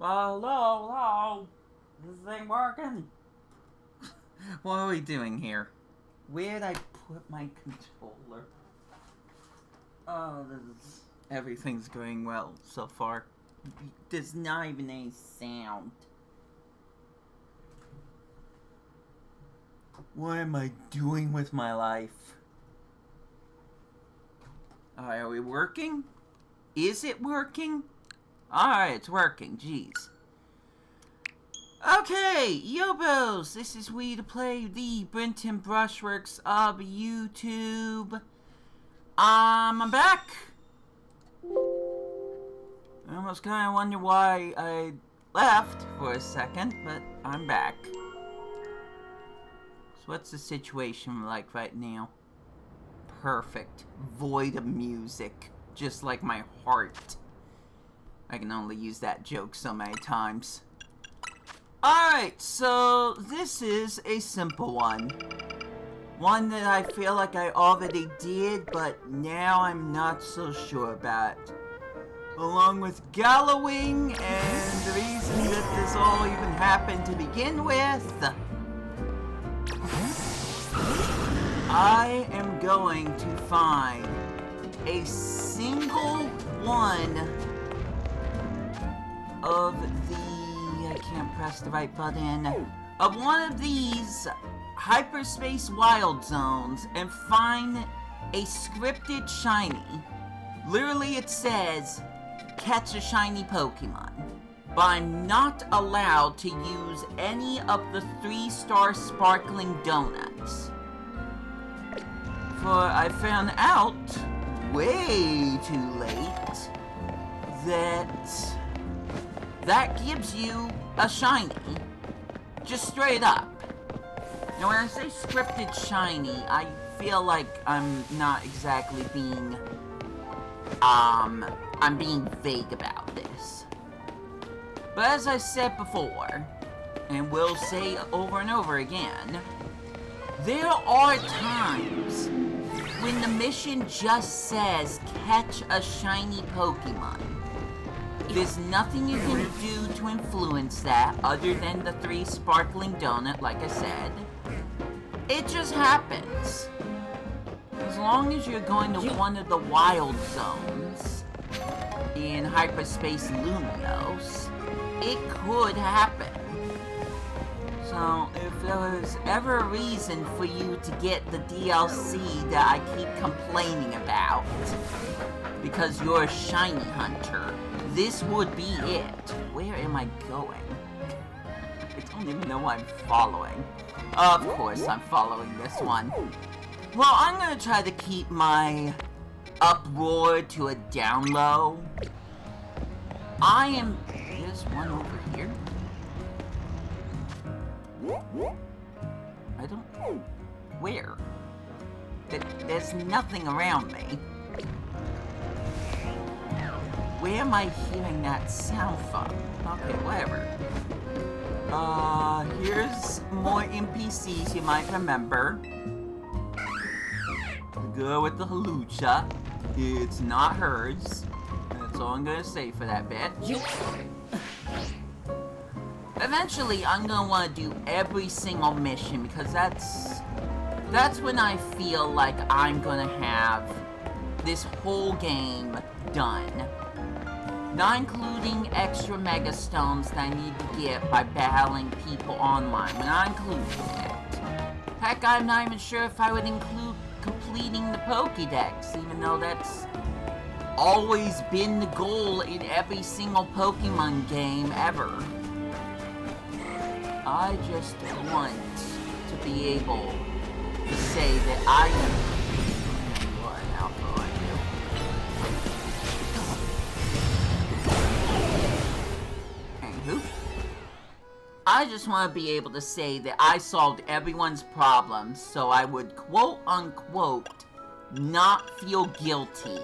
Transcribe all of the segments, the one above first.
Hello? This ain't working? What are we doing here? Where'd I put my controller? Oh, everything's going well so far. There's not even any sound. What am I doing with my life? Alright, are we working? Is it working? Alright, it's working, jeez. Okay, Yobos, this is we to play the Brenton Brushworks of YouTube. I'm back. I almost kind of wonder why I left for a second, but I'm back. So what's the situation like right now? Perfect. Void of music. Just like my heart. I can only use that joke so many times. Alright, so this is a simple one. One that I feel like I already did, but now I'm not so sure about. Along with Gallowing, and the reason that this all even happened to begin with, I am going to find a single one of the... I can't press the right button. Of one of these hyperspace wild zones and find a scripted shiny. Literally it says, catch a shiny Pokemon. But I'm not allowed to use any of the 3-star sparkling donuts. For I found out, way too late, that gives you a shiny. Just straight up. Now when I say scripted shiny, I feel like I'm not exactly being, I'm being vague about this. But as I said before, and will say over and over again, there are times when the mission just says, catch a shiny Pokemon. There's nothing you can do to influence that other than the 3 sparkling donut, like I said. It just happens. As long as you're going to one of the wild zones in Hyperspace Lumiose, it could happen. So, if there was ever a reason for you to get the DLC that I keep complaining about, because you're a shiny hunter, this would be it. Where am I going? I don't even know what I'm following. Of course I'm following this one. Well, I'm gonna try to keep my uproar to a down low. There's one over here. I don't... Where? There's nothing around me. Where am I hearing that sound from? Okay, whatever. Here's more NPCs you might remember. The girl with the halucha. It's not hers. That's all I'm gonna say for that bit. Eventually, I'm gonna want to do every single mission because that's when I feel like I'm gonna have this whole game done. Not including extra Mega Stones that I need to get by battling people online. We're not including it. Heck, I'm not even sure if I would include completing the Pokédex, even though that's always been the goal in every single Pokemon game ever. I just want to be able to say that I am... I just want to be able to say that I solved everyone's problems, so I would quote-unquote not feel guilty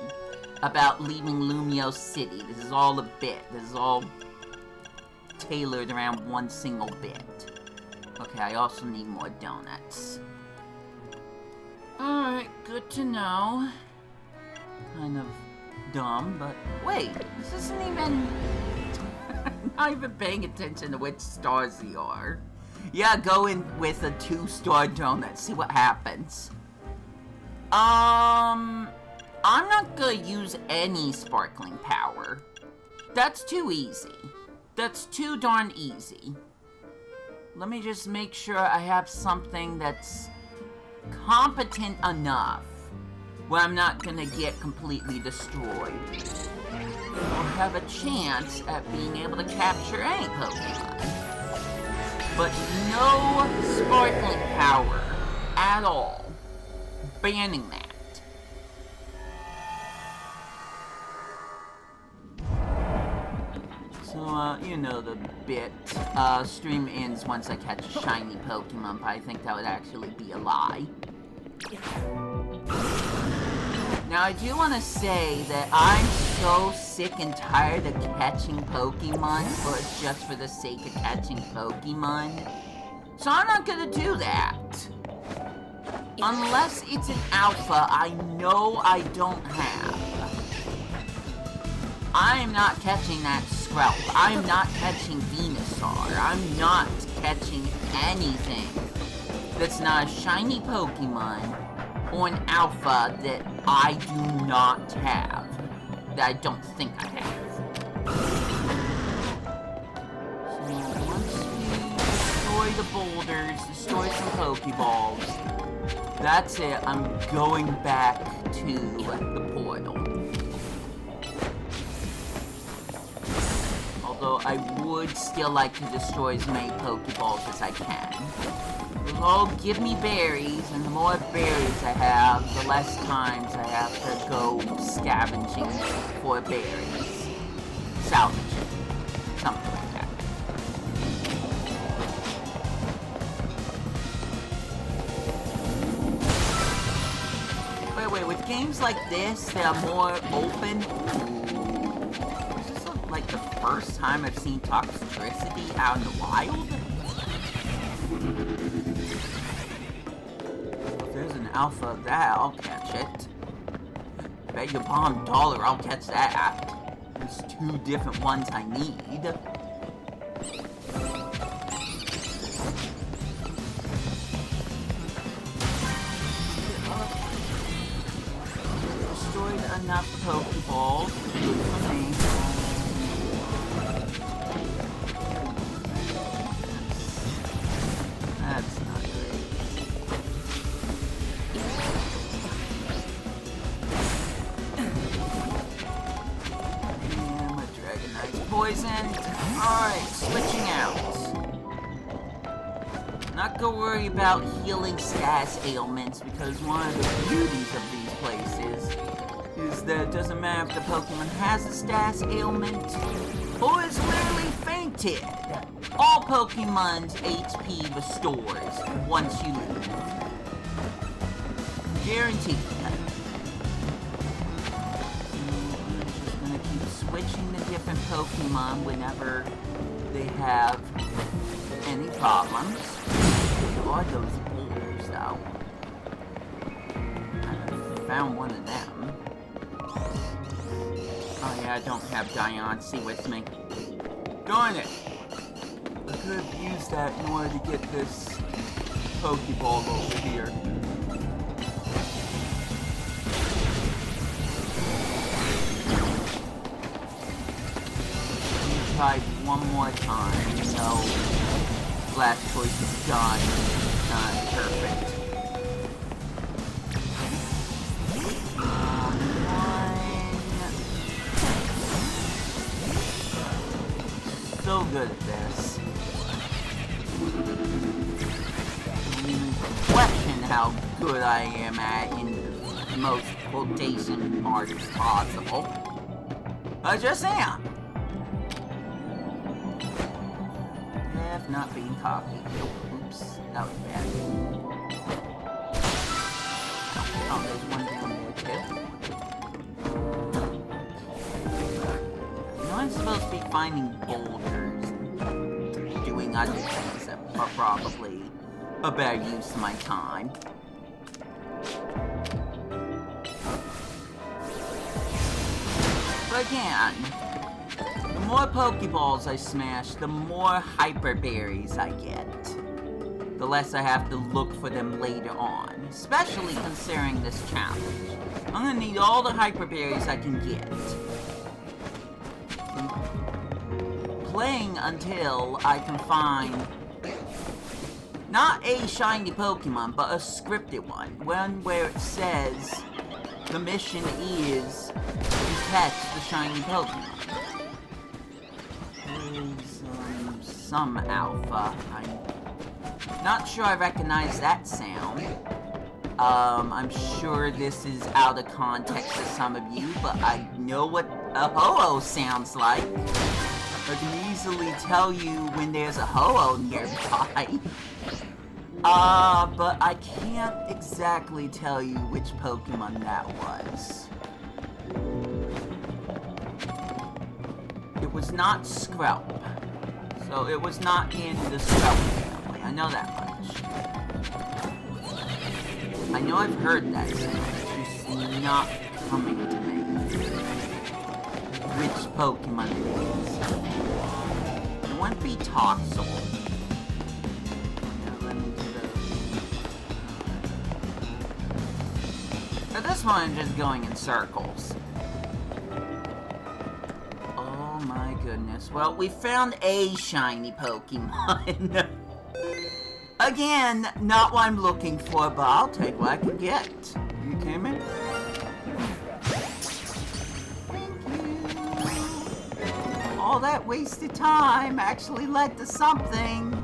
about leaving Lumiose City. This is all a bit. This is all tailored around one single bit. Okay, I also need more donuts. Alright, good to know. Kind of dumb, but wait, this isn't even... not even paying attention to which stars they are. Yeah, go in with a 2-star donut, see what happens. I'm not gonna use any sparkling power. That's too easy. That's too darn easy. Let me just make sure I have something that's competent enough where I'm not gonna get completely destroyed. I'll have a chance at being able to capture any Pokemon. But no sparkling power at all. Banning that. So, you know the bit. Stream ends once I catch a shiny Pokemon, but I think that would actually be a lie. Now, I do want to say that I'm so sick and tired of catching Pokemon just for the sake of catching Pokemon. So I'm not gonna do that. Unless it's an alpha I know I don't have. I am not catching that Skrelp. I am not catching Venusaur. I'm not catching anything that's not a shiny Pokemon or an alpha that I do not have. That I don't think I have. So once we destroy the boulders, destroy some Pokeballs, that's it. I'm going back to the portal. Although I would still like to destroy as many Pokeballs as I can. Oh, give me berries, and the more berries I have, the less times I have to go scavenging for berries. Salvaging. Something like that. Wait, with games like this that are more open, is this like the first time I've seen toxicity out in the wild? If there's an alpha of that, I'll catch it. Bet your bottom dollar I'll catch that. There's 2 different ones I need. Destroyed enough Pokeballs. Good for me. That's not great. And my Dragonite's poisoned. Alright, switching out. Not gonna worry about healing status ailments, because one of the beauties of these places is that it doesn't matter if the Pokemon has a status ailment or is literally fainted. All Pokemon's HP restores once you leave. Guaranteed. I'm just gonna keep switching the different Pokemon whenever they have any problems. What are those boulders, though? I found one of them. Oh yeah, I don't have Diancie with me. Darn it! I could have used that in order to get this Pokeball over here. Try one more time until last choice is done. Perfect. So good at this. Don't even question how good I am at in the most quotation marks possible. I just am. If not being cocky. Oops, that was bad. Oh, there's one down there too. You know, I'm supposed to be finding boulders, doing other things that are probably a better use of my time. But again, the more Pokeballs I smash, the more Hyper Berries I get. The less I have to look for them later on, especially considering this challenge. I'm gonna need all the Hyper Berries I can get. Playing until I can find not a shiny Pokemon, but a scripted one where it says the mission is to catch the shiny Pokemon. There's some alpha. I'm not sure I recognize that sound. I'm sure this is out of context to some of you, but I know what a Ho-Oh sounds like. I can easily tell you when there's a Ho-Oh nearby. But I can't exactly tell you which Pokemon that was. It was not Skrelp. So it was not in the Skrelp family. I know that much. I know I've heard that sound. It's just not coming to me. Which Pokemon it is. It wouldn't be Toxel. At this point, I'm just going in circles. Oh my goodness. Well, we found a shiny Pokemon. Again, not what I'm looking for, but I'll take what I can get. You kidding me? Thank you. All that wasted time actually led to something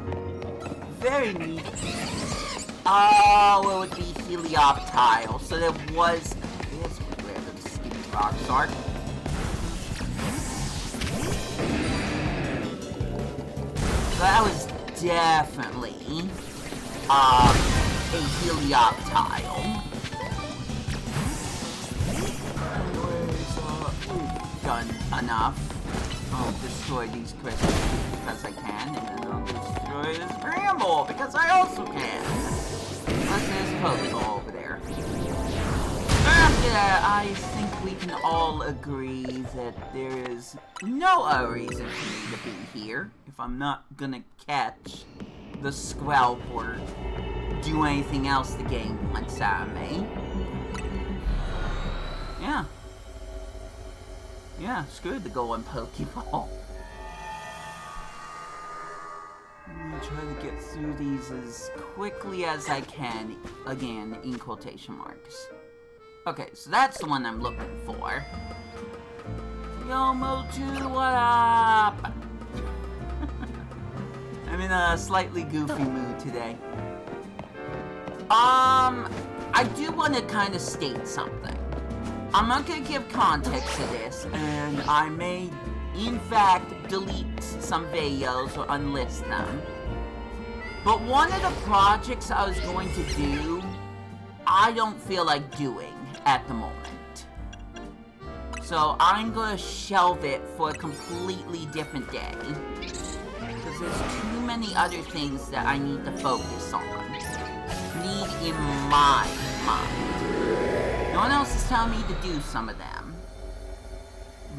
very neat. Oh, it would be Helioptile. So there was... Here's where the skinny rocks are. So that was definitely a Helioptile. We've done enough. I'll destroy these crystals because I can, and then I'll destroy this Bramble because I also can. Plus there's a Pokeball over there. After that, I think we can all agree that there is no other reason for me to be here if I'm not gonna catch the Skrelp or do anything else the game wants out of me. Yeah, screw the golden Pokeball. I'm gonna try to get through these as quickly as I can, again, in quotation marks. Okay, so that's the one I'm looking for. Yo, Motu, what up? I'm in a slightly goofy mood today. I do want to kind of state something. I'm not going to give context to this, and I may, in fact, delete some videos or unlist them. But one of the projects I was going to do, I don't feel like doing at the moment. So I'm going to shelve it for a completely different day. Because there's too many other things that I need to focus on. Need in my mind. No one else is telling me to do some of them.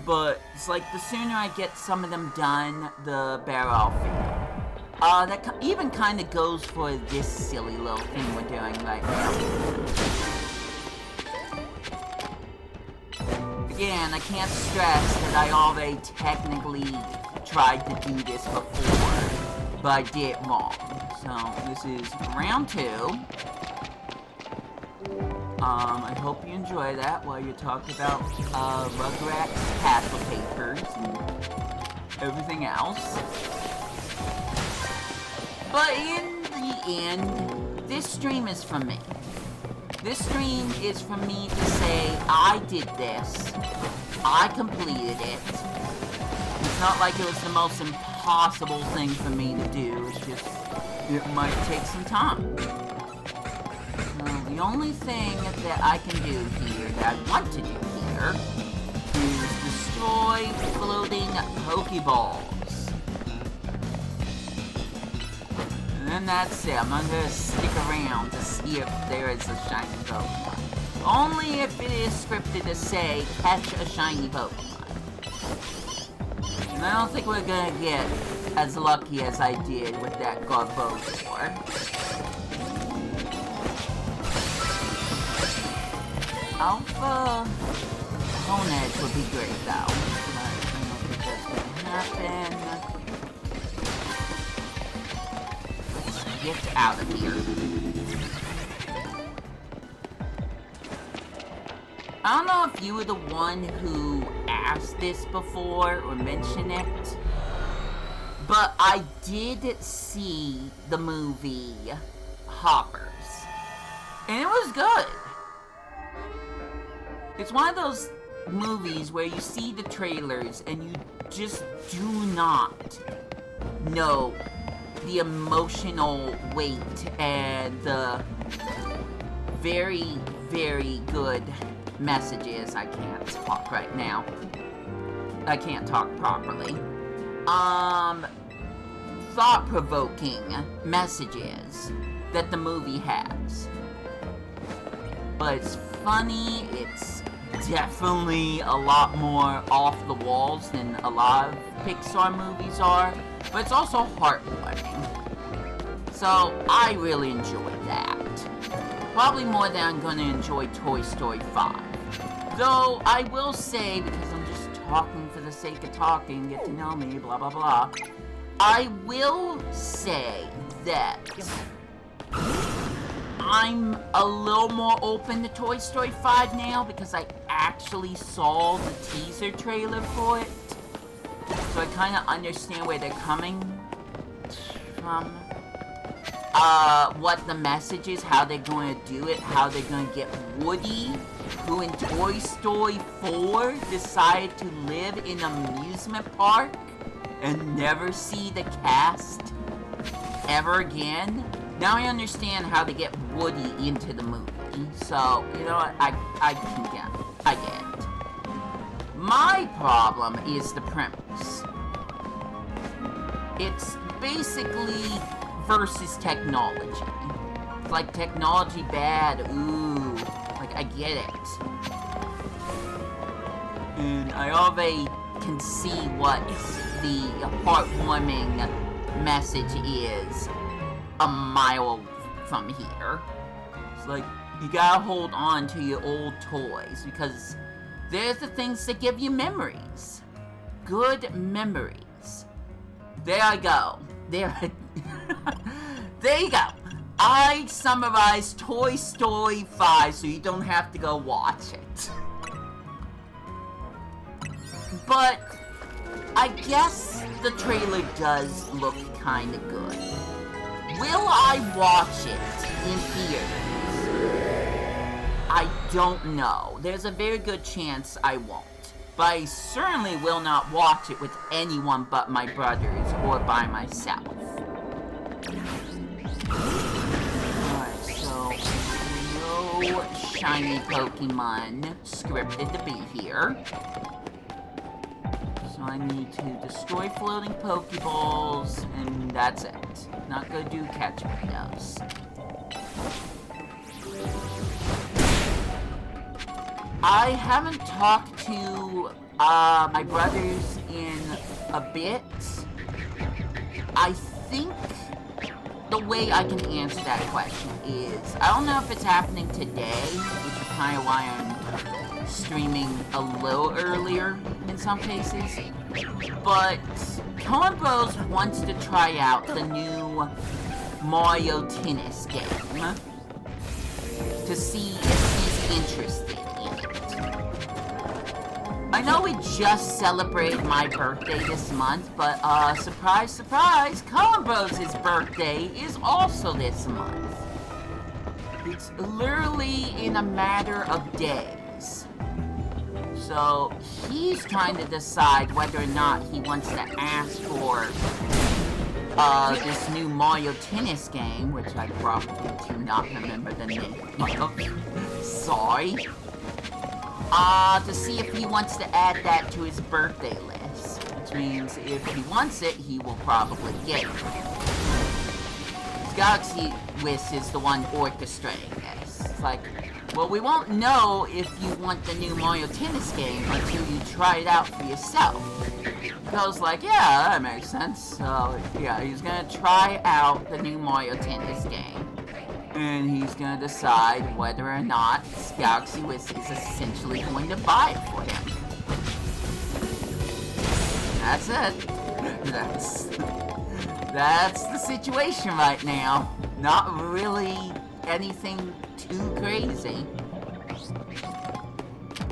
But it's like the sooner I get some of them done, the better I'll feel. That even kind of goes for this silly little thing we're doing right now. Again, I can't stress that I already technically tried to do this before, but I did it wrong. So, this is round 2. I hope you enjoy that while you talk about, Rugrats, Castle Papers, and everything else. But in the end, this stream is for me. This stream is for me to say, I did this, I completed it. It's not like it was the most impossible thing for me to do, it's just, it might take some time. The only thing that I can do here, that I want to do here, is destroy floating Pokeballs. And then that's it. I'm not gonna stick around to see if there is a shiny Pokemon. Only if it is scripted to say, catch a shiny Pokemon. And I don't think we're gonna get as lucky as I did with that Garbosaur. Alpha Honedge would be great though. But I don't think that's gonna happen. Let's get out of here. I don't know if you were the one who asked this before or mentioned it, but I did see the movie Hoppers, and it was good. It's one of those movies where you see the trailers and you just do not know the emotional weight and the very, very good messages. I can't talk right now. I can't talk properly. Thought-provoking messages that the movie has. But it's funny, it's definitely a lot more off the walls than a lot of Pixar movies are, but it's also heartwarming. So I really enjoyed that. Probably more than I'm going to enjoy Toy Story 5. Though, I will say, because I'm just talking for the sake of talking, get to know me, blah blah blah, I will say that I'm a little more open to Toy Story 5 now, because I actually saw the teaser trailer for it. So I kind of understand where they're coming from. What the message is, how they're going to do it, how they're going to get Woody, who in Toy Story 4 decided to live in an amusement park and never see the cast ever again. Now I understand how to get Woody into the movie. So, you know what, I can get it. I get it. My problem is the premise. It's basically versus technology. It's like technology bad, ooh, like I get it. And I already can see what the heartwarming message is a mile from here. It's like, you gotta hold on to your old toys, because they're the things that give you memories. Good memories. There I go. There you go. I summarized Toy Story 5 so you don't have to go watch it. But I guess the trailer does look kinda good. Will I watch it in theaters? I don't know. There's a very good chance I won't. But I certainly will not watch it with anyone but my brothers or by myself. Alright, so no shiny Pokemon scripted to be here. So I need to destroy floating Pokeballs, and that's it. Not gonna do catch windows. I haven't talked to my brothers in a bit. I think the way I can answer that question is, I don't know if it's happening today, which is kind of why I'm streaming a little earlier in some cases, but POKeMON Bros wants to try out the new Mario Tennis game to see if he's interested in it. I know we just celebrated my birthday this month, but surprise, surprise, POKeMON Bros' birthday is also this month. It's literally in a matter of days. So he's trying to decide whether or not he wants to ask for this new Mario Tennis game, which I probably do not remember the name of. Sorry. To see if he wants to add that to his birthday list. Which means if he wants it, he will probably get it. Galaxy Wish is the one orchestrating this. It's like, Well, we won't know if you want the new Mario Tennis game until you try it out for yourself. Goes like, yeah, that makes sense. So, yeah, he's gonna try out the new Mario Tennis game. And he's gonna decide whether or not Galaxy Wiz is essentially going to buy it for him. That's it. That's the situation right now. Not really anything too crazy.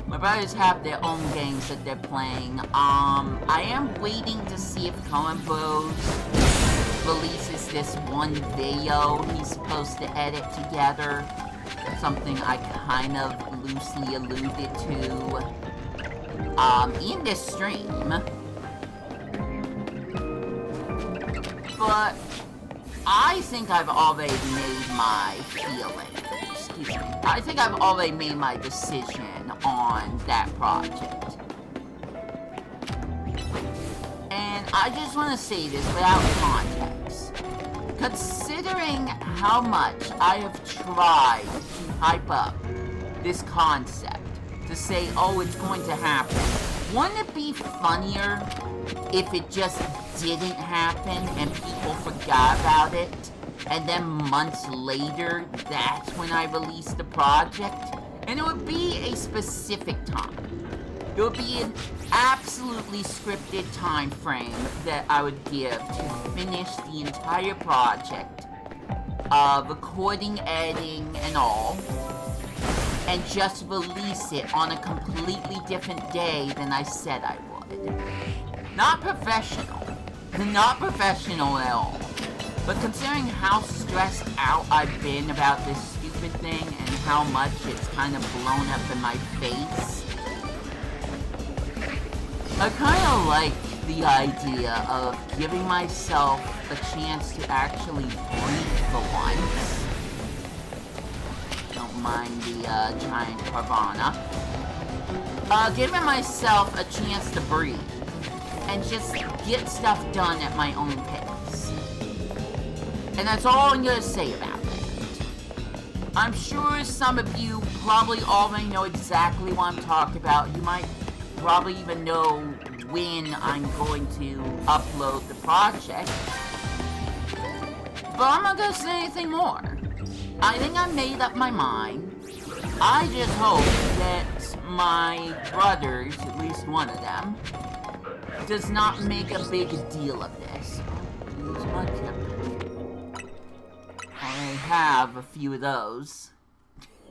My brothers have their own games that they're playing. I am waiting to see if Coen Bros releases this one video he's supposed to edit together. Something I kind of loosely alluded to in this stream. But I think I've already made my I think I've already made my decision on that project. And I just want to say this without context. Considering how much I have tried to hype up this concept, to say, oh, it's going to happen, wouldn't it be funnier if it just didn't happen and people forgot about it? And then months later, that's when I released the project? And it would be a specific time. It would be an absolutely scripted time frame that I would give to finish the entire project, recording, editing, and all, and just release it on a completely different day than I said I would. Not professional. Not professional at all. But considering how stressed out I've been about this stupid thing and how much it's kind of blown up in my face, I kind of like the idea of giving myself a chance to actually breathe for once. Don't mind the giant Carvana. Giving myself a chance to breathe and just get stuff done at my own pace. And that's all I'm gonna say about it. I'm sure some of you probably already know exactly what I'm talking about. You might probably even know when I'm going to upload the project. But I'm not gonna say anything more. I think I made up my mind. I just hope that my brothers, at least one of them, does not make a big deal of this. Use my tip. I have a few of those.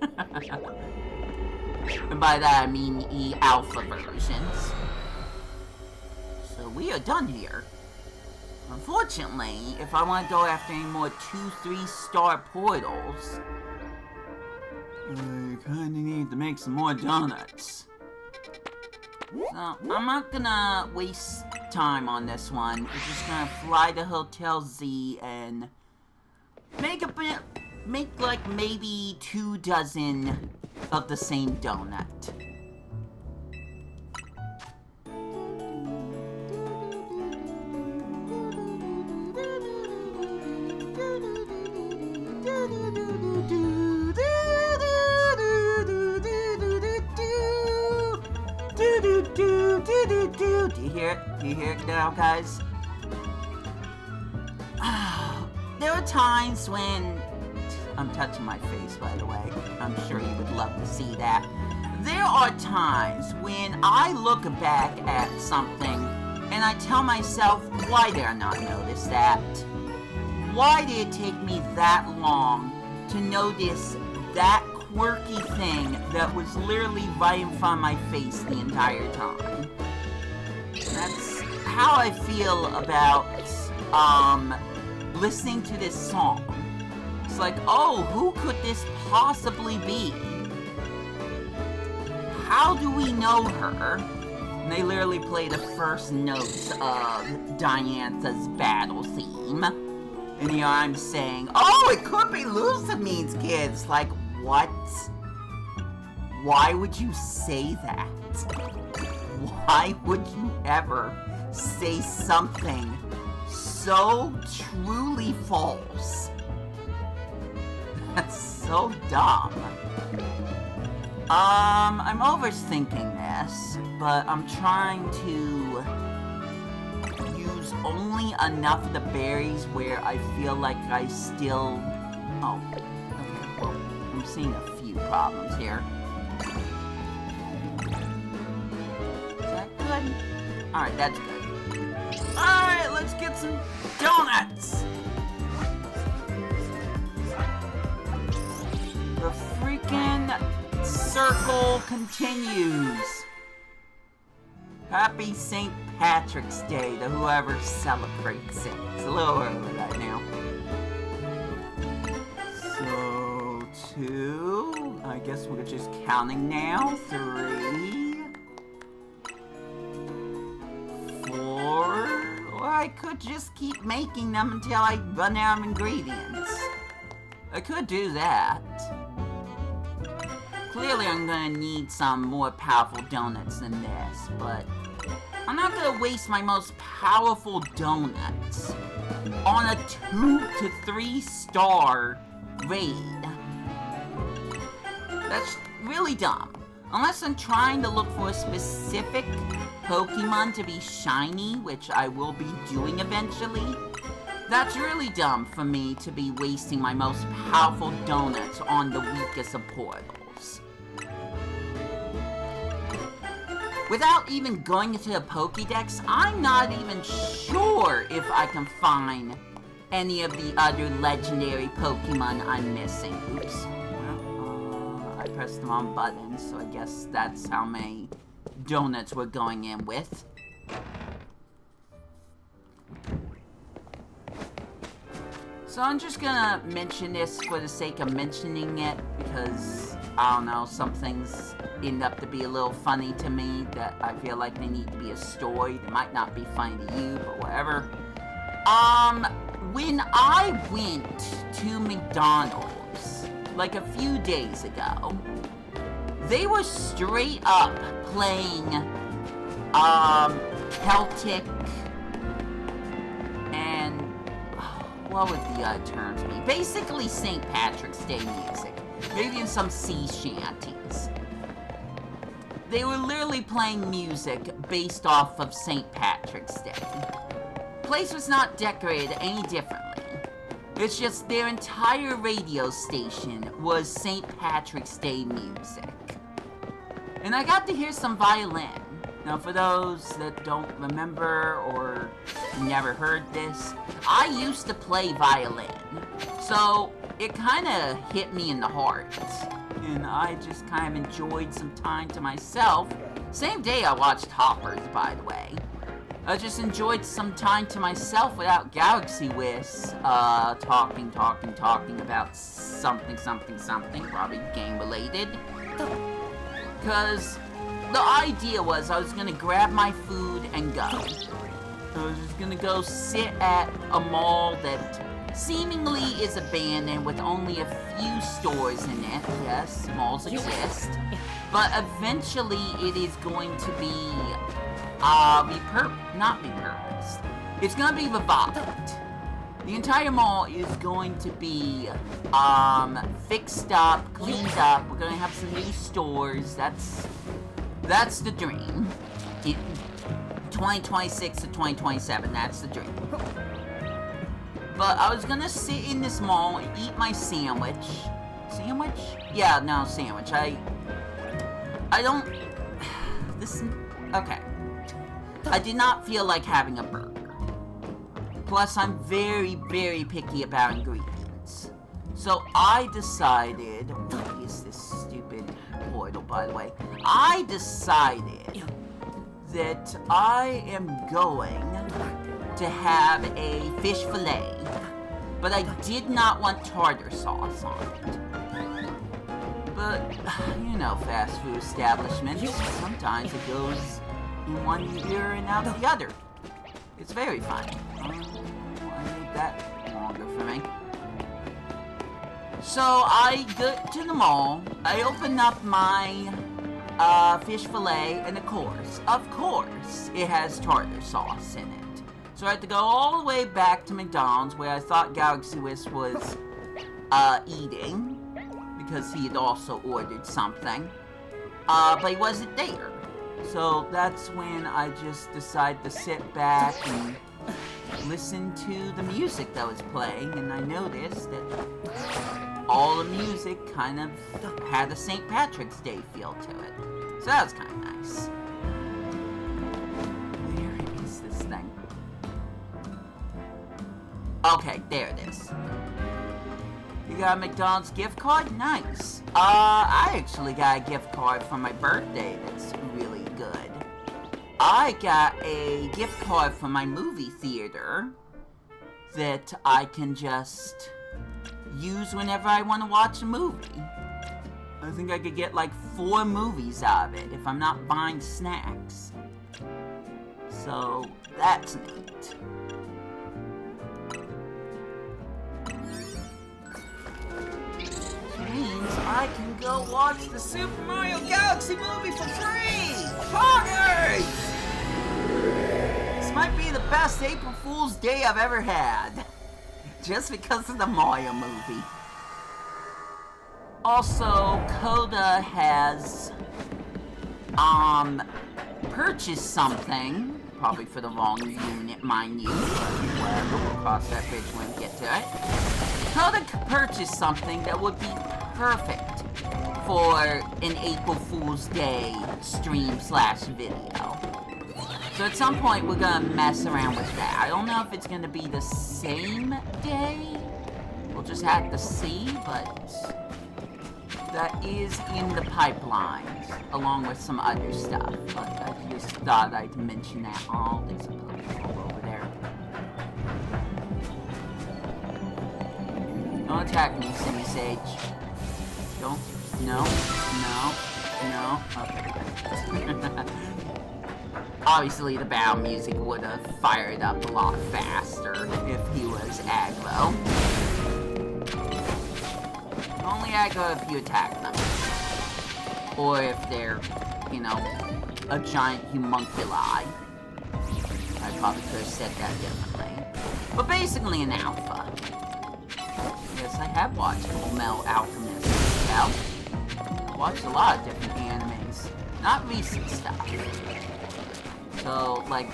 And by that I mean E-Alpha versions. So we are done here. Unfortunately, if I want to go after any more 2-3 star portals, I kinda need to make some more donuts. So, I'm not gonna waste time on this one. We're just gonna fly to Hotel Z and make like maybe 2 dozen of the same donut. Do you hear it? Do you hear it now, guys? There are times when... I'm touching my face, by the way. I'm sure you would love to see that. There are times when I look back at something and I tell myself, why did I not notice that? Why did it take me that long to notice that quirky thing that was literally right in front of my face the entire time? That's how I feel about, listening to this song. It's like, oh, who could this possibly be? How do we know her? And they literally play the first notes of Diantha's battle theme. And here I'm saying, oh, it could be Lucimene's kids. Like, what? Why would you say that? Why would you ever say something so truly false? That's so dumb. I'm overthinking this, but I'm trying to use only enough of the berries where I feel like I still... Oh, okay, well, I'm seeing a few problems here. Is that good? Alright, that's good. Alright, let's get some donuts! The freaking circle continues. Happy St. Patrick's Day to whoever celebrates it. It's a little early right now. So, 2. I guess we're just counting now. 3. 4. Or I could just keep making them until I run out of ingredients. I could do that. Clearly I'm gonna need some more powerful donuts than this, but I'm not gonna waste my most powerful donuts on a 2 to 3 star raid. That's really dumb. Unless I'm trying to look for a specific Pokemon to be shiny, which I will be doing eventually. That's really dumb for me to be wasting my most powerful donuts on the weakest of portals. Without even going into the Pokédex, I'm not even sure if I can find any of the other legendary Pokemon I'm missing. Oops. Well, I pressed the wrong button, so I guess that's how many donuts we're going in with. So I'm just gonna mention this for the sake of mentioning it, because, I don't know, some things end up to be a little funny to me that I feel like they need to be a story. They might not be funny to you, but whatever. When I went to McDonald's, like a few days ago, they were straight up playing, Celtic, and what would the other terms be? Basically St. Patrick's Day music. Maybe in some sea shanties. They were literally playing music based off of St. Patrick's Day. The place was not decorated any differently. It's just their entire radio station was St. Patrick's Day music. And I got to hear some violin. Now, for those that don't remember or never heard this, I used to play violin. So, it kind of hit me in the heart. And I just kind of enjoyed some time to myself. Same day I watched Hoppers, by the way. I just enjoyed some time to myself without Galaxy Whiz, talking about something, probably game-related. Because the idea was I was going to grab my food and go. I was just going to go sit at a mall that seemingly is abandoned with only a few stores in it. Yes, malls exist. But eventually it is going to be, not repurposed. It's going to be revived. The entire mall is going to be, fixed up, cleaned up. We're going to have some new stores. That's the dream. 2026 to 2027, that's the dream. But I was gonna sit in this mall and eat my sandwich. Sandwich? Yeah, no, sandwich. I don't... Okay. I did not feel like having a burger. Plus, I'm very, very picky about ingredients. So I decided... What is this stupid portal, by the way? I decided that I am going to have a fish fillet, but I did not want tartar sauce on it. But, you know, fast food establishments, sometimes it goes in one ear and out the other. It's very fun. I made that longer for me. So I go to the mall, I open up my fish fillet, and of course, it has tartar sauce in it. So I had to go all the way back to McDonald's, where I thought Galaxy Whiz was eating, because he had also ordered something. but he wasn't there. So that's when I just decided to sit back and listen to the music that was playing, and I noticed that all the music kind of had a St. Patrick's Day feel to it. So that was kind of nice. Where is this thing? Okay, there it is. You got a McDonald's gift card? Nice. I actually got a gift card for my birthday that's really good. I got a gift card for my movie theater that I can just use whenever I want to watch a movie. I think I could get like 4 movies out of it if I'm not buying snacks. So, that's neat. Which means I can go watch the Super Mario Galaxy movie for free! Party! This might be the best April Fool's Day I've ever had. Just because of the Mario movie. Also, Coda has, purchased something, probably for the wrong unit, mind you, whatever, we'll cross that bridge when we get to it. Coda purchased something that would be perfect for an April Fool's Day stream/video. So at some point, we're gonna mess around with that. I don't know if it's gonna be the same day. We'll just have to see, but that is in the pipeline, along with some other stuff. But I just thought I'd mention that. Oh, there's a Pokeball over there. Don't attack me, City Sage. Don't. No. Okay. Obviously, the battle music would have fired up a lot faster if he was aggro. Only aggro if you attack them. Or if they're, you know, a giant homunculi. I probably could have said that differently. But basically an alpha. Yes, I have watched Fullmetal Alchemist. Well, I watched a lot of different animes. Not recent stuff. So, like,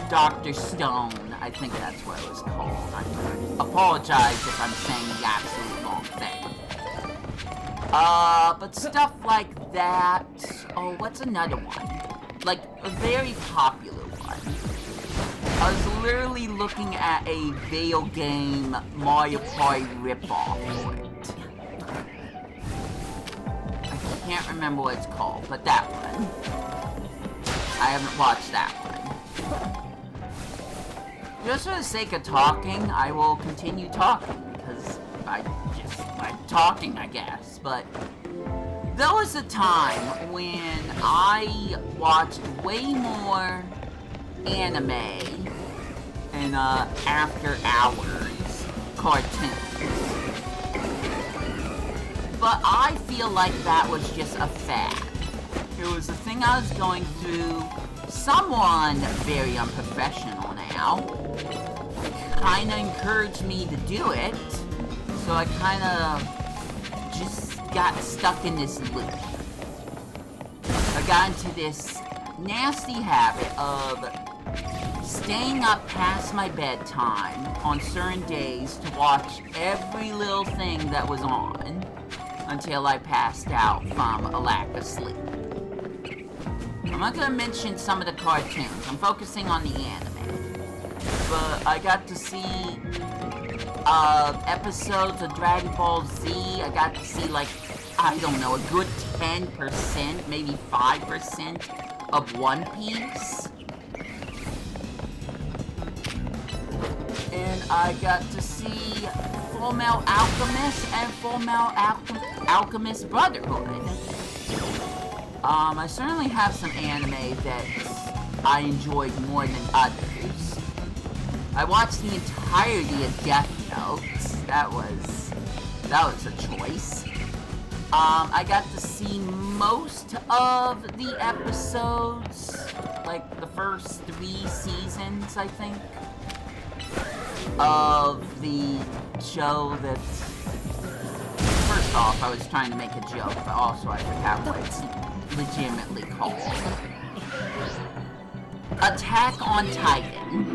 Dr. Stone, I think that's what it was called. I apologize if I'm saying the absolute wrong thing. But stuff like that... Oh, what's another one? Like, a very popular one. I was literally looking at a video game Mario Party ripoff for it. I can't remember what it's called, but that one. I haven't watched that one. Just for the sake of talking, I will continue talking, because I just like talking, I guess. But there was a time when I watched way more anime and after hours cartoons. But I feel like that was just a fad. It was a thing I was going through. Someone very unprofessional now kind of encouraged me to do it, so I kind of just got stuck in this loop. I got into this nasty habit of staying up past my bedtime on certain days to watch every little thing that was on until I passed out from a lack of sleep. I'm not gonna mention some of the cartoons. I'm focusing on the anime. But I got to see episodes of Dragon Ball Z. I got to see, like, I don't know, a good 10%, maybe 5% of One Piece. And I got to see Fullmetal Alchemist and Fullmetal Alchemist Brotherhood. I certainly have some anime that I enjoyed more than others. I watched the entirety of Death Note. That was a choice. I got to see most of the episodes, like the first 3 seasons, I think, of the show that... First off, I was trying to make a joke, but also I forgot what legitimately called. Attack on Titan.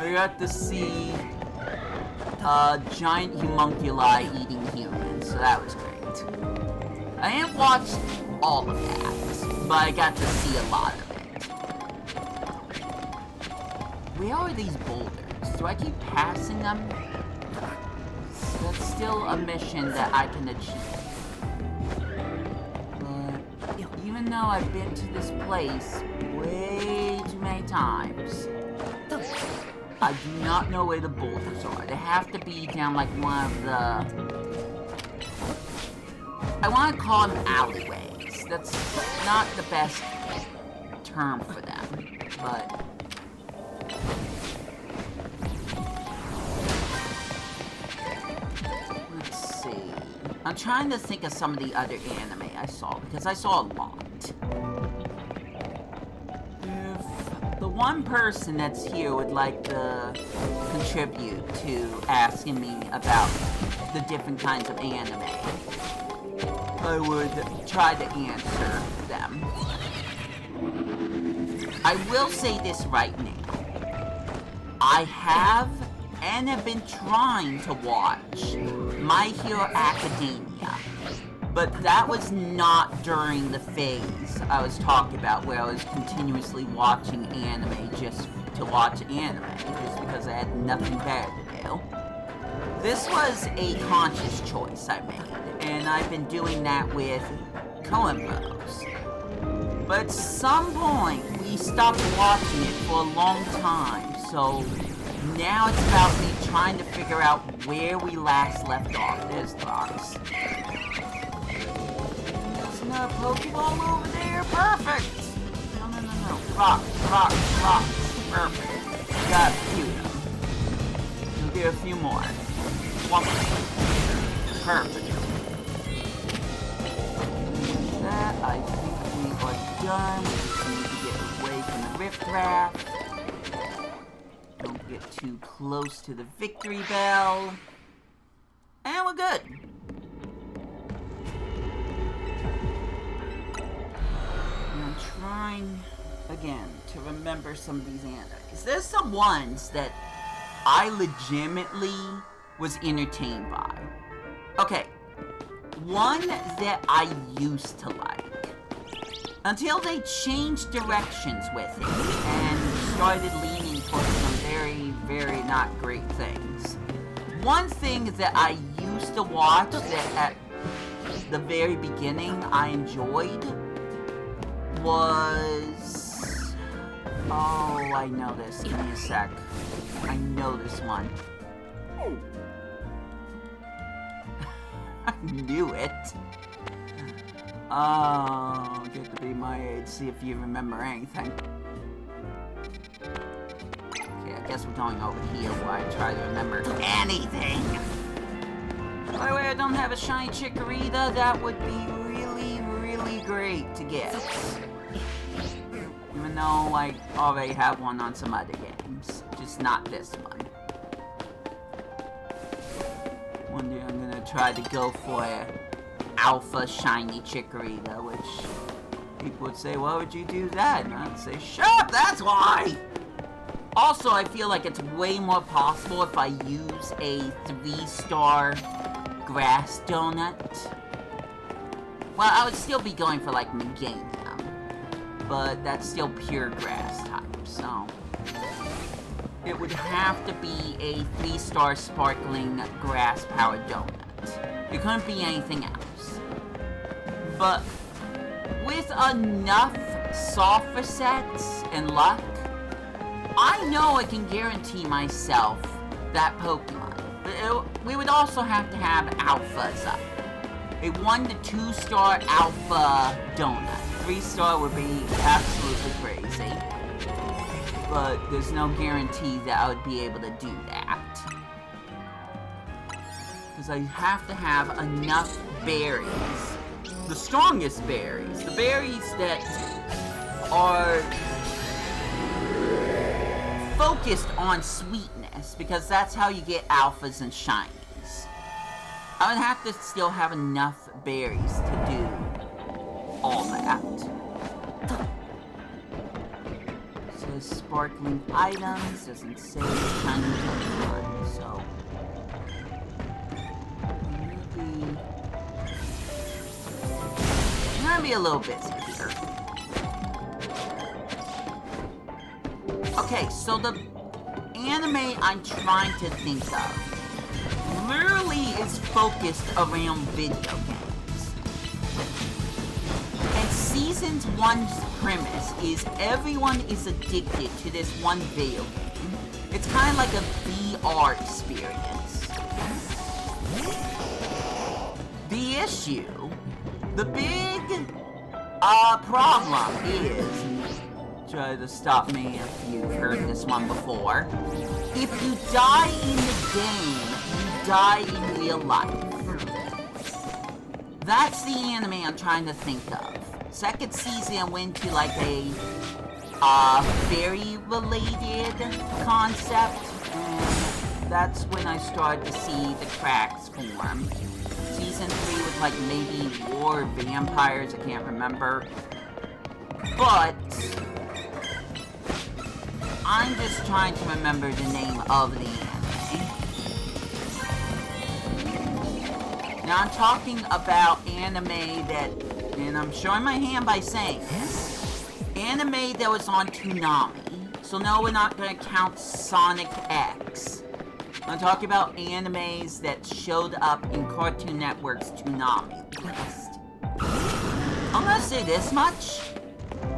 We got to see giant homunculi eating humans, so that was great. I didn't watch all of that, but I got to see a lot of it. Where are these boulders? Do I keep passing them? That's still a mission that I can achieve. But even though I've been to this place way too many times, I do not know where the boulders are. They have to be down like one of the... I want to call them alleyways. That's not the best term for them, but... Let's see. I'm trying to think of some of the other anime I saw, because I saw a lot. If the one person that's here would like to contribute to asking me about the different kinds of anime, I would try to answer them. I will say this right now. I have and have been trying to watch My Hero Academia, but that was not during the phase I was talking about where I was continuously watching anime just to watch anime, just because I had nothing better to do. This was a conscious choice I made, and I've been doing that with POKeMON. But at some point, we stopped watching it for a long time, so now it's about me trying to figure out where we last left off. There's the box. There's another Pokeball over there. Perfect! No. Rocks. Perfect. Got a few of them. We'll get a few more. One more. Perfect. With that, I think we are done. We just need to get away from the riffraff. Don't get too close to the victory bell. And we're good. I'm trying, again, to remember some of these animes. There's some ones that I legitimately was entertained by. Okay, one that I used to like, until they changed directions with it and started leaning towards some very not great things. One thing that I used to watch that at the very beginning I enjoyed was... Oh, I know this. Give me a sec. I know this one. I knew it. Oh, get to be my age, see if you remember anything. Okay, I guess we're going over here where I try to remember anything. By the way, I don't have a Shiny Chikorita. That would be really great to get. Even though I already have one on some other games. Just not this one. One day I'm gonna try to go for a Alpha Shiny Chikorita, which people would say, why would you do that? And I'd say, shut up, that's why! Also, I feel like it's way more possible if I use a 3-star grass donut. Well, I would still be going for like Meganium, but that's still pure grass type, so it would have to be a 3-star sparkling grass powered donut. It couldn't be anything else. But with enough soft sets and luck, I know I can guarantee myself that Pokemon. But we would also have to have alphas up. A 1 to 2-star alpha donut. 3-star would be absolutely crazy. But there's no guarantee that I would be able to do that. Because I have to have enough berries. The strongest berries. The berries that are focused on sweetness, because that's how you get alphas and shinies. I would have to still have enough berries to do all that. It says sparkling items, doesn't say shiny Pokemon, so... I'm gonna be a little busy here. Okay, so the anime I'm trying to think of literally is focused around video games. And Season 1's premise is everyone is addicted to this one video game. It's kind of like a VR experience. The issue, the big problem is, try to stop me if you've heard this one before, if you die in the game, you die in real life. That's the anime I'm trying to think of. Second season I went to like a fairy-related concept, and that's when I started to see the cracks form. Season 3 was like maybe War of Vampires, I can't remember. But I'm just trying to remember the name of the anime. Now I'm talking about anime that, and I'm showing my hand by saying this, anime that was on Toonami. So no, we're not going to count Sonic X. I'm talking about animes that showed up in Cartoon Network's Toonami list. I'm gonna say this much.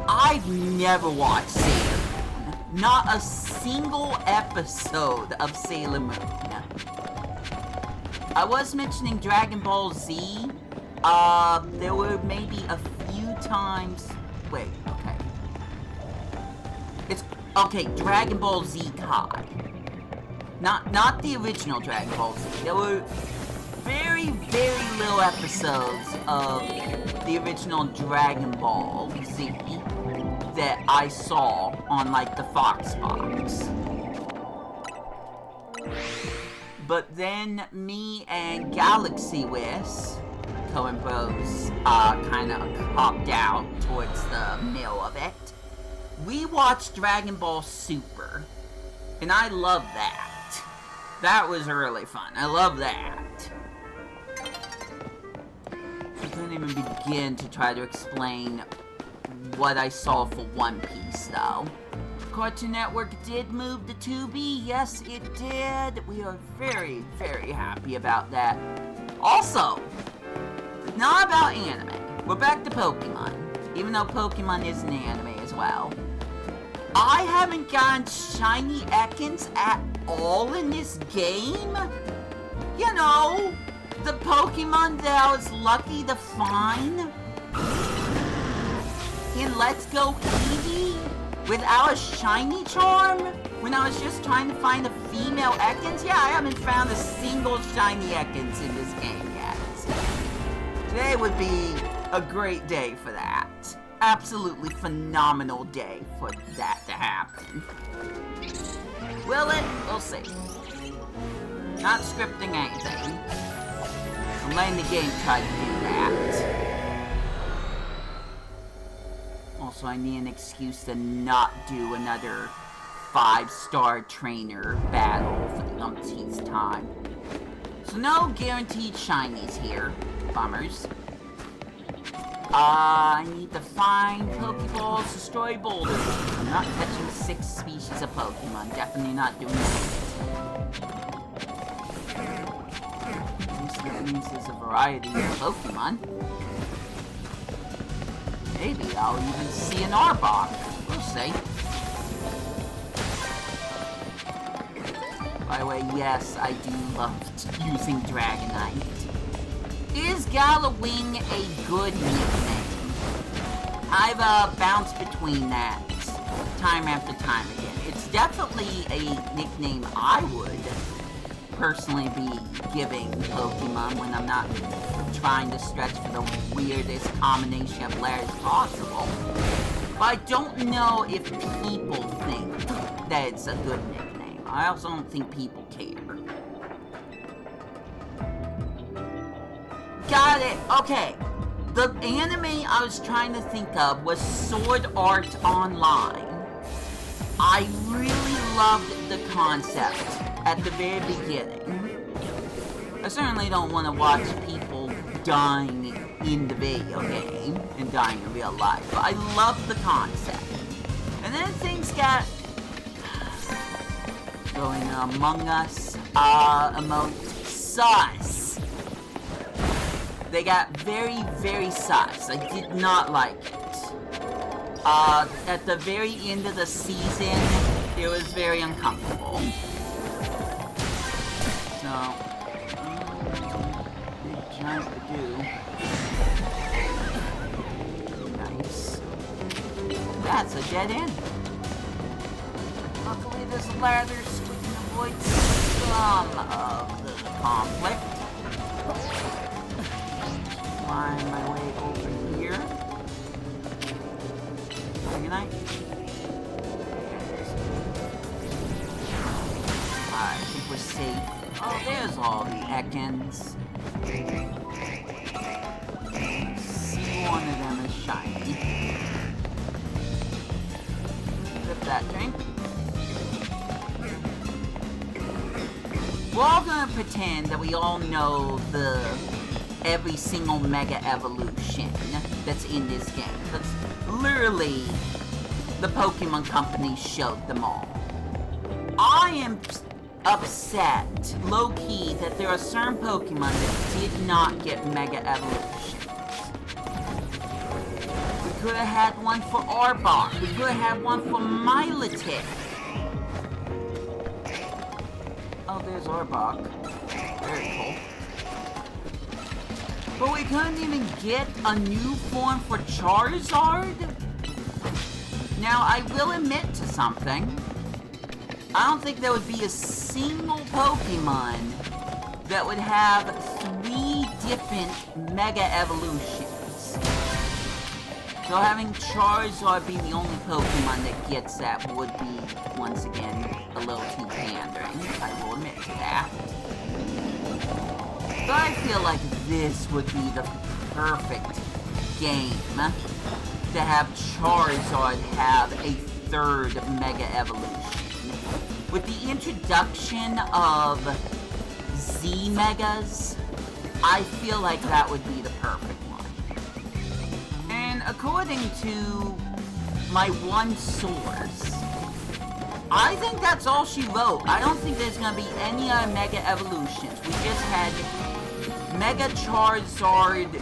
I've never watched Sailor Moon. Not a single episode of Sailor Moon. I was mentioning Dragon Ball Z. There were maybe a few times... Wait, okay. It's... Okay, Dragon Ball Z Kai. Not the original Dragon Ball Z. There were very, very little episodes of the original Dragon Ball Z that I saw on, like, the Fox box. But then me and Galaxy Wiz, Coen Bros, kind of hopped out towards the middle of it. We watched Dragon Ball Super, and I love that. That was really fun. I love that. I couldn't even begin to try to explain what I saw for One Piece, though. Cartoon Network did move to 2B. Yes, it did. We are very, very happy about that. Also, not about anime. We're back to Pokemon. Even though Pokemon is an anime as well. I haven't gotten Shiny Ekans at all in this game? You know, the Pokemon that I was lucky to find in Let's Go Eevee without a shiny charm when I was just trying to find a female Ekans? Yeah, I haven't found a single shiny Ekans in this game yet. Today would be a great day for that. Absolutely phenomenal day for that to happen. Will it? We'll see. Not scripting anything. I'm letting the game try to do that. Also, I need an excuse to not do another 5-star trainer battle for the umpteenth time. So no guaranteed shinies here. Bummers. I need to find Pokeballs, destroy boulders. I'm not catching 6 species of Pokemon. Definitely not doing that. At least that means there's a variety of Pokemon. Maybe I'll even see an Arbok. We'll see. By the way, yes, I do love using Dragonite. Is Galawing a good nickname? I've bounced between that time after time again. It's definitely a nickname I would personally be giving Pokemon when I'm not trying to stretch for the weirdest combination of letters possible. But I don't know if people think that it's a good nickname. I also don't think people care. Got it. Okay. The anime I was trying to think of was Sword Art Online. I really loved the concept at the very beginning. I certainly don't want to watch people dying in the video game and dying in real life, but I loved the concept. And then things got going Among Us emote sus. They got very, very sus. I did not like it. At the very end of the season, it was very uncomfortable. So, big jump to do. Nice. That's a dead end. Luckily, this ladder so we can avoid some of the conflict. Find my way over here. Good night. Alright, I think we're safe. Oh, there's all the Ekans. See, one of them is shiny. Flip that drink. We're all gonna pretend that we all know every single Mega Evolution that's in this game. Because literally, the Pokemon Company showed them all. I am upset, low-key, that there are certain Pokemon that did not get Mega Evolutions. We could have had one for Arbok. We could have had one for Milotic. Oh, there's Arbok. Very cool. But we couldn't even get a new form for Charizard? Now, I will admit to something. I don't think there would be a single Pokemon that would have 3 different Mega Evolutions. So having Charizard be the only Pokemon that gets that would be, once again, a little too pandering. I will admit to that. But I feel like this would be the perfect game to have Charizard have a 3rd Mega Evolution. With the introduction of Z-Megas, I feel like that would be the perfect one. And according to my one source, I think that's all she wrote. I don't think there's gonna be any other Mega Evolutions. We just had Mega Charizard...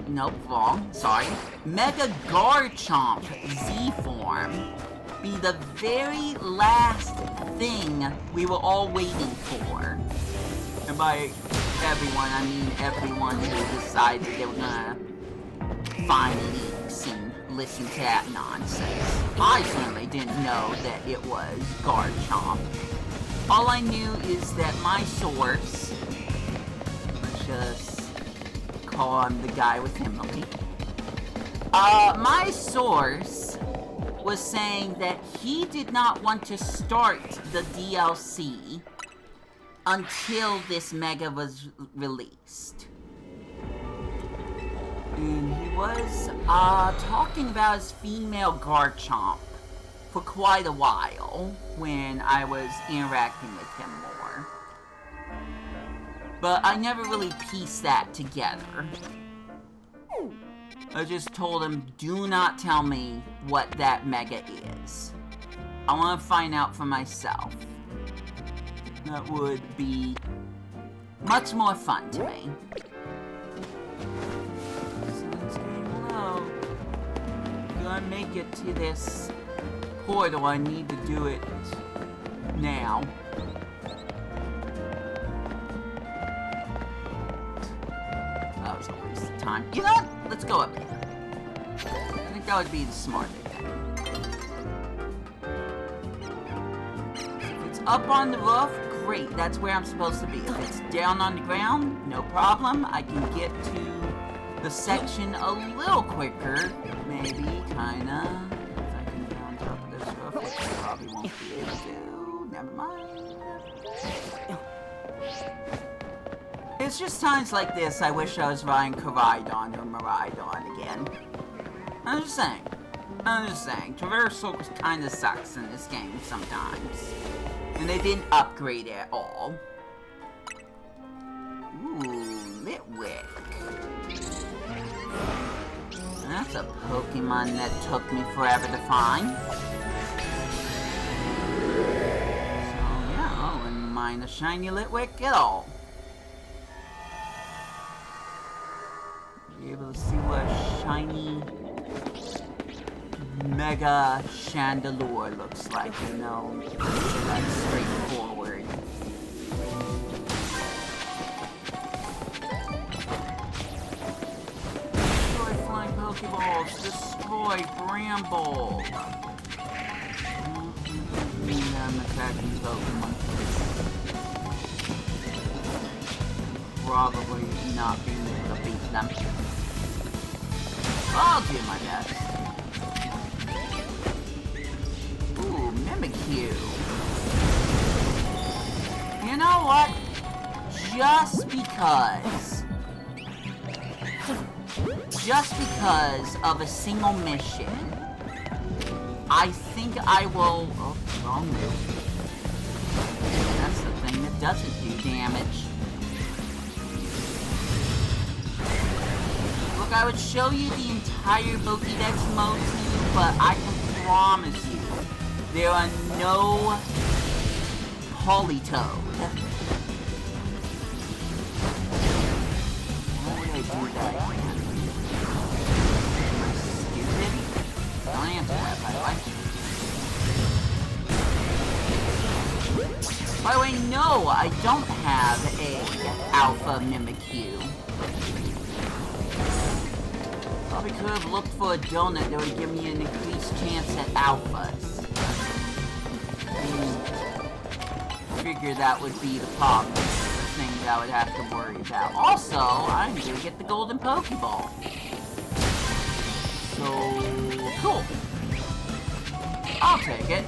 Nope, wrong. Sorry. Mega Garchomp Z-form be the very last thing we were all waiting for. And by everyone, I mean everyone who decided they were gonna find leaks and listen to that nonsense. I certainly didn't know that it was Garchomp. All I knew is that my source, let's just call him the guy with Emily. My source was saying that he did not want to start the DLC until this Mega was released. And he was talking about his female Garchomp for quite a while when I was interacting with him more. But I never really pieced that together. I just told him, do not tell me what that Mega is. I want to find out for myself. That would be much more fun to me. Sun's getting low. Gonna make it to this portal. I need to do it now. That was a waste of time. You know what? Let's go up here. I think that would be the smarter thing. If it's up on the roof, great. That's where I'm supposed to be. If it's down on the ground, no problem. I can get to the section a little quicker. Maybe, kinda. If I can get on top of this roof, which I probably won't be able to. Never mind. It's just times like this I wish I was riding Koraidon or Miraidon again. I'm just saying. Traversal kinda sucks in this game sometimes. And they didn't upgrade it at all. Ooh, Litwick. That's a Pokemon that took me forever to find. So yeah, I wouldn't mind a shiny Litwick at all. Be able to see what a shiny Mega Chandelure looks like, you know. That's straightforward. Destroy flying Pokeballs! Destroy Bramble! I'm attacking Pokemon. Probably not being able to beat them. I'll do my best. Ooh, Mimikyu. You know what? Just because of a single mission, I think I will... Oh, wrong move. That's the thing that doesn't do damage. Look, I would show you the entire Pokédex mode to you, but I can promise you, there are no Politoed. Why would I do that again? Am I stupid? Don't answer that, by the way. By the way, no, I don't have a Alpha Mimikyu. Probably could have looked for a donut that would give me an increased chance at alphas. Figure that would be the problem. The thing that I would have to worry about. Also, I'm gonna get the golden Pokeball. So, cool. I'll take it.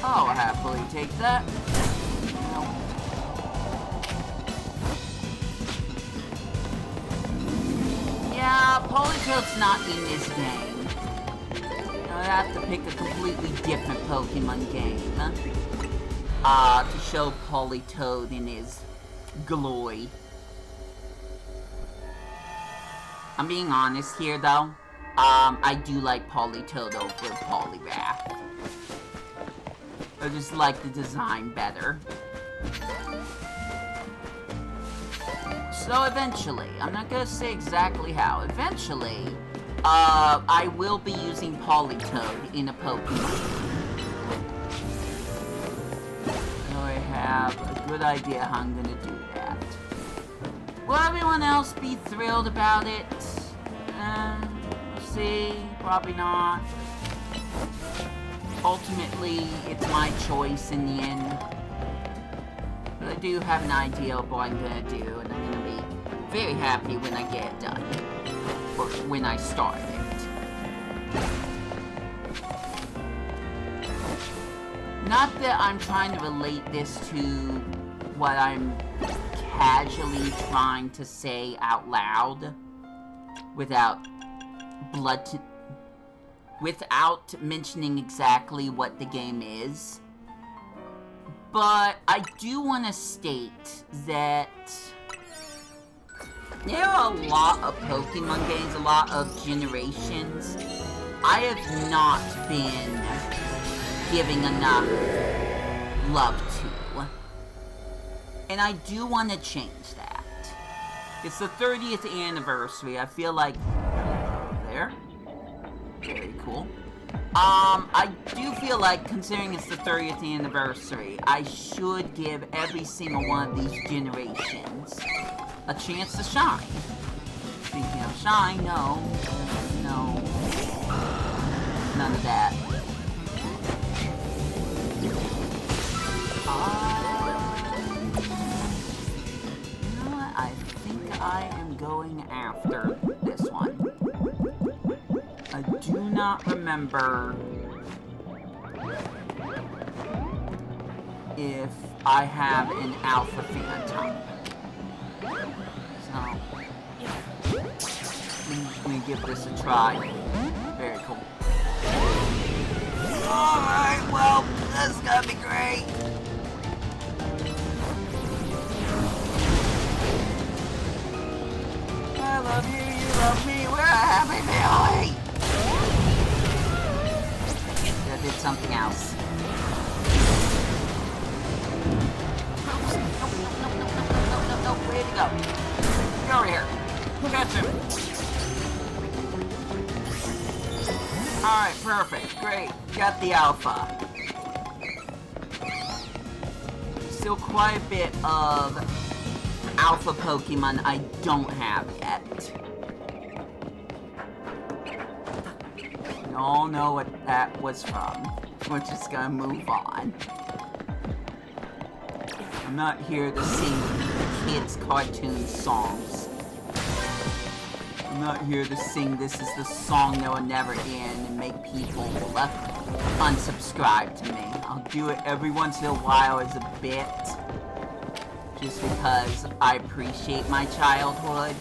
I'll happily take that. Yeah, Politoed's not in this game. I have to pick a completely different Pokemon game to show Politoed in his glory. I'm being honest here, though. I do like Politoed over Poliwrath. I just like the design better. So eventually, I'm not gonna say exactly how, eventually, I will be using Politoed in a Pokemon. So I have a good idea how I'm gonna do that. Will everyone else be thrilled about it? We'll see, probably not. Ultimately, it's my choice in the end. But I do have an idea of what I'm gonna do, and I'm gonna be very happy when I get it done. Or when I start it. Not that I'm trying to relate this to what I'm casually trying to say out loud without without mentioning exactly what the game is. But I do want to state that there are a lot of Pokemon games, a lot of generations I have not been giving enough love to. And I do want to change that. It's the 30th anniversary. I feel like... there. Very cool. I do feel like, considering it's the 30th anniversary, I should give every single one of these generations a chance to shine. Speaking of shine, no. None of that. You know what? I think I am going after this one. I do not remember if I have an Alpha Phantom. So, I'm just gonna give this a try. Very cool. Alright, well, this is gonna be great. I love you, you love me, we're a happy family! I did something else. No, way to go. Get over here. Catch him. Alright, perfect. Great. Got the Alpha. Still quite a bit of Alpha Pokemon I don't have yet. You all know what that was from. We're just gonna move on. I'm not here to sing kids' cartoon songs. I'm not here to sing "This is the song that will never end" and make people unsubscribe to me. I'll do it every once in a while as a bit, just because I appreciate my childhood.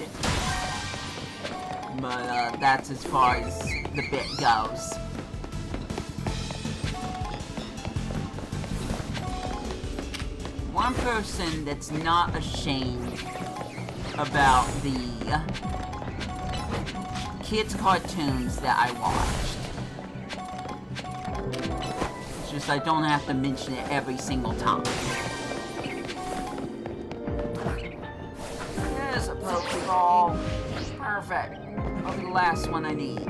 But that's as far as the bit goes. One person that's not ashamed about the kids' cartoons that I watched. It's just I don't have to mention it every single time. There's a Pokeball. Perfect. That'll be the last one I need.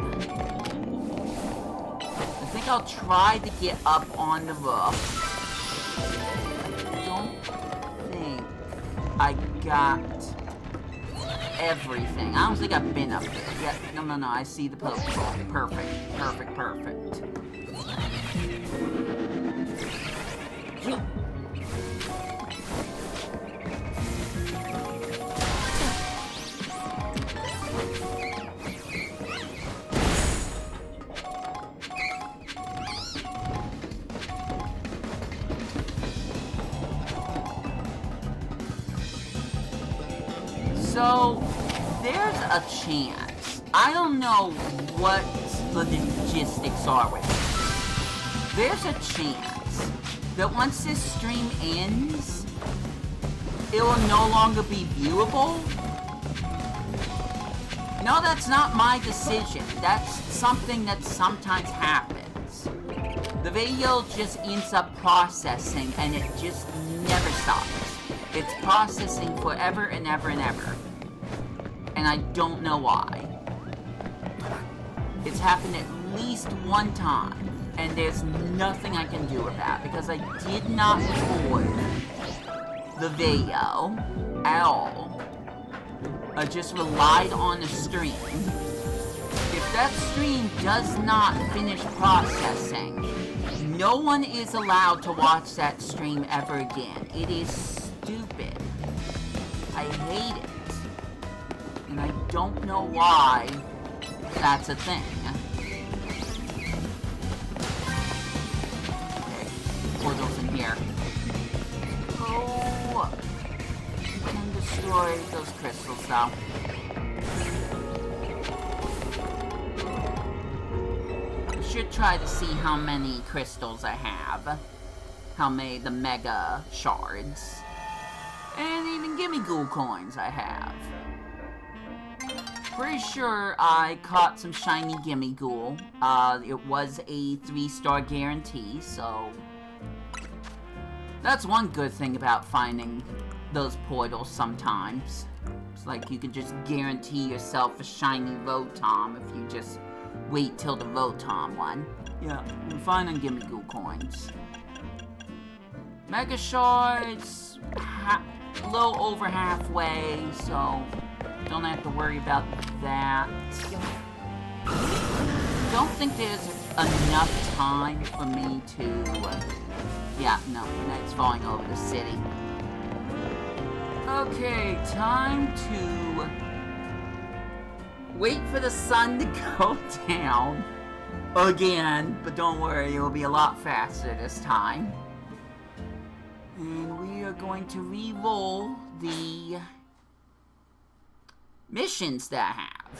I think I'll try to get up on the roof. I got everything. I don't think I've been up there. Yeah, no, I see the Pokeball. Perfect. So, there's a chance. I don't know what the logistics are with it. There's a chance that once this stream ends, it will no longer be viewable. No, that's not my decision. That's something that sometimes happens. The video just ends up processing and it just never stops. It's processing forever and ever and ever. And I don't know why. It's happened at least one time, and there's nothing I can do about it, because I did not record the video at all. I just relied on the stream. If that stream does not finish processing, no one is allowed to watch that stream ever again. It is stupid. I hate it. And I don't know why that's a thing. Okay, portals in here. Oh, and destroy those crystals though. I should try to see how many crystals I have. How many the mega shards. And even gimme ghoul coins I have. Pretty sure I caught some shiny gimme ghoul. It was a 3-star guarantee, so that's one good thing about finding those portals sometimes. It's like you can just guarantee yourself a shiny Rotom if you just wait till the Rotom one. Yeah, I'm fine on gimme ghoul coins. Mega shards, a little over halfway, so don't have to worry about that. Don't think there's enough time for me to... yeah, no, it's falling over the city. Okay, time to wait for the sun to go down again, but don't worry, it will be a lot faster this time. going to re-roll the missions that I have.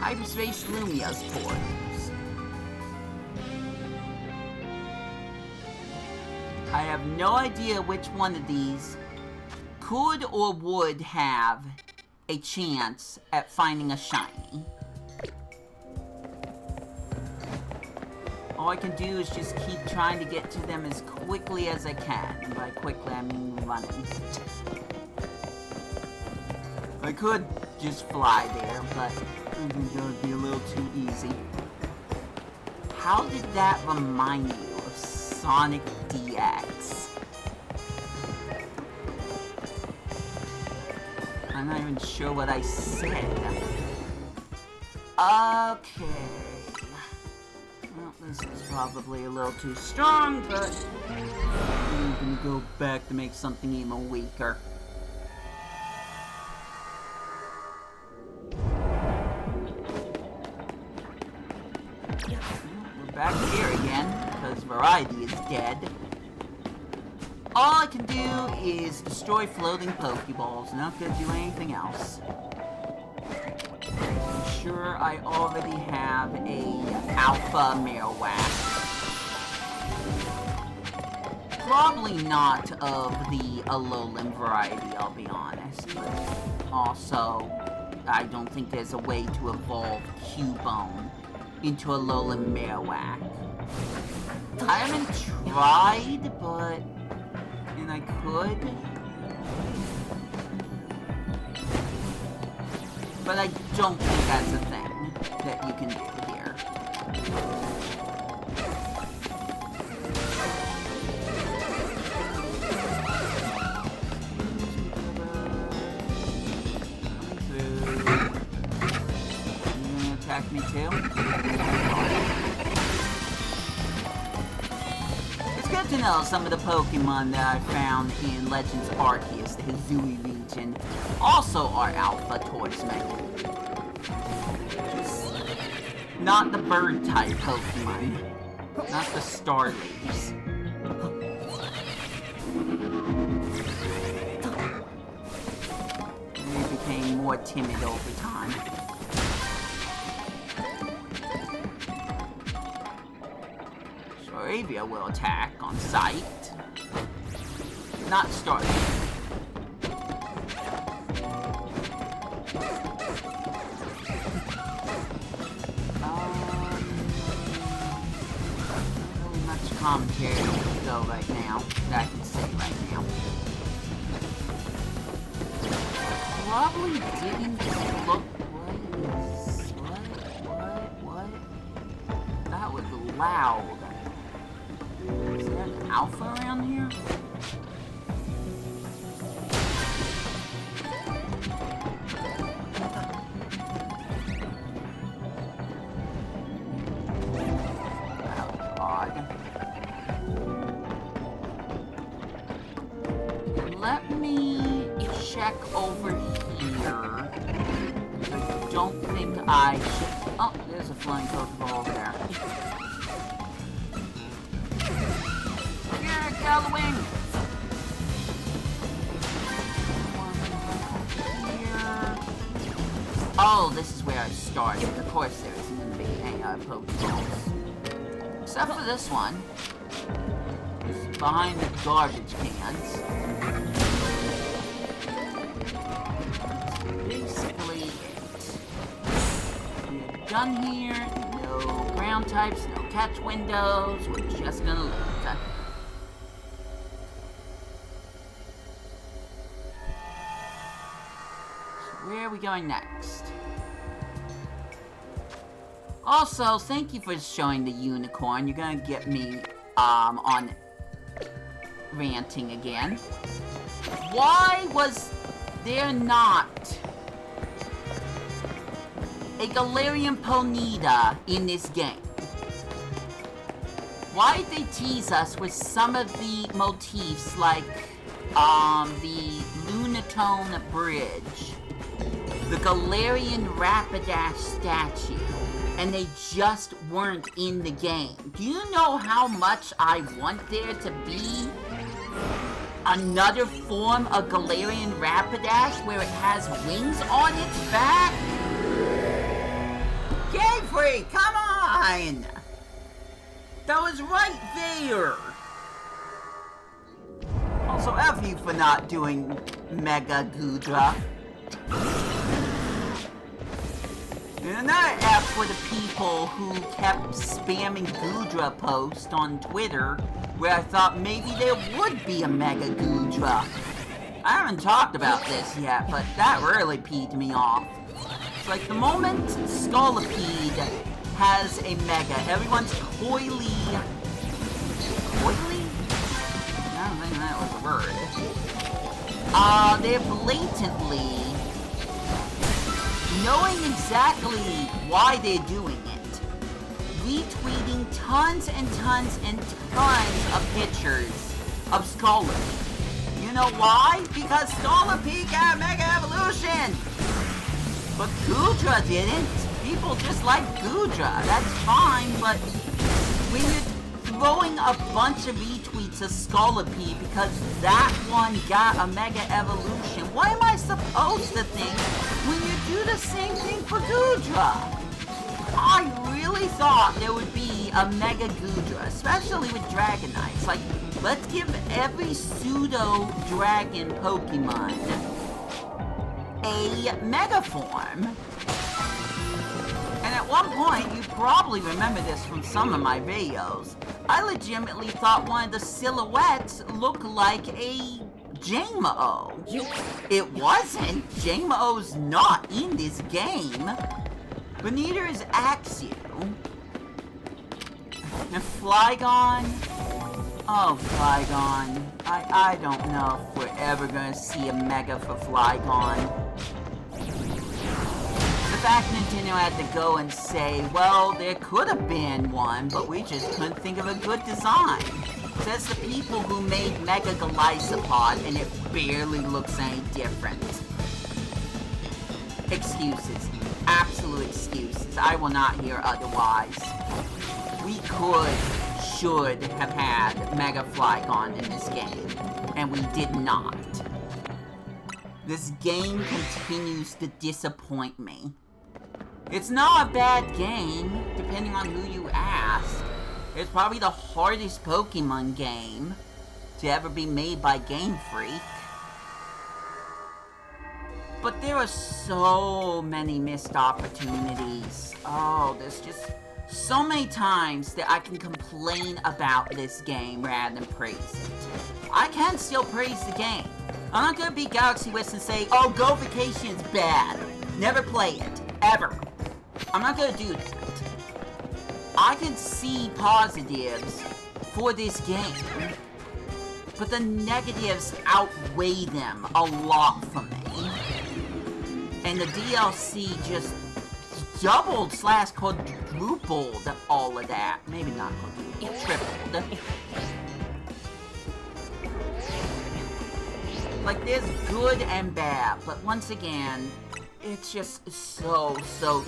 Hyperspace Lumia's portals. I have no idea which one of these could or would have a chance at finding a shiny. All I can do is just keep trying to get to them as quickly as I can. And by quickly, I mean running. I could just fly there, but I think that would be a little too easy. How did that remind you of Sonic DX? I'm not even sure what I said. Okay. Well, this is probably a little too strong, but I'm gonna go back to make something even weaker. We're back here again, because Variety is dead. All I can do is destroy floating Pokeballs. Not gonna do anything else. I'm sure I already have a Alpha Marowak. Probably not of the Alolan variety, I'll be honest. But also, I don't think there's a way to evolve Cubone into Alolan Marowak. I haven't tried, but... and I could. But I don't think that's a thing that you can do here. Coming through. You gonna attack me too? Good to know some of the Pokemon that I found in Legends Arceus, the Hisui region, also are Alpha towards me. Just not the bird type Pokemon. Not the Starlies. They became more timid over time. Avia will attack on sight. Not start. Not really much commentary to go right now that I can say right now. Probably didn't look what? That was loud. Is there an Alpha around here? That was odd. Let me check over here. I don't think I should... oh, there's a flying Pokeball over there. Out of the wing! Oh, this is where I started. Of course there isn't going to be any Pokeballs. Except for this one. It's behind the garbage cans. That's basically it. We're done here. No ground types, no catch windows. We're just gonna live. Where are we going next? Also, thank you for showing the unicorn. You're gonna get me, on ranting again. Why was there not a Galarian Ponyta in this game? Why did they tease us with some of the motifs like, the Lunatone Bridge, the Galarian Rapidash statue, and they just weren't in the game. Do you know how much I want there to be another form of Galarian Rapidash where it has wings on its back? Game Freak, come on! That was right there! Also, F you for not doing Mega Goodra. And another F for the people who kept spamming Goodra posts on Twitter where I thought maybe there would be a Mega Goodra. I haven't talked about this yet, but that really peed me off. It's like the moment Scolipede has a Mega, everyone's coyly... Coyly? I don't think that was a word. They're blatantly knowing exactly why they're doing it, retweeting tons and tons and tons of pictures of Scolipede. You know why? Because Scolipede got Mega Evolution! But Goodra didn't. People just like Goodra. That's fine, but when you're throwing a bunch of retweets of Scolipede because that one got a Mega Evolution, what am I supposed to think when you do the same thing for Goodra? I really thought there would be a Mega Goodra, especially with Dragonites. Like, let's give every pseudo-dragon Pokemon a Mega form. And at one point, you probably remember this from some of my videos, I legitimately thought one of the silhouettes looked like a Jamo. It wasn't. Jamo's not in this game. But neither is Axew. And Flygon? Oh, Flygon. I don't know if we're ever gonna see a Mega for Flygon. The fact Nintendo had to go and say, well, there could have been one, but we just couldn't think of a good design. Says the people who made Mega Golisopod, and it barely looks any different. Excuses. Absolute excuses. I will not hear otherwise. We should have had Mega Flygon in this game, and we did not. This game continues to disappoint me. It's not a bad game, depending on who you ask. It's probably the hardest Pokemon game to ever be made by Game Freak. But there are so many missed opportunities. Oh, there's just so many times that I can complain about this game rather than praise it. I can still praise the game. I'm not gonna be Galaxy West and say, oh, Go Vacation's bad. Never play it. Ever. I'm not gonna do that. I can see positives for this game, but the negatives outweigh them a lot for me. And the DLC just doubled / quadrupled all of that. Maybe not quadrupled, tripled. Like, there's good and bad, but once again, it's just so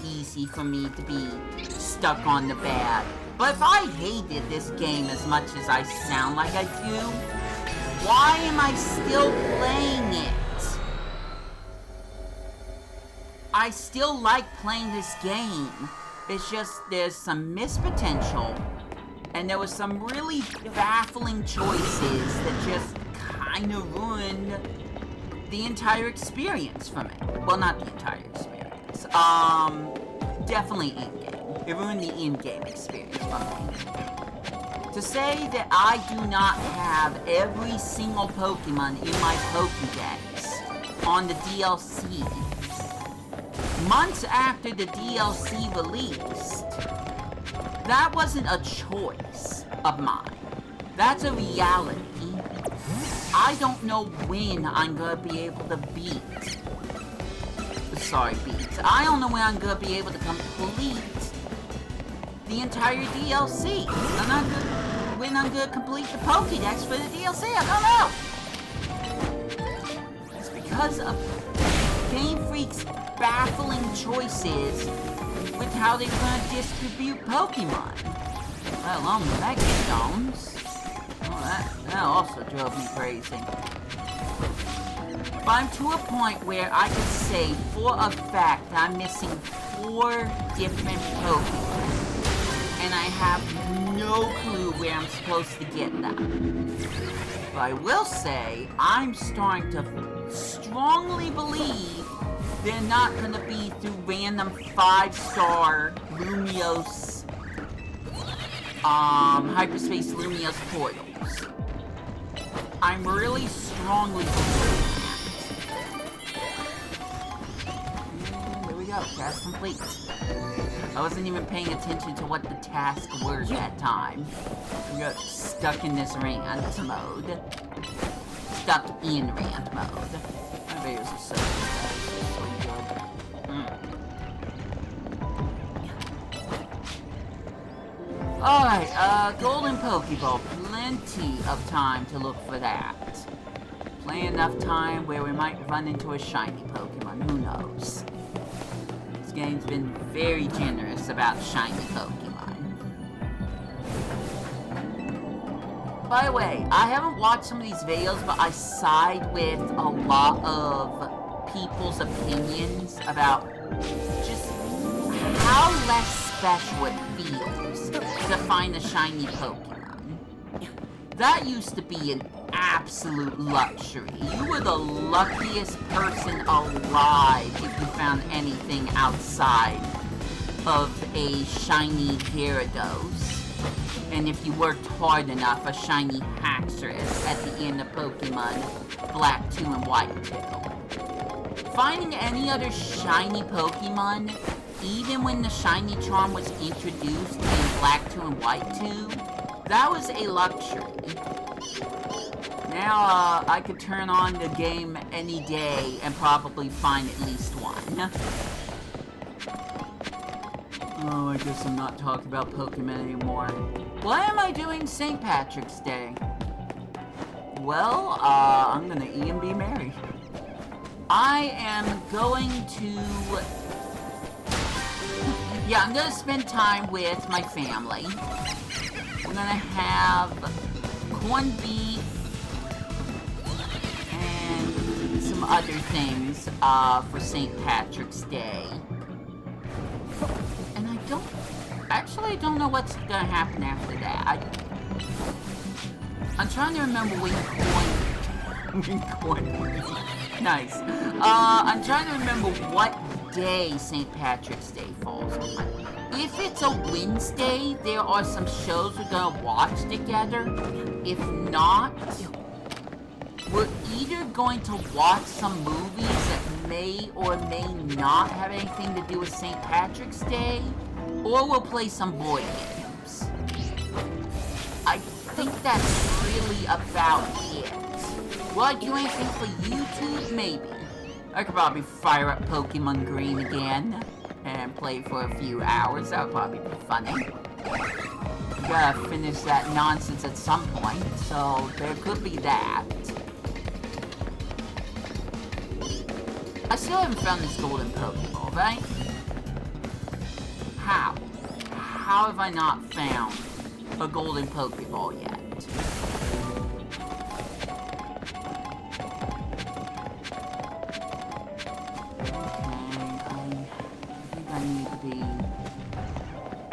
easy for me to be stuck on the bad. But if I hated this game as much as I sound like I do, why am I still playing it? I still like playing this game. It's just, there's some missed potential, and there was some really baffling choices that just kind of ruined the entire experience for me. Well, not the entire experience. Definitely in-game. It ruined the in-game experience for me. To say that I do not have every single Pokemon in my Pokédex on the DLC, months after the DLC released, that wasn't a choice of mine. That's a reality. I don't know when I'm gonna be able to beat. I don't know when I'm gonna be able to complete the entire DLC. I'm not gonna, when I'm gonna complete the Pokédex for the DLC. I don't know. It's because of Game Freak's baffling choices with how they were gonna distribute Pokemon. Let alone the Megastones. Oh, that also drove me crazy. But I'm to a point where I can say for a fact that I'm missing 4 different Pokemon. And I have no clue where I'm supposed to get them. But I will say, I'm starting to strongly believe they're not going to be through random 5-star Lumiose, Hyperspace Lumiose portals. I'm really strongly believing that. There we go, task complete. I wasn't even paying attention to what the tasks were that time. We got stuck in this rant mode. Stuck in rant mode. My videos are so good. Alright, Golden Pokeball. Plenty of time to look for that. Plenty enough time where we might run into a shiny Pokemon. Who knows? This game's been very generous about shiny Pokemon. By the way, I haven't watched some of these videos, but I side with a lot of people's opinions about just how less special it feels to find a shiny Pokemon. That used to be an absolute luxury. You were the luckiest person alive if you found anything outside of a shiny Gyarados. And if you worked hard enough, a shiny Haxorus at the end of Pokemon Black 2 and White 2. Finding any other shiny Pokemon, even when the shiny charm was introduced in Black 2 and White 2, that was a luxury. Now, I could turn on the game any day and probably find at least one. Oh, I guess I'm not talking about Pokemon anymore. Why am I doing St. Patrick's Day? Well, I'm gonna eat and be merry. I am going to... Yeah, I'm gonna spend time with my family. We're gonna have corned beef and some other things for St. Patrick's Day. And I don't know what's gonna happen after that. I'm trying to remember when Nice. I'm trying to remember what day St. Patrick's Day falls on. If it's a Wednesday, there are some shows we're gonna watch together. If not, we're either going to watch some movies that may or may not have anything to do with St. Patrick's Day, or we'll play some board games. I think that's really about it. Will I do anything for YouTube? Maybe. I could probably fire up Pokemon Green again and play for a few hours. That would probably be funny. Gotta finish that nonsense at some point, so there could be that. I still haven't found this golden Pokeball, right? How? How have I not found a golden Pokeball yet? I need to be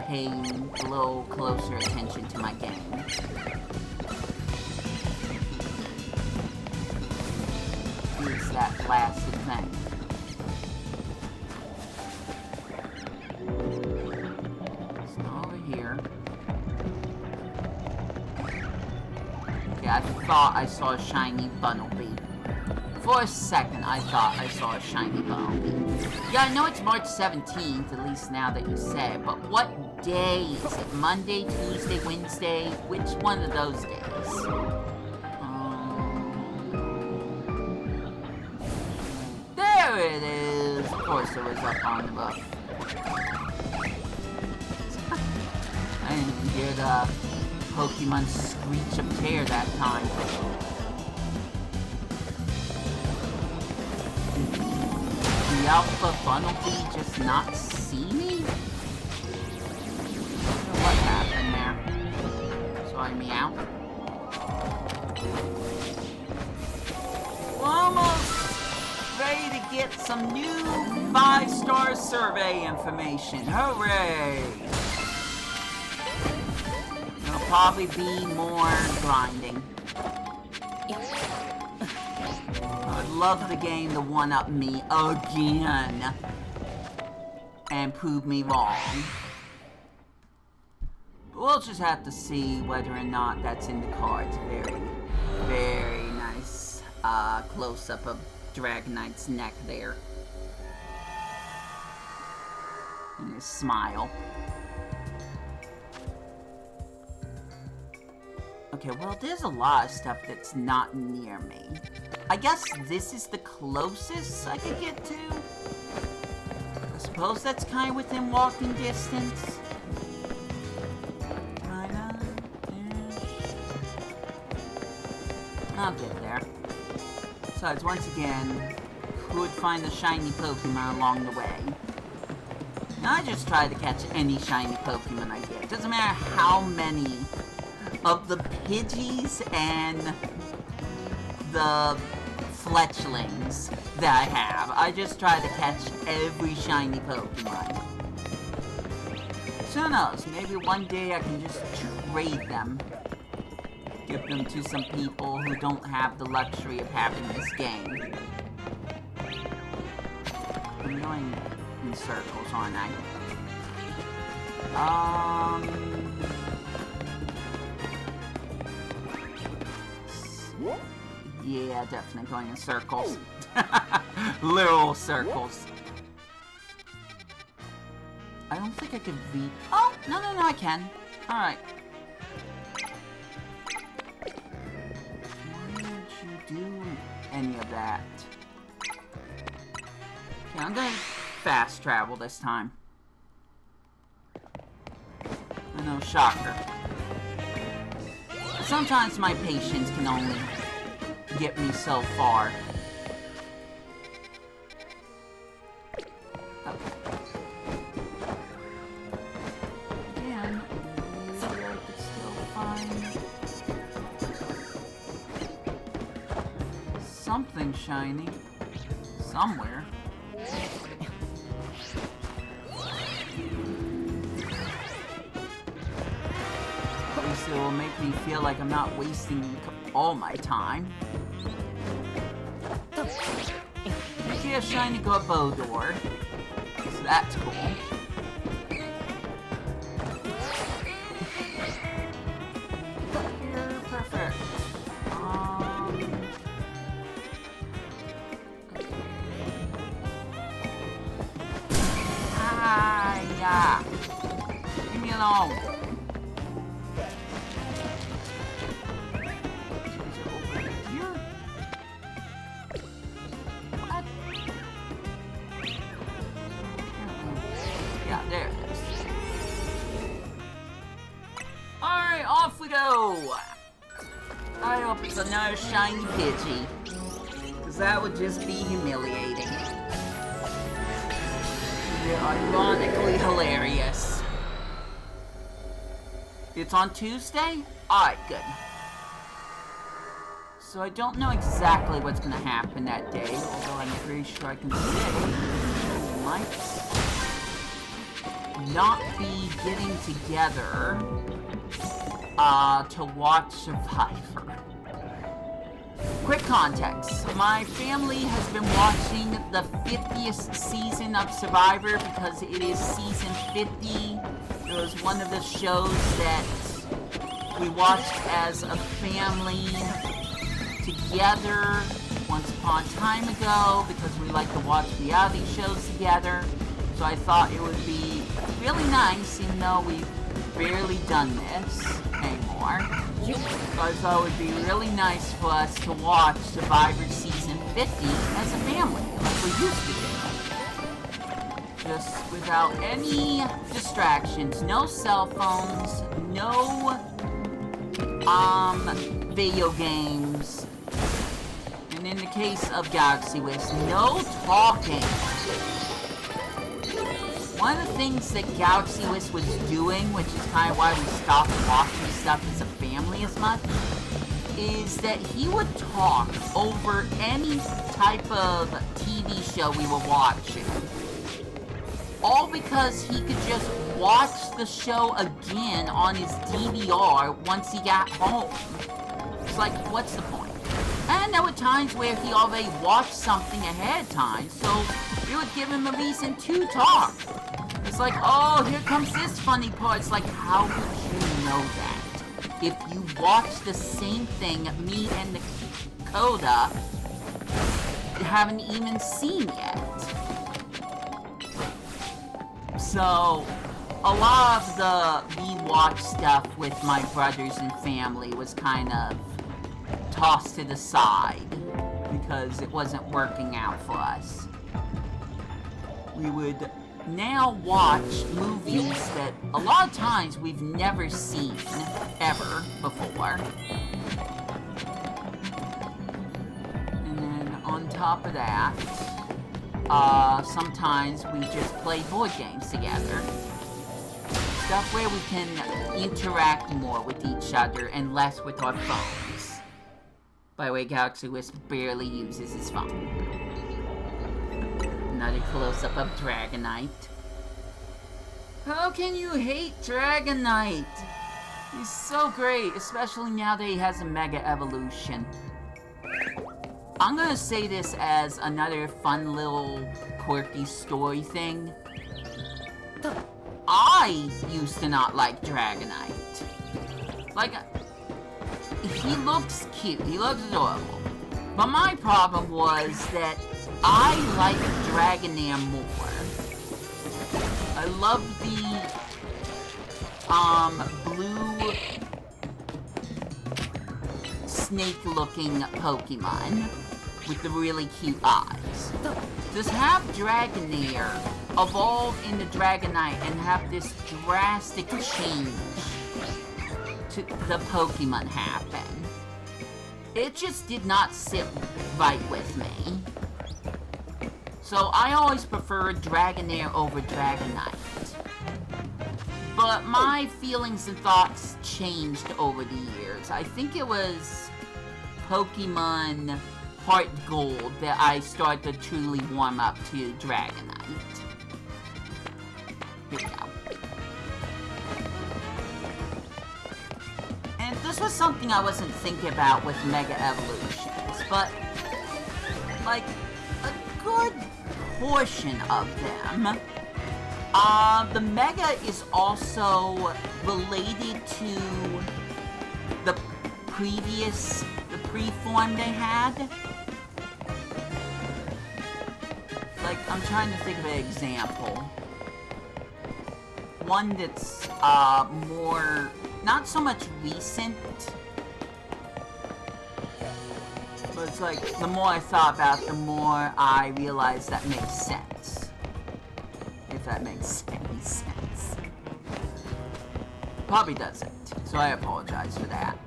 paying a little closer attention to my game. Use that blasted thing. It's not over here. Okay, I thought I saw a shiny Bunnelby. For a second, I thought I saw a shiny Bunnelby. Yeah, I know it's March 17th, at least now that you say it, but what day is it? Monday, Tuesday, Wednesday? Which one of those days? There it is! Of course it was up on the book. I didn't even hear the Pokemon screech of terror that time. The Alpha Funnelby just not see me? me out. We're almost ready to get some new 5-star survey information. Hooray! There'll probably be more grinding. I'd love the game to one-up me again and prove me wrong. But we'll just have to see whether or not that's in the cards. Very, very nice close-up of Dragonite's neck there. And his smile. Okay, well, there's a lot of stuff that's not near me. I guess this is the closest I could get to. I suppose that's kind of within walking distance. Kinda. I'll get there. Besides, once again, who would find a shiny Pokemon along the way? Now, I just try to catch any shiny Pokemon I get. Doesn't matter how many of the Pidgeys and the fletchlings that I have. I just try to catch every shiny Pokemon. So who knows, maybe one day I can just trade them. Give them to some people who don't have the luxury of having this game. I'm going in circles, aren't I? Yeah, definitely going in circles. Literal circles. I don't think I can beat... Oh! No, I can. Alright. Why didn't you do any of that? Okay, I'm gonna fast travel this time. I know, shocker. Sometimes my patience can only get me so far. Okay. Again, maybe I could still find something shiny somewhere. At least it will make me feel like I'm not wasting all my time. Maybe a shiny Garbodor. So that's cool. Here, perfect. Yeah. Leave me alone. There it is. Alright, off we go! I hope it's another shiny Pidgey. Because that would just be humiliating. They're ironically hilarious. It's on Tuesday? Alright, good. So I don't know exactly what's gonna happen that day, although I'm pretty sure I can say we might not be getting together to watch Survivor. Quick context. My family has been watching the 50th season of Survivor because it is season 50. It was one of the shows that we watched as a family together once upon a time ago because we like to watch reality shows together. So I thought it would be really nice, even though we've barely done this anymore. So I thought it would be really nice for us to watch Survivor Season 50 as a family, like we used to do. Just without any distractions, no cell phones, no, video games. And in the case of Galaxy Wish, no talking. One of the things that Galaxy Wish was doing, which is kind of why we stopped watching stuff as a family, family as much, is that he would talk over any type of TV show we were watching. All because he could just watch the show again on his DVR once he got home. It's like, what's the point? And there were times where he already watched something ahead of time, so it would give him a reason to talk. It's like, oh, here comes this funny part. It's like, how would you know that? If you watch the same thing me and Dakota haven't even seen yet. So, a lot of the rewatch stuff with my brothers and family was kind of tossed to the side because it wasn't working out for us. We would now watch movies that a lot of times we've never seen ever before. And then on top of that, sometimes we just play board games together. Stuff where we can interact more with each other and less with our phones. By the way, Galaxy Wisp barely uses his phone. Another close-up of Dragonite. How can you hate Dragonite? He's so great, especially now that he has a Mega Evolution. I'm gonna say this as another fun little quirky story thing. I used to not like Dragonite. Like, he looks cute, he looks adorable. But my problem was that I like Dragonair more. I love the, blue snake-looking Pokemon with the really cute eyes. Just have Dragonair evolve into Dragonite and have this drastic change to the Pokemon happen. It just did not sit right with me. So I always preferred Dragonair over Dragonite. But my feelings and thoughts changed over the years. I think it was Pokemon Heart Gold that I started to truly warm up to Dragonite. Here we go. And this was something I wasn't thinking about with Mega Evolutions, but like a good portion of them. The Mega is also related to the pre-form they had. Like, I'm trying to think of an example. One that's, more, not so much recent, but it's like, the more I thought about it, the more I realized that makes sense. If that makes any sense. Probably doesn't, so I apologize for that.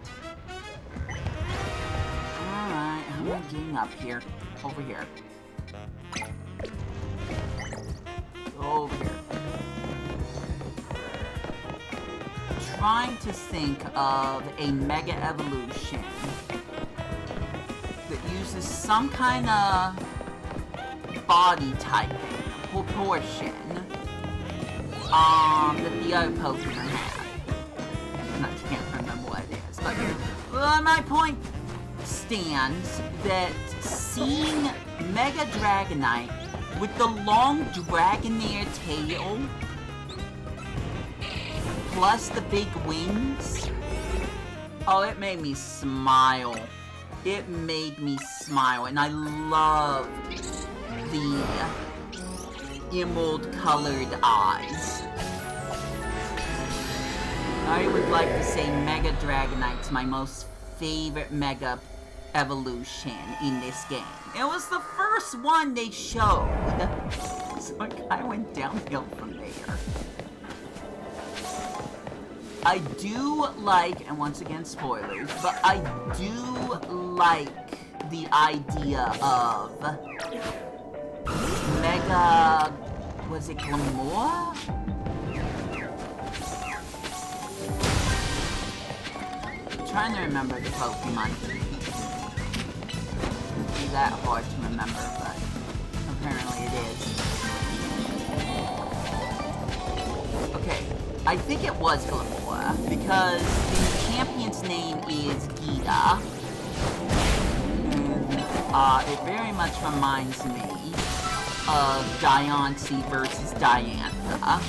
Alright, how am I getting up here? Over here. Over here. Trying to think of a Mega Evolution that uses some kind of body typing, proportion, that the other Pokemon have. I can't remember what it is, but my point stands that seeing Mega Dragonite with the long Dragonair tail plus the big wings, oh, it made me smile. It made me smile, and I love the emerald-colored eyes. I would like to say Mega Dragonite's my most favorite Mega Evolution in this game. It was the first one they showed, so it kind of went downhill from there. I do like, and once again spoilers, but I do like the idea of Mega, was it Glamour? trying to remember the Pokemon. It's not that hard to remember, but apparently it is. Okay, I think it was Glamora, because the champion's name is Gita. And, it very much reminds me of Diancie versus Diantha.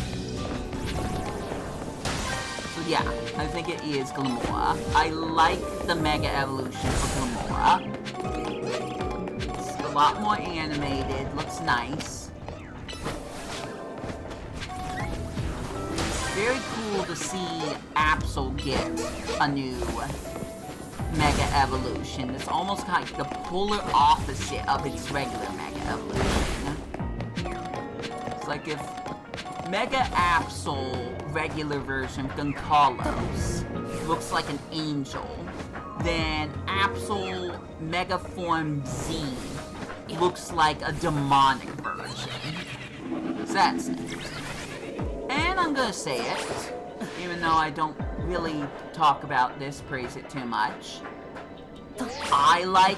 So yeah, I think it is Glamora. I like the Mega Evolution for Glamora. It's a lot more animated, looks nice. Very cool to see Absol get a new Mega Evolution. It's almost kind of like the polar opposite of its regular Mega Evolution. It's like if Mega Absol regular version from Kalos looks like an angel, then Absol Mega Form Z looks like a demonic version. So that's interesting. And I'm gonna say it, even though I don't really talk about this, praise it too much. I like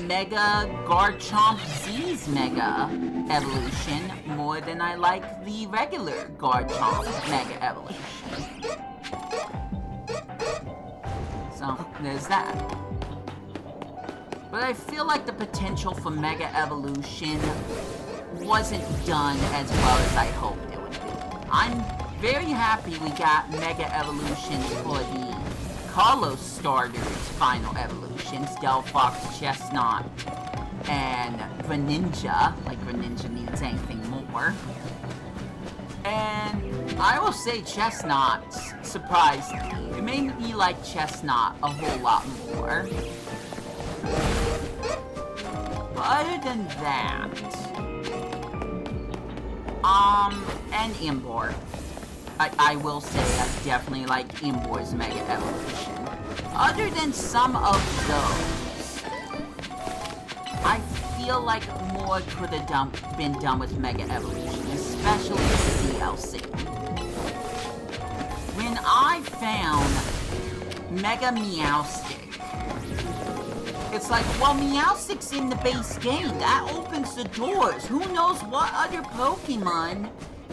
Mega Garchomp Z's Mega Evolution more than I like the regular Garchomp Mega Evolution. So, there's that. But I feel like the potential for Mega Evolution wasn't done as well as I hoped it would be. I'm very happy we got Mega Evolutions for the Kalos starters' final evolutions, Delphox, Chestnut, and Greninja, like Greninja needs anything more. And I will say Chestnut surprised me. It made me like Chestnut a whole lot more. But other than that, and Imbor. I will say I definitely like Imbor's Mega Evolution. Other than some of those, I feel like more could have been done with Mega Evolution, especially with the DLC. When I found Mega Meowstic, it's like, well, Meowstic's in the base game. That opens the doors. Who knows what other Pokemon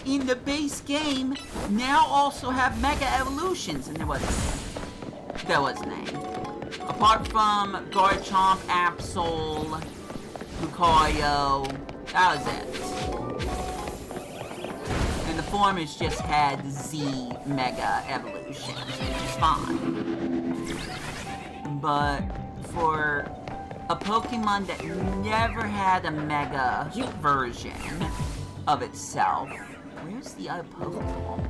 in the base game now also have Mega Evolutions? And there wasn't any. Apart from Garchomp, Absol, Lucario, that was it. And the formers just had Z Mega Evolutions, which is fine. But for a Pokemon that never had a Mega version of itself, where's the other Pokemon?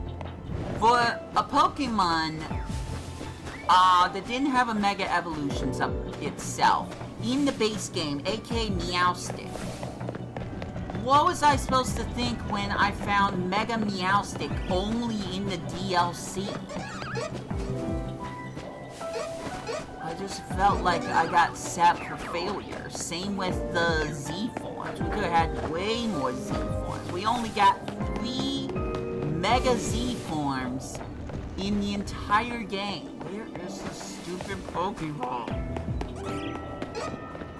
For a Pokemon that didn't have a Mega Evolutions of itself in the base game, aka Meowstic, what was I supposed to think when I found Mega Meowstic only in the DLC? I just felt like I got set for failure. Same with the Z forms. We could have had way more Z forms. We only got 3 Mega Z forms in the entire game. Where is this stupid Pokeball?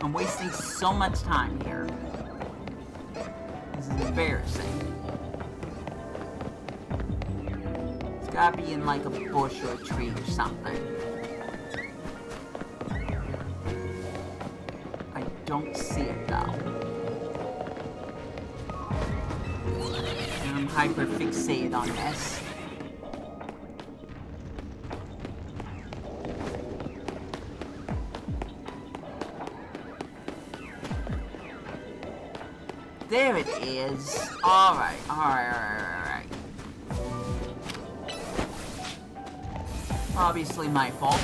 I'm wasting so much time here. This is embarrassing. It's gotta be in like a bush or a tree or something. I don't see it though. And I'm hyper fixated on this. There it is. Alright. Obviously my fault.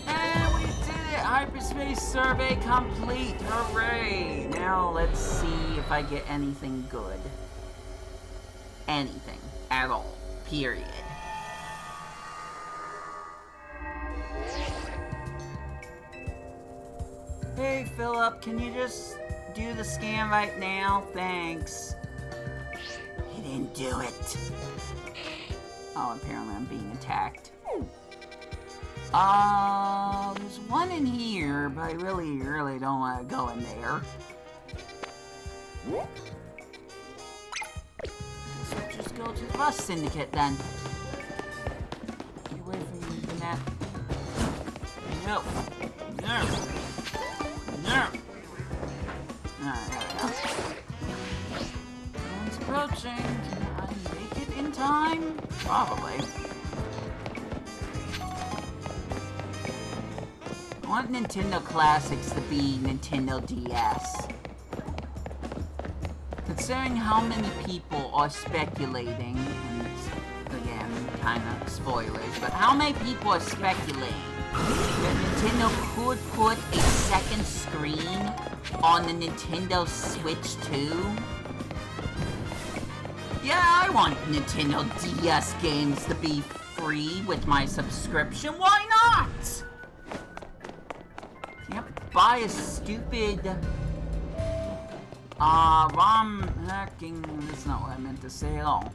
And we did it! Hyperspace survey complete! Hooray! Now let's see if I get anything good. Anything. At all. Period. Hey Philip, can you just do the scan right now? Thanks. He didn't do it. Oh, apparently I'm being attacked. There's one in here, but I really don't want to go in there. Guess we'll just go to the bus syndicate then. Get away from the net. No. No. No. Alright, there we go. One's approaching. Can I make it in time? Probably. I want Nintendo Classics to be Nintendo DS. Considering how many people are speculating, and again, kind of spoilers, but how many people are speculating that Nintendo could put a second screen on the Nintendo Switch 2? Yeah, I want Nintendo DS games to be free with my subscription. Why not? Can't buy a stupid ROM hacking. That's not what I meant to say at all.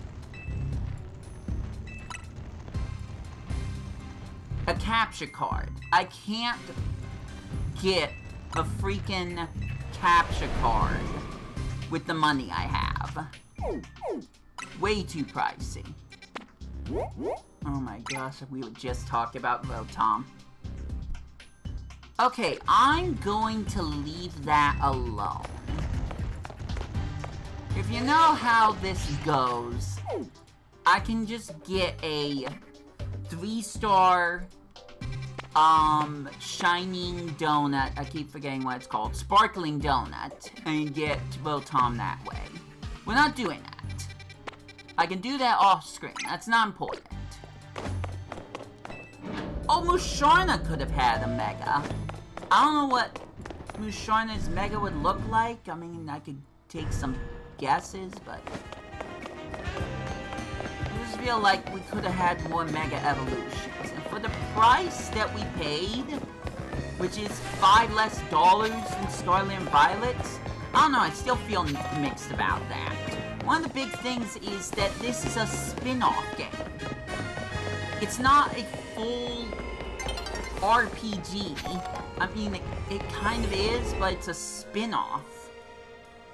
A capture card. I can't get a freaking capture card with the money I have. Way too pricey. Oh my gosh, we would just talk about Rotom. Okay, I'm going to leave that alone. If you know how this goes, I can just get a 3-star shining donut. I keep forgetting what it's called. Sparkling donut. And get Rotom that way. We're not doing that. I can do that off screen. That's not important. Oh, Musharna could have had a Mega. I don't know what Musharna's Mega would look like. I mean, I could take some guesses, but I just feel like we could have had more Mega Evolutions. And for the price that we paid, which is $5 less than Scarlet and Violet, I don't know, I still feel mixed about that. One of the big things is that this is a spin-off game. It's not a full RPG. I mean, it kind of is, but it's a spin-off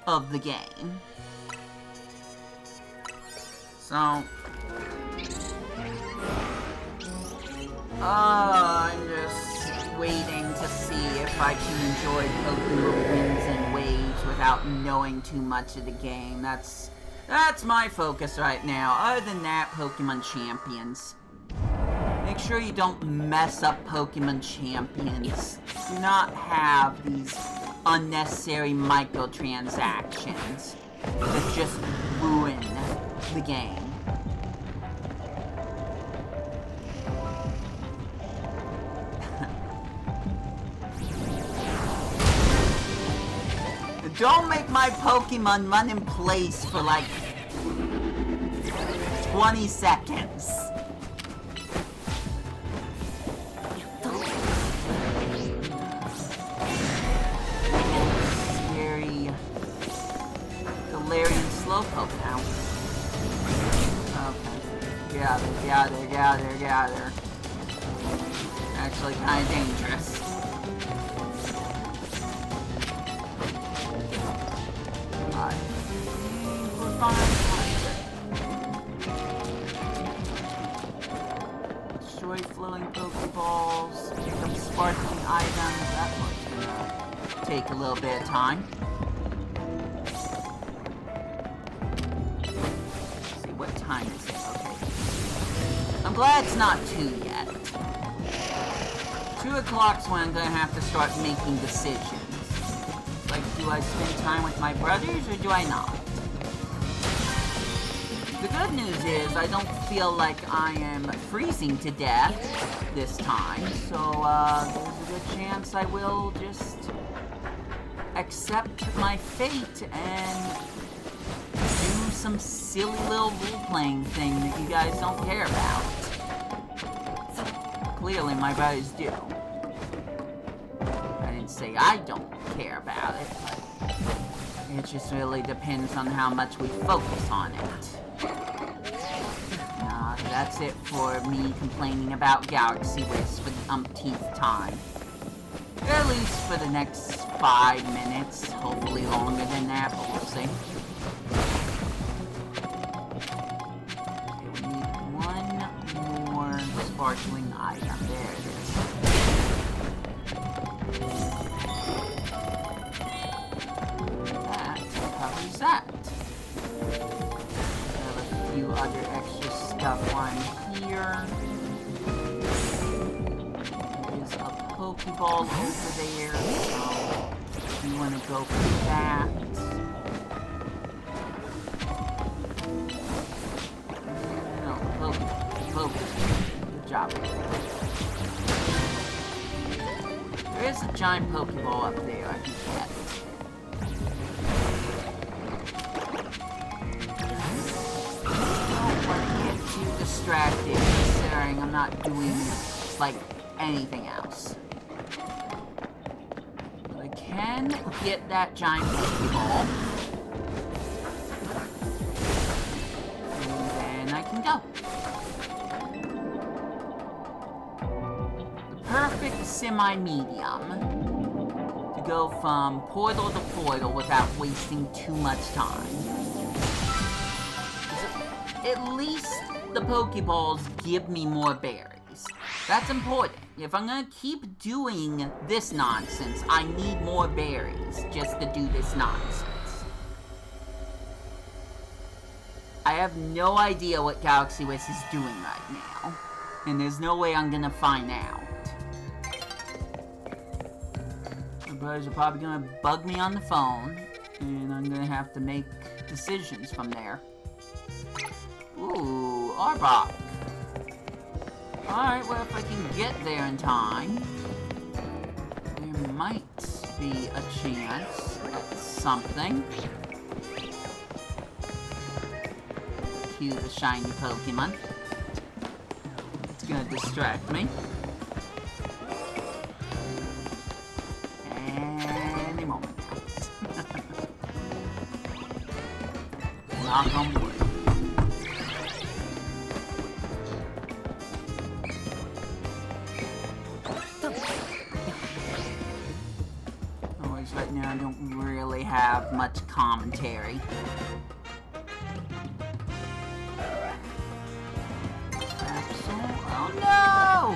of the game. So, I'm just waiting to see if I can enjoy Pokemon Winds and Waves without knowing too much of the game. That's my focus right now. Other than that, Pokemon Champions. Make sure you don't mess up Pokemon Champions. Do not have these unnecessary microtransactions that just ruin the game. Don't make my Pokemon run in place for like 20 seconds. Scary Galarian Slowpoke now. Okay. Gather. Actually kinda dangerous. We're fine. Destroy flowing Pokeballs, pick up sparkling items. That one's gonna take a little bit of time. Let's see, what time is it? Okay. I'm glad it's not 2 yet. 2 o'clock's when I'm gonna have to start making decisions. Like, do I spend time with my brothers or do I not? The good news is I don't feel like I am freezing to death this time, so there's a good chance I will just accept my fate and do some silly little role-playing thing that you guys don't care about. Clearly my brothers do. I didn't say I don't care about it, but it just really depends on how much we focus on it. That's it for me complaining about Galaxy Wisp umpteenth time. At least for the next 5 minutes. Hopefully longer than that, but we'll see. Okay, we need one more sparkling item. There it is. That covers that. I have a few other extra stuff on here. There's a Pokeball over there, so we want to go for that. No, Pokeball. Good job. There is a giant Pokeball up there I can get. Distracted, considering I'm not doing, like, anything else. But I can get that giant Pokeball. And then I can go. The perfect semi-medium to go from portal to portal without wasting too much time. At least the Pokeballs give me more berries. That's important. If I'm gonna keep doing this nonsense, I need more berries just to do this nonsense. I have no idea what Galaxy West is doing right now, and there's no way I'm gonna find out. My brothers are probably gonna bug me on the phone, and I'm gonna have to make decisions from there. Ooh, Arbok. Alright, well, if I can get there in time, there might be a chance at something. Cue the shiny Pokemon. It's gonna distract me. Any moment now. Knock on wood. Right now I don't really have much commentary. Oh no!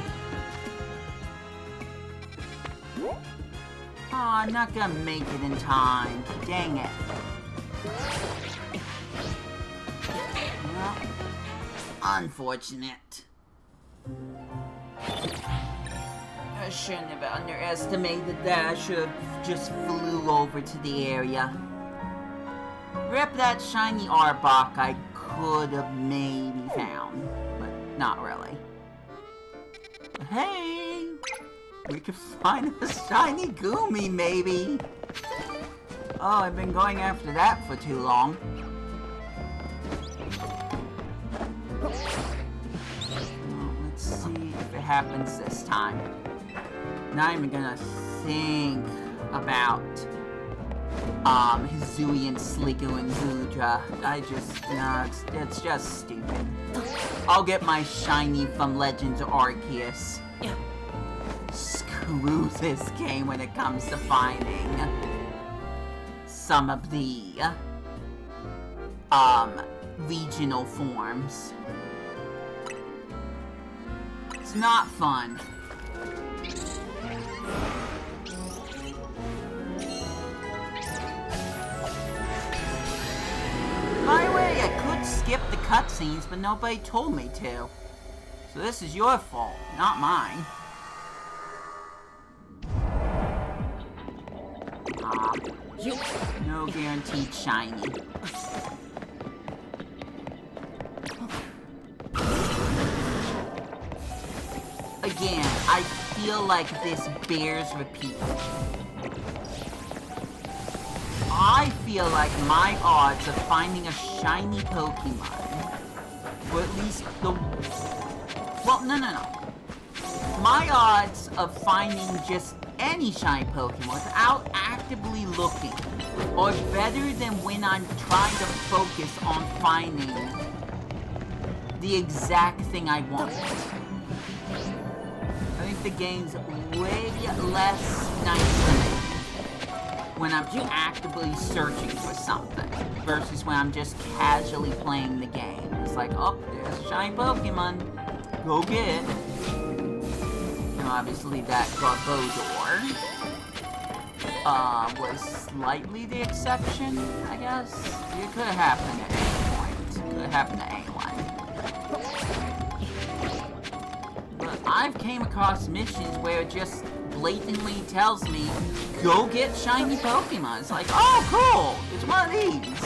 Oh, I'm not gonna make it in time. Dang it. Well, unfortunate. I shouldn't have underestimated that. I should have just flew over to the area. Rip that shiny Arbok I could have maybe found, but not really. Hey! We could find a shiny Goomy, maybe! Oh, I've been going after that for too long. Well, let's see if it happens this time. Not even gonna think about Hizui and Sliggoo and Goodra. It's just stupid. I'll get my shiny from Legends of Arceus. Screw this game when it comes to finding some of the regional forms. It's not fun. By the way, I could skip the cutscenes, but nobody told me to. So this is your fault, not mine. No guaranteed shiny. Again, I feel like this bears repeat. I feel like my odds of finding a shiny Pokemon, or at least the... Well, no. My odds of finding just any shiny Pokemon without actively looking are better than when I'm trying to focus on finding the exact thing I want. I think think the game's way less nice to me when I'm actively searching for something versus when I'm just casually playing the game. It's like, oh, there's a shiny Pokemon. Go get it. You know, obviously that Garbodor was slightly the exception, I guess. It could have happened at any point. It could have happened to anyone. But I've came across missions where it just blatantly tells me, go get shiny Pokemon. It's like, oh, cool, it's one of these.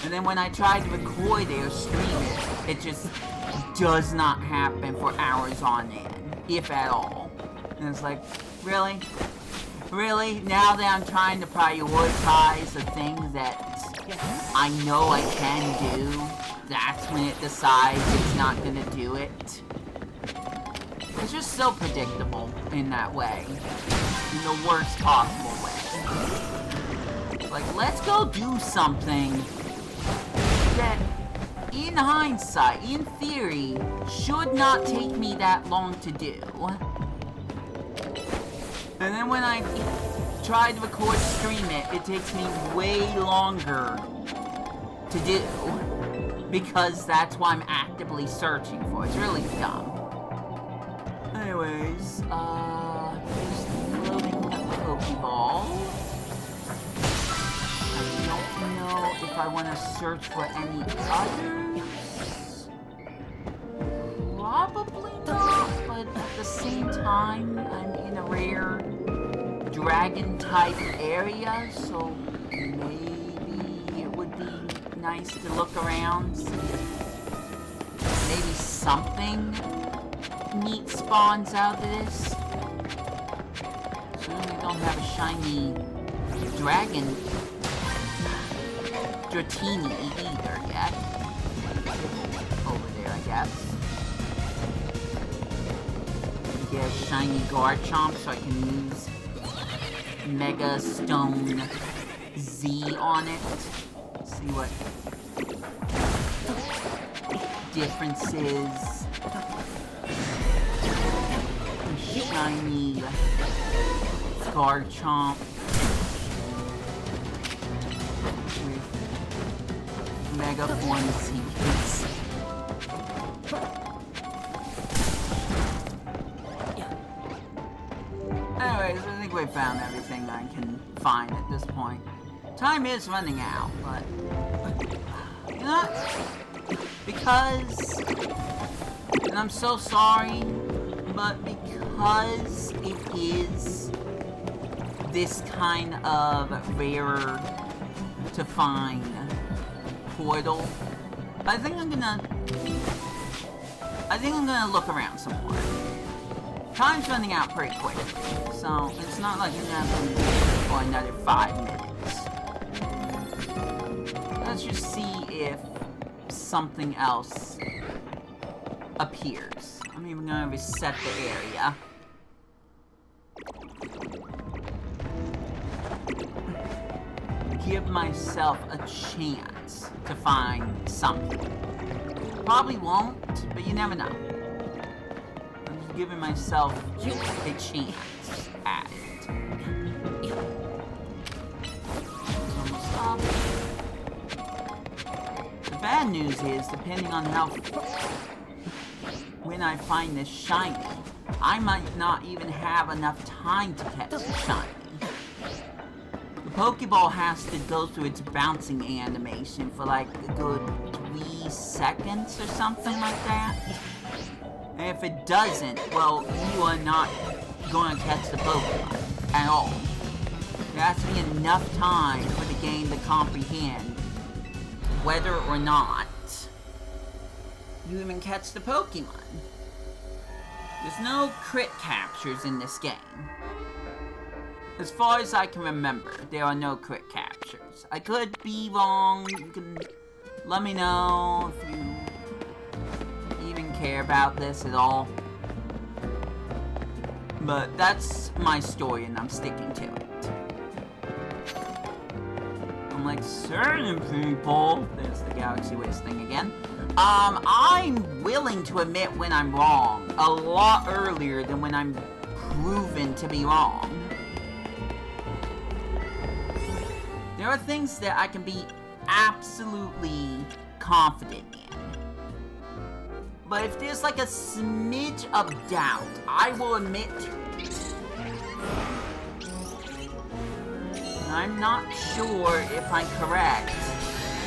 And then when I try to record it or stream it, it just does not happen for hours on end, if at all. And it's like, really? Really? Now that I'm trying to prioritize the things that I know I can do, that's when it decides it's not gonna do it. It's just so predictable in that way. In the worst possible way. Like, let's go do something that, in hindsight, in theory, should not take me that long to do. And then when I try to record stream it, it takes me way longer to do. Because that's why I'm actively searching for. It's really dumb. Anyways, just loading the Pokeball. I don't know if I want to search for any others. Probably not, but at the same time, I'm in a rare dragon-type area, so maybe it would be nice to look around, see if maybe something neat spawns out of this. Certainly don't have a shiny dragon Dratini either yet. Over there, I guess. Get a shiny Garchomp so I can use Mega Stone Z on it. See what differences. Shiny Garchomp with Mega Form Seekers. Anyways, I think we found everything I can find at this point. Time is running out, but you know, because, and I'm so sorry, but because it is this kind of rarer to find portal, I think I'm gonna look around some more. Time's running out pretty quick, so it's not like I'm gonna have to do it for another 5 minutes. Let's just see if something else appears. I'm even gonna reset the area. Give myself a chance to find something. Probably won't, but you never know. I'm just giving myself a chance at it. Almost up. The bad news is, depending on how when I find this shiny, I might not even have enough time to catch the shiny. The Pokeball has to go through its bouncing animation for like a good 3 seconds or something like that. And if it doesn't, well, you are not going to catch the Pokemon at all. There has to be enough time for the game to comprehend whether or not you even catch the Pokemon. There's no crit captures in this game. As far as I can remember, there are no crit captures. I could be wrong. You can let me know if you even care about this at all. But that's my story and I'm sticking to it. Unlike certain people, there's the Galaxy Waste thing again. I'm willing to admit when I'm wrong a lot earlier than when I'm proven to be wrong. There are things that I can be absolutely confident in. But if there's like a smidge of doubt, I will admit I'm not sure if I'm correct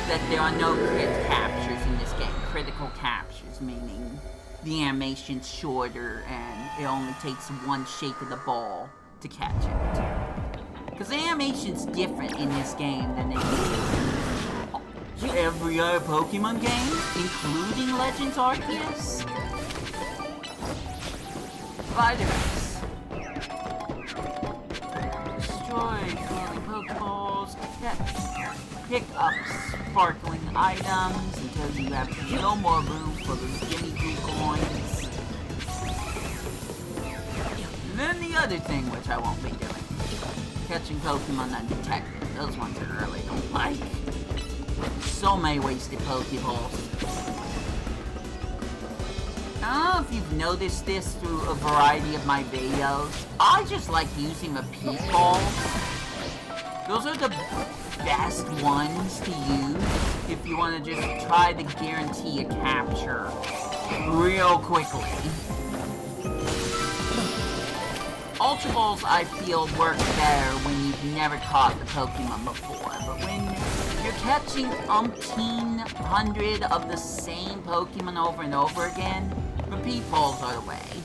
that there are no crit captures in this game. Critical captures, meaning the animation's shorter and it only takes one shake of the ball to catch it. Because the animation's different in this game than it is in every other Pokemon game, including Legends Arceus. Vitamins. Destroy glowing Pokeballs. Pick up sparkling items until you have no more room for those Gimme 2 coins. And then the other thing, which I won't be doing. Catching Pokemon undetected. Those ones I really don't like. So many wasted Pokeballs. I don't know if you've noticed this through a variety of my videos. I just like using the peak balls. Those are the best ones to use if you want to just try to guarantee a capture real quickly. Ultra Balls, I feel, work better when you've never caught the Pokemon before, but when you're catching umpteen hundred of the same Pokemon over and over again, repeat balls are the way.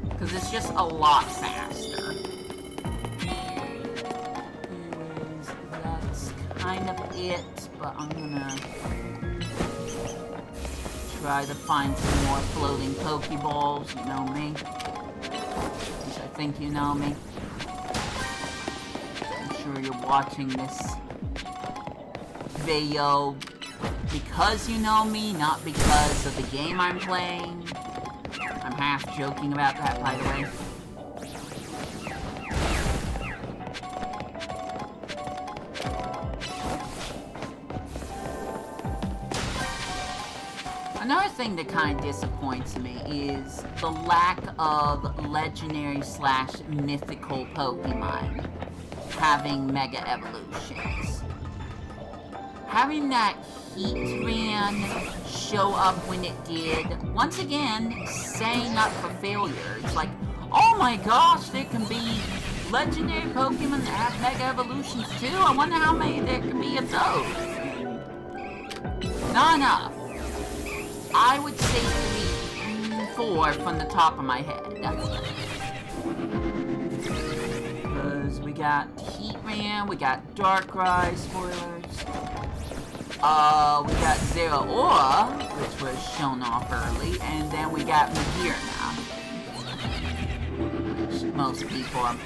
Because it's just a lot faster. Anyways, that's kind of it, but I'm gonna try to find some more floating Pokeballs, you know me. Which I think you know me. I'm sure you're watching this video because you know me, not because of the game I'm playing. I'm half joking about that, by the way. Another thing that kind of disappoints me is the lack of legendary / mythical Pokemon having Mega Evolutions. Having that Heatran show up when it did, once again, setting up for failure. It's like, oh my gosh, there can be legendary Pokemon that have Mega Evolutions too? I wonder how many there can be of those. Not enough. I would say 3, 4 from the top of my head. Because we got Heatran, we got Darkrai, spoilers. We got Zeraora, which was shown off early, and then we got Magearna, which most people are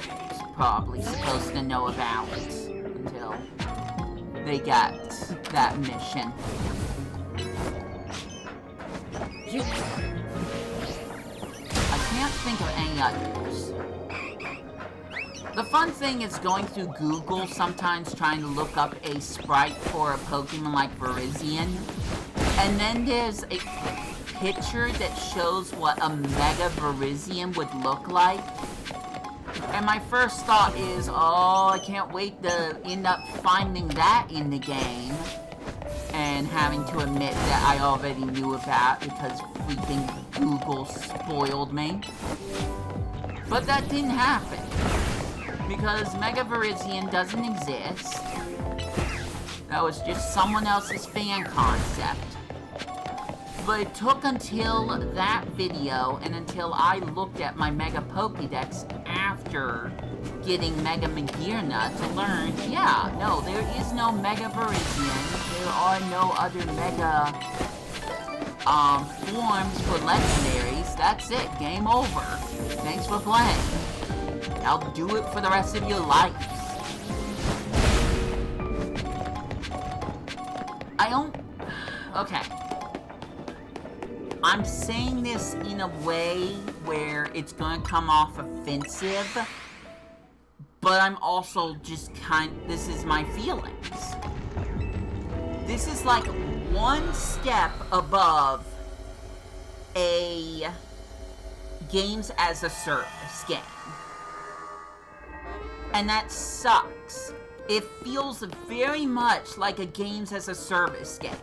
probably supposed to know about until they got that mission. I can't think of any others. The fun thing is going through Google sometimes trying to look up a sprite for a Pokemon like Virizion, and then there's a picture that shows what a Mega Virizion would look like. And my first thought is, oh, I can't wait to end up finding that in the game. And having to admit that I already knew about because freaking Google spoiled me. But that didn't happen. Because Mega Virizion doesn't exist. That was just someone else's fan concept. But it took until that video and until I looked at my Mega Pokédex after getting Mega Magearna to learn, yeah, no, there is no Mega Virizion. There are no other Mega forms for legendaries. That's it. Game over. Thanks for playing. I'll do it for the rest of your life. Okay. I'm saying this in a way where it's gonna come off offensive, but I'm also just this is my feelings. This is like one step above a games as a service game. And that sucks. It feels very much like a games as a service game,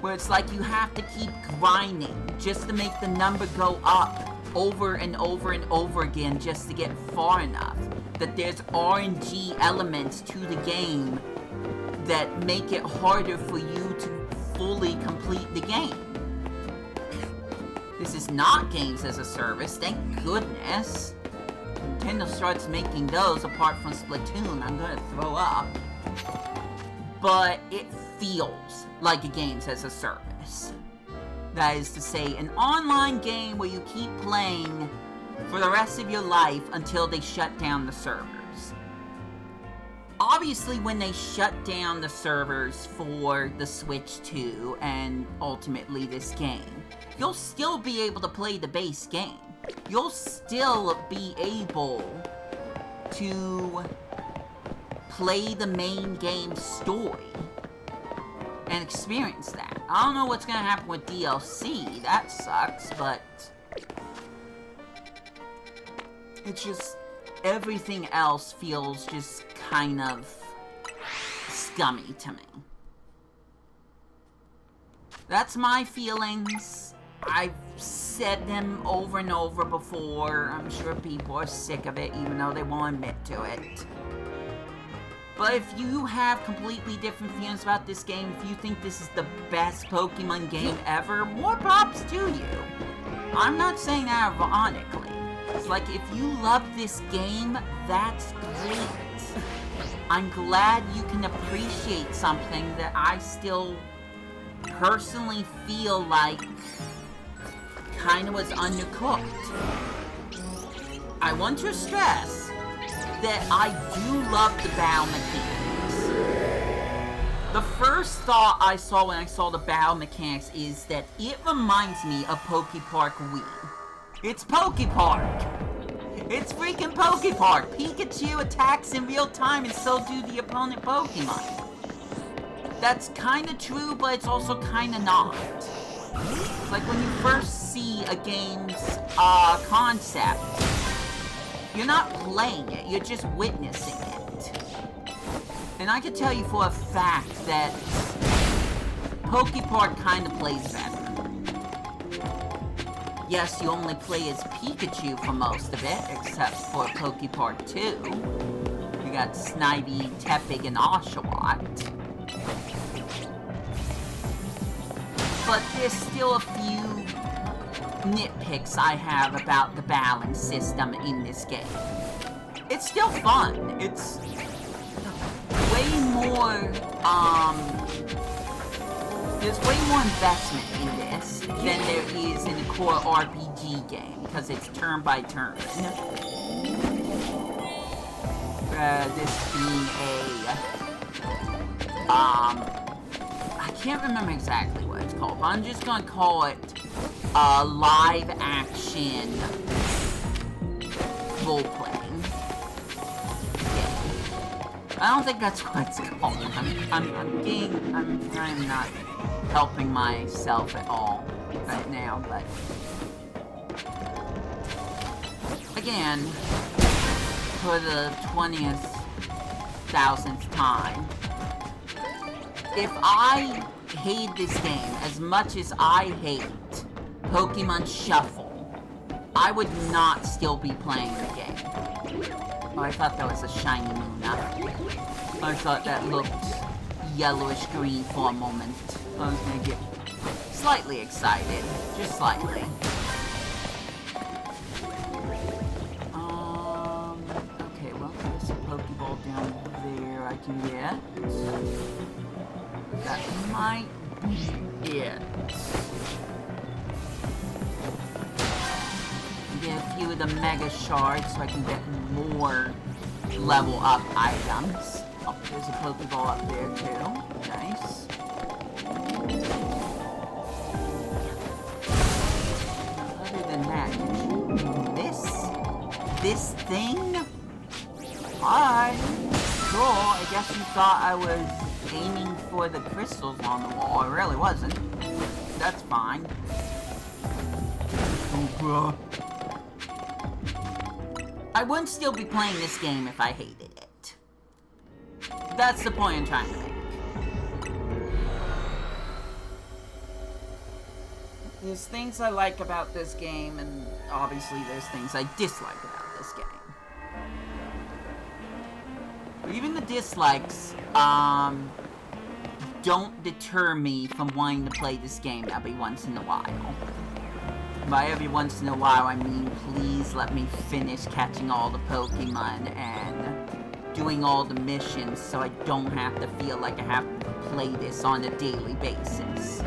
where it's like you have to keep grinding just to make the number go up over and over and over again just to get far enough. That there's RNG elements to the game that make it harder for you to fully complete the game. This is not games as a service, thank goodness. Nintendo starts making those apart from Splatoon, I'm gonna throw up. But it feels like a games as a service. That is to say, an online game where you keep playing for the rest of your life until they shut down the servers. Obviously, when they shut down the servers for the Switch 2 and ultimately this game, you'll still be able to play the base game. You'll still be able to play the main game story and experience that. I don't know what's gonna happen with DLC, that sucks, but it's just, everything else feels just kind of scummy to me. That's my feelings. I've said them over and over before. I'm sure people are sick of it, even though they won't admit to it. But if you have completely different feelings about this game, if you think this is the best Pokemon game ever, more props to you. I'm not saying that ironically. It's like, if you love this game, that's great. I'm glad you can appreciate something that I still personally feel like kind of was undercooked. I want to stress that I do love the battle mechanics. The first thought I saw when I saw the battle mechanics is that it reminds me of PokePark Wii. It's PokePark! It's freaking PokePark! Pikachu attacks in real time and so do the opponent Pokemon. That's kinda true, but it's also kinda not. It's like when you first see a game's concept, you're not playing it, you're just witnessing it. And I can tell you for a fact that PokePark kinda plays better. Yes, you only play as Pikachu for most of it, except for PokePark 2. You got Snivy, Tepig, and Oshawott. But there's still a few nitpicks I have about the battling system in this game. It's still fun. It's way more, there's way more investment in this than there is in a core RPG game, because it's turn by turn. This being I can't remember exactly what it's called, but I'm just gonna call it a live action role-playing game. I don't think that's what it's called. I'm not helping myself at all right now, but again, for the 20,000th time, if I hate this game as much as I hate Pokemon Shuffle, I would not still be playing the game. Oh, I thought that was a shiny Luna. I thought that looked yellowish green for a moment. I was gonna get slightly excited, just slightly. Okay, well, there's a Pokeball down there I can get. That might be it. Get a few of the Mega Shards so I can get more level up items. Oh, there's a Pokeball up there too. Nice. Other than that, this thing? Alright. Cool. I guess you thought I was aiming for the crystals on the wall. I really wasn't. That's fine. Boom, Alpha. I wouldn't still be playing this game if I hated it. That's the point I'm trying to make. There's things I like about this game, and obviously there's things I dislike about this game. But even the dislikes, don't deter me from wanting to play this game every once in a while. By every once in a while, I mean, please let me finish catching all the Pokemon and doing all the missions so I don't have to feel like I have to play this on a daily basis.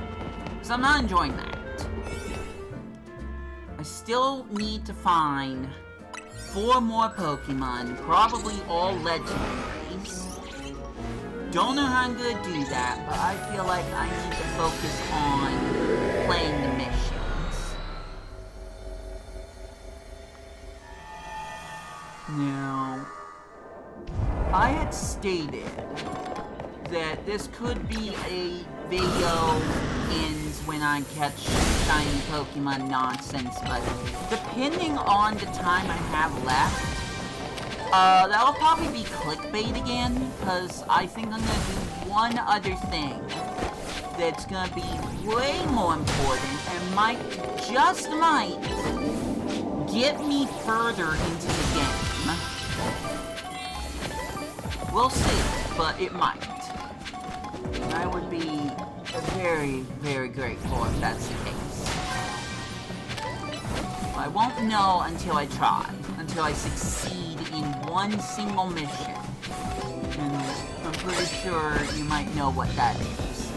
Because I'm not enjoying that. I still need to find 4 more Pokemon, probably all legendaries. Don't know how I'm gonna do that, but I feel like I need to focus on playing the missions. Now, I had stated that this could be a video ends when I catch shiny Pokemon nonsense, but depending on the time I have left, that'll probably be clickbait again, because I think I'm gonna do one other thing that's gonna be way more important and might, just might, get me further into the game. We'll see, but it might. And I would be very, very grateful if that's the case. I won't know until I try, until I succeed in one single mission. And I'm pretty sure you might know what that is.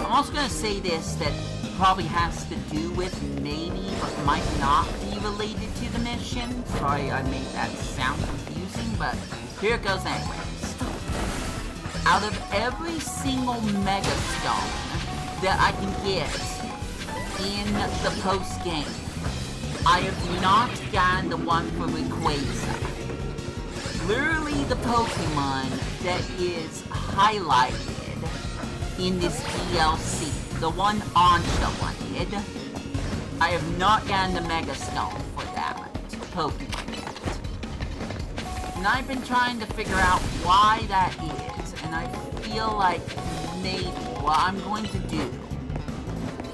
I'm also gonna say this that probably has to do with maybe, but might not be related to the mission. Sorry I made that sound confusing, but here it goes anyways. Out of every single Mega Stone that I can get in the post-game, I have not gotten the one for Rayquaza. Literally the Pokemon that is highlighted in this DLC, the one Ansha wanted. I have not gotten the Mega Stone for that Pokemon yet. And I've been trying to figure out why that is, and I feel like maybe what I'm going to do,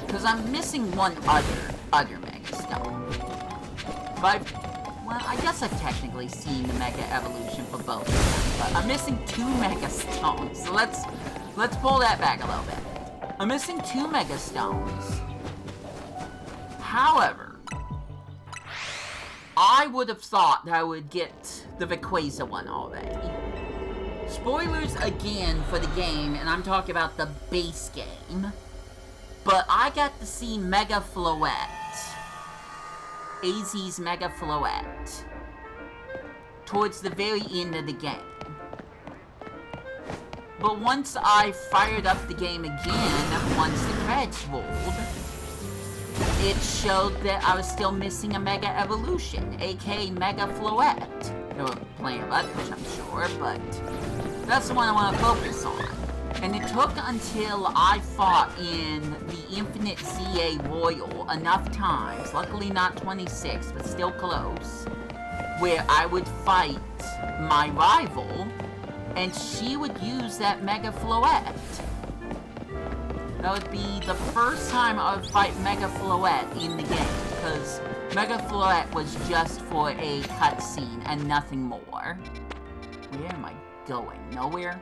because I'm missing one other Mega Stone. But well, I guess I've technically seen the Mega Evolution for both of them, but I'm missing 2 Mega Stones, so let's pull that back a little bit. I'm missing 2 Mega Stones. However, I would have thought that I would get the Rayquaza one already. Spoilers again for the game, and I'm talking about the base game. But I got to see Mega Floette. AZ's Mega Floette. Towards the very end of the game. But once I fired up the game again, once the credits rolled, it showed that I was still missing a Mega Evolution, aka Mega Floette. There were plenty of others, I'm sure, but that's the one I want to focus on. And it took until I fought in the Infinite ZA Royal enough times, luckily not 26, but still close, where I would fight my rival, and she would use that Mega Floette. That would be the first time I would fight Mega Floette in the game, because Mega Floette was just for a cutscene and nothing more. Where am I going? Nowhere?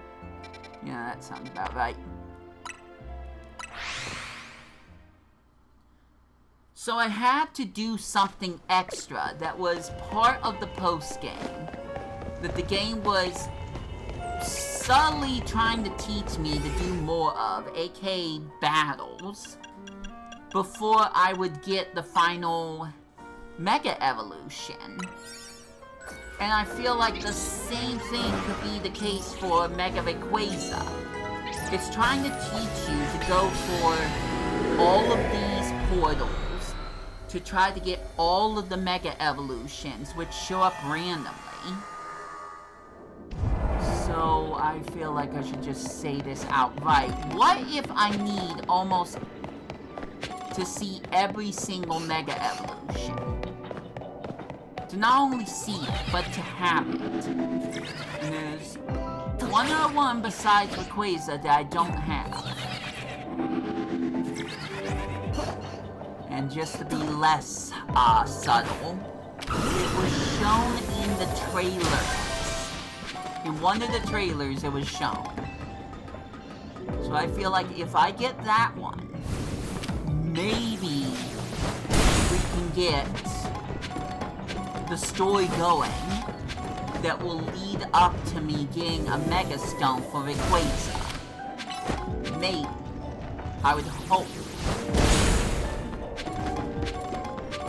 Yeah, that sounds about right. So I had to do something extra that was part of the post-game, that the game was subtly trying to teach me to do more of, aka battles, before I would get the final Mega Evolution. And I feel like the same thing could be the case for Mega Rayquaza. It's trying to teach you to go for all of these portals, to try to get all of the Mega Evolutions, which show up randomly. So I feel like I should just say this outright. What if I need almost to see every single Mega Evolution. To not only see it, but to have it. And there's one other one besides Rayquaza that I don't have. And just to be less subtle, it was shown in the trailers. In one of the trailers, it was shown. So I feel like if I get that one, maybe we can get the story going that will lead up to me getting a Mega Stone for Rayquaza. Maybe. I would hope.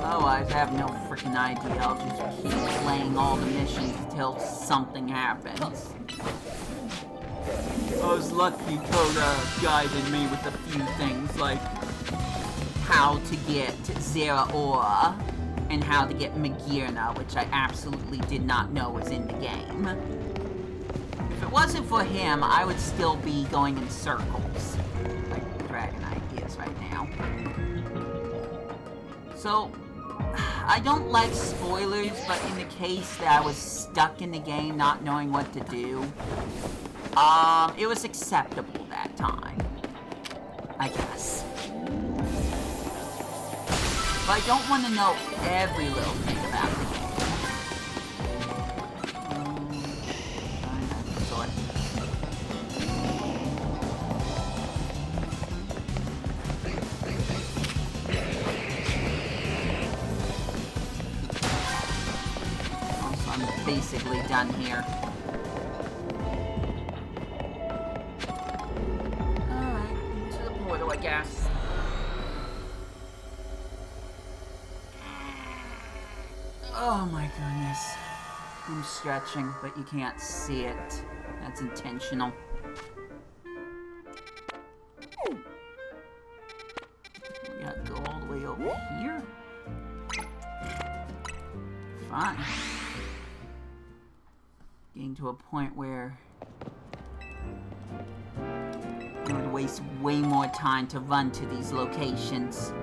Otherwise, I have no freaking idea. I'll just keep playing all the missions until something happens. I was lucky Coda guided me with a few things, like how to get Zeraora and how to get Magearna, which I absolutely did not know was in the game. If it wasn't for him, I would still be going in circles, like Dragonite is right now. So, I don't like spoilers, but in the case that I was stuck in the game not knowing what to do, it was acceptable that time, I guess. But I don't want to know every little thing about the game. Also, I'm basically done here. Alright, into the portal, I guess. Oh my goodness. I'm stretching, but you can't see it. That's intentional. We gotta go all the way over here? Fine. Getting to a point where I would waste way more time to run to these locations.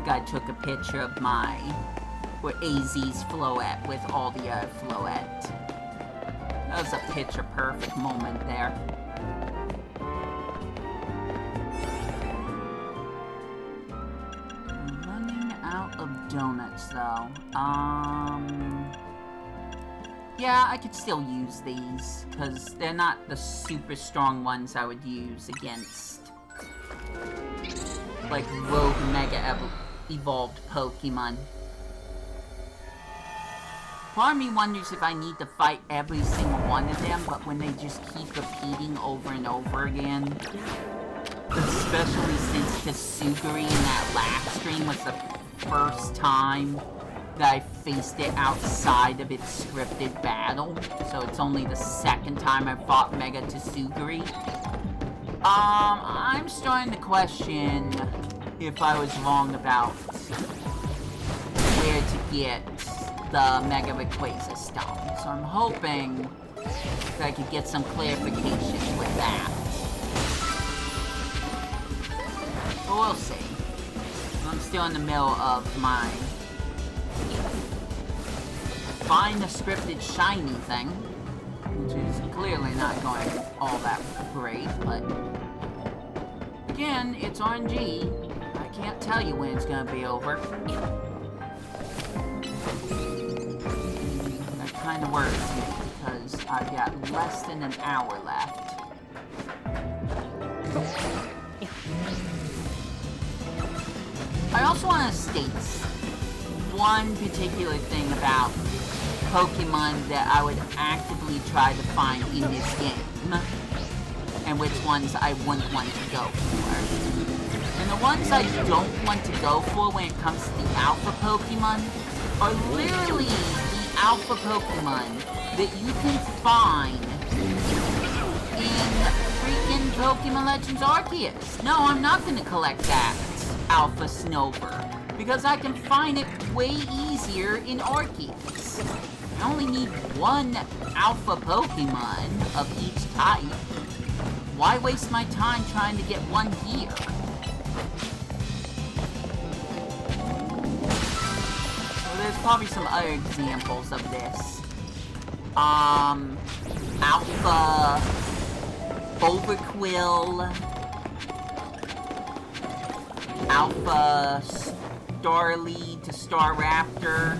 I took a picture of my where AZ's Floette with all the Floette. That was a picture perfect moment there. I'm running out of donuts though. Yeah, I could still use these because they're not the super strong ones I would use against like rogue Mega Evolved Pokemon. Part of me wonders if I need to fight every single one of them, but when they just keep repeating over and over again. Especially since Kasuguri in that last stream was the first time that I faced it outside of its scripted battle. So it's only the second time I fought Mega Kasuguri. I'm starting to question if I was wrong about where to get the Mega Rayquaza Stone. So I'm hoping that I could get some clarification with that. But we'll see. I'm still in the middle of my find a scripted shiny thing, which is clearly not going all that great, but again, it's RNG. I can't tell you when it's gonna be over. That kind of worries me because I've got less than an hour left. I also want to state one particular thing about Pokemon that I would actively try to find in this game, and which ones I wouldn't want to go for. And the ones I don't want to go for when it comes to the Alpha Pokemon are literally the Alpha Pokemon that you can find in freaking Pokemon Legends Arceus. No, I'm not going to collect that Alpha Snover, because I can find it way easier in Arceus. I only need one alpha Pokemon of each type. Why waste my time trying to get one here? Well, there's probably some other examples of this. Alpha Overquill, Alpha Starly to Staraptor.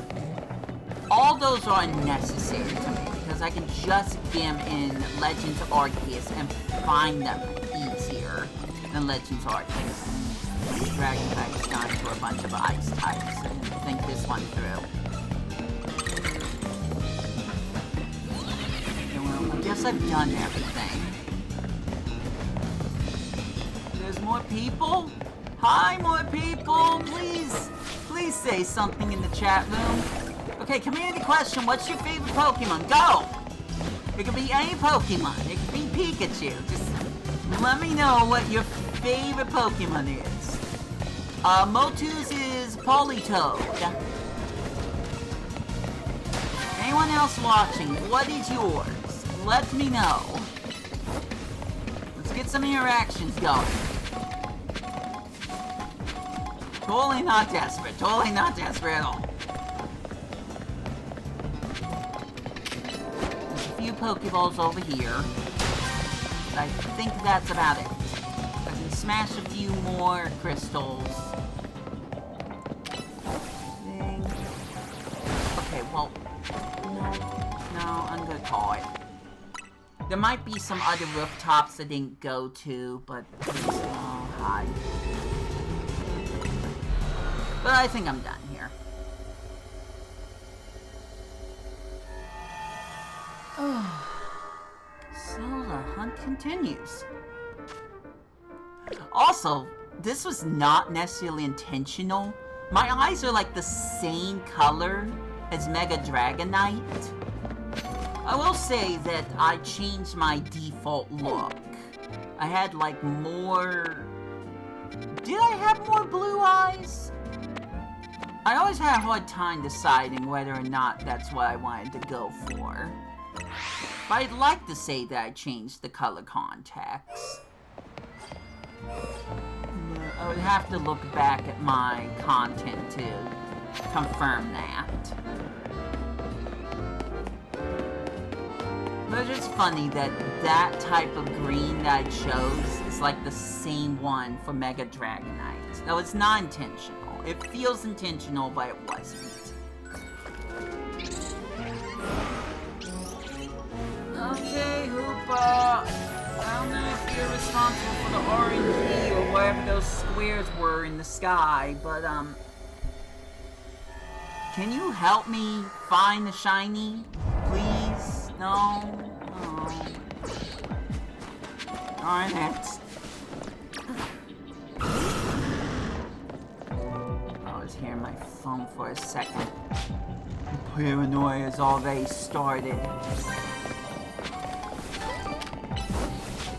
All those are unnecessary to me because I can just get them in Legends Arceus and find them easier than Legends Arceus. Dragon types gone for a bunch of ice types and think this one through. Well, I guess I've done everything. There's more people? Hi, more people! Please say something in the chat room. Okay, community question, what's your favorite Pokemon? Go! It could be any Pokemon. It could be Pikachu. Just let me know what your favorite Pokemon is. Motu's is Politoed. Anyone else watching, what is yours? Let me know. Let's get some interactions going. Totally not desperate at all. There's a few Pokeballs over here. But I think that's about it. I can smash a few more crystals. Okay, well, no, I'm gonna call it. There might be some other rooftops I didn't go to, but oh, hi. But I think I'm done here. So the hunt continues. Also, this was not necessarily intentional. My eyes are like the same color as Mega Dragonite. I will say that I changed my default look. I had like more... Did I have more blue eyes? I always had a hard time deciding whether or not that's what I wanted to go for. But I'd like to say that I changed the color contacts. I would have to look back at my content to confirm that. But it's just funny that that type of green that I chose is like the same one for Mega Dragonite. Now, it's not intentional. It feels intentional, but it wasn't. Okay, Hoopa. I don't know if you're responsible for the RNG or whatever those squares were in the sky, but, can you help me find the shiny? Please? No? Oh. Darn it. I was hearing my phone for a second. Paranoia has already started.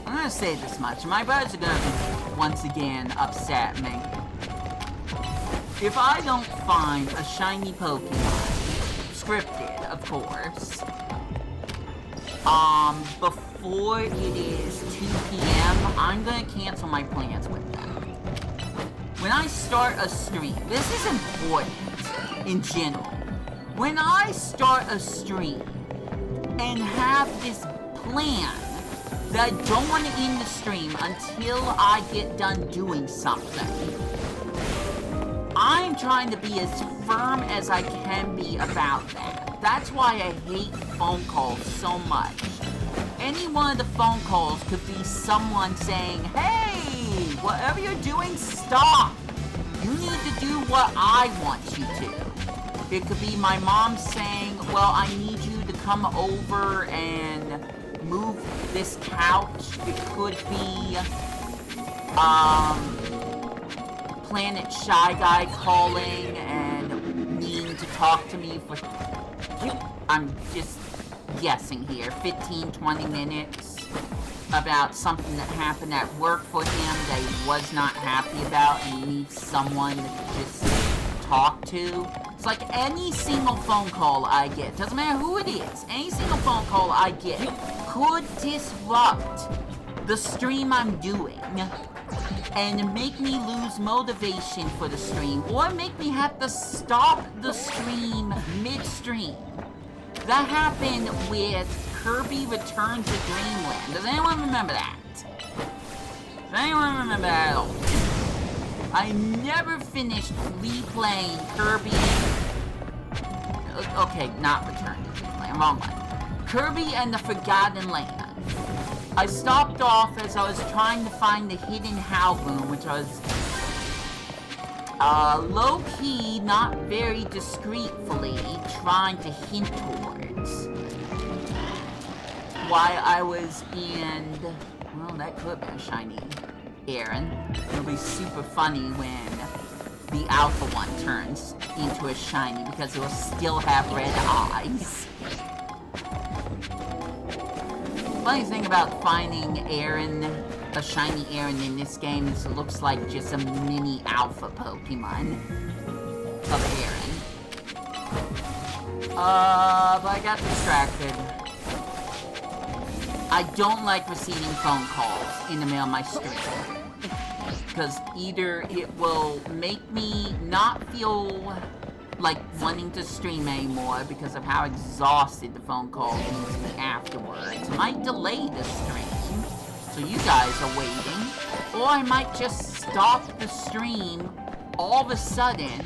I'm gonna say this much. My brothers are gonna once again upset me. If I don't find a shiny Pokemon, scripted, of course, before it is 2 p.m., I'm gonna cancel my plans with them. When I start a stream, this is important in general. When I start a stream and have this plan that I don't want to end the stream until I get done doing something, I'm trying to be as firm as I can be about that. That's why I hate phone calls so much. Any one of the phone calls could be someone saying, hey, whatever you're doing, stop. You need to do what I want you to. It could be my mom saying, well, I need you to come over and move this couch. It could be, Planet Shy Guy calling and needing to talk to me for, I'm just guessing here, 15-20 minutes about something that happened at work for him that he was not happy about, and he needs someone to just talk to. It's like any single phone call I get, doesn't matter who it is, any single phone call I get could disrupt the stream I'm doing and make me lose motivation for the stream, or make me have to stop the stream mid-stream. That happened with Kirby Return to Dreamland. Does anyone remember that? Does anyone remember that at all? I never finished replaying Kirby... Okay, not Return to Dreamland, wrong one. Kirby and the Forgotten Land. I stopped off as I was trying to find the hidden Halboon, which I was low-key, not very discreetly trying to hint towards. While I was in... Well, that could be a shiny Aaron. It'll be super funny when the Alpha one turns into a shiny, because it will still have red eyes. Funny thing about finding Aaron, a shiny Aaron in this game, is it looks like just a mini alpha Pokemon of Aaron. But I got distracted. I don't like receiving phone calls in the middle of my stream. Because either it will make me not feel like wanting to stream anymore because of how exhausted the phone call leaves me afterwards. It might delay the stream, so you guys are waiting. Or I might just stop the stream all of a sudden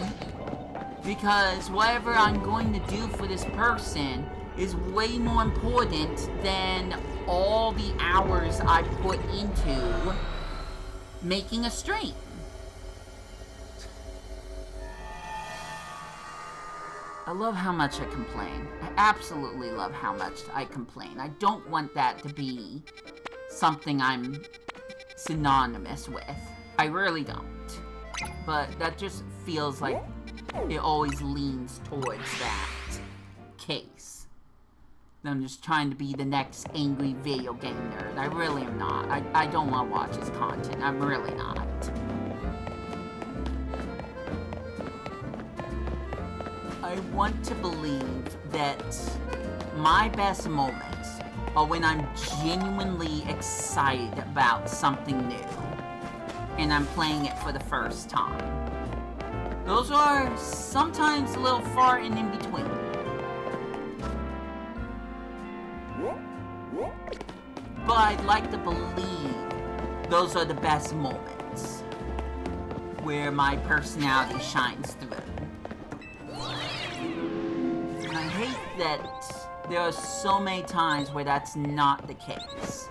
because whatever I'm going to do for this person is way more important than all the hours I put into making a stream. I love how much I complain. I absolutely love how much I complain. I don't want that to be something I'm synonymous with. I really don't. But that just feels like it always leans towards that case. I'm just trying to be the next angry video game nerd. I really am not. I don't want to watch his content. I'm really not. I want to believe that my best moments are when I'm genuinely excited about something new and I'm playing it for the first time. Those are sometimes a little far and in between. But I'd like to believe those are the best moments where my personality shines through. And I hate that there are so many times where that's not the case.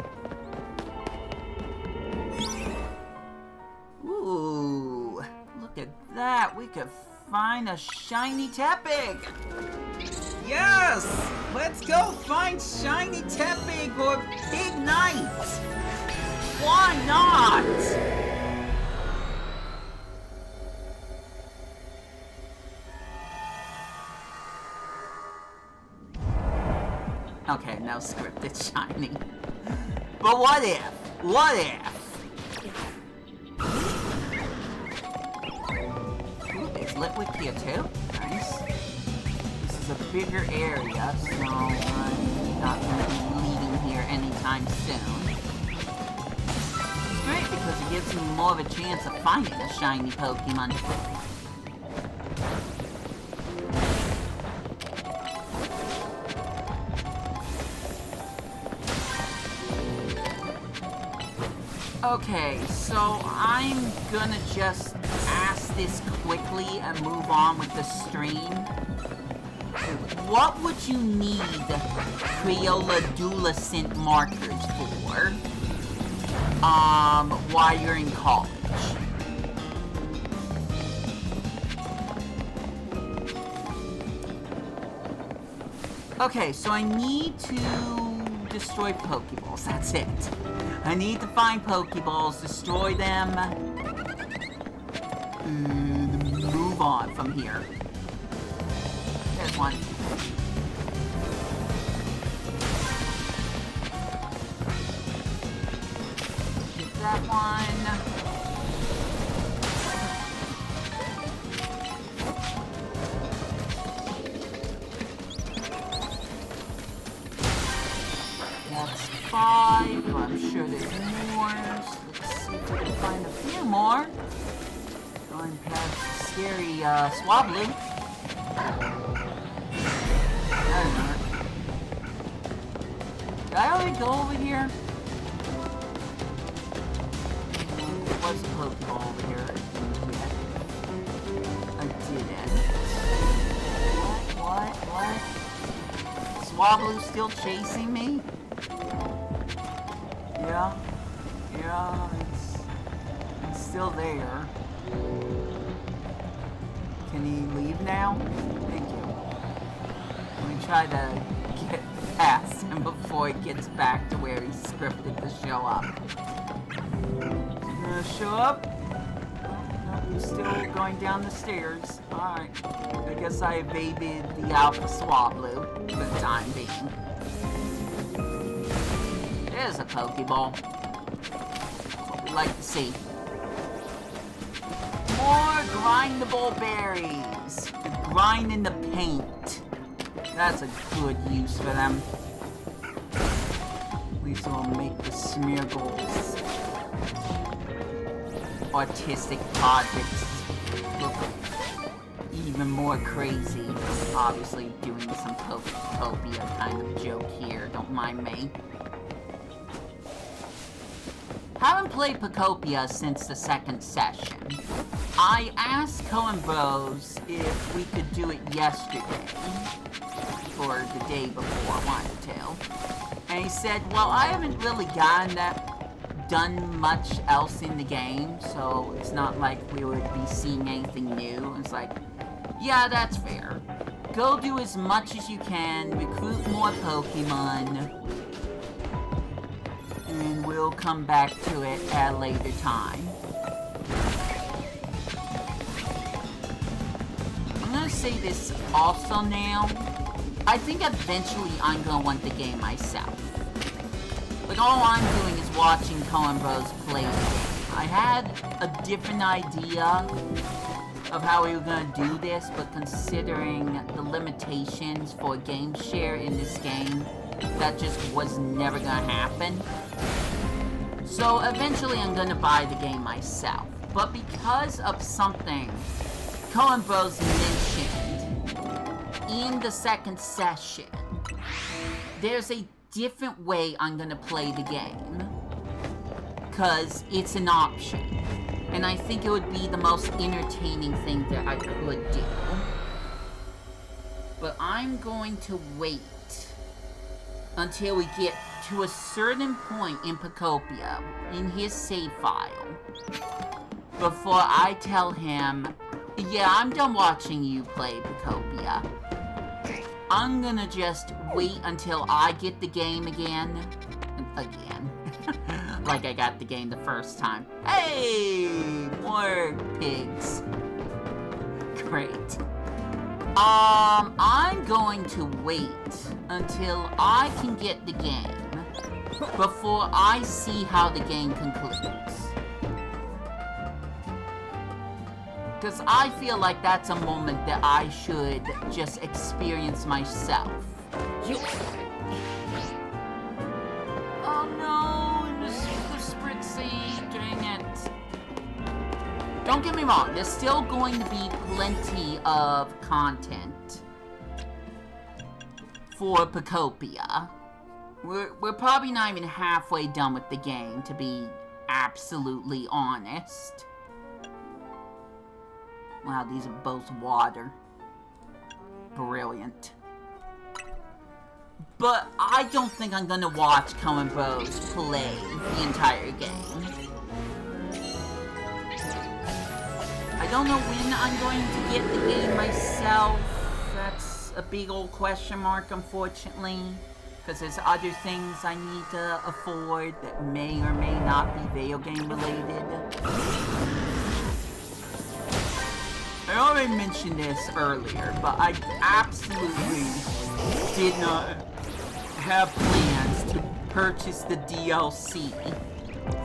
Ooh, look at that. We could find a shiny Tepig. Yes! Let's go find shiny Tepig or Big Knight. Why not? Okay, no scripted shiny. But what if? What if? Ooh, there's liquid here too. Nice. This is a bigger area, so I'm not going to be leaving here anytime soon. It's great because it gives me more of a chance of finding a shiny Pokemon. Okay, so I'm gonna just ask this quickly and move on with the stream. What would you need Crayola Dualiscent markers for, while you're in college? Okay, so I need to destroy Pokeballs, that's it. I need to find Pokeballs, destroy them, and move on from here. There's one. Get that one. find a few more. Going past the scary Swablu. That didn't hurt. Did I already go over here? There was a Pokeball over here. I didn't. What? Swablu's still chasing me? Yeah, it's still there. Can he leave now? Thank you. Let me try to get past him before he gets back to where he's scripted to show up. Is he gonna show up? No, he's still going down the stairs. Alright. I guess I evaded the Alpha Swablu for the time being. There's a Pokeball. That's what we like to see. More grindable berries. Grind in the paint. That's a good use for them. At least it'll make the Smeargle's artistic projects look even more crazy. Obviously doing some Pokopia kind of joke here, don't mind me. Haven't played Pokopia since the second session. I asked Cohen Bros if we could do it yesterday, or the day before, one of the two. And he said, well, I haven't really done much else in the game, so it's not like we would be seeing anything new. It's like, yeah, that's fair. Go do as much as you can, recruit more Pokemon, and we'll come back to it at a later time. I'm gonna say this also now. I think eventually I'm gonna want the game myself. Like, all I'm doing is watching Cohen Bros play the game. I had a different idea of how we were gonna do this, but considering the limitations for game share in this game, that just was never gonna happen. So eventually I'm gonna buy the game myself. But because of something Cohen Bros mentioned in the second session, there's a different way I'm gonna play the game. Cause it's an option. And I think it would be the most entertaining thing that I could do. But I'm going to wait until we get to a certain point in Pokopia, in his save file, before I tell him, yeah, I'm done watching you play Pokopia. I'm gonna just wait until I get the game again. Like I got the game the first time. Hey! More pigs. Great. I'm going to wait until I can get the game before I see how the game concludes. Because I feel like that's a moment that I should just experience myself. Oh no, the Spritzy, dang it. Don't get me wrong, there's still going to be plenty of content for Pokopia. We're probably not even halfway done with the game, to be absolutely honest. Wow, these are both water. Brilliant. But I don't think I'm gonna watch Cohen Bros play the entire game. I don't know when I'm going to get the game myself. That's a big old question mark, unfortunately. Because there's other things I need to afford that may or may not be video game related. I already mentioned this earlier, but I absolutely did not have plans to purchase the DLC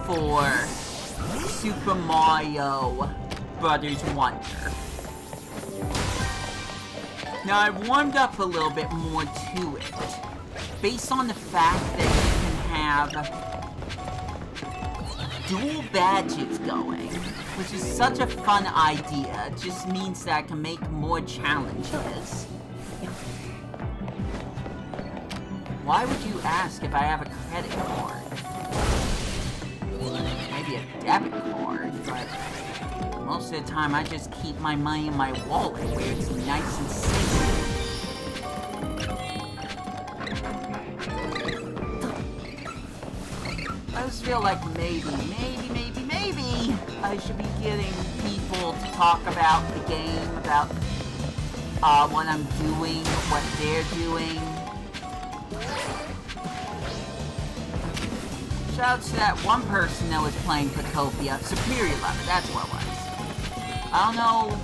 for Super Mario Brothers Wonder. Now, I warmed up a little bit more to it, based on the fact that you can have dual badges going, which is such a fun idea. It just means that I can make more challenges. Why would you ask if I have a credit card? Maybe a debit card, but most of the time I just keep my money in my wallet where it's nice and safe. I just feel like maybe I should be getting people to talk about the game, about what I'm doing, what they're doing. Shout out to that one person that was playing Pokopia. Superior Lover, that's what it was. I don't know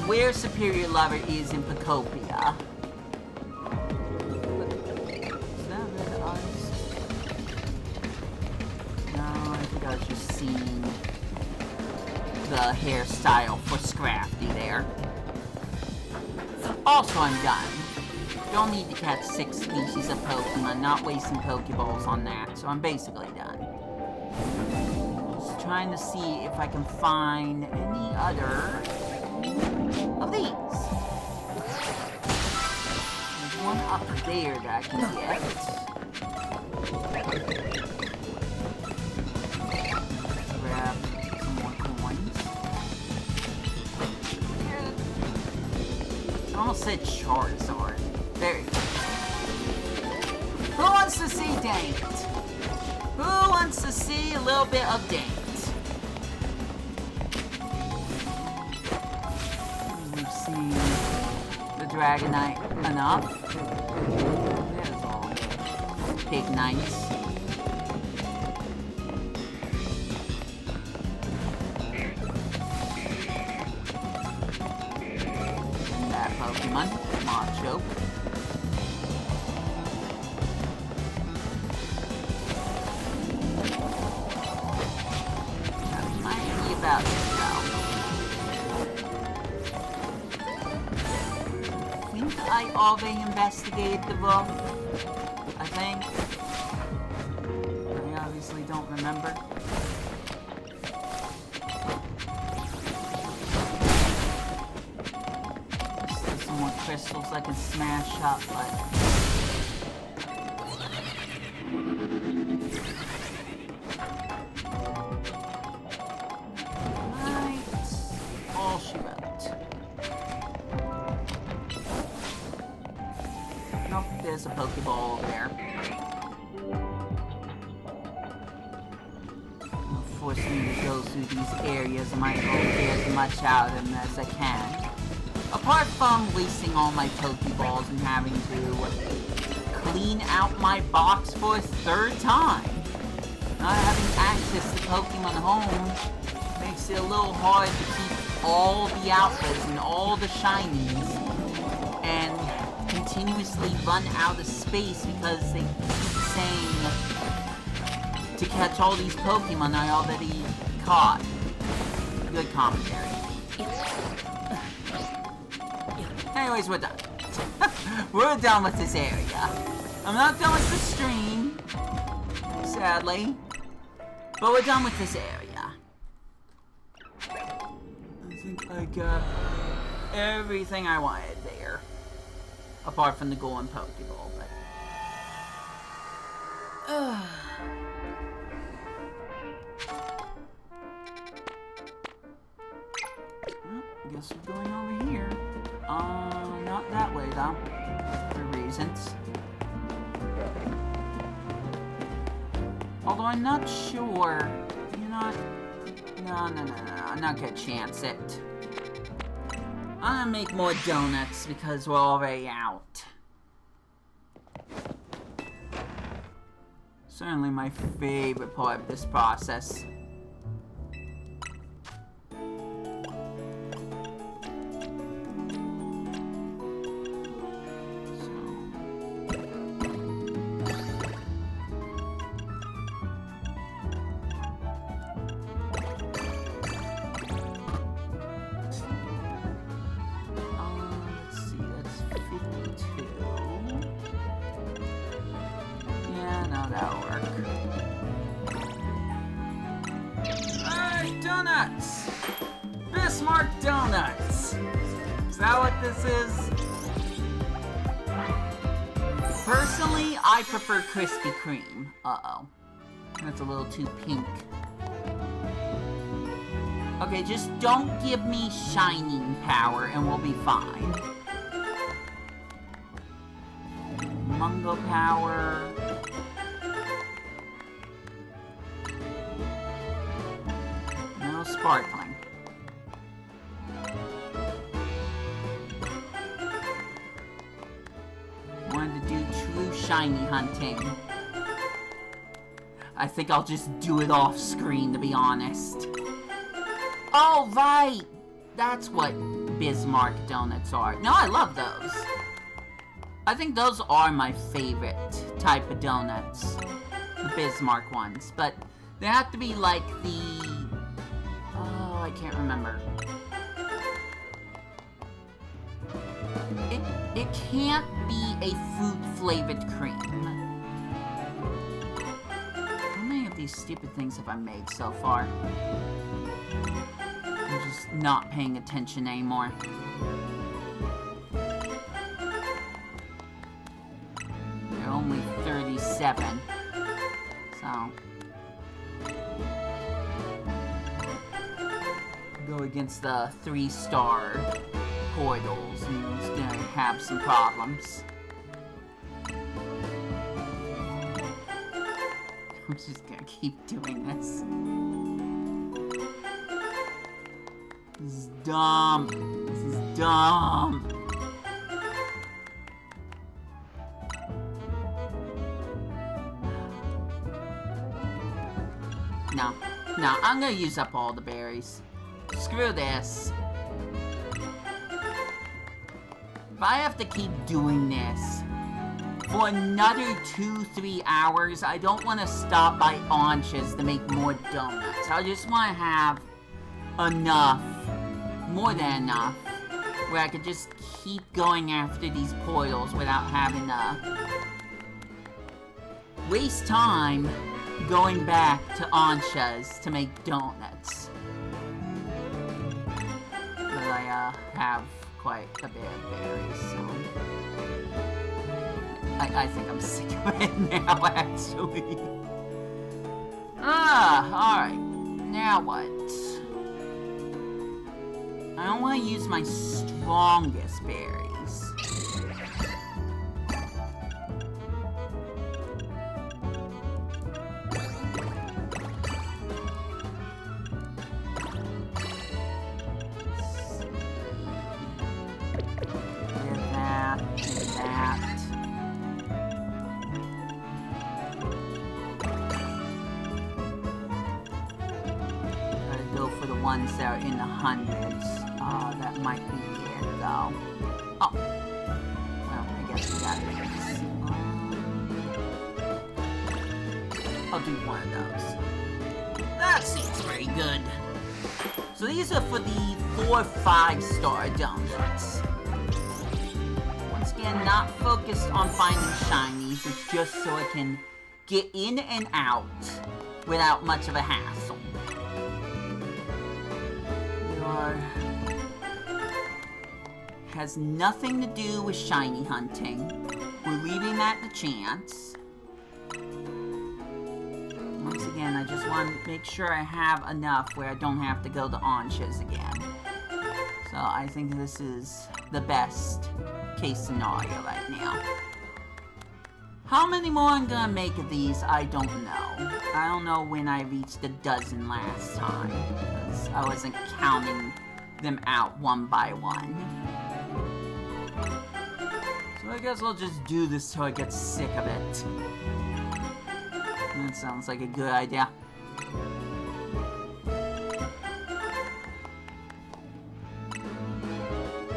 where Superior Lover is in Pokopia. Is that red eyes? No, I think I was just seeing the hairstyle for Scrafty there. Also, I'm done. Don't need to catch 6 species of Pokemon, not wasting Pokeballs on that, so I'm basically done. Just trying to see if I can find any other of these. There's one up there that I can get. Grab some more coins. I almost said Charizard. There you go. Who wants to see Dant? Who wants to see a little bit of Dant? We've seen the Dragonite enough. There's all big nights. And that Pokemon, Machoke. About yourself. I think I already investigated the book. I think. I obviously don't remember. There's some more crystals I can smash up, but all she wrote. Nope, there's a Pokeball over there. It'll force me to go through these areas and might go get as much out of them as I can. Apart from wasting all my Pokeballs and having to clean out my box for a 3rd time. Not having access to Pokemon Home makes it a little hard to keep all the alphas and all the shinies and continuously run out of space because they keep saying to catch all these Pokemon I already caught. Good commentary. Anyways, we're done. We're done with this area. I'm not done with the stream, sadly, but we're done with this area. I think I got everything I wanted there. Apart from the golden Pokeball, but... Well, I guess we're going over here. Not that way, though. For reasons. Although I'm not sure... You're not... No. I'm not gonna chance it. I'm gonna make more donuts because we're already out. Certainly my favorite part of this process. Donuts! Bismarck Donuts! Is that what this is? Personally, I prefer Krispy Kreme. Uh-oh. That's a little too pink. Okay, just don't give me shining power and we'll be fine. Mungo power. No sparkling. Wanted to do true shiny hunting. I think I'll just do it off screen, to be honest. Oh, right! That's what Bismarck donuts are. No, I love those. I think those are my favorite type of donuts. The Bismarck ones. But they have to be like the... Oh, I can't remember. It can't be a fruit-flavored cream. How many of these stupid things have I made so far? I'm just not paying attention anymore. They're only 37. So... go against the 3-star portals and it's gonna have some problems. I'm just gonna keep doing this. This is dumb. This is dumb. No, I'm gonna use up all the berries. Screw this. If I have to keep doing this for another 2-3 hours, I don't want to stop by Ancha's to make more donuts. I just want to have enough, more than enough, where I could just keep going after these portals without having to waste time going back to Ancha's to make donuts. But I have quite a bit of berries, so... I think I'm sick of it now, actually. Alright. Now what? I don't want to use my strongest berries. Ones that are in the hundreds. That might be it, though. Oh. Well, I guess we got this. I'll do one of those. That seems very good. So these are for the 4-5-star donuts. Once again, not focused on finding shinies. It's just so I can get in and out without much of a hassle. Has nothing to do with shiny hunting. We're leaving that to chance. Once again, I just want to make sure I have enough where I don't have to go to Ancha's again. So I think this is the best case scenario right now. How many more I'm gonna make of these, I don't know. I don't know when I reached a dozen last time, because I wasn't counting them out one by one. So I guess I'll just do this till I get sick of it. That sounds like a good idea.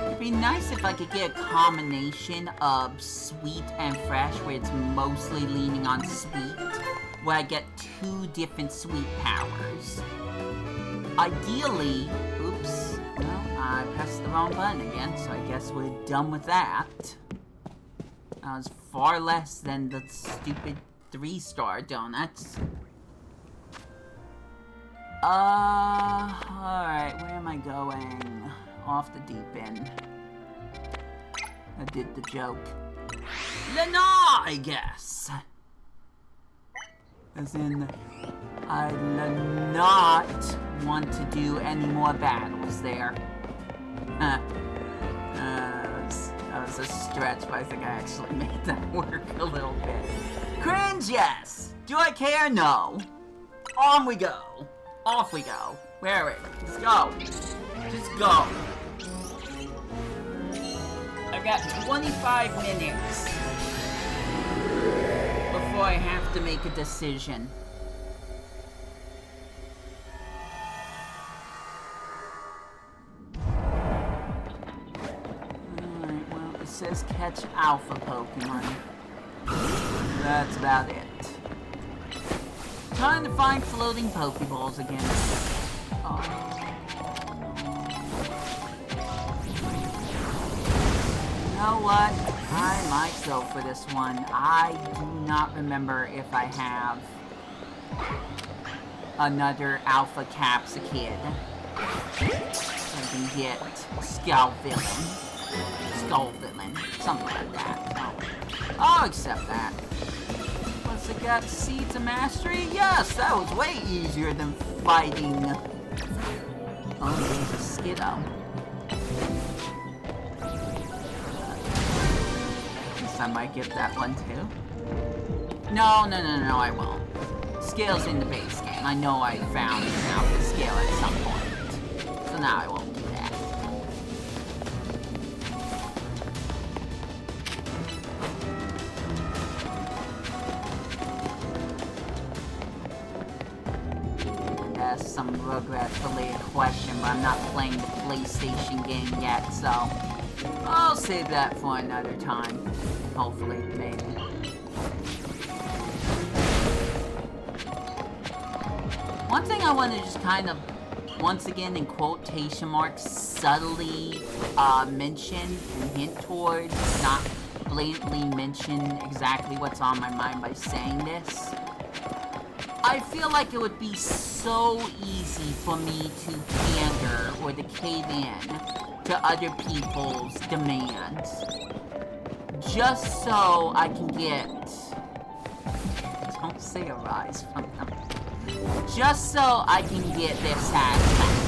It'd be nice if I could get a combination of sweet and fresh, where it's mostly leaning on sweet, where I get 2 different sweet powers. Ideally, oops, well, I pressed the wrong button again, so I guess we're done with that. That was far less than the stupid 3-star donuts. am I going? Off the deep end. I did the joke. Lena, I guess. As in, I do not want to do any more battles there. That was a stretch, but I think I actually made that work a little bit. Cringe, yes! Do I care? No. On we go. Off we go. Where it? Let's go. Just go. I've got 25 minutes before I have to make a decision. Alright, well, it says catch Alpha Pokemon. That's about it. Trying to find floating Pokeballs again. You know what? I might go for this one. I do not remember if I have another Alpha Capsicid. I can get Skullvillain, something like that. I'll accept that. Plus, it got Seeds of Mastery. Yes, that was way easier than fighting. Oh, there's a Skiddo. I might get that one too. No, I won't. Scale's in the base game. I know I found an Alpha Scale at some point. So now I won't do that. That's some Rugrats-related question, but I'm not playing the PlayStation game yet, so I'll save that for another time. Hopefully, maybe. One thing I want to just kind of, once again in quotation marks, subtly mention and hint towards, not blatantly mention exactly what's on my mind by saying this. I feel like it would be so easy for me to pander or to cave in to other people's demands. Just so I can get... Don't say a rise from them. Just so I can get their satisfaction.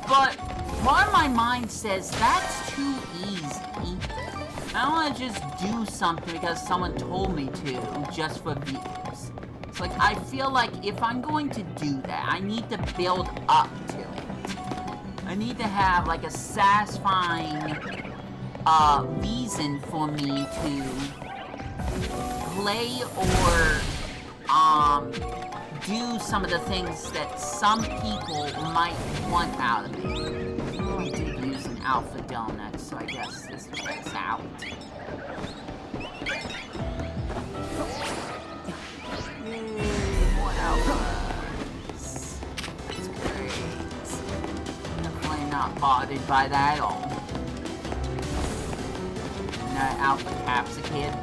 But part of my mind says that's too easy. I don't want to just do something because someone told me to, just for views. It's like, I feel like if I'm going to do that, I need to build up to it. I need to have, like, a satisfying reason for me to play or do some of the things that some people might want out of me. Oh, I did use an Alpha Donut, so I guess this checks out. Yay, more Alphas. That's great. Definitely not bothered by that at all. Alpha Capsicid.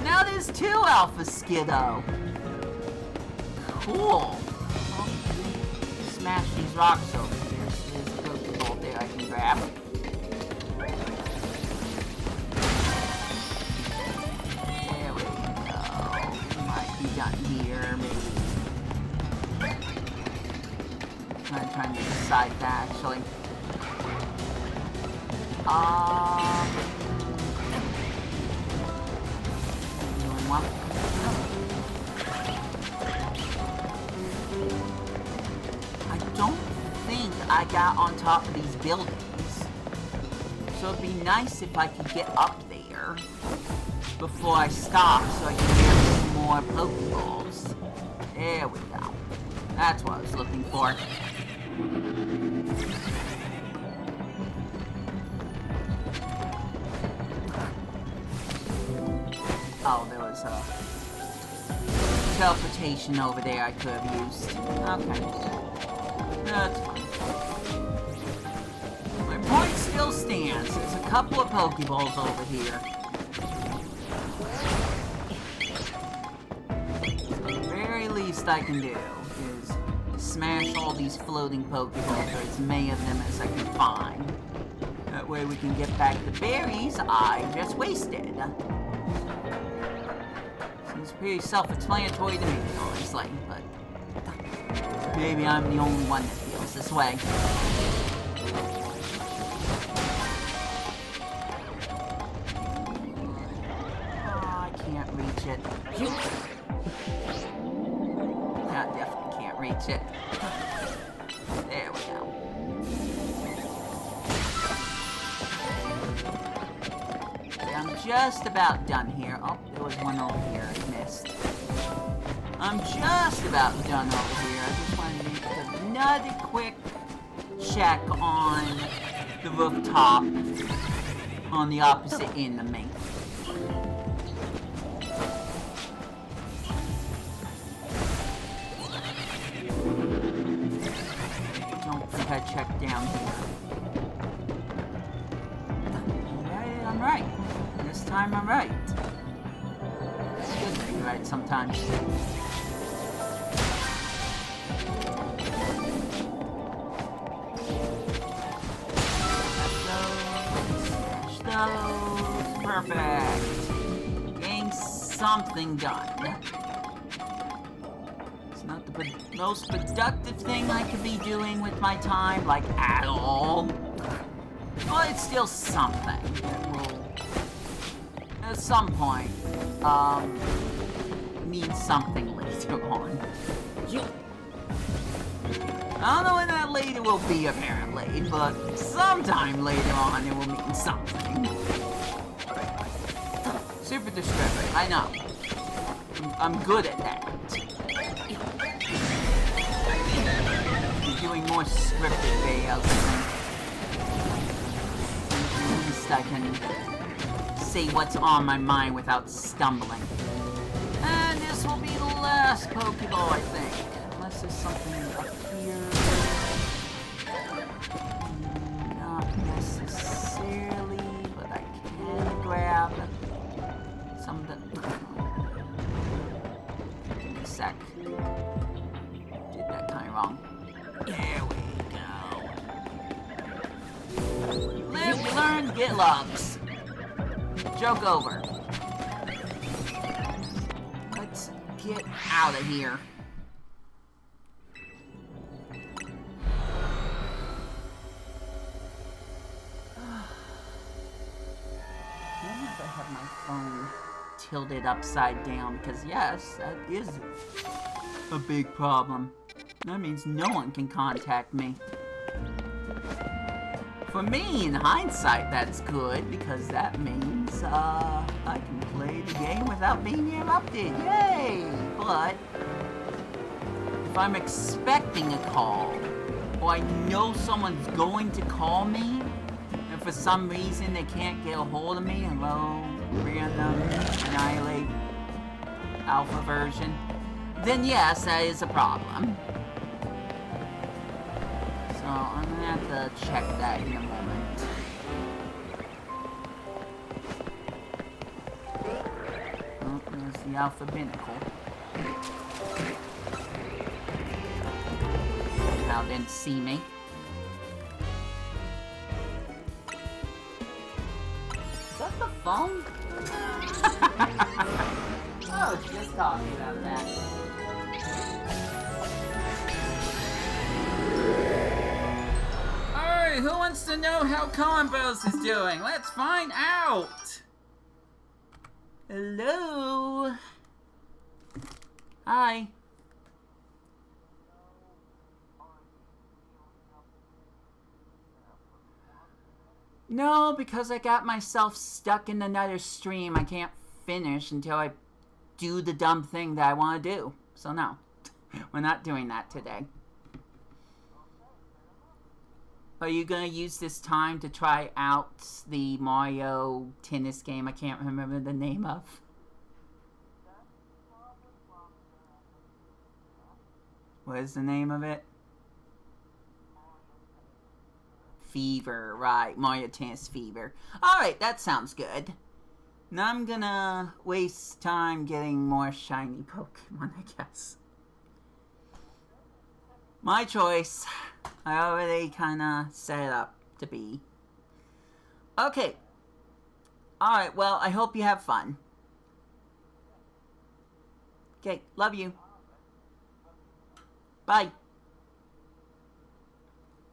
Now there's 2 Alpha Skiddo. Cool. Well, smash these rocks over here. There's a Pokeball there I can grab. There we go. Might be done here, maybe. I'm trying to decide that actually. I don't think I got on top of these buildings. So it'd be nice if I could get up there before I stop so I can get some more Pokeballs. There we go. That's what I was looking for. Oh, there was a teleportation over there I could have used. Okay. That's fine. My point still stands. There's a couple of Pokeballs over here. So the very least I can do is smash all these floating Pokeballs, or as many of them as I can find. That way we can get back the berries I just wasted. Seems pretty self-explanatory to me, honestly, but maybe I'm the only one that feels this way. Oh, I can't reach it. I definitely can't reach it. There we go. Okay, I'm just about done here. Oh, there was one over here I missed. I'm just about done over here. I just wanted to make another quick check on the rooftop on the opposite end of me. Don't think I checked down here. Alright, I'm right. This time I'm right. It's good to be right sometimes. Perfect. Getting something done. It's not the most productive thing I could be doing with my time, like, at all. But it's still something that will, at some point, mean something later on. I don't know when that later will be, apparently, but sometime later on it will mean something. Super descriptive, I know. I'm good at that. You're doing more scripted videos, I think. At least I can say what's on my mind without stumbling. And this will be the last Pokeball, I think. Unless there's something up here. Not necessarily, but I can grab some of the... Give me a sec. Did that kind of wrong. There we go. Live, learn, get loves. Joke over. Let's get out of here. Have my phone tilted upside down, because yes, that is a big problem. That means no one can contact me. For me, in hindsight, that's good, because that means I can play the game without being interrupted. Yay! But if I'm expecting a call, or I know someone's going to call me, and for some reason they can't get a hold of me, hello, random, annihilate, alpha version, then yes, that is a problem. So I'm gonna have to check that in a moment. Oh, there's the alpha binnacle. Now didn't see me. Is that the phone? I was just talking about that. Alright, who wants to know how Combos is doing? Let's find out! Hello? Hi. No, because I got myself stuck in another stream. I can't finish until I do the dumb thing that I want to do. So no, we're not doing that today. Are you going to use this time to try out the Mario tennis game I can't remember the name of? What is the name of it? Fever, right. Mario Tennis Fever. Alright, that sounds good. Now I'm gonna waste time getting more shiny Pokemon, I guess. My choice. I already kinda set it up to be. Okay. Alright, well, I hope you have fun. Okay, love you. Bye.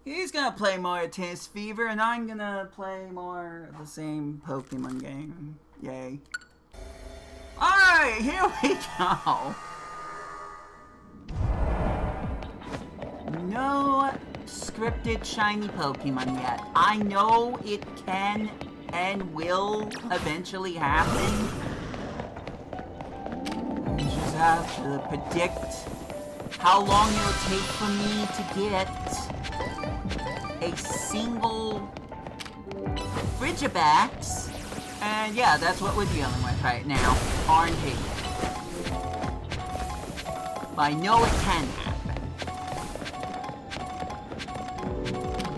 He's gonna play more Tennis Fever, and I'm gonna play more of the same Pokemon game. Yay. Alright, here we go. No scripted shiny Pokemon yet. I know it can and will eventually happen. You just have to predict how long it'll take for me to get a single Frigibax. And yeah, that's what we're dealing with right now. RNG. But I know it can happen.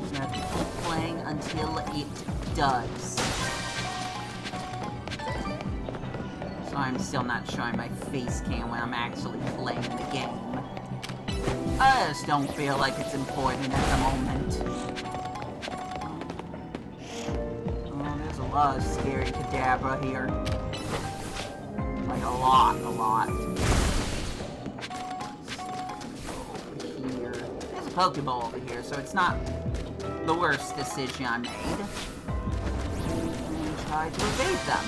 Just have to keep playing until it does. So I'm still not showing my face cam when I'm actually playing the game. I just don't feel like it's important at the moment. Oh, there's a lot of scary Kadabra here. Like a lot. Over here. There's a Pokeball over here, so it's not the worst decision I made. And try to evade them.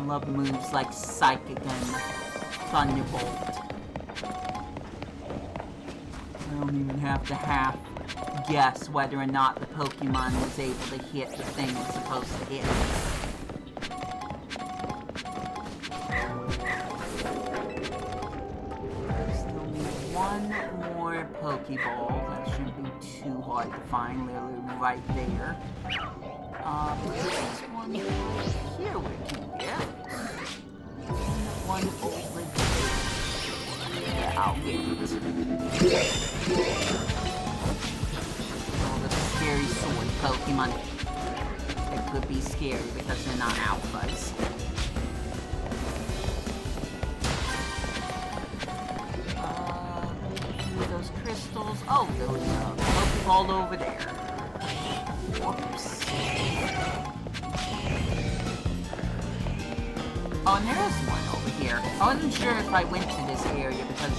Love moves like Psychic and Thunderbolt. I don't even have to guess whether or not the Pokemon was able to hit the thing it's supposed to hit. Still need one more Pokeball. That shouldn't be too hard to find, literally right there. This one here we can get. One over there. Yeah, I'll get it. All the scary sword Pokemon. They could be scary because they're not alphas. Those crystals. Oh, there was a Pokeball over there. Whoops. Oh, and there is one over here. I wasn't sure if I went to this area because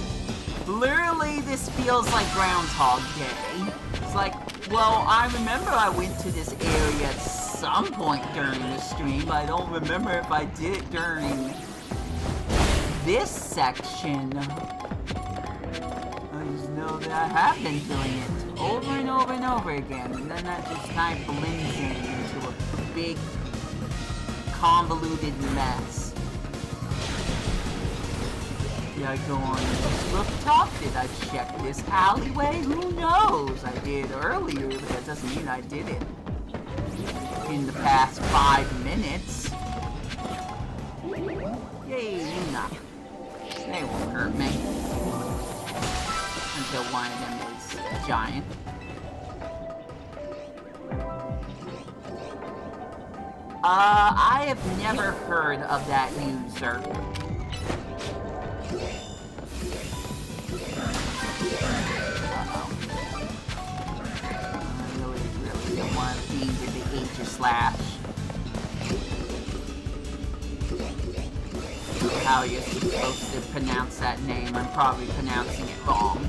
literally this feels like Groundhog Day. It's like, well, I remember I went to this area at some point during the stream, but I don't remember if I did it during this section. I just know that I have been doing it over and over and over again, and then that just kind of blends into a big, convoluted mess. Did I go on this rooftop? Did I check this alleyway? Who knows? I did earlier, but that doesn't mean I did it in the past 5 minutes. Yay, Luna. They won't hurt me. Until one of them is giant. I have never heard of that user. I really don't want to be with the H/slash. How you're supposed to pronounce that name. I'm probably pronouncing it wrong.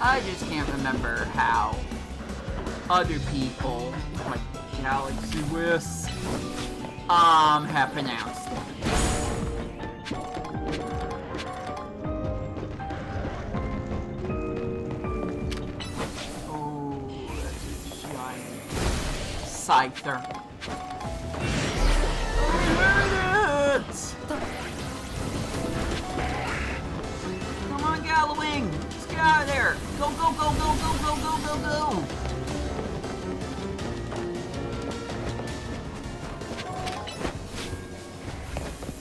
I just can't remember how other people, like Galaxy Wisp, have pronounced it. Oh, that's a giant Scyther. I heard it! Come on, Gallowing! Let's get out of there! Go, go, go, go, go, go, go, go, go!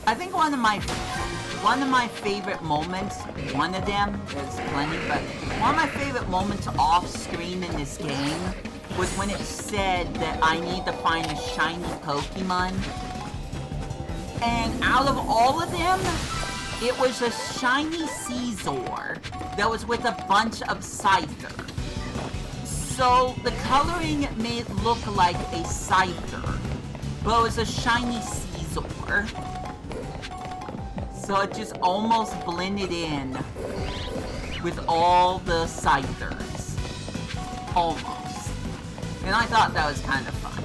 I think one of my one of my favorite moments, one of them, there's plenty, but one of my favorite moments off screen in this game was when it said that I need to find a shiny Pokemon. And out of all of them, it was a shiny Caesar that was with a bunch of Scyther. So the coloring made it look like a Scyther, but it was a shiny Caesar. So it just almost blended in with all the Scythers. Almost. And I thought that was kind of fun.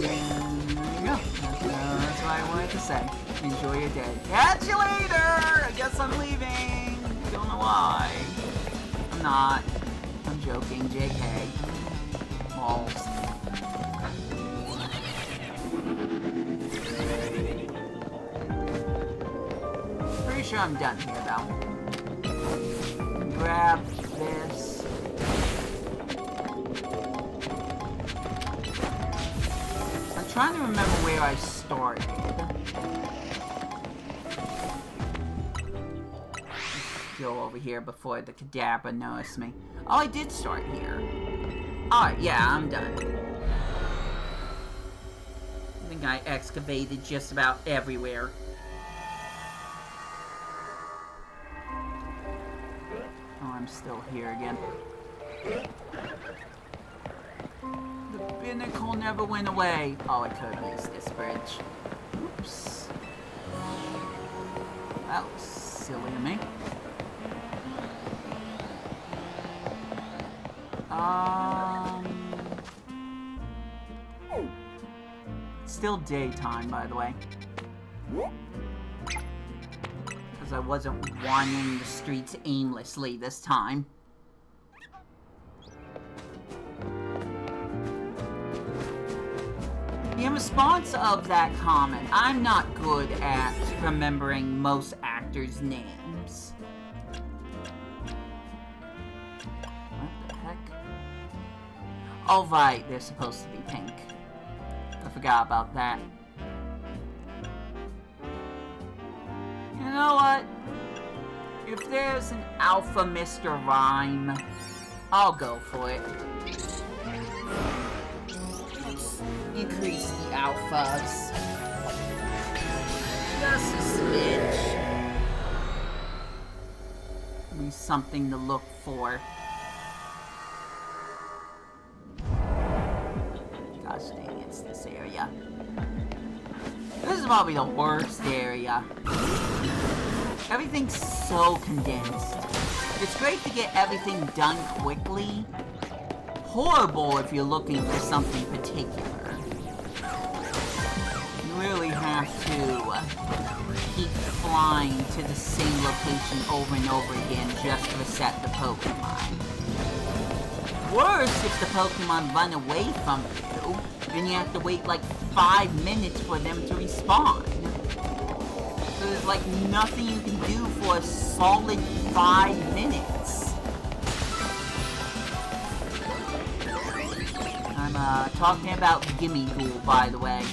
And yeah, that's what I wanted to say. Enjoy your day. Catch you later! I guess I'm leaving. Don't know why. I'm not. I'm joking. JK. Balls. Pretty sure I'm done here, though. Grab this. I'm trying to remember where I started. Let's go over here before the Kadabra noticed me. Oh, I did start here. Alright, yeah, I'm done. I think I excavated just about everywhere. I'm still here again. The binnacle never went away. Oh, I could use this bridge. Oops. That was silly of me. It's still daytime, by the way. I wasn't wandering the streets aimlessly this time. In response of that comment, I'm not good at remembering most actors' names. What the heck? Oh right, they're supposed to be pink. I forgot about that. You know what? If there's an Alpha Mr. Rhyme, I'll go for it. Let's increase the alphas. Just a smidge. Be something to look for. Gosh dang, it's this area. This is probably the worst area. Everything's so condensed. It's great to get everything done quickly. Horrible if you're looking for something particular. You really have to keep flying to the same location over and over again just to reset the Pokemon. Worse if the Pokemon run away from you, then you have to wait like 5 minutes for them to respawn. So there's like nothing you can do for a solid 5 minutes. I'm talking about Gimme Ghoul, by the way.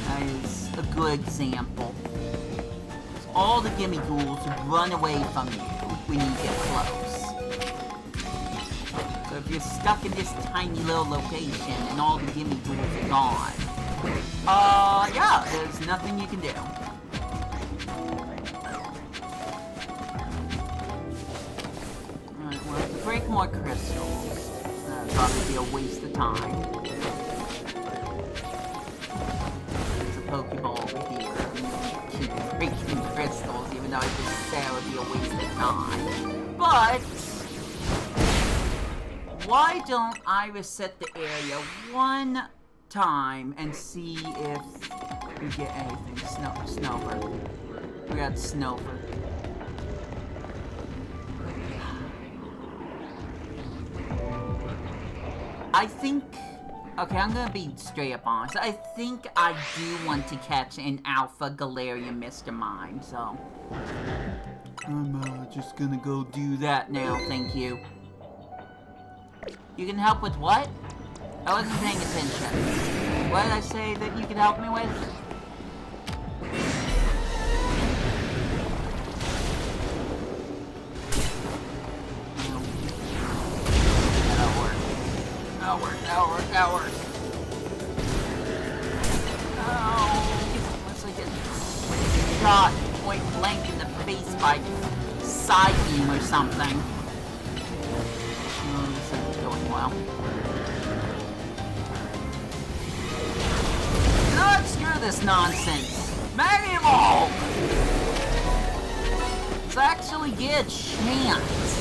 That is a good example. All the Gimme Ghouls run away from you when you get close. So if you're stuck in this tiny little location and all the Gimme Ghouls are gone, yeah, there's nothing you can do. Alright, well, to break more crystals, that'd probably be a waste of time. There's a Pokeball over here. Keep breaking crystals, even though I just said it would be a waste of time. But why don't I reset the area one time and see if we get anything? Snover. We got Snover. I think... Okay, I'm gonna be straight up honest. I think I do want to catch an Alpha Galarian Mr. Mime, so... I'm just gonna go do that now, thank you. You can help with what? I wasn't paying attention. What did I say that you could help me with? That'll work. Oh, unless I get shot point blank in the face by side beam or something. Oh, this isn't going well. God, screw this nonsense. Magnet Ball! Let's actually get a chance.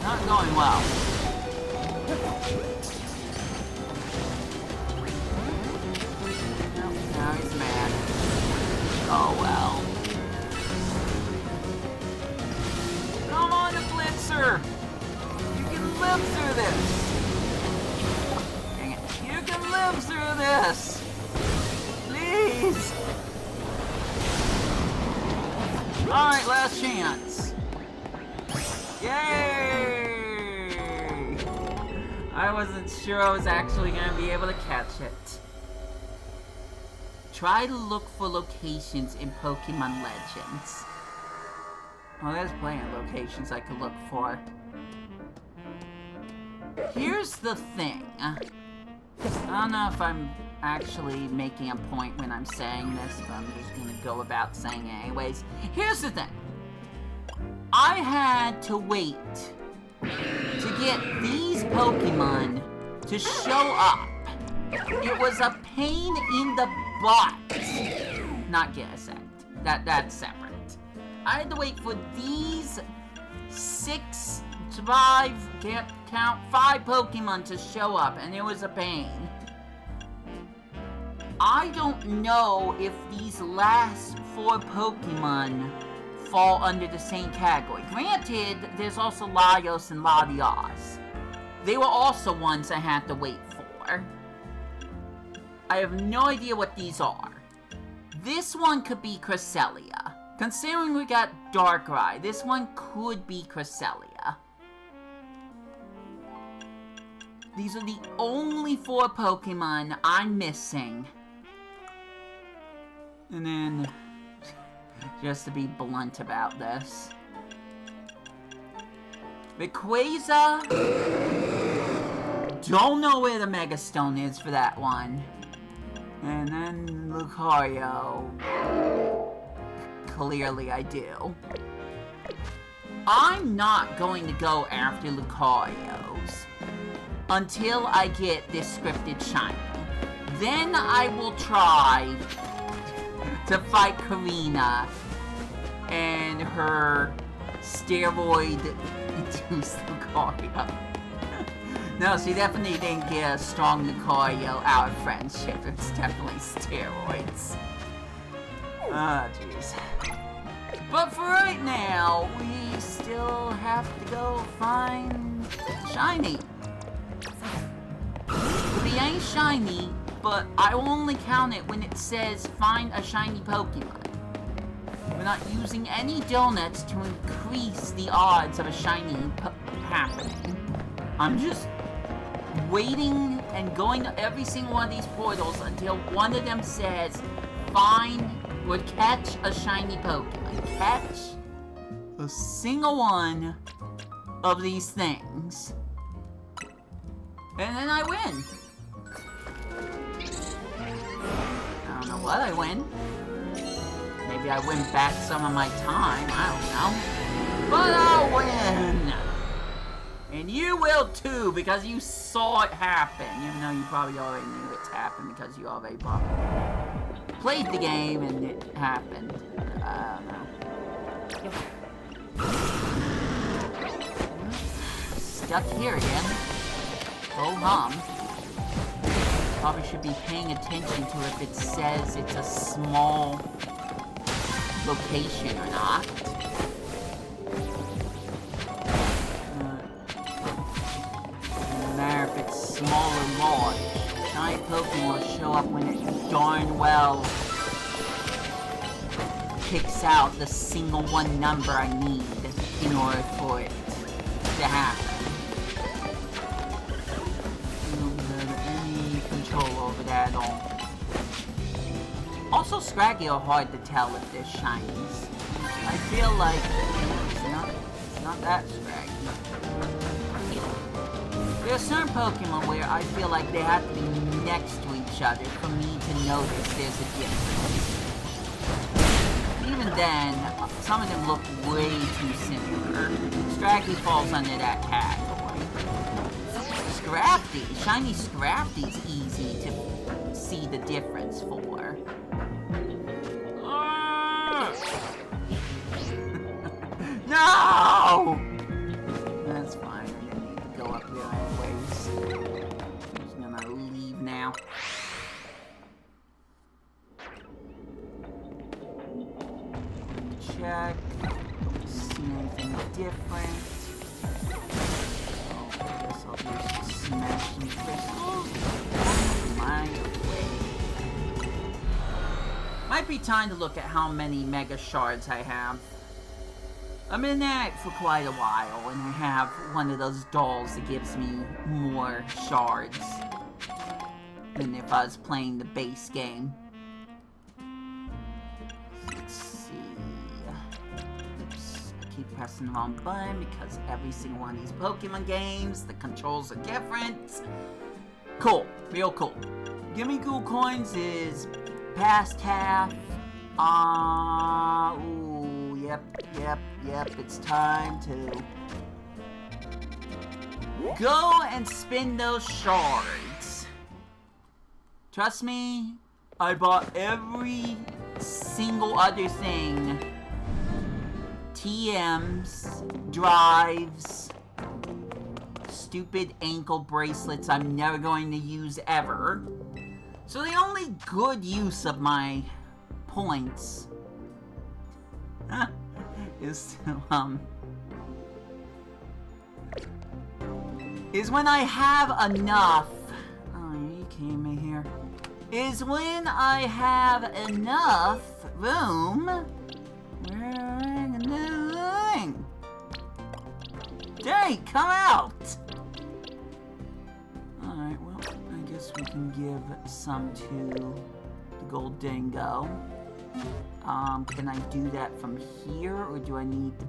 Not going well. Nope, now he's mad. Oh well. Come on, the Blitzer! You can live through this! Dang it. You can live through this! Please! Alright, last chance. Yay! I wasn't sure I was actually going to be able to catch it. Try to look for locations in Pokemon Legends. Well, there's plenty of locations I could look for. Here's the thing. I don't know if I'm actually making a point when I'm saying this, but I'm just going to go about saying it anyways. Here's the thing. I had to wait to get these Pokemon to show up. It was a pain in the butt. Not get a sec. That's separate. I had to wait for these 5 Pokemon to show up, and it was a pain. I don't know if these last 4 Pokemon fall under the same category. Granted, there's also Laios and Latias. They were also ones I had to wait for. I have no idea what these are. This one could be Cresselia. Considering we got Darkrai, this one could be Cresselia. These are the only 4 Pokemon I'm missing. And then, just to be blunt about this, Rayquaza, don't know where the Mega Stone is for that one. And then Lucario, clearly I do. I'm not going to go after Lucarios until I get this scripted shiny. Then I will try to fight Karina and her steroid-induced Lucario. No, she definitely didn't get a strong Lucario out of friendship. It's definitely steroids. Ah, jeez. But for right now, we still have to go find Shiny. We ain't Shiny, but I only count it when it says find a shiny Pokemon. We're not using any donuts to increase the odds of a shiny happening. I'm just waiting and going to every single one of these portals until one of them says find or catch a shiny Pokemon. Catch a single one of these things. And then I win. I don't know what I win. Maybe I win back some of my time. I don't know. But I'll win. And you will too, because you saw it happen. Even though you probably already knew it's happened because you already probably played the game and it happened. I don't know. Stuck here again. Oh hum. Probably should be paying attention to if it says it's a small location or not. No matter if it's small or large, shiny Pokemon will show up when it darn well picks out the single one number I need in order for it to happen. at all. Also, Scraggy are hard to tell if they're shinies. I feel like it's not that Scraggy. There's certain Pokemon where I feel like they have to be next to each other for me to notice there's a difference. Even then, some of them look way too similar. Scraggy falls under that category. Scrafty, shiny Scrafty's easy to see the difference for. No! That's fine, I didn't need to go up there anyways. I'm just gonna leave now. Check. See anything different. Oh, I guess I'll just smash some crystals. My way. Might be time to look at how many Mega Shards I have. I'm in that for quite a while, and I have one of those dolls that gives me more shards than if I was playing the base game. Let's see. Oops, I keep pressing the wrong button because every single one of these Pokemon games, the controls are different. Cool, real cool. Gimme Cool Coins is past half. Ooh, yep, it's time to go and spin those shards. Trust me, I bought every single other thing. TMs, drives, stupid ankle bracelets I'm never going to use ever. So the only good use of my points is when I have enough. Oh, you came in here. Is when I have enough room. We're in a new thing. Dang, come out! Alright, well, I guess we can give some to the Gold Dingo. Can I do that from here, or do I need to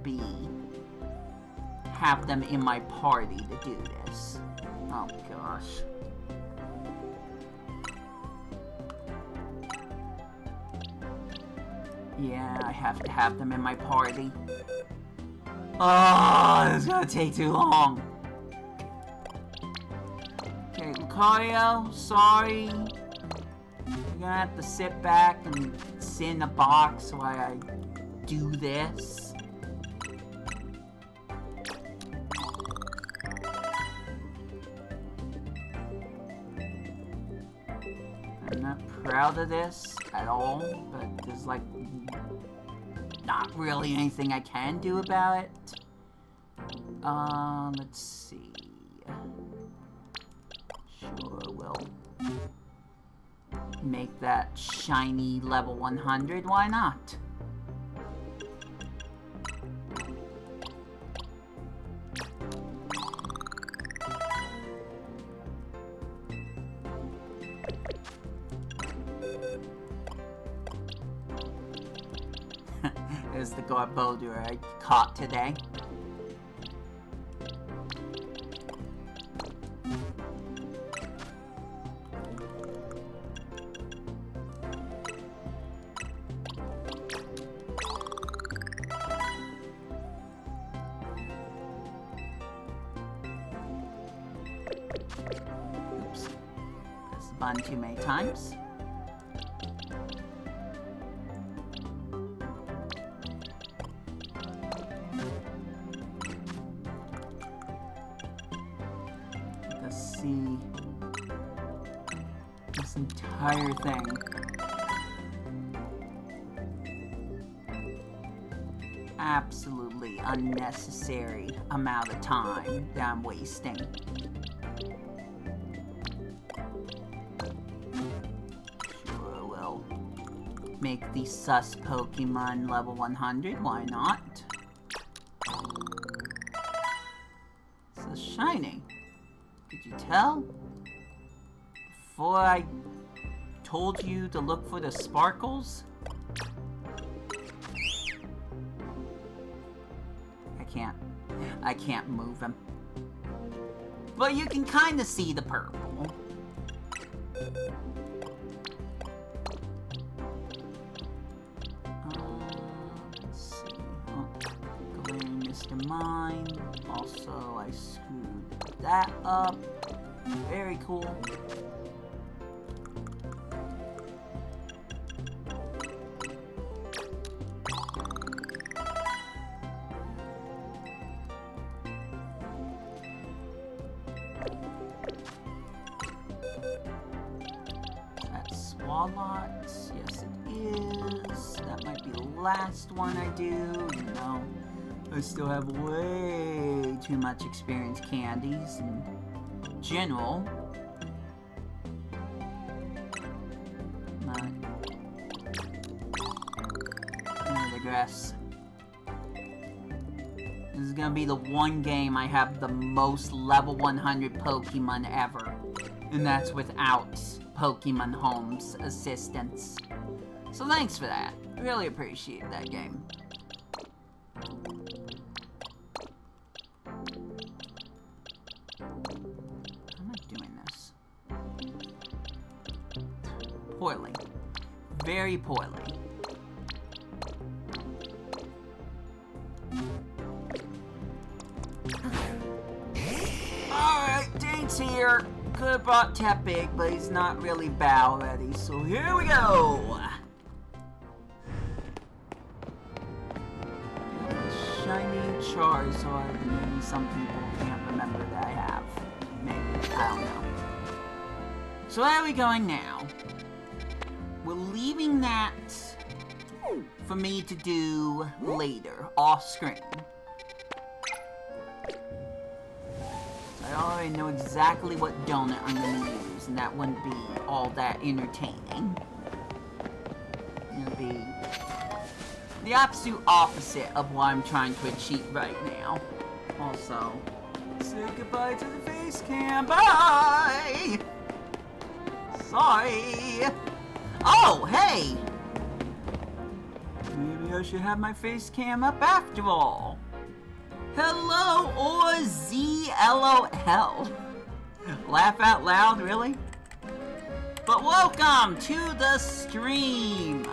have them in my party to do this? Oh gosh. Yeah, I have to have them in my party. Oh, this is gonna take too long. Okay, Lucario, sorry. You're gonna have to sit back and sit in a box while I do this. I'm not proud of this at all, but there's like not really anything I can do about it. Let's see. Sure, we'll make that shiny level 100, why not? There's the Garbodor I caught today. Oops. Press the button too many times. See this entire thing. Absolutely unnecessary amount of time that I'm wasting. Sure, we'll make the sus Pokemon level 100, why not? So shiny. Could you tell? Before I told you to look for the sparkles? I can't move him. But you can kind of see the purple. Let's see. Oh, Galarian Mr. Mime. Also, I screwed that up. Very cool. Yes, it is. That might be the last one I do. You know, I still have way too much experience candies in general. I digress. This is gonna be the one game I have the most level 100 Pokemon ever. And that's without Pokemon Home's assistance. So thanks for that. I really appreciate that game. How am I doing this? Poorly. Very poorly. Alright, Date's here. Could have brought Tepig, but he's not really bow ready, so here we go! Shiny Charizard, maybe some people can't remember that I have. Maybe, I don't know. So where are we going now? We're leaving that for me to do later, off screen. I already know exactly what donut I'm gonna use, and that wouldn't be all that entertaining. It'll be the absolute opposite of what I'm trying to achieve right now. Also, say goodbye to the face cam. Bye! Sorry! Oh, hey! Maybe I should have my face cam up after all. Hello or ZLOL. Laugh out loud, really? But welcome to the stream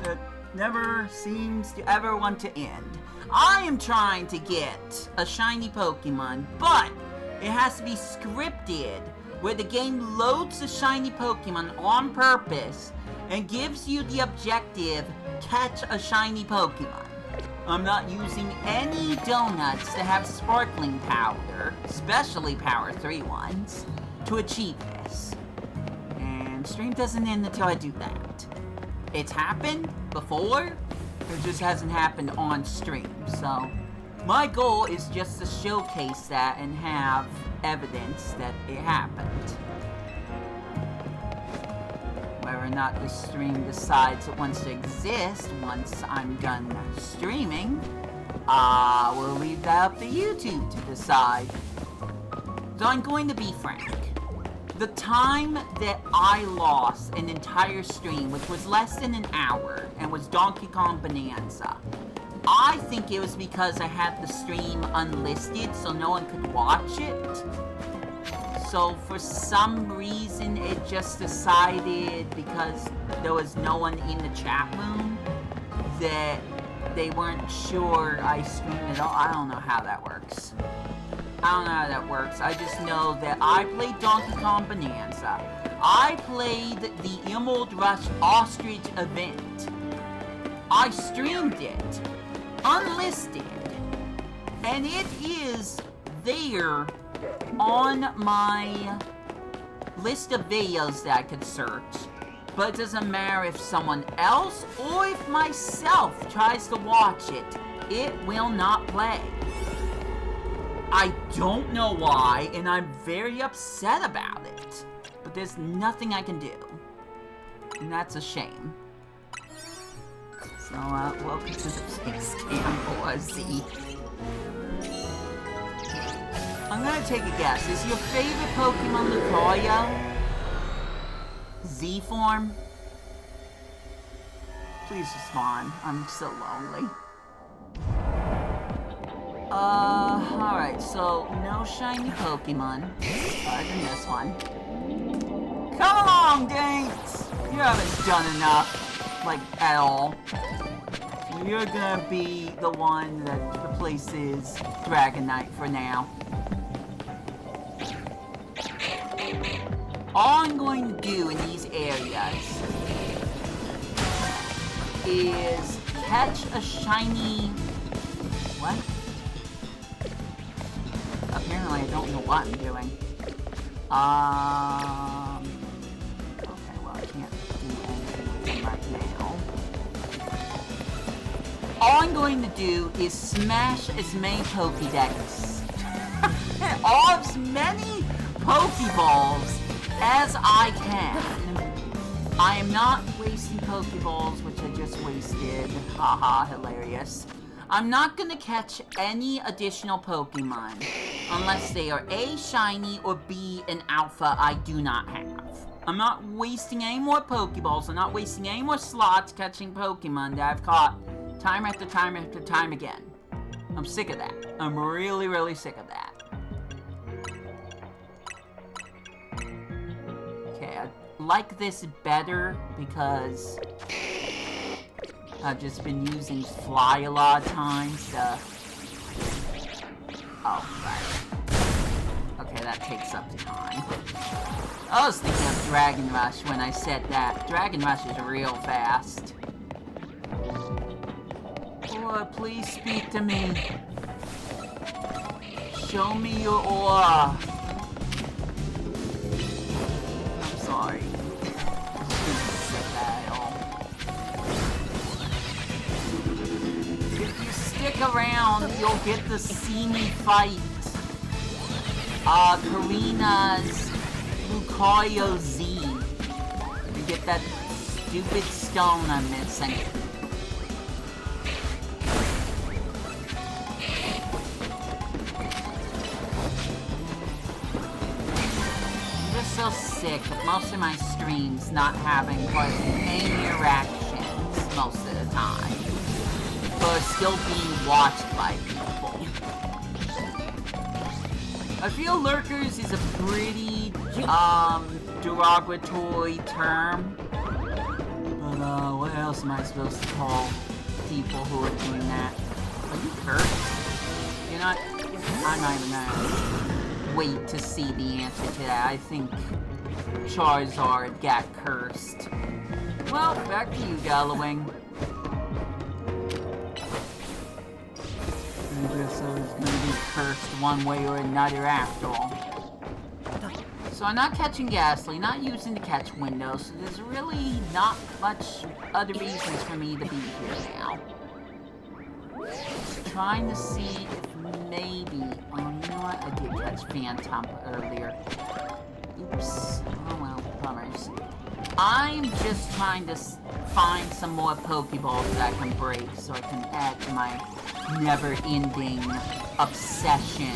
that never seems to ever want to end. I am trying to get a shiny Pokemon, but it has to be scripted, where the game loads the shiny Pokemon on purpose and gives you the objective, catch a shiny Pokemon. I'm not using any donuts that have sparkling powder, especially Power 3 ones, to achieve this. And stream doesn't end until I do that. It's happened before, it just hasn't happened on stream. So, my goal is just to showcase that and have evidence that it happened. Whether or not the stream decides it wants to exist once I'm done streaming, we'll leave that up to YouTube to decide. So I'm going to be frank. The time that I lost an entire stream, which was less than an hour, and was Donkey Kong Bonanza, I think it was because I had the stream unlisted so no one could watch it. So for some reason it just decided, because there was no one in the chat room, that they weren't sure I streamed at all. I don't know how that works. I just know that I played Donkey Kong Bonanza. I played the Emerald Rush Ostrich event. I streamed it, unlisted, and it is there on my list of videos that I could search, but it doesn't matter if someone else or if myself tries to watch it, it will not play. I don't know why, and I'm very upset about it, but there's nothing I can do, and that's a shame. So, welcome to the Face Cam, Ozzy. I'm gonna take a guess. Is your favorite Pokemon Lucario? Z form? Please respond. I'm so lonely. Alright, so no shiny Pokemon. Other than this one. Come along, Dinks! You haven't done enough, like, at all. So you're gonna be the one that replaces Dragonite for now. All I'm going to do in these areas is catch a shiny... What? Apparently I don't know what I'm doing. Okay, well I can't do anything with him right now. All I'm going to do is smash as many Pokédex, all as many Pokeballs as I can. I am not wasting Pokeballs, which I just wasted. Haha, hilarious. I'm not gonna catch any additional Pokemon unless they are A, shiny, or B, an alpha I do not have. I'm not wasting any more Pokeballs. I'm not wasting any more slots catching Pokemon that I've caught time after time after time again. I'm sick of that. I'm really, really sick of that. Okay, I like this better because I've just been using Fly a lot of times to... Oh, right. Okay, that takes up time. I was thinking of Dragon Rush when I said that. Dragon Rush is real fast. Aura, please speak to me. Show me your aura. I'm sorry. If you stick around, you'll get to see me fight Karina's Lucario Z. You get that stupid stone I'm missing. I'm just so sick of most of my streams not having any interactions most of the time. But still being watched by people. I feel lurkers is a pretty, derogatory term. But, what else am I supposed to call people who are doing that? Are you cursed? You know, I'm not even gonna wait to see the answer to that. I think Charizard got cursed. Well, back to you, Gallowing. I guess I was gonna be cursed one way or another after all. So I'm not catching Ghastly, not using the catch window, so there's really not much other reasons for me to be here now. Just trying to see if maybe... Oh, you know what? I did catch Phantom earlier. Oops. Oh well, bummers. I'm just trying to find some more Pokeballs that I can break so I can add to my never-ending obsession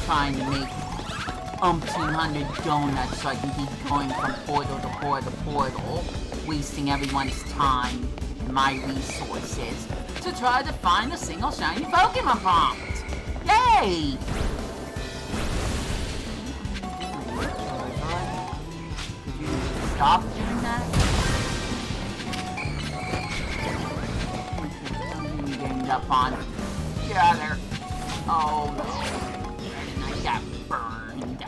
trying to make umpteen hundred donuts so I can keep going from portal to portal to portal, wasting everyone's time and my resources to try to find a single shiny Pokemon prompt. Yay! Did you stop doing that? Ganged up on. Get out of there. Oh no. I got burned.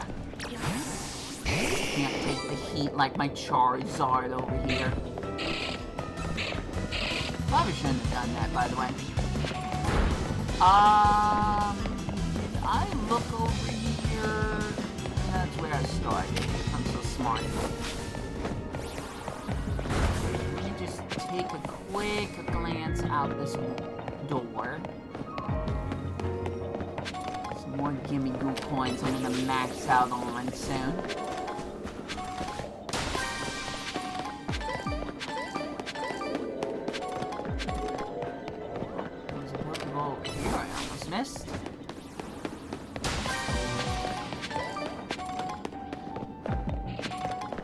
Can't take the heat like my Charizard over here. Probably shouldn't have done that, by the way. Did I look over here? That's where I started. I'm so smart. Let me just take a quick glance out this door. Some more Gimme Goo coins I'm gonna max out on soon. There's a Pokeball over here I almost missed.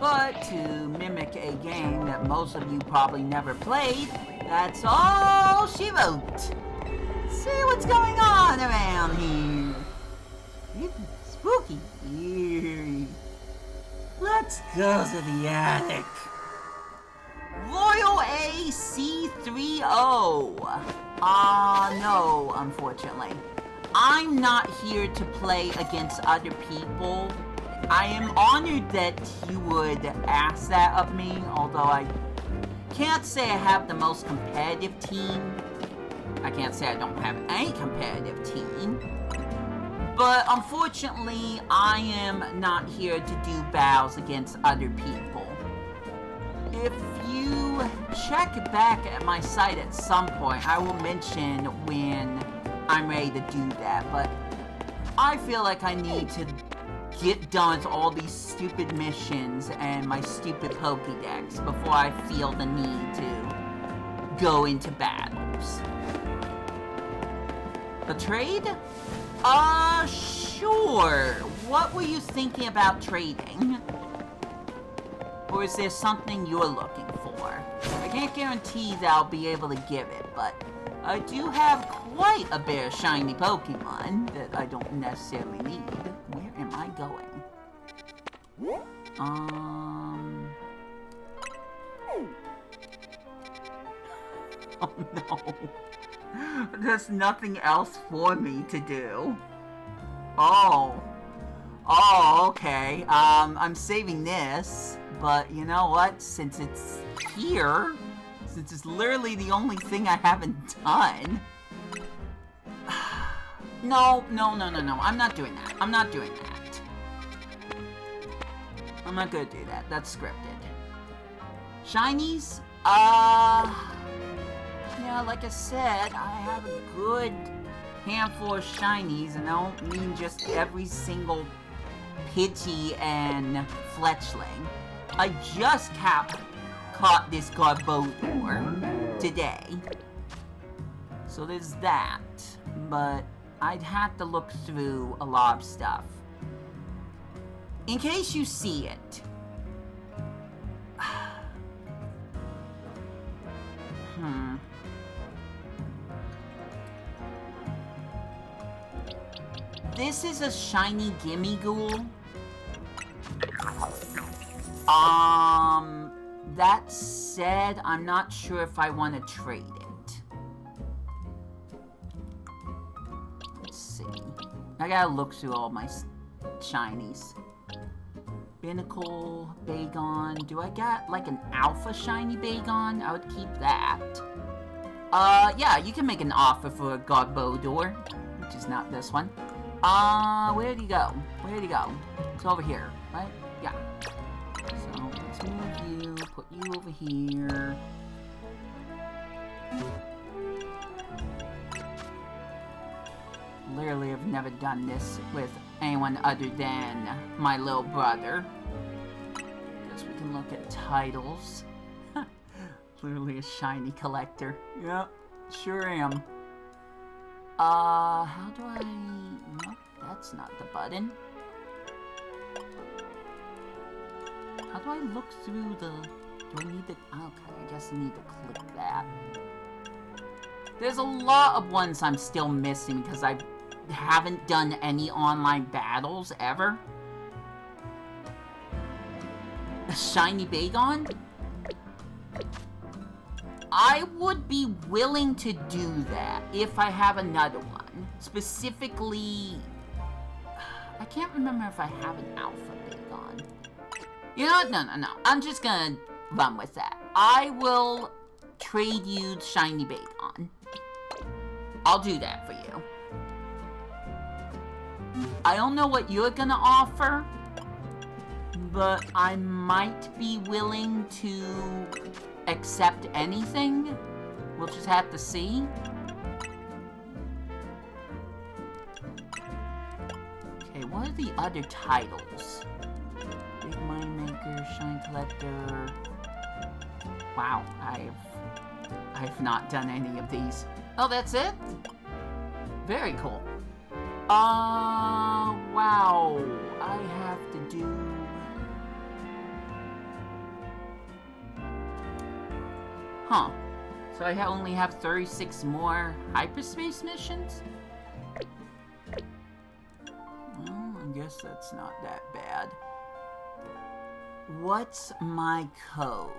But to mimic a game that most of you probably never played, that's all she wrote. See what's going on around here. It's spooky. Let's go to the attic. Royal AC30. No, unfortunately. I'm not here to play against other people. I am honored that you would ask that of me, although I can't say I have the most competitive team. I can't say I don't have any competitive team. But unfortunately, I am not here to do battles against other people. If you check back at my site at some point, I will mention when I'm ready to do that, but I feel like I need to get done with all these stupid missions and my stupid Pokédex before I feel the need to go into battles. A trade? Sure. What were you thinking about trading? Or is there something you're looking for? I can't guarantee that I'll be able to give it, but I do have quite a bit of shiny Pokemon that I don't necessarily need. Where am I going? Oh no. There's nothing else for me to do. Oh, okay. I'm saving this, but you know what? Since it's here, since it's literally the only thing I haven't done. No. I'm not doing that. I'm not doing that. I'm not gonna do that. That's scripted. Shinies? Yeah, like I said, I have a good handful of shinies, and I don't mean just every single Pidgey and Fletchling. I just caught this Garbodor today. So there's that, but I'd have to look through a lot of stuff. In case you see it. This is a shiny Gimmighoul. That said, I'm not sure if I want to trade it. Let's see. I gotta look through all my shinies. Binnacle, Bagon. Do I got like an alpha shiny Bagon? I would keep that. Yeah, you can make an offer for a Garbodor, which is not this one. Where'd he go? Where'd he go? It's over here, right? Yeah. So, let's move you, put you over here. Literally, I've never done this with anyone other than my little brother. Guess we can look at titles. Literally a shiny collector. Yep, sure am. How do I... Nope, that's not the button. How do I look through the... Do I need to... Okay, I guess I need to click that. There's a lot of ones I'm still missing because I haven't done any online battles ever. A shiny Bagon? I would be willing to do that if I have another one. Specifically, I can't remember if I have an Alpha Bagon. You know what? No. I'm just gonna run with that. I will trade you shiny Bagon. I'll do that for you. I don't know what you're gonna offer, but I might be willing to accept anything. We'll just have to see. Okay, what are the other titles? Big Mind Maker, Shine Collector. Wow, I've not done any of these. Oh, that's it? Very cool. Wow. I have to do... Huh. So I only have 36 more hyperspace missions? Well, I guess that's not that bad. What's my code?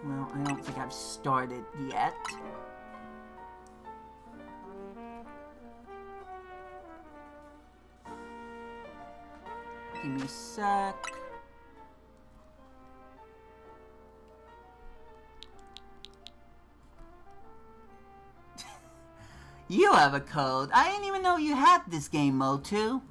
Well, I don't think I've started yet. Give me a sec. You have a code. I didn't even know you had this game mode too.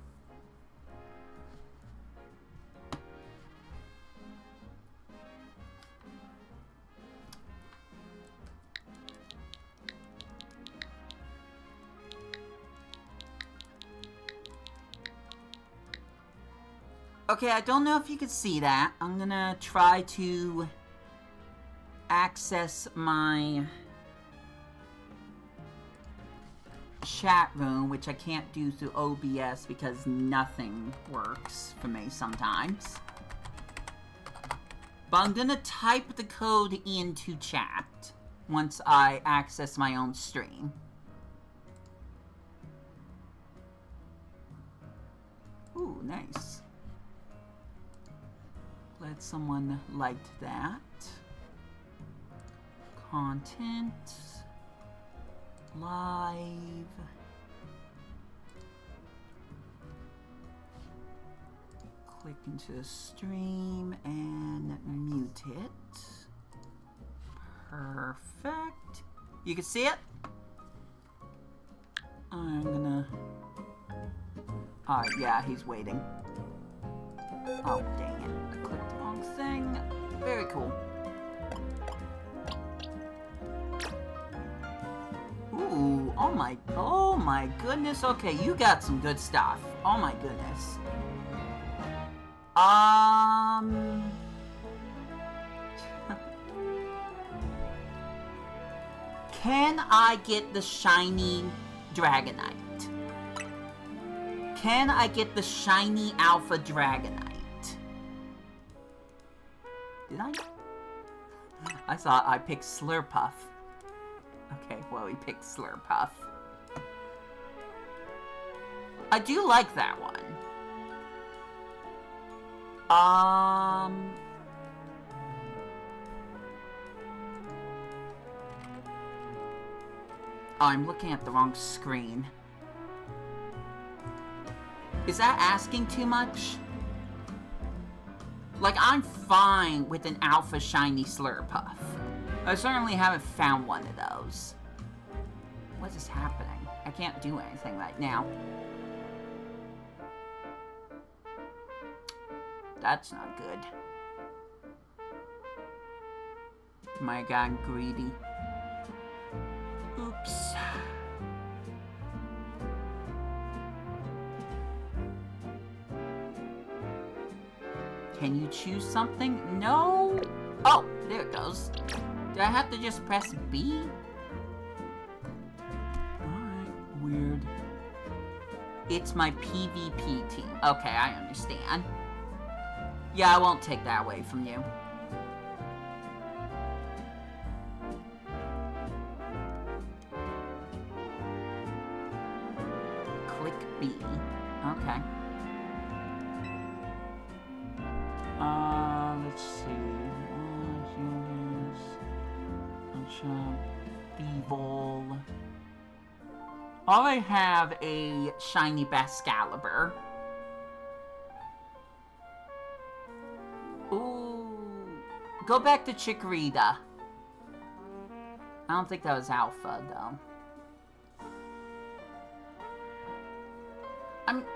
Okay, I don't know if you can see that. I'm gonna try to access my chat room, which I can't do through OBS because nothing works for me sometimes. But I'm gonna type the code into chat once I access my own stream. Ooh, nice. Glad someone liked that. Content. Live. Click into the stream and mute it. Perfect. You can see it? I'm gonna... yeah, he's waiting. Oh, dang it. I clicked the wrong thing. Very cool. Ooh, oh my goodness. Okay, you got some good stuff. Oh my goodness. Can I get the shiny Dragonite? Can I get the shiny Alpha Dragonite? Did I? I thought I picked Slurpuff. Okay, well, we picked Slurpuff. I do like that one. Oh, I'm looking at the wrong screen. Is that asking too much? Like, I'm fine with an Alpha Shiny Slurpuff. I certainly haven't found one of those. What is happening? I can't do anything right now. That's not good. My God, I'm greedy. Oops. Can you choose something? No. Oh, there it goes. Do I have to just press B? Alright, weird. It's my PvP team. Okay, I understand. Yeah, I won't take that away from you. Click B. Okay. Let's see. Evil. Oh, I have a shiny Bascalibur. Ooh. Go back to Chikorita. I don't think that was Alpha, though.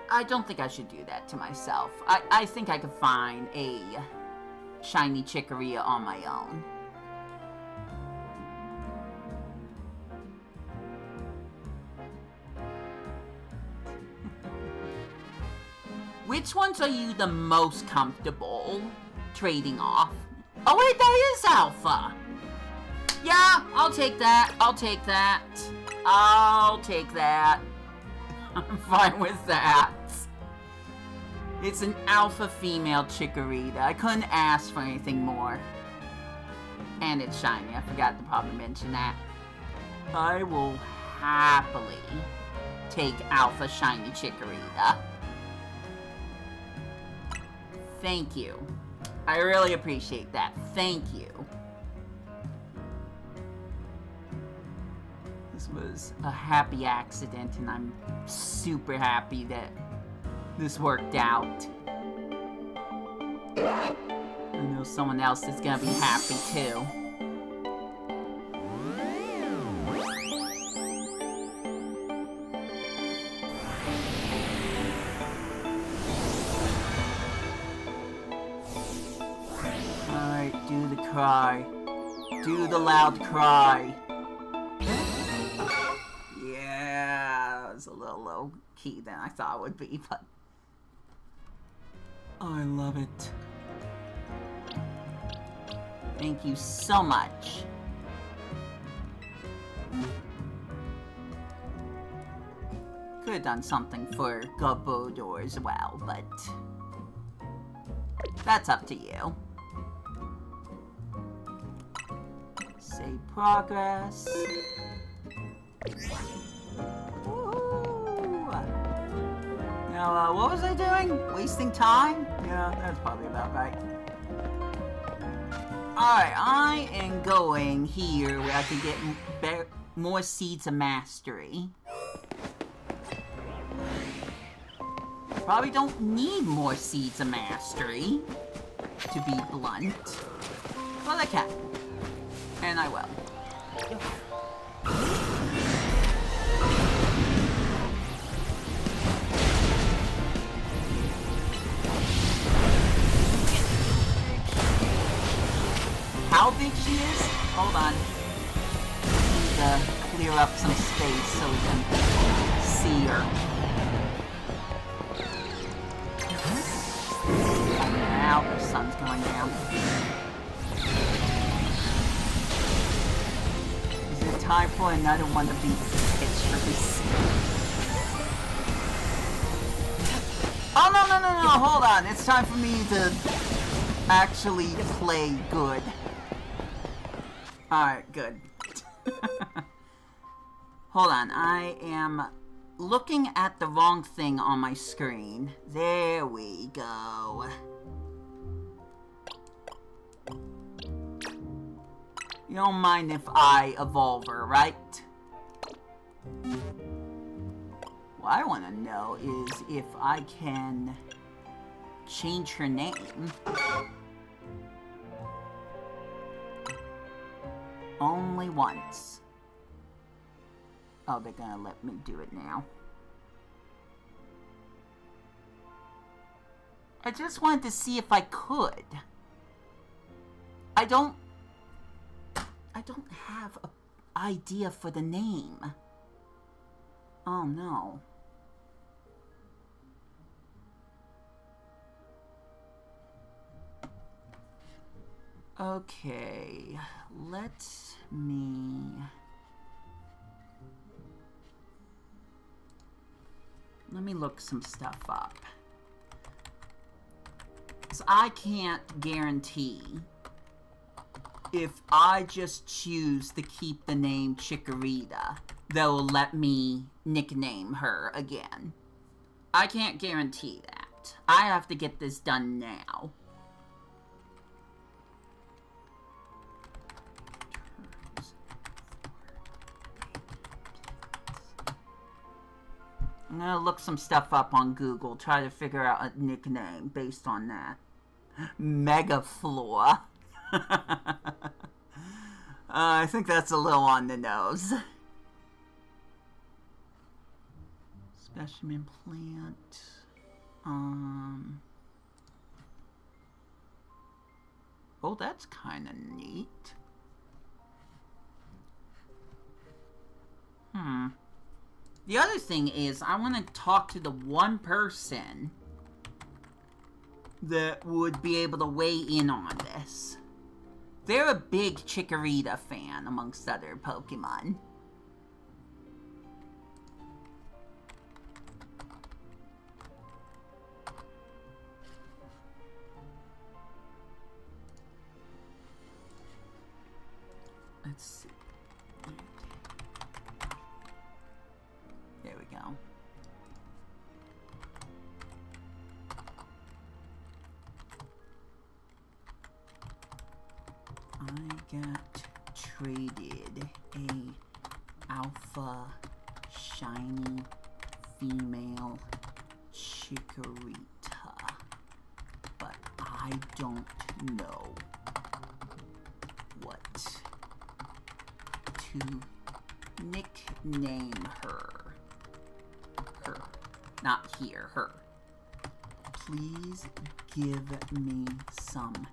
I don't think I should do that to myself. I think I could find a shiny Chikorita on my own. Which ones are you the most comfortable trading off? Oh wait, that is Alpha! Yeah, I'll take that. I'll take that. I'll take that. I'm fine with that. It's an Alpha Female Chikorita. I couldn't ask for anything more. And it's shiny. I forgot to probably mention that. I will happily take Alpha Shiny Chikorita. Thank you. I really appreciate that. Thank you. This was a happy accident, and I'm super happy that this worked out. I know someone else is gonna be happy too. Alright, do the cry. Do the loud cry. Yeah, that was a little low key than I thought it would be, but I love it. Thank you so much. Could have done something for Gabodor as well, but that's up to you. Save progress. Woohoo! Now, what was I doing? Wasting time? Yeah, that's probably about right. Alright, I am going here where I can get more Seeds of Mastery. Probably don't need more Seeds of Mastery, to be blunt. But I can. And I will. How big she is? Hold on. Need to clear up some space so we can see her. Now the sun's going down. Is it time for another one to be pictures? Oh no, hold on. It's time for me to actually play good. Alright, good. Hold on, I am looking at the wrong thing on my screen. There we go. You don't mind if I evolve her, right? What I want to know is if I can change her name. Only once. Oh, they're gonna let me do it now. I just wanted to see if I could. I don't have an idea for the name. Oh no. Okay, let me look some stuff up. 'Cause I can't guarantee if I just choose to keep the name Chikorita, they'll let me nickname her again. I can't guarantee that. I have to get this done now. I'm gonna look some stuff up on Google, try to figure out a nickname based on that. Megaflora. I think that's a little on the nose. Specimen plant. Oh, that's kind of neat. The other thing is, I want to talk to the one person that would be able to weigh in on this. They're a big Chikorita fan, amongst other Pokemon. Let's see. There we go. I got traded a Alpha Shiny Female Chikorita, but I don't know what to nickname her. Not here, her. Please give me some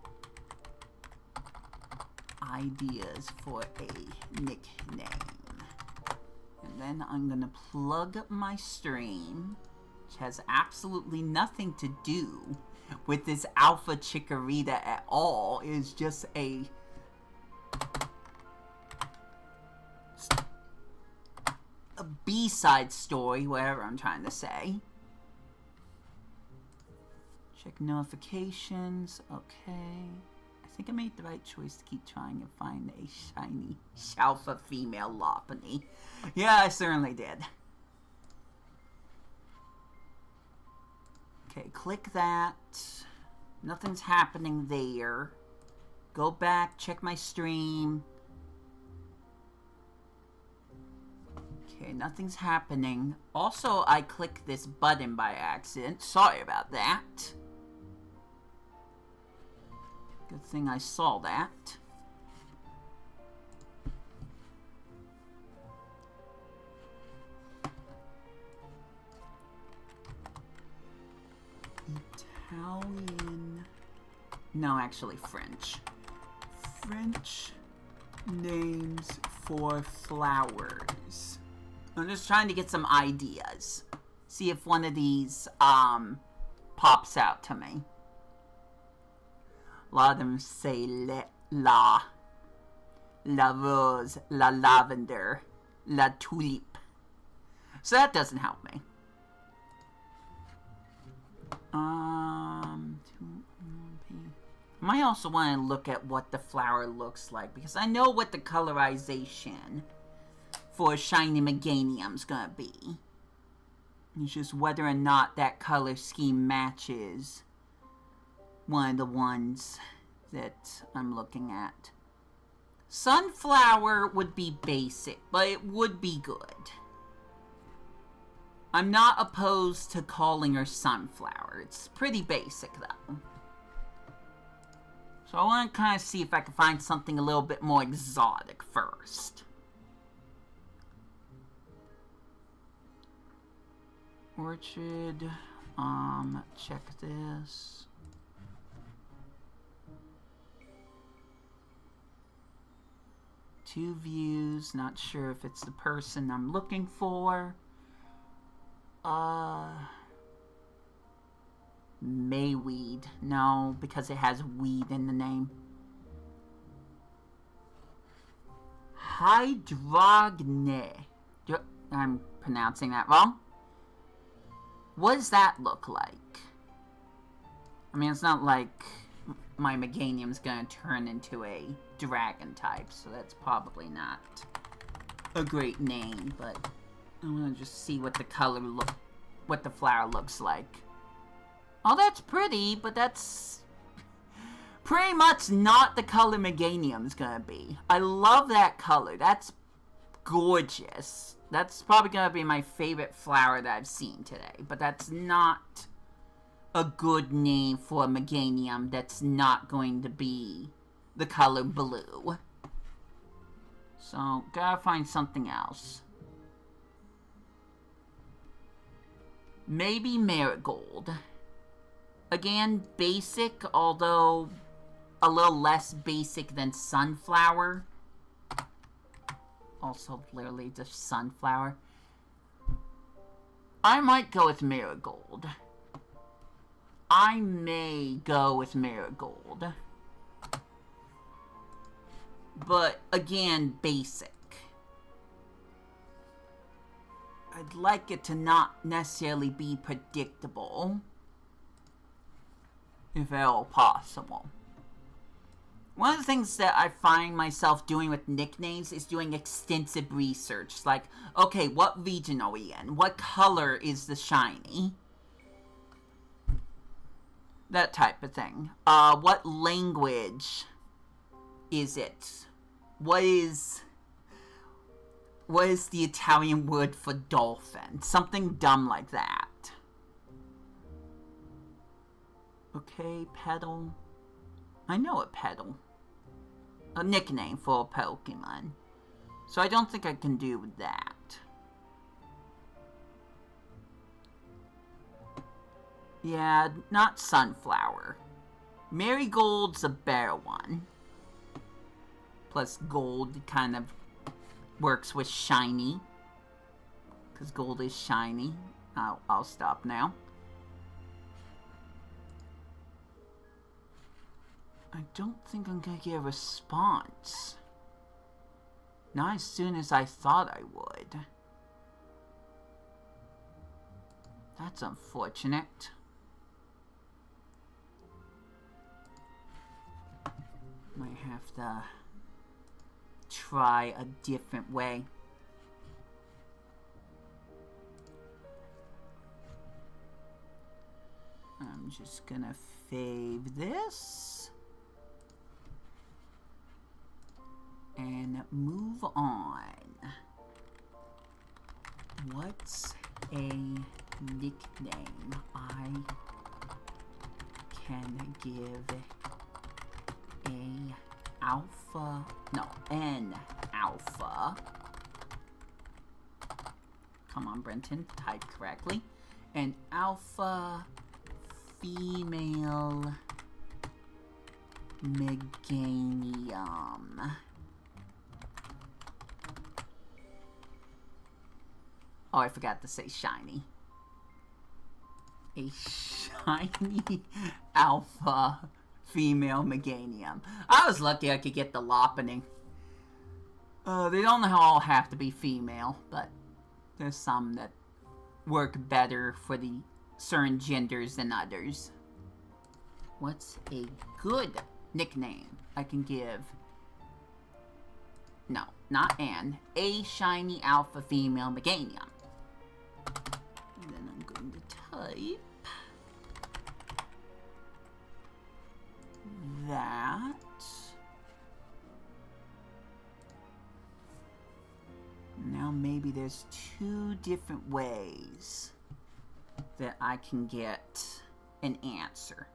ideas for a nickname. And then I'm gonna plug my stream, which has absolutely nothing to do with this Alpha Chikorita at all. It is just a B-side story, whatever I'm trying to say. Check notifications. Okay. I think I made the right choice to keep trying and find a Shiny Alpha Female Lopunny. Yeah, I certainly did. Okay, click that. Nothing's happening there. Go back, check my stream. Okay, nothing's happening. Also, I clicked this button by accident. Sorry about that. Good thing I saw that. Italian. No, actually French. French names for flowers. I'm just trying to get some ideas. See if one of these pops out to me. A lot of them say la rose, la lavender, la tulip. So that doesn't help me. I might also want to look at what the flower looks like, because I know what the colorization for Shiny Meganium's gonna be. It's just whether or not that color scheme matches one of the ones that I'm looking at. Sunflower would be basic, but it would be good. I'm not opposed to calling her Sunflower. It's pretty basic, though. So I want to kind of see if I can find something a little bit more exotic first. Orchid, check this. Two views, not sure if it's the person I'm looking for. Mayweed. No, because it has weed in the name. Hydrogne. I'm pronouncing that wrong. What does that look like? I mean, it's not like my Meganium's gonna turn into a dragon type, so that's probably not a great name, but I'm gonna just see what the color what the flower looks like. Oh, that's pretty, but that's pretty much not the color Meganium's gonna be. I love that color. That's gorgeous. That's probably gonna be my favorite flower that I've seen today, but that's not a good name for a Meganium that's not going to be the color blue. So, gotta find something else. Maybe Marigold. Again, basic, although a little less basic than Sunflower. Also, literally just Sunflower. I might go with Marigold. I may go with Marigold. But, again, basic. I'd like it to not necessarily be predictable, if at all possible. One of the things that I find myself doing with nicknames is doing extensive research. Like, okay, what region are we in? What color is the shiny? That type of thing. What language is it? What is the Italian word for dolphin? Something dumb like that. Okay, Petal. I know a Petal. A nickname for a Pokemon. So I don't think I can do that. Yeah, not Sunflower. Marigold's a better one. Plus gold kind of works with shiny. Because gold is shiny. I'll stop now. I don't think I'm gonna get a response. Not as soon as I thought I would. That's unfortunate. Might have to try a different way. I'm just gonna fave this. And move on. What's a nickname I can give an alpha? Come on, Brenton, type correctly. An alpha female Meganium. Oh, I forgot to say shiny. A shiny alpha female Meganium. I was lucky I could get the Lopunny. They don't all have to be female, but there's some that work better for the certain genders than others. What's a good nickname I can give? No, not an. A shiny alpha female Meganium. And then I'm going to type that. Now maybe there's two different ways that I can get an answer.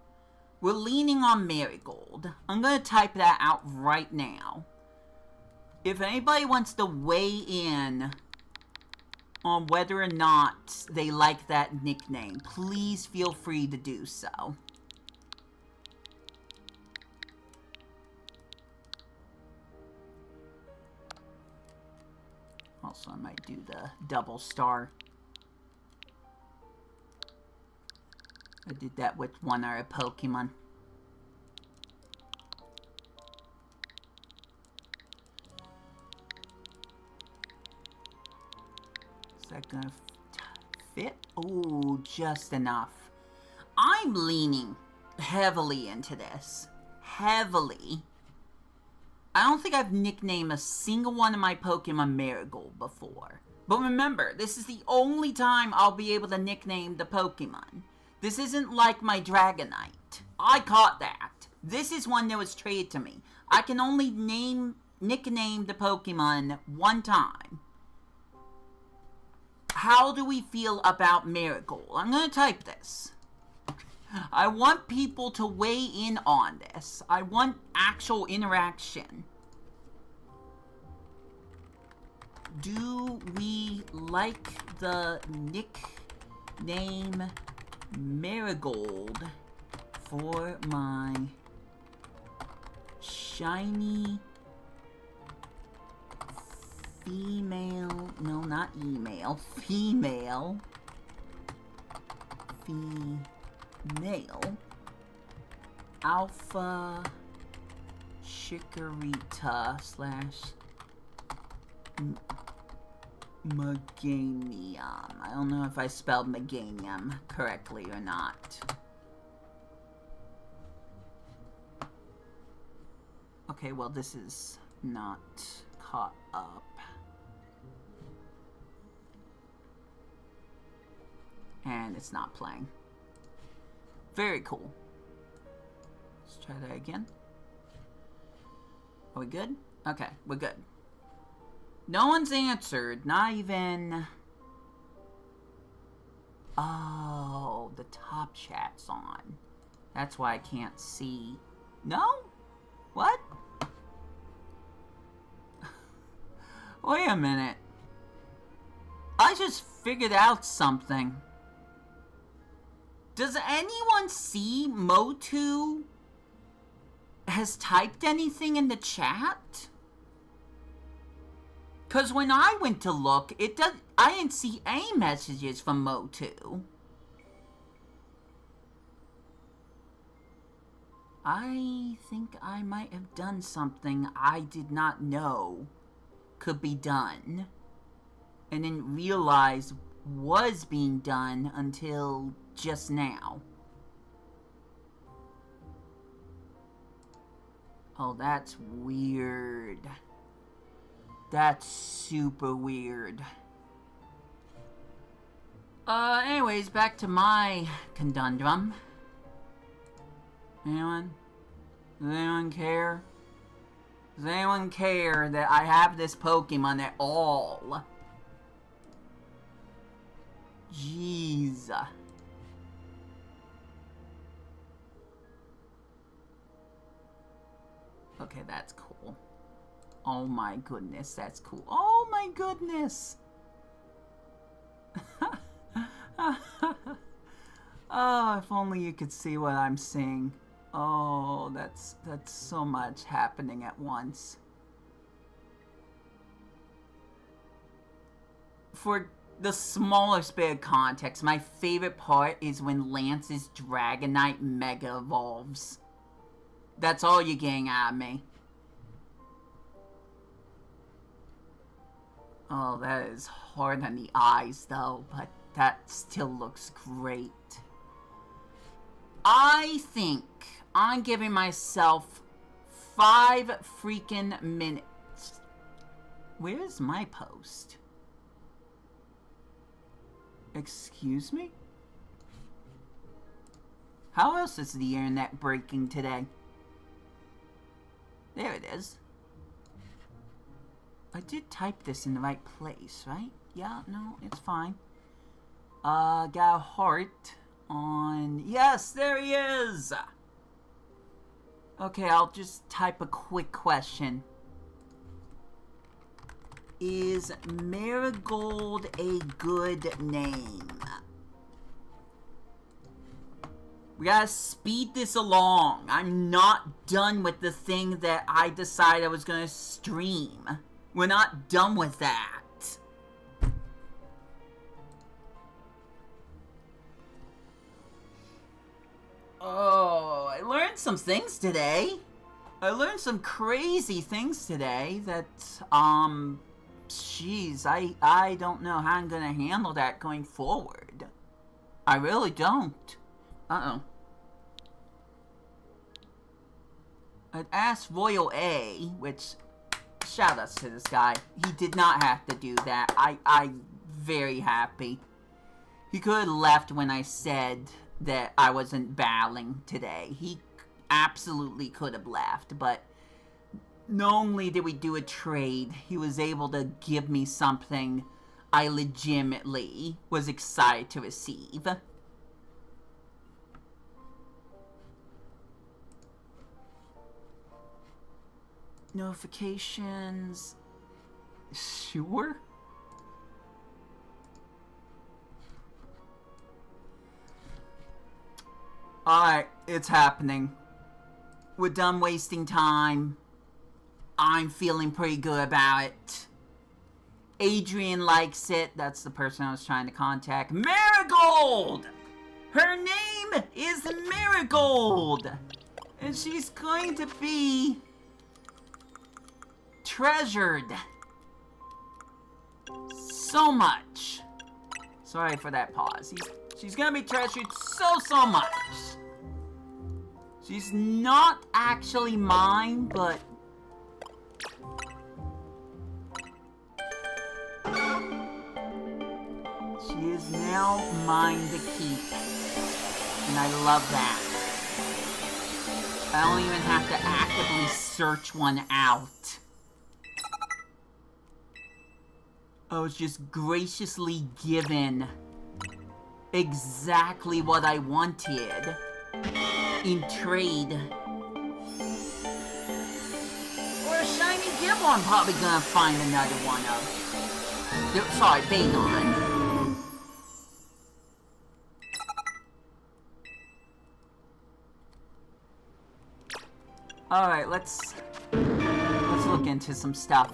We're leaning on Marigold. I'm going to type that out right now. If anybody wants to weigh in on whether or not they like that nickname, please feel free to do so. Also, I might do the double star. I did that with one other Pokemon. Is that gonna fit? Oh, just enough. I'm leaning heavily into this. Heavily. I don't think I've nicknamed a single one of my Pokemon Marigold before. But remember, this is the only time I'll be able to nickname the Pokemon. This isn't like my Dragonite. I caught that. This is one that was traded to me. I can only nickname the Pokemon one time. How do we feel about Marigold? I'm going to type this. I want people to weigh in on this. I want actual interaction. Do we like the nickname Marigold for my shiny female, no, not email, female Alpha Chikorita / Meganium. I don't know if I spelled Meganium correctly or not. Okay, well, this is not caught up. And it's not playing. Very cool. Let's try that again. Are we good? Okay, we're good. No one's answered. Not even... Oh, the top chat's on. That's why I can't see. No? What? Wait a minute. I just figured out something. Does anyone see Motu has typed anything in the chat? Because when I went to look, I didn't see any messages from Motu. I think I might have done something I did not know could be done. And didn't realize was being done until just now. Oh, that's weird. That's super weird. Anyways, back to my conundrum. Anyone? Does anyone care? Does anyone care that I have this Pokemon at all? Jeez. Okay, that's cool. Oh my goodness, that's cool. Oh my goodness! Oh, if only you could see what I'm seeing. Oh, that's so much happening at once. For the smallest bit of context, my favorite part is when Lance's Dragonite Mega Evolves. That's all you're getting out of me. Oh, that is hard on the eyes, though, but that still looks great. I think I'm giving myself 5 freaking minutes. Where's my post? Excuse me? How else is the internet breaking today? There it is. I did type this in the right place, right? Yeah, no, it's fine. Got a heart on... Yes, there he is! Okay, I'll just type a quick question. Is Marigold a good name? We gotta speed this along. I'm not done with the thing that I decided I was gonna stream. We're not done with that. Oh, I learned some things today. I learned some crazy things today that, jeez, I don't know how I'm gonna handle that going forward. I really don't. Uh-oh. I'd asked Royal A, which, shout outs to this guy. He did not have to do that. I'm very happy. He could have left when I said that I wasn't battling today. He absolutely could have left, but not only did we do a trade, he was able to give me something I legitimately was excited to receive. Notifications. Sure. Alright, it's happening. We're done wasting time. I'm feeling pretty good about it. Adrian likes it. That's the person I was trying to contact. Marigold! Her name is Marigold! And she's going to be treasured so much. Sorry for that pause. She's gonna be treasured so much. She's not actually mine, but is now mine to keep. And I love that. I don't even have to actively search one out. I was just graciously given exactly what I wanted in trade. Or a shiny Gibbon, probably gonna find another one of. Sorry, Banon. Alright, let's look into some stuff.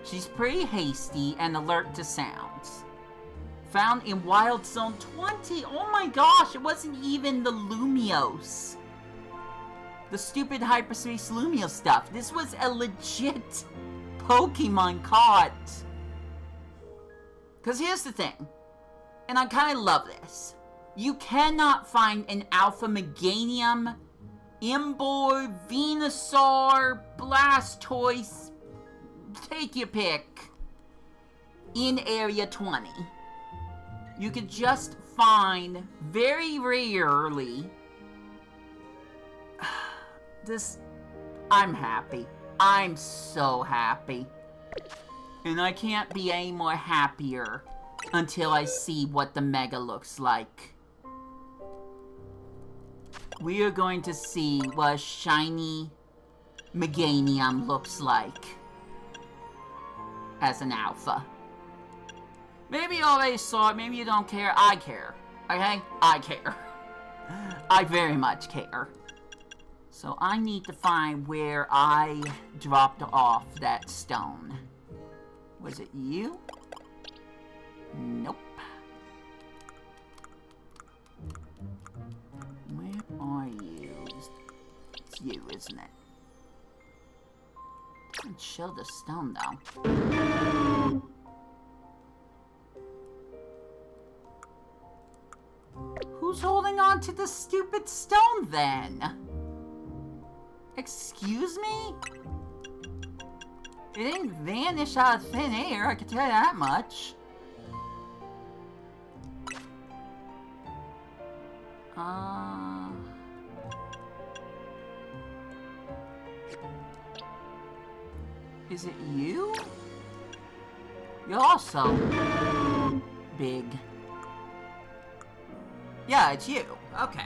She's pretty hasty and alert to sounds. Found in Wild Zone 20. Oh my gosh, it wasn't even the Lumios. The stupid Hyperspace Lumio stuff. This was a legit Pokemon caught. Because here's the thing, and I kind of love this. You cannot find an Alpha Meganium, Emboar, Venusaur, Blastoise, take your pick, in Area 20. You could just find, very rarely, this. I'm happy. I'm so happy. And I can't be any more happier until I see what the Mega looks like. We are going to see what a shiny Meganium looks like as an alpha. Maybe you already saw it, maybe you don't care. I care. Okay? I care. I very much care. So I need to find where I dropped off that stone. Was it you? Nope. Where are you? It's you, isn't it? Doesn't show the stone, though. Who's holding on to the stupid stone, then? Excuse me? It didn't vanish out of thin air, I can tell you that much. Is it you? You're also big. Yeah, it's you. Okay.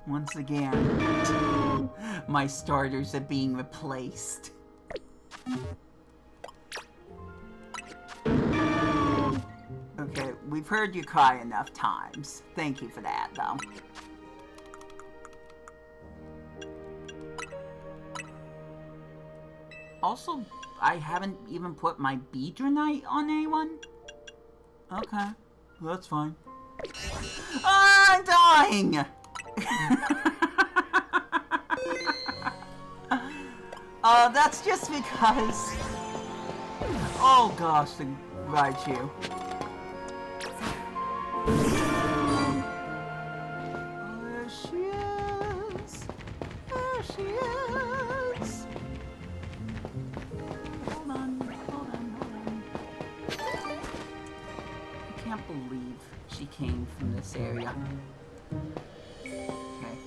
Once again, my starters are being replaced. Okay, we've heard you cry enough times. Thank you for that, though. Also, I haven't even put my Beedronite on anyone. Okay, that's fine. I'm dying! That's just because... Oh gosh, the Raichu. There she is! There she is! Hold on. I can't believe she came from this area. Okay.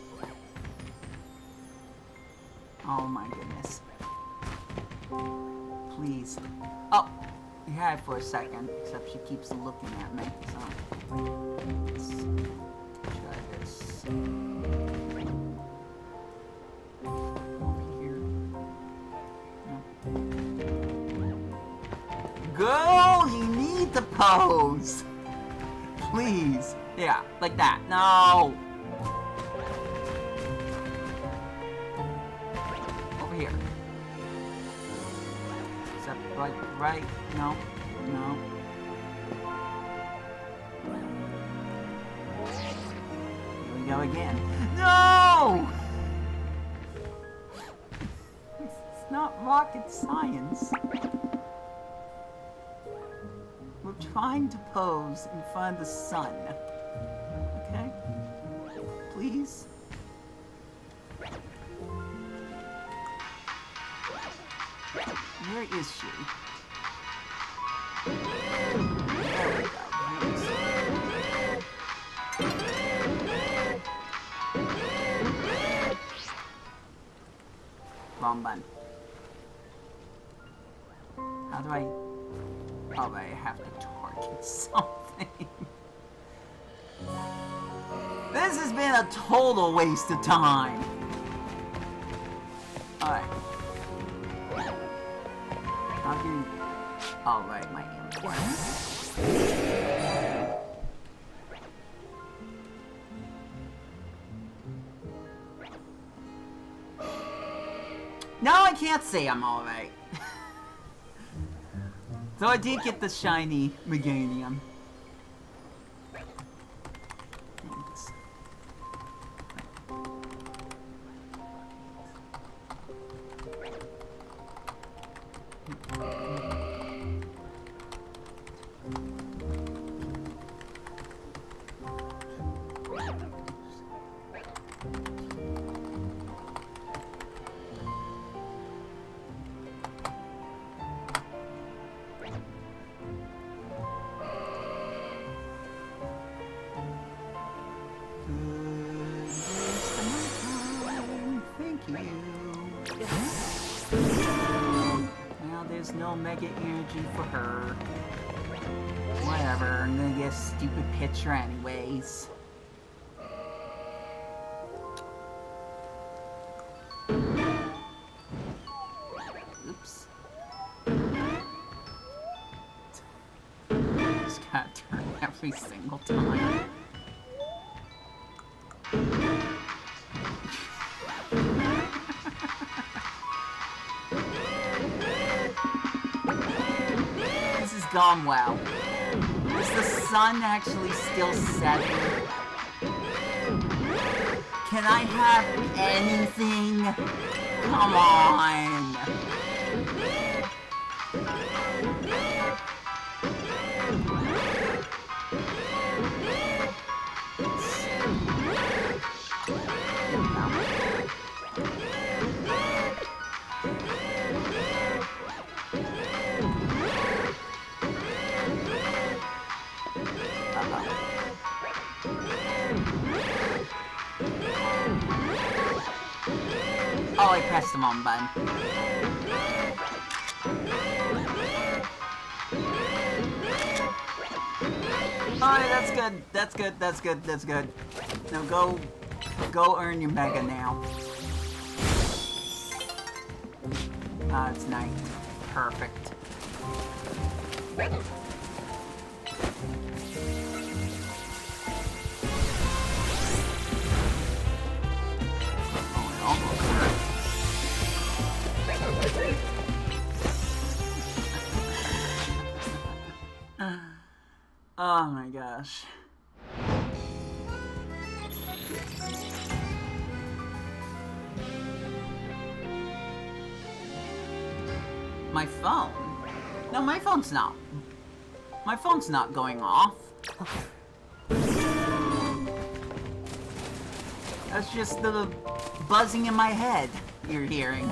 Oh my goodness. Please. Oh! We had it for a second, except she keeps looking at me, so... Let's try this. Over here. No. Girl, you need to pose! Please. Yeah, like that. No! Over here. Except right, no. Here we go again. No! It's not rocket science. We're trying to pose in front of the sun. Okay? please? Where is she? There we go. Wrong button. How do I... Oh, I have to target something. This has been a total waste of time. Alright. How do you... Oh, right, my import. No, I can't say I'm alright. So I did get the shiny Meganium. Well, there's no mega energy for her. Whatever, I'm gonna get a stupid picture anyways. Oops. Just gotta turn every single time. Gone well. Is the sun actually still setting? Can I have anything? Come on. Oh, I pressed the wrong button. Alright, that's good. That's good. That's good. That's good. Now go earn your mega now. Ah, it's night. Perfect. Oh my gosh. My phone? No, my phone's not. My phone's not going off. That's just the buzzing in my head you're hearing.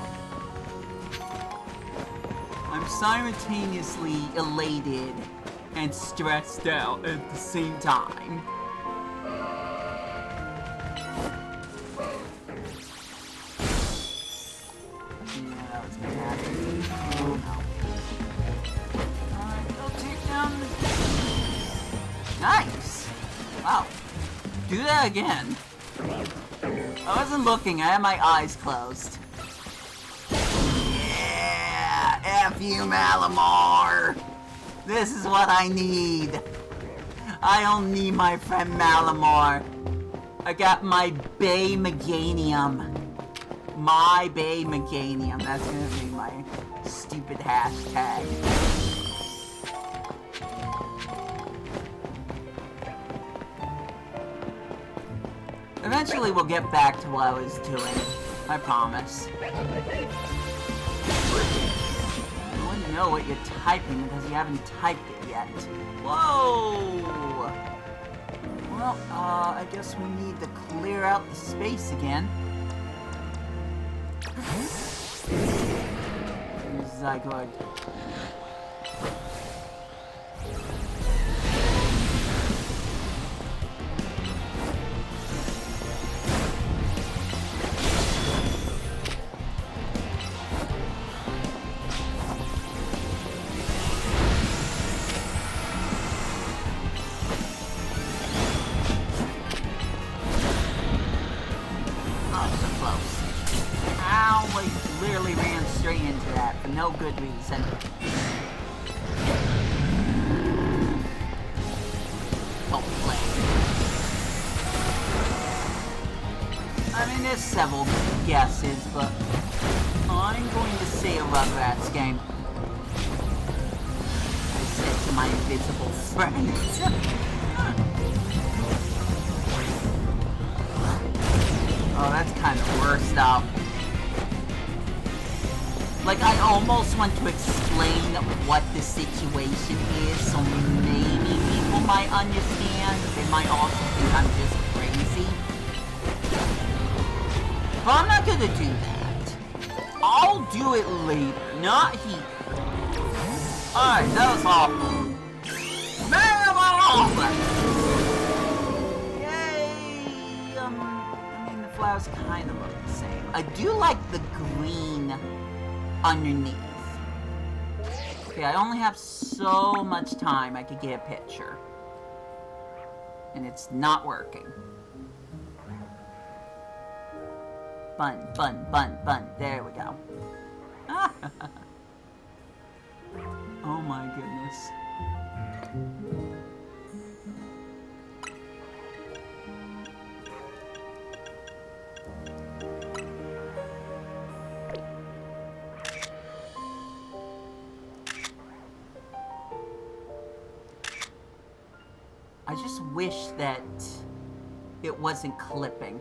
I'm simultaneously elated and stressed out at the same time. Yeah, that was gonna happen. Oh no. Alright, go take down the... Nice! Wow. Do that again. I wasn't looking, I had my eyes closed. Yeah! F you, Malamar! This is what I need. I don't need my friend Malamar. I got my Bay Meganium. My Bay Meganium. That's gonna be my stupid hashtag. Eventually we'll get back to what I was doing. I promise. I wouldn't know what you're typing because you haven't typed it yet. Whoa! Well, I guess we need to clear out the space again. Here's Zygarde. Literally ran straight into that for no good reason. Don't play. I mean, there's several guesses, but I'm going to say a Rugrats game. I said to my invisible friend. Oh, that's kind of worse, though. Like, I almost want to explain what the situation is, so maybe people might understand. They might also think I'm just crazy. But I'm not gonna do that. I'll do it later, not here. Alright, that was awful. Yay! I mean, the flowers kind of look the same. I do like the green underneath. Okay, I only have so much time I could get a picture. And it's not working. Bun, bun, bun, bun. There we go. Oh my goodness. I just wish that it wasn't clipping.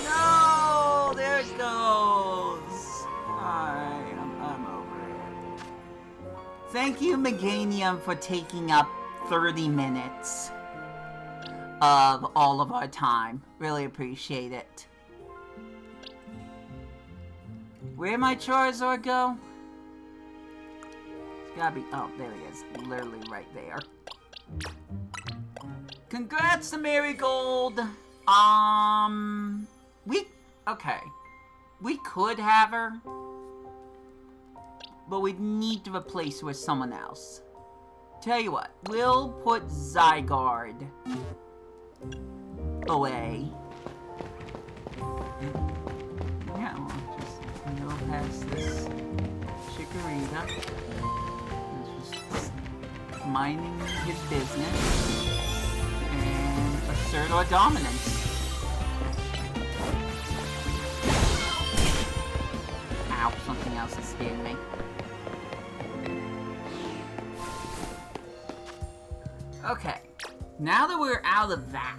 No! There it goes! Alright, I'm over it. Thank you, Meganium, for taking up 30 minutes of all of our time. Really appreciate it. Where'd my Charizard go? It's gotta be... Oh, there he is. Literally right there. Congrats to Marigold! Okay. We could have her, but we'd need to replace her with someone else. Tell you what, we'll put Zygarde away. Yeah, we'll just go past this Chikorita. It's just minding his business and assert our dominance. Ow, something else is scaring me. Okay, now that we're out of that,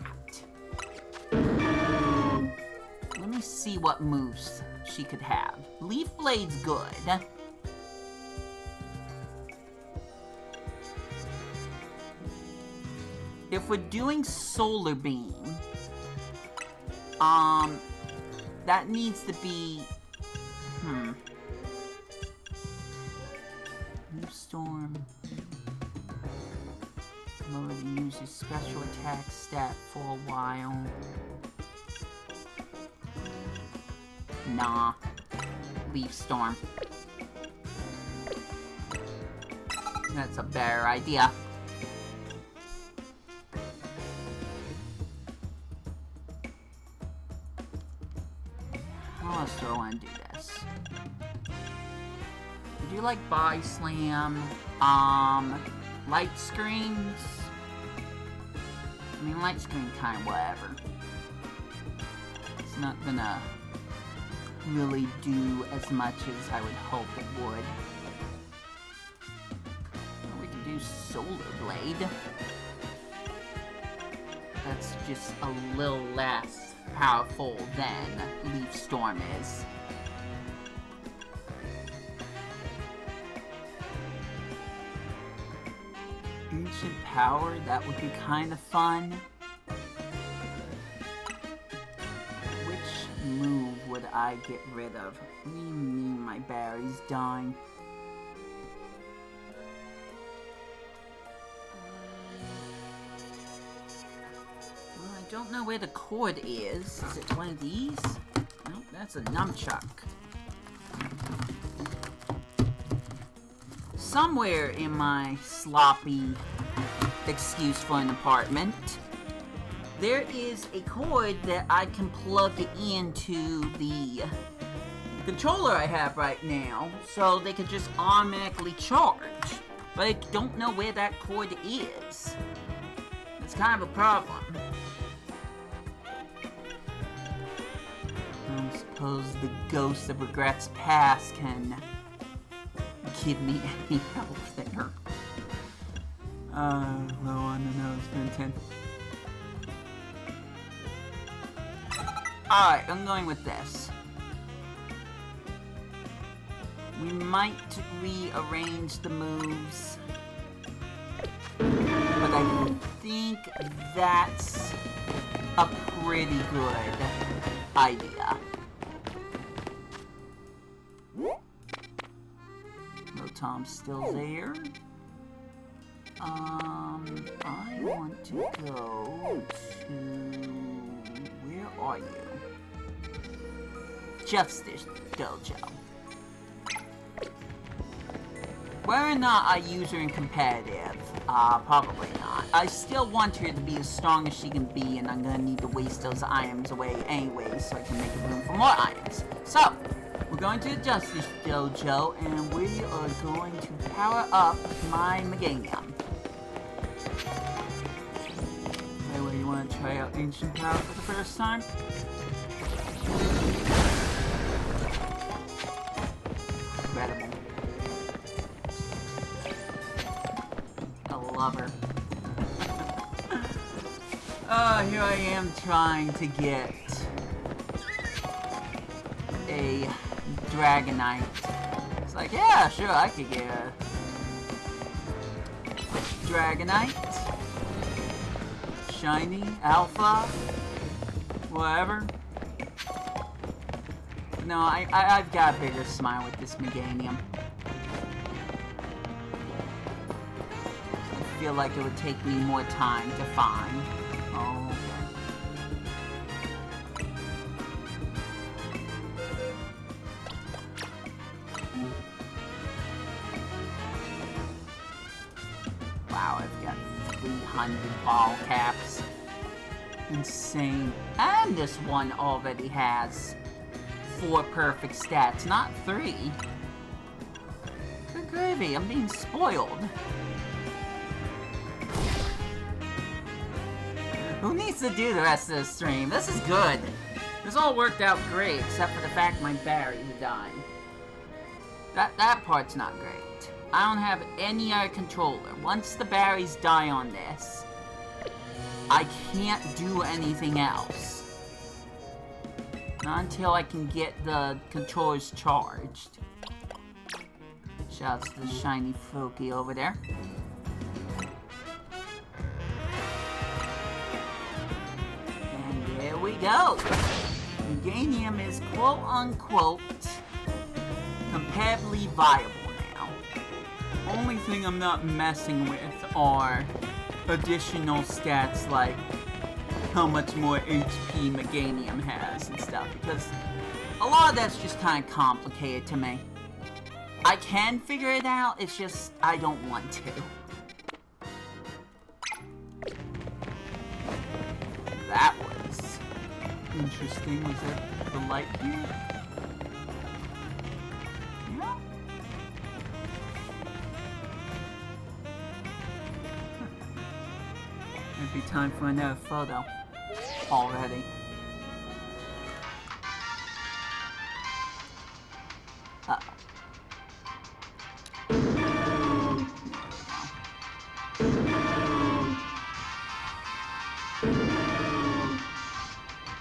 let me see what moves she could have. Leaf Blade's good. If we're doing Solar Beam, that needs to be, New Storm. Lower the user's special attack stat for a while. Nah. Leaf Storm. That's a better idea. Let's throw and do this. We do like Body Slam, Light Screens. I mean, Light Screen kind of whatever. It's not gonna really do as much as I would hope it would. We can do Solar Blade. That's just a little less powerful than Leaf Storm is. ancient power, that would be kind of fun. Which move would I get rid of? What do you mean my Barry's dying? Well, I don't know where the cord is. Is it one of these? Nope, that's a nunchuck. Somewhere in my sloppy excuse for an apartment, there is a cord that I can plug into the controller I have right now, so they can just automatically charge. But I don't know where that cord is. It's kind of a problem. I suppose the ghost of regrets past can give me any help there. Low on the nose, Ben 10. Alright, I'm going with this. We might rearrange the moves, but I think that's a pretty good idea. Tom's still there. I want to go to... Where are you? Justice Dojo. Whether or not I use her in competitive, probably not. I still want her to be as strong as she can be, and I'm gonna need to waste those items away anyway, so I can make room for more items. So, we're going to the Justice Dojo, and we are going to power up my Meganium. Anyway, you want to try out Ancient Power for the first time? Incredible. I love her. Here I am trying to get a Dragonite. It's like, yeah, sure, I could get a Dragonite, Shiny, Alpha, whatever. No, I've got a bigger smile with this Meganium. I feel like it would take me more time to find. Oh. Wow, I've got 300 ball caps. Insane. And this one already has 4 perfect stats, not 3. Good gravy, I'm being spoiled. Who needs to do the rest of the stream? This is good. This all worked out great, except for the fact my Barry died. That part's not great. I don't have any other controller. Once the Barrys die on this, I can't do anything else. Not until I can get the controllers charged. Shouts to the shiny Froakie over there. And there we go. Meganium is quote-unquote comparatively viable now. Only thing I'm not messing with are additional stats like how much more HP Meganium has and stuff, because a lot of that's just kind of complicated to me. I can figure it out, it's just I don't want to. That was interesting. Was it the light here? Yeah. It'd be time for another photo. Already. Uh-oh.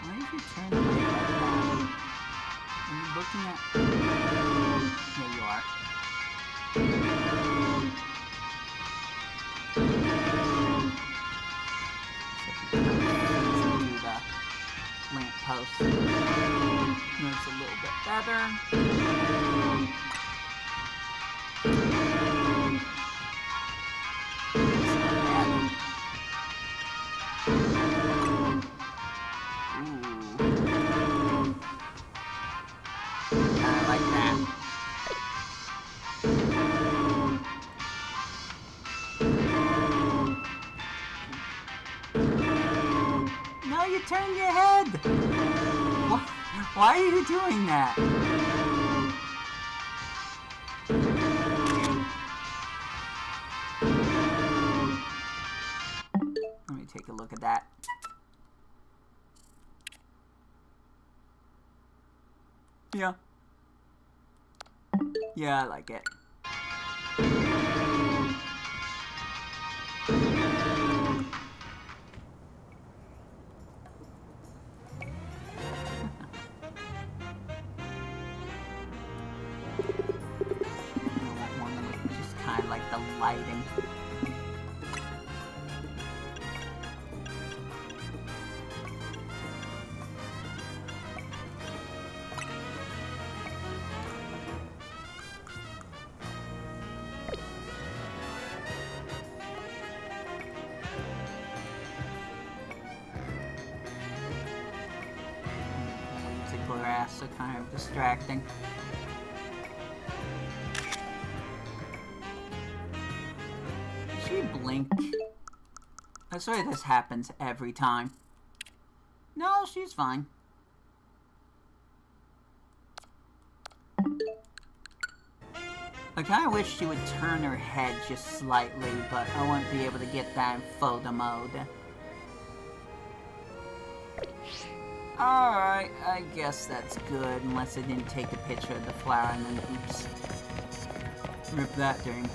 Why did you turn away like that? Are you looking at... There you are. post. That's a little bit better. Turn your head! Why are you doing that? Let me take a look at that. Yeah. Yeah, I like it. The lighting. Leaves of grass are kind of distracting. She blink. I swear this happens every time. No, she's fine. I kinda wish she would turn her head just slightly, but I won't be able to get that in photo mode. Alright, I guess that's good, unless I didn't take a picture of the flower and then oops. Rip that thing.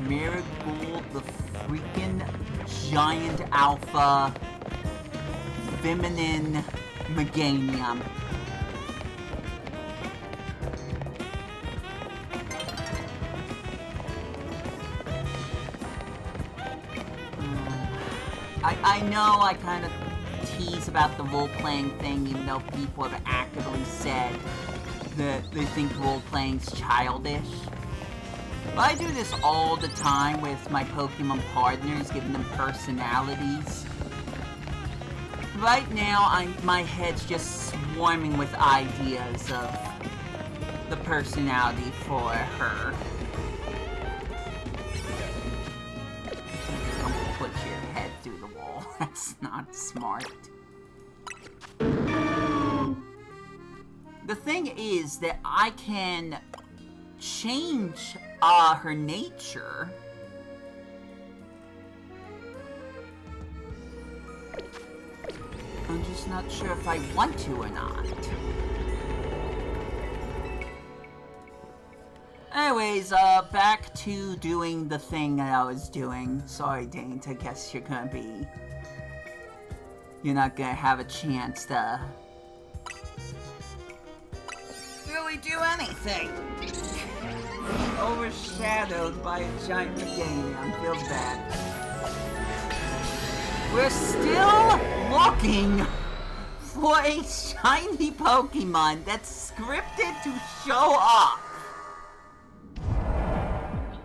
Marigold, the freaking giant alpha feminine meganium. I know I kind of tease about the role-playing thing, even though people have actively said that they think role-playing's childish. But I do this all the time with my Pokemon partners, giving them personalities. Right now, my head's just swarming with ideas of the personality for her. Don't put your head through the wall. That's not smart. The thing is that I can change her nature. I'm just not sure if I want to or not. Anyways, back to doing the thing that I was doing. Sorry, Dane, I guess you're not gonna have a chance to really do anything. Overshadowed by a giant meganium. Feels bad. We're still looking for a shiny Pokemon that's scripted to show up.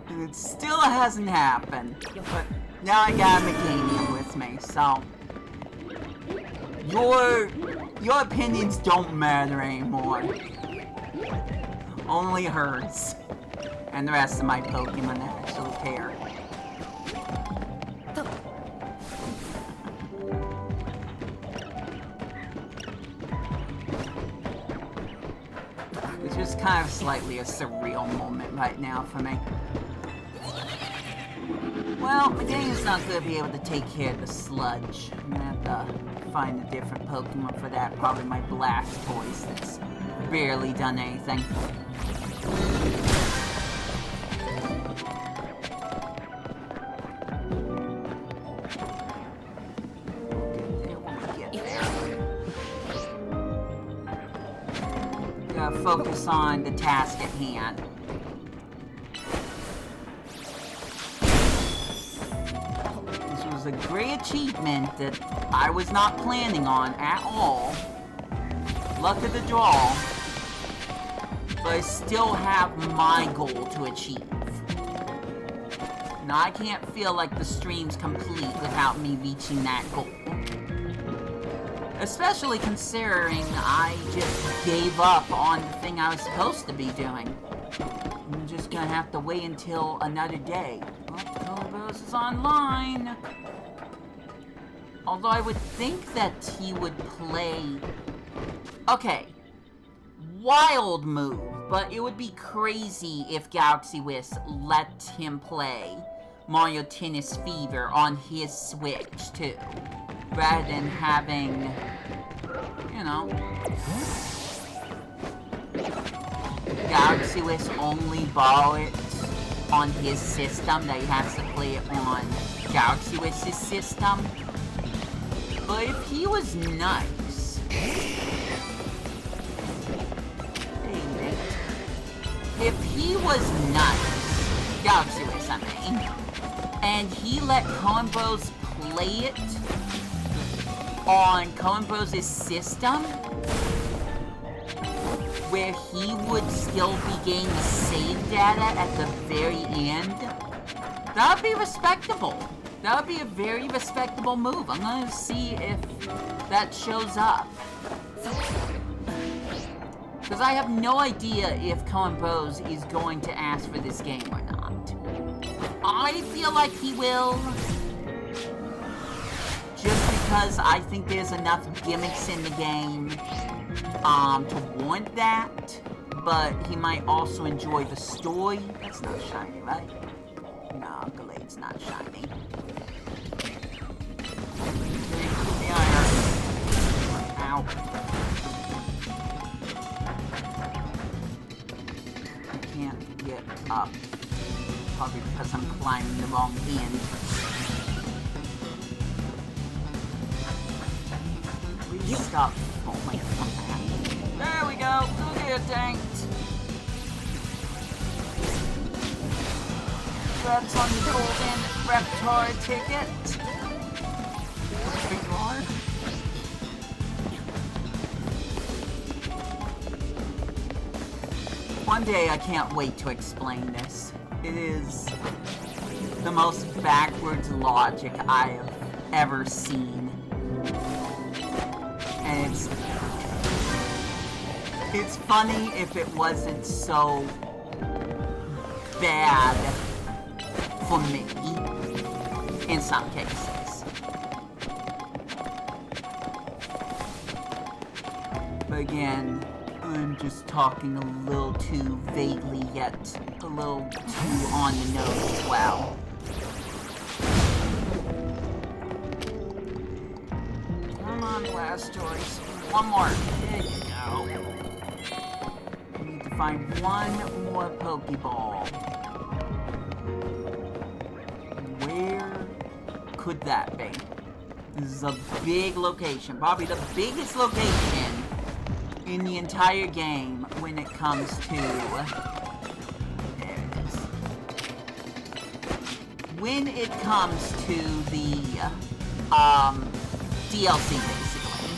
And it still hasn't happened. But now I got a meganium with me, so your opinions don't matter anymore. Only hers. And the rest of my Pokemon actually care. It's just kind of slightly a surreal moment right now for me. Well, Meganium's not going to be able to take care of the sludge. I'm going to have to find a different Pokemon for that. Probably my Blastoise that's barely done anything. focus on the task at hand. This was a great achievement that I was not planning on at all. Luck of the draw. But I still have my goal to achieve. Now, I can't feel like the stream's complete without me reaching that goal. Especially considering I just gave up on the thing I was supposed to be doing. I'm just gonna have to wait until another day. Oh, Colobos is online. Although I would think that he would play... Okay. Wild move, but it would be crazy if Galaxy Wisp let him play Mario Tennis Fever on his Switch, too. Rather than having, you know, Galaxy Wisp only borrow it on his system, that he has to play it on Galaxy Wisp's system. But if he was nice... If he was nice, Galaxy Wisp, I mean, and he let Coen Bros play it on Coen Bros' system, where he would still be getting the save data at the very end, that would be respectable. That would be a very respectable move. I'm gonna see if that shows up. Because I have no idea if Coen Bros is going to ask for this game or not. I feel like he will. Just because I think there's enough gimmicks in the game to warrant that. But he might also enjoy the story. That's not shiny, right? No, Glade's not shiny. Ow. Can't get up. Probably because I'm climbing the wrong end. Please stop. Oh my god. There we go. Go get tanked. That's on the golden Reptar ticket. There you are. One day I can't wait to explain this. It is the most backwards logic I have ever seen. And it's funny if it wasn't so bad for me in some cases. But again, I'm just talking a little too vaguely, yet a little too on the nose as well. Come on, Blastoise. One more. There you go. I need to find one more Pokeball. Where could that be? This is a big location. Probably the biggest location in the entire game when it comes to... There it is. When it comes to the, DLC, basically.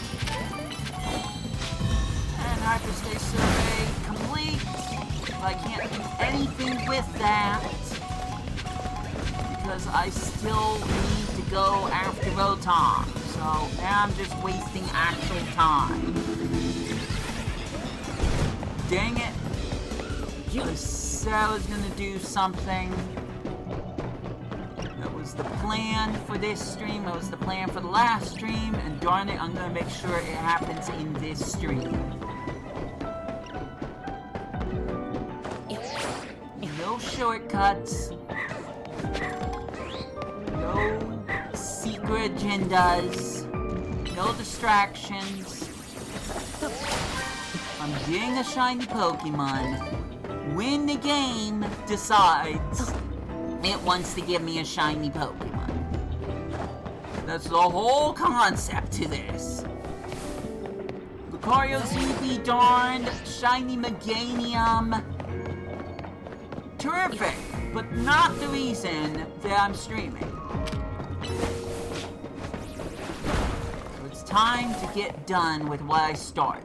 And Hyperspace Survey complete. I can't do anything with that. Because I still need to go after Rotom. So now I'm just wasting actual time. Dang it. I said I was gonna do something. That was the plan for this stream. That was the plan for the last stream. And darn it, I'm gonna make sure it happens in this stream. No shortcuts. No secret agendas. No distractions. I'm getting a shiny Pokemon when the game decides it wants to give me a shiny Pokemon. That's the whole concept to this. The Lucario's you be darned. Shiny Meganium. Terrific, but not the reason that I'm streaming. So it's time to get done with what I started.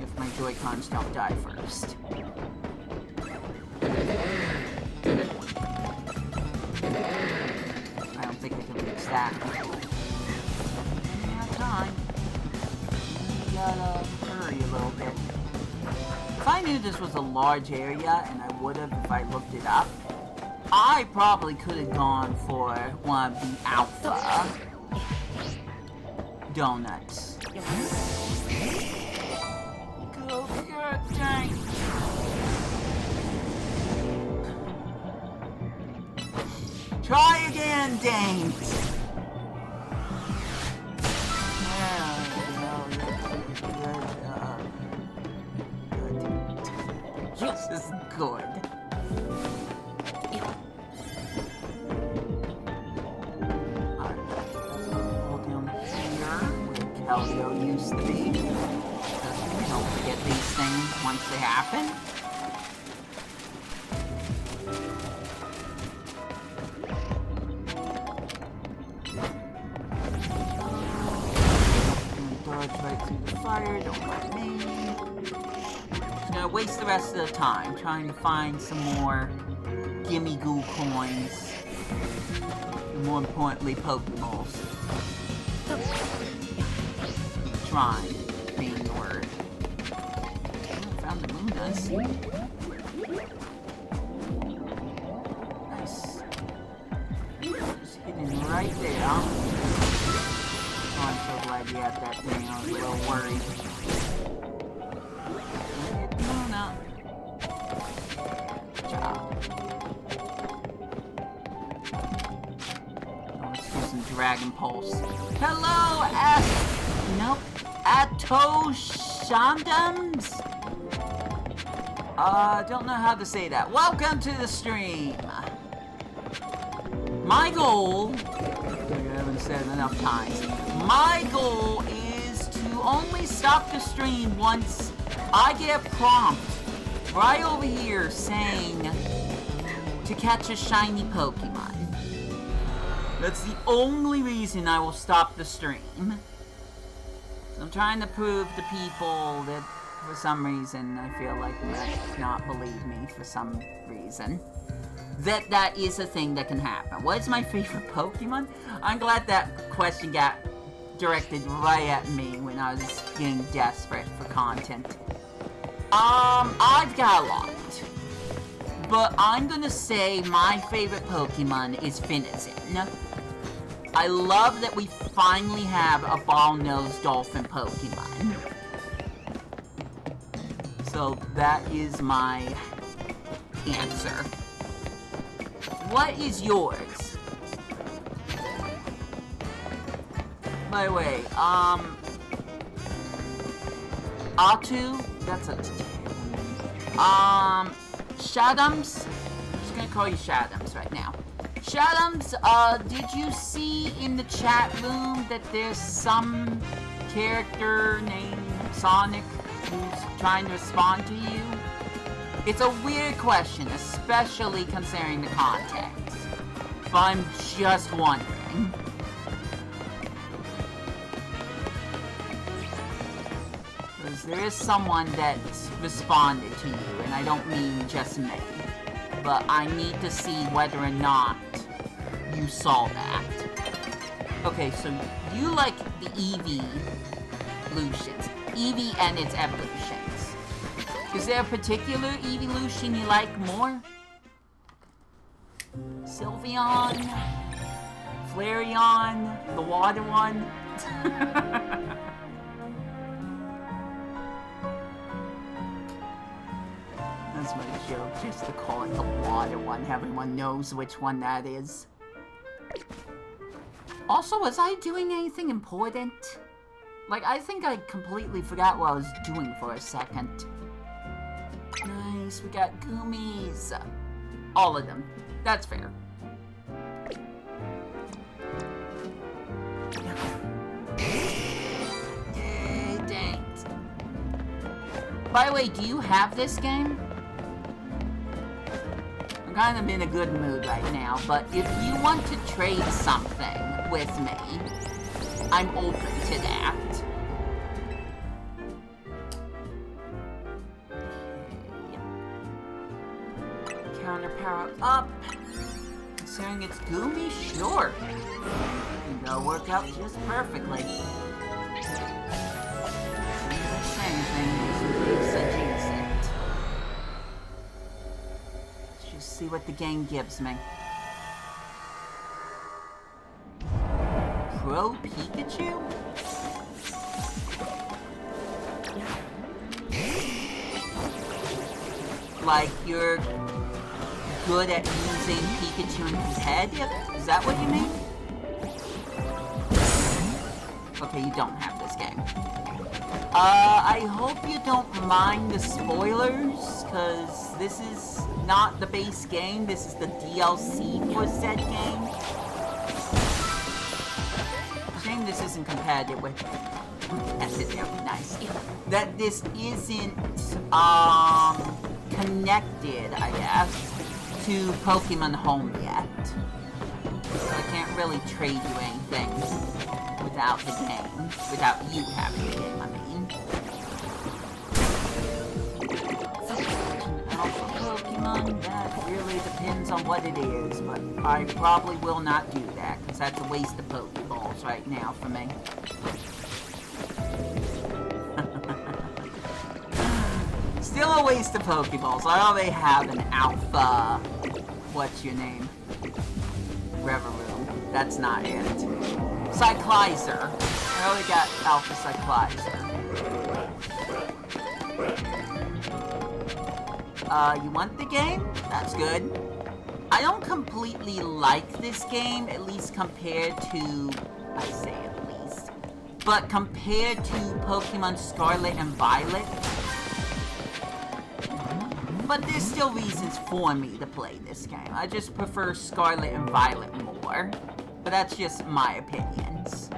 If my Joy-Cons don't die first. I don't think I can fix that. Time. We gotta hurry a little bit. If I knew this was a large area, and I would have if I looked it up, I probably could have gone for one of the Alpha donuts. Go, dang. Try again, Dane. This is good. Alright. Hold him here, where Kelso used to be. Don't forget these things once they happen. Dodge right through the fire, don't let me. Gonna waste the rest of the time trying to find some more gimme goo coins. And more importantly, Pokeballs. Trying being the word. Oh, found the Lunas. Nice. Just hidden right there. Oh, I'm so glad you had that thing. I was a little worried. Dragon Pulse. Hello, Atoshandums? Don't know how to say that. Welcome to the stream. My goal, I haven't said it enough times, my goal is to only stop the stream once I get a prompt right over here saying to catch a shiny Pokemon. That's the only reason I will stop the stream. So I'm trying to prove to people that for some reason I feel like they might not believe me for some reason. That is a thing that can happen. What is my favorite Pokemon? I'm glad that question got directed right at me when I was getting desperate for content. I've got a lot. But I'm gonna say my favorite Pokemon is Finizen. I love that we finally have a ball-nosed dolphin Pokemon. So that is my answer. What is yours? By the way, Atu, that's a Shadums? I'm just gonna call you Shadums right now. Shadums, did you see in the chat room that there's some character named Sonic who's trying to respond to you? It's a weird question, especially considering the context. But I'm just wondering. Because there is someone that responded to you, and I don't mean just me. But I need to see whether or not you saw that. Okay, so you like the evolutions. Eevee and its evolutions. Is there a particular evolution you like more? Sylveon? Flareon? The water one? That's my joke, just to call it the water one. Everyone knows which one that is. Also, was I doing anything important? Like, I think I completely forgot what I was doing for a second. Nice, we got Goomies. All of them. That's fair. By the way, do you have this game? I'm kind of in a good mood right now, but if you want to trade something with me, I'm open to that. Okay. Counter power up. Considering it's Goomy, sure. It'll work out just perfectly. Same thing, let's just see what the game gives me. Pro Pikachu? Like, you're good at using Pikachu in competitive? Is that what you mean? Okay, you don't have this game. I hope you don't mind the spoilers, because this is not the base game, this is the DLC for said game. Shame this isn't competitive with... That's it, nice. That this isn't, connected, I guess, to Pokemon Home yet. So I can't really trade you anything without the game. Without you having the game, I mean. Alpha Pokemon, that really depends on what it is, but I probably will not do that, because that's a waste of Pokeballs right now for me. Still a waste of Pokeballs. I already have an Alpha... What's your name? Reverie. That's not it. Cyclizer. I already got Alpha Cyclizer. You want the game? That's good. I don't completely like this game, at least compared to... I say at least. But compared to Pokemon Scarlet and Violet... But there's still reasons for me to play this game. I just prefer Scarlet and Violet more. But that's just my opinions.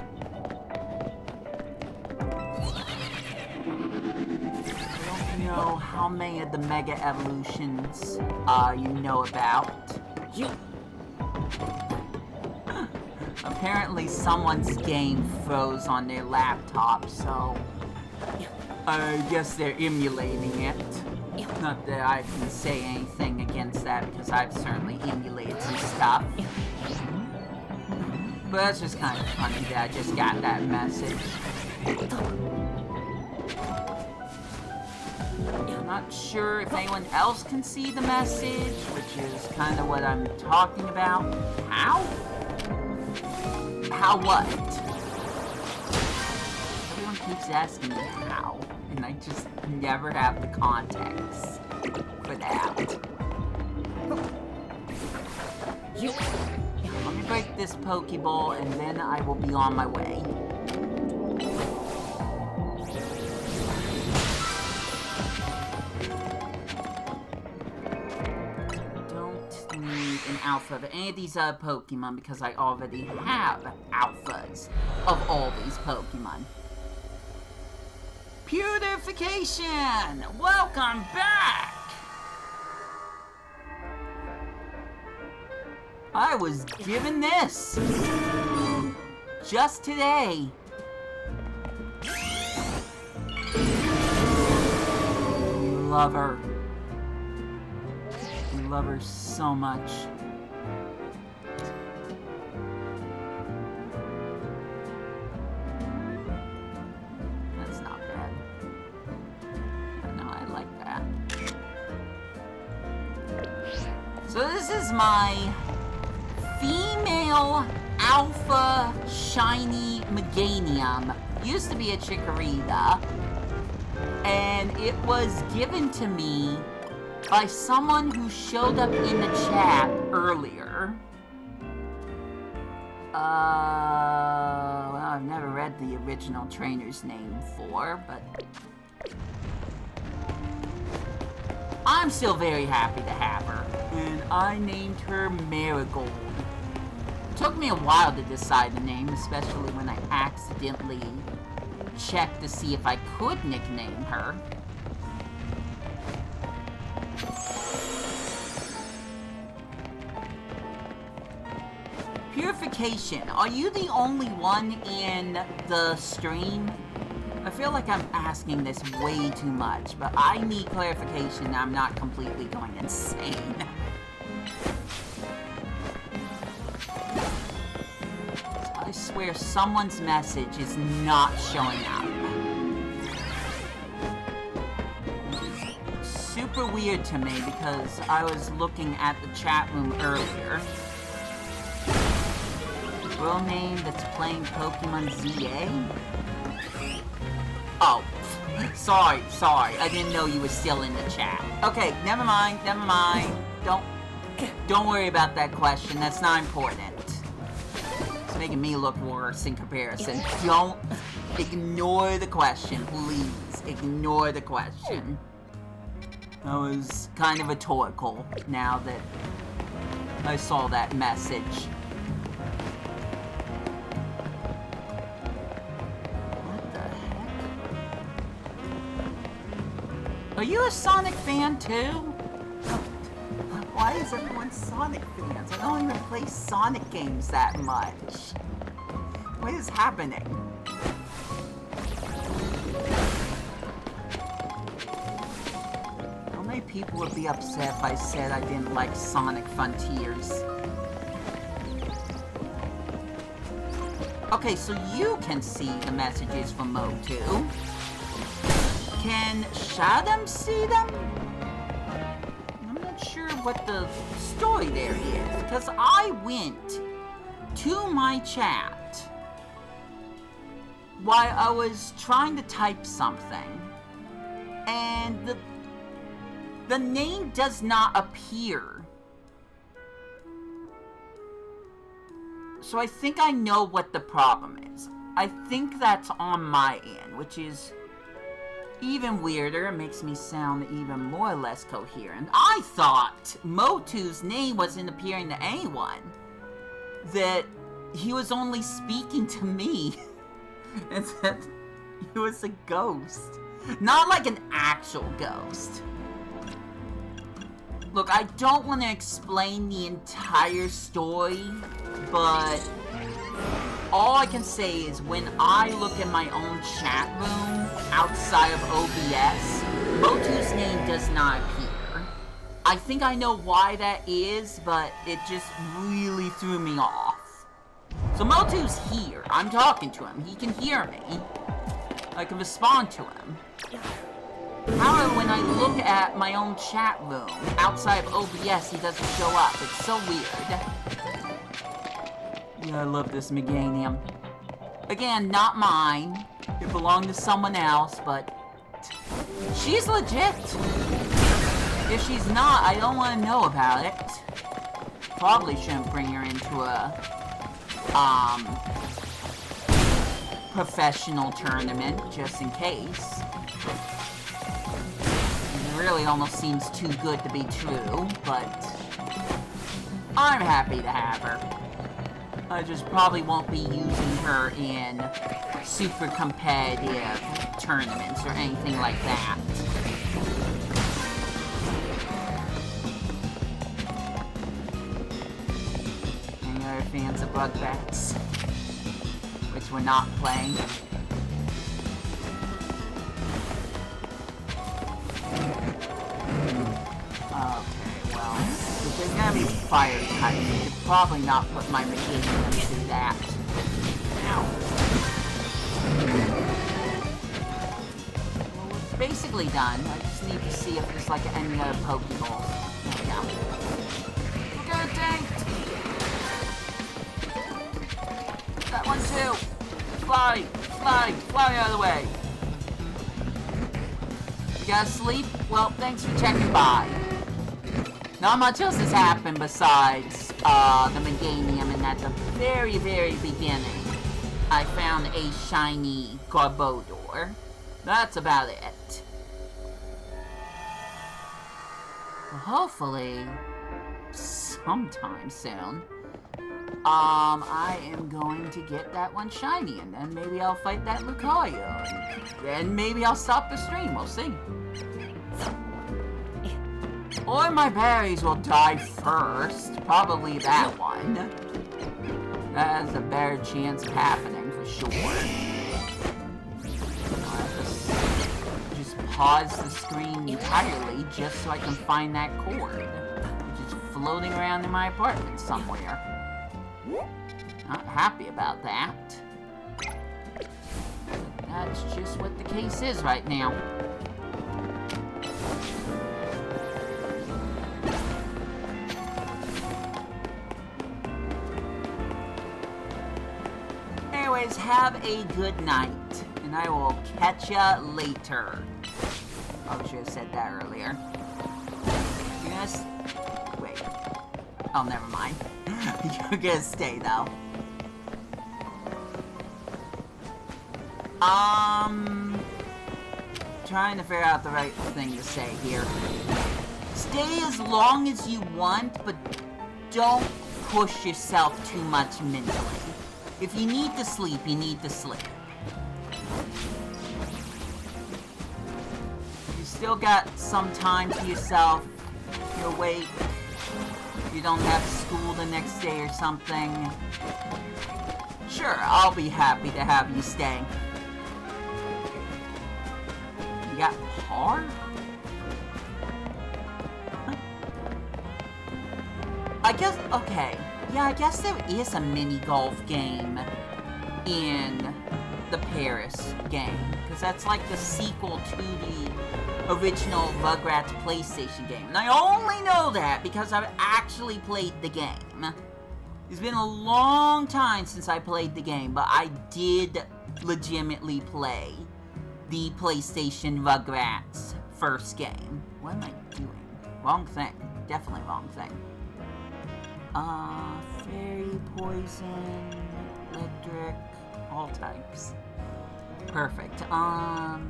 I don't know how many of the Mega Evolutions you know about. Apparently someone's game froze on their laptop, so... I guess they're emulating it. Not that I can say anything against that, because I've certainly emulated some stuff. But that's just kind of funny that I just got that message. I'm not sure if anyone else can see the message, which is kind of what I'm talking about. How? How what? Everyone keeps asking me how. And I just never have the context for that. Let me break this Pokeball, and then I will be on my way. Don't need an alpha of any of these other Pokemon, because I already have alphas of all these Pokemon. Purification! Welcome back! I was given this just today. Love her. I love her so much. So this is my female alpha shiny Meganium. Used to be a Chikorita. And it was given to me by someone who showed up in the chat earlier. Well, I've never read the original trainer's name before, but... I'm still very happy to have her, and I named her Marigold. It took me a while to decide the name, especially when I accidentally checked to see if I could nickname her. Purification, are you the only one in the stream? I feel like I'm asking this way too much, but I need clarification. I'm not completely going insane. I swear someone's message is not showing up. Super weird to me because I was looking at the chat room earlier. Real name that's playing Pokemon ZA? Oh, sorry. I didn't know you were still in the chat. Okay, never mind. Don't worry about that question. That's not important. It's making me look worse in comparison. Don't ignore the question, please. Ignore the question. That was kind of rhetorical now that I saw that message. Are you a Sonic fan too? Why is everyone Sonic fans? I don't even play Sonic games that much. What is happening? How many people would be upset if I said I didn't like Sonic Frontiers? Okay, so you can see the messages from Mo2. Can Shadam see them? I'm not sure what the story there is, because I went to my chat while I was trying to type something, and the name does not appear. So I think I know what the problem is. I think that's on my end, which is even weirder. It makes me sound even more or less coherent. I thought Mo2's name wasn't appearing to anyone. That he was only speaking to me. And that he was a ghost. Not like an actual ghost. Look, I don't want to explain the entire story, but all I can say is when I look in my own chat room outside of OBS, Mo2's name does not appear. I think I know why that is, but it just really threw me off. So Mo2's here. I'm talking to him. He can hear me. I can respond to him. However, when I look at my own chat room outside of OBS, he doesn't show up. It's so weird. Yeah, I love this Meganium. Again, not mine. It belonged to someone else, but she's legit. If she's not, I don't want to know about it. Probably shouldn't bring her into a professional tournament, just in case. It really almost seems too good to be true, but I'm happy to have her. I just probably won't be using her in super competitive tournaments or anything like that. Any other fans of Rugrats? Which we're not playing. Okay, well, if there's gonna be fire types, I should probably not put my Meganium through that. Ow. Well, we're basically done. I just need to see if there's like any other Pokeballs. There we go. We're gonna tank! That one too! Fly! Fly out of the way! You guys sleep? Well, thanks for checking by. Not much else has happened besides the Meganium, and at the very, very beginning, I found a shiny Garbodor. That's about it. Well, hopefully, sometime soon, I am going to get that one shiny, and then maybe I'll fight that Lucario, and then maybe I'll stop the stream, we'll see. Or my berries will die first, probably that one. That has a better chance of happening for sure. Just pause the screen entirely just so I can find that cord, which is floating around in my apartment somewhere. Not happy about that. But that's just what the case is right now. Anyways, have a good night, and I will catch ya later. Probably should have said that earlier. Yes. Wait. Oh, never mind. You're gonna stay though. Trying to figure out the right thing to say here. Stay as long as you want, but don't push yourself too much mentally. If you need to sleep, you need to sleep. You still got some time to yourself. You're awake. You don't have school the next day or something. Sure, I'll be happy to have you stay. You got par? I guess, okay. Yeah, I guess there is a mini golf game in the Paris game. Because that's like the sequel to the original Rugrats PlayStation game. And I only know that because I've actually played the game. It's been a long time since I played the game, but I did legitimately play the PlayStation Rugrats first game. What am I doing? Wrong thing. Definitely wrong thing. Fairy, poison, electric, all types. Perfect. Bug,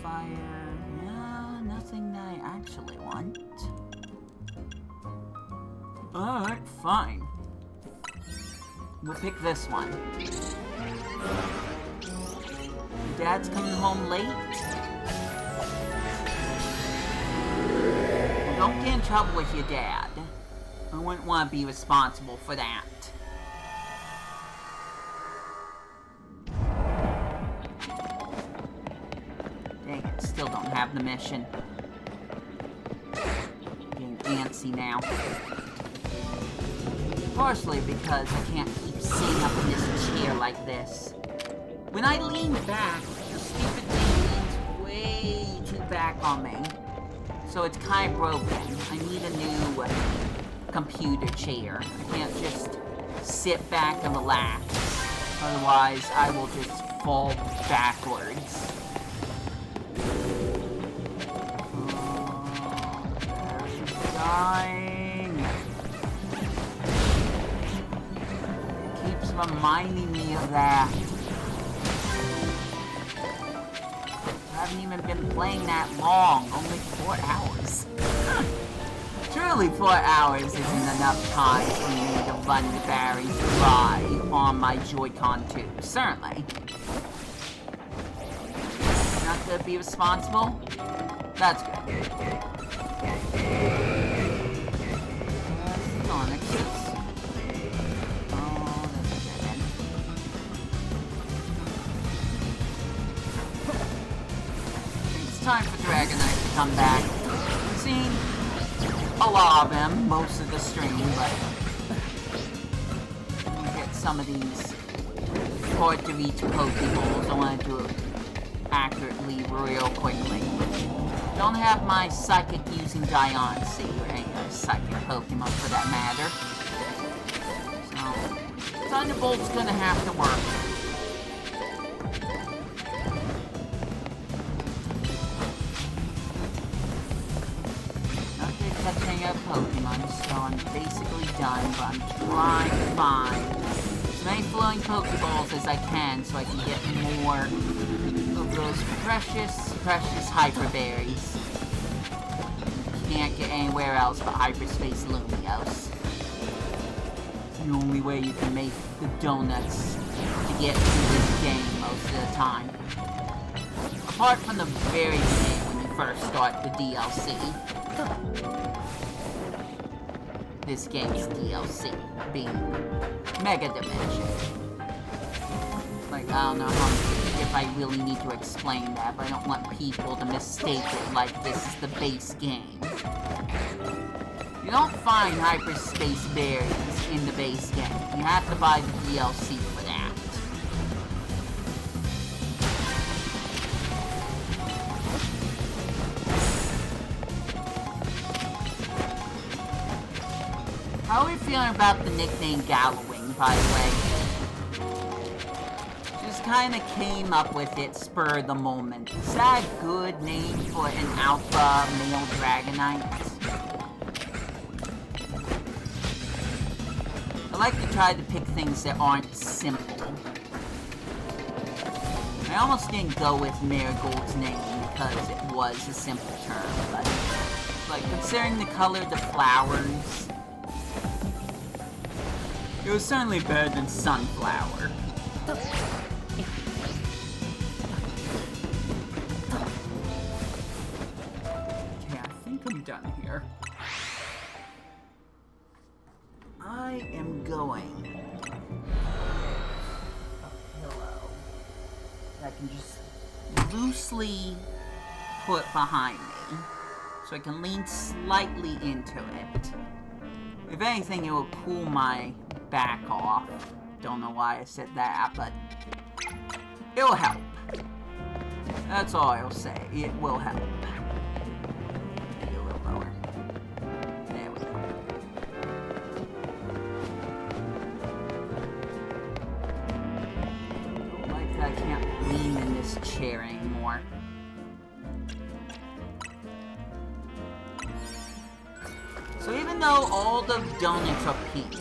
fire, yeah, nothing that I actually want. Alright, fine. We'll pick this one. Your dad's coming home late? Well, don't get in trouble with your dad. I wouldn't want to be responsible for that. Dang it, still don't have the mission. Getting antsy now. Partially because I can't keep sitting up in this chair like this. When I lean back, the stupid thing leans way too back on me. So it's kind of broken. I need a new computer chair. I can't just sit back and relax. Otherwise, I will just fall backwards. Dying. It keeps reminding me of that. I haven't even been playing that long. Only 4 hours. Surely 4 hours isn't enough time for me to run the berry dry on my Joy-Con 2. Certainly. Not to be responsible? That's good. Onyxes. Oh, that's a dead end. It's time for Dragonite to come back. Seen a lot of them most of the stream, but let me get some of these hard to reach Pokeballs. I want to do it accurately real quickly. Don't have my Psychic using Diancie or any other Psychic Pokemon for that matter. So, Thunderbolt's gonna have to work. Not good catching up Pokemon, so I'm basically done, but I'm trying to find as many flowing Pokeballs as I can so I can get more of those precious Hyper Berries. Can't get anywhere else but Hyperspace Lumios. It's the only way you can make the donuts to get through this game most of the time. Apart from the very beginning when you first start the DLC. this game's DLC, being Mega Dimension. Like, I don't know if I really need to explain that, but I don't want people to mistake it like this is the base game. You don't find hyperspace berries in the base game. You have to buy the DLC for that. How are we feeling about the nickname Gallowing, by the way? Just kind of came up with it spur of the moment. Is that a good name for an alpha male Dragonite? I like to try to pick things that aren't simple. I almost didn't go with Marigold's name because it was a simple term, but like considering the color of the flowers, it was certainly better than Sunflower. Okay, I think I'm done here. I am going. A pillow that I can just loosely put behind me, so I can lean slightly into it. If anything, it will cool my back off. Don't know why I said that, but it'll help. That's all I'll say. It will help. Maybe a little lower. There we go. Don't like that I can't lean in this chair anymore. So even though all the donuts are pink,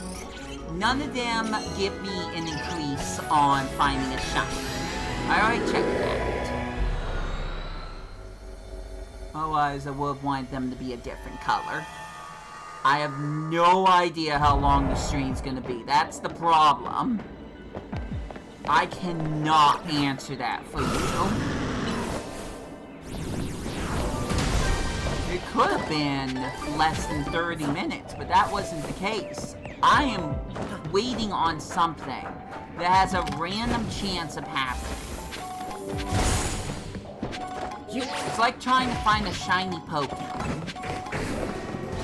none of them give me an increase on finding a shiny. I already checked that. Otherwise, I would have wanted them to be a different color. I have no idea how long the stream's gonna be. That's the problem. I cannot answer that for you. It could have been less than 30 minutes, but that wasn't the case. I am waiting on something that has a random chance of happening. It's like trying to find a shiny Pokemon.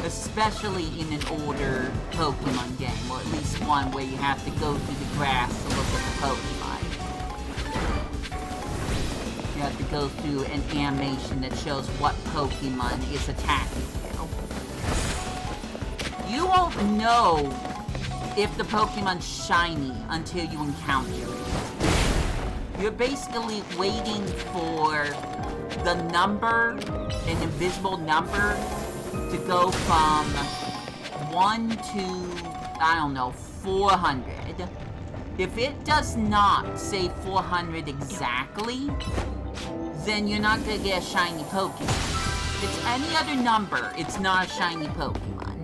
Especially in an older Pokemon game, or at least one where you have to go through the grass to look at the Pokemon. You have to go through an animation that shows what Pokemon is attacking you. You won't know if the Pokemon's shiny until you encounter it. You're basically waiting for the number, an invisible number, to go from 1 to, I don't know, 400. If it does not say 400 exactly, then you're not gonna get a shiny Pokemon. If it's any other number, it's not a shiny Pokemon.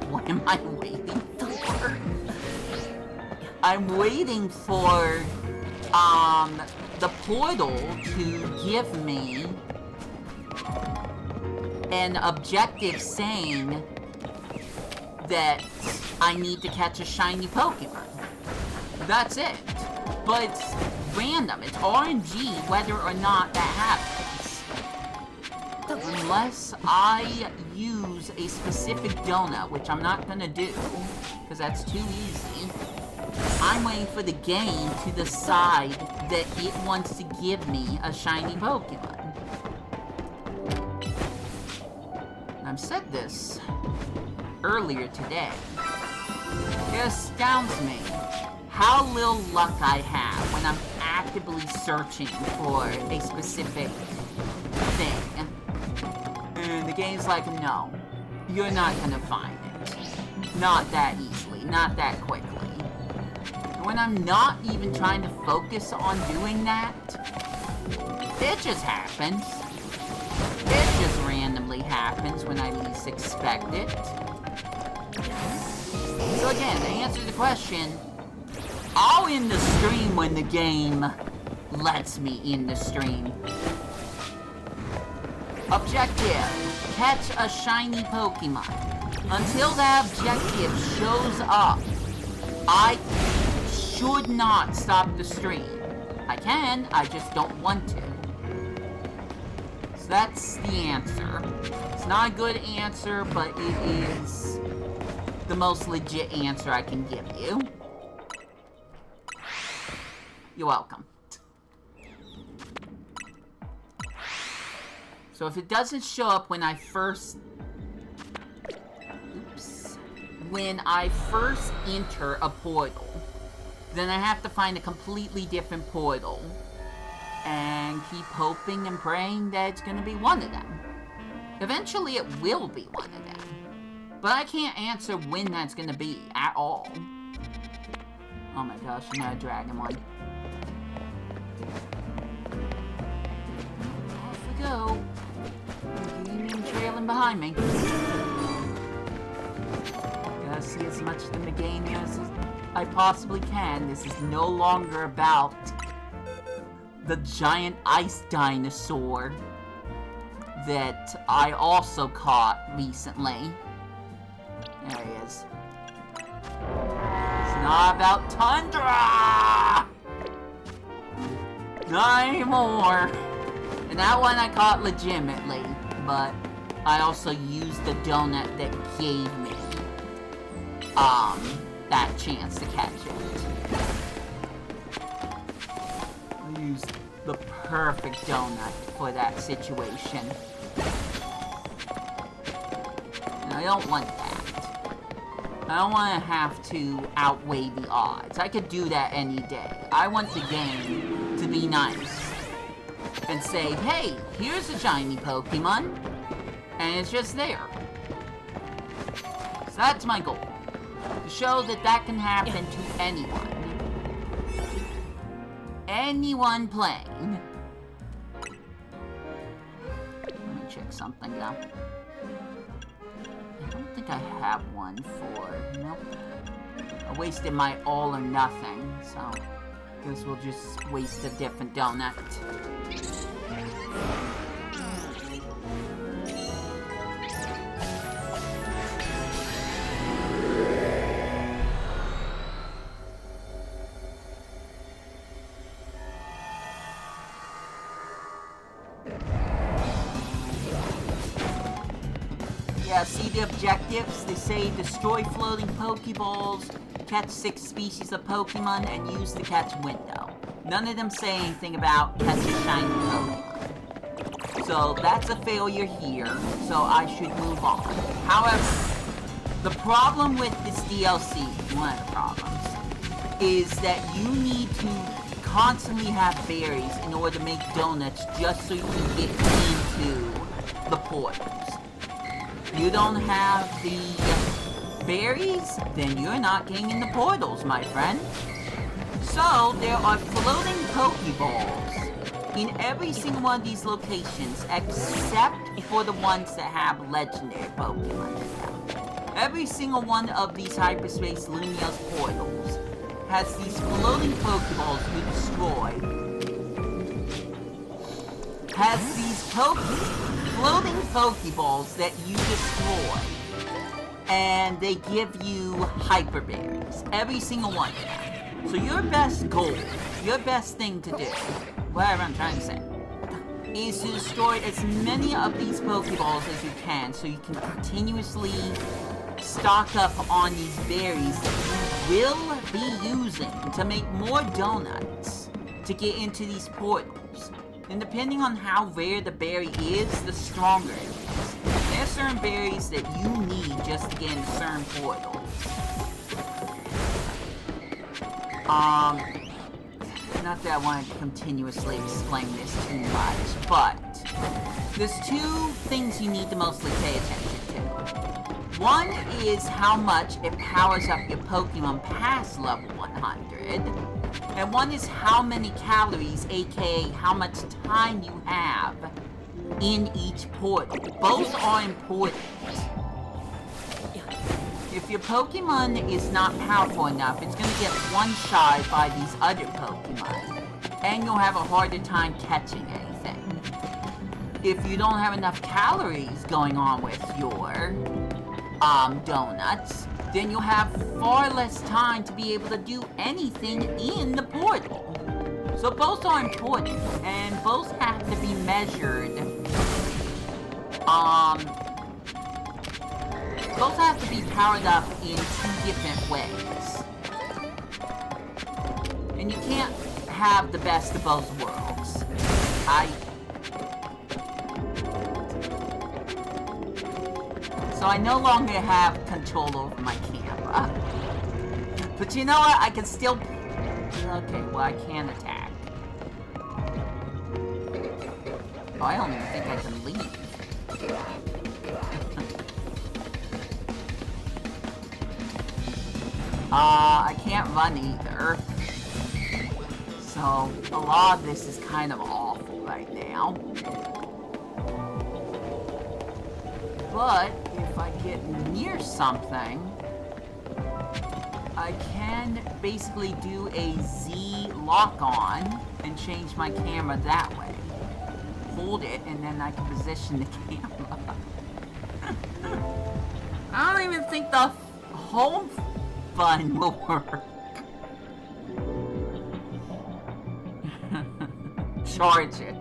What am I waiting for? I'm waiting for, the portal to give me an objective saying that I need to catch a shiny Pokemon. That's it. But it's random. It's RNG whether or not that happens. Unless I use a specific donut, which I'm not gonna do, because that's too easy. I'm waiting for the game to decide that it wants to give me a shiny Pokemon. I've said this earlier today. It astounds me how little luck I have when I'm actively searching for a specific thing. And the game's like, no, you're not gonna find it. Not that easily, not that quickly. And when I'm not even trying to focus on doing that, it just happens. It just randomly happens when I least expect it. So again, to answer the question, I'll end the stream when the game lets me in the stream. Objective, catch a shiny Pokemon. Until that objective shows up, I should not stop the stream. I can, I just don't want to. So that's the answer. It's not a good answer, but it is the most legit answer I can give you. You're welcome. So if it doesn't show up when I first... when I first enter a portal, then I have to find a completely different portal and keep hoping and praying that it's gonna be one of them. Eventually it will be one of them, but I can't answer when that's gonna be at all. Oh my gosh, another dragon one. Off we go. Demon trailing behind me. Gotta see as much of the game as I possibly can. This is no longer about the giant ice dinosaur that I also caught recently. There he is. It's not about Tundra! Not anymore. And that one I caught legitimately, but I also used the donut that gave me that chance to catch it. I used the perfect donut for that situation. And I don't want that. I don't want to have to outweigh the odds. I could do that any day. I want the game to be nice and say, hey, here's a shiny Pokemon, and it's just there. So that's my goal. To show that that can happen to anyone. Anyone playing. Let me check something though. I don't think I have one for... Nope. I wasted my all or nothing, so... guess we'll just waste a different donut. Yeah, see the objectives? They say destroy floating Pokeballs, catch 6 species of Pokemon, and use the catch window. None of them say anything about catch a shiny Pokemon. So that's a failure here, so I should move on. However, the problem with this DLC, one of the problems, is that you need to constantly have berries in order to make donuts just so you can get into the portals. You don't have the berries, then you're not getting in the portals, my friend. So, there are floating Pokeballs in every single one of these locations, except for the ones that have legendary Pokemon. Every single one of these Hyperspace Lumiose portals has these floating Pokeballs you destroy. Has these floating Pokeballs that you destroy. And they give you Hyper Berries. Every single one of them. So your best goal, your best thing to do, whatever I'm trying to say, is to destroy as many of these Pokeballs as you can so you can continuously stock up on these berries that you will be using to make more donuts to get into these portals. And depending on how rare the berry is, the stronger it is. There are certain berries that you need just to get into certain portals. Not that I want to continuously explain this too much, but there's 2 things you need to mostly pay attention to. One is how much it powers up your Pokemon past level 100, and one is how many calories, aka how much time you have in each portal. Both are important. If your Pokemon is not powerful enough, it's going to get one-shot by these other Pokemon, and you'll have a harder time catching anything. If you don't have enough calories going on with your donuts, then you'll have far less time to be able to do anything in the portal. So both are important, and both have to be measured. Both have to be powered up in 2 different ways. And you can't have the best of both worlds. So I no longer have control over my camera. But you know what? I can still... Okay, well I can attack. Oh, I don't even think I can leave. I can't run either. So, a lot of this is kind of awful right now. But, if I get near something, I can basically do a Z lock-on and change my camera that way. Hold it, and then I can position the camera. I don't even think the home button will work. Charge it.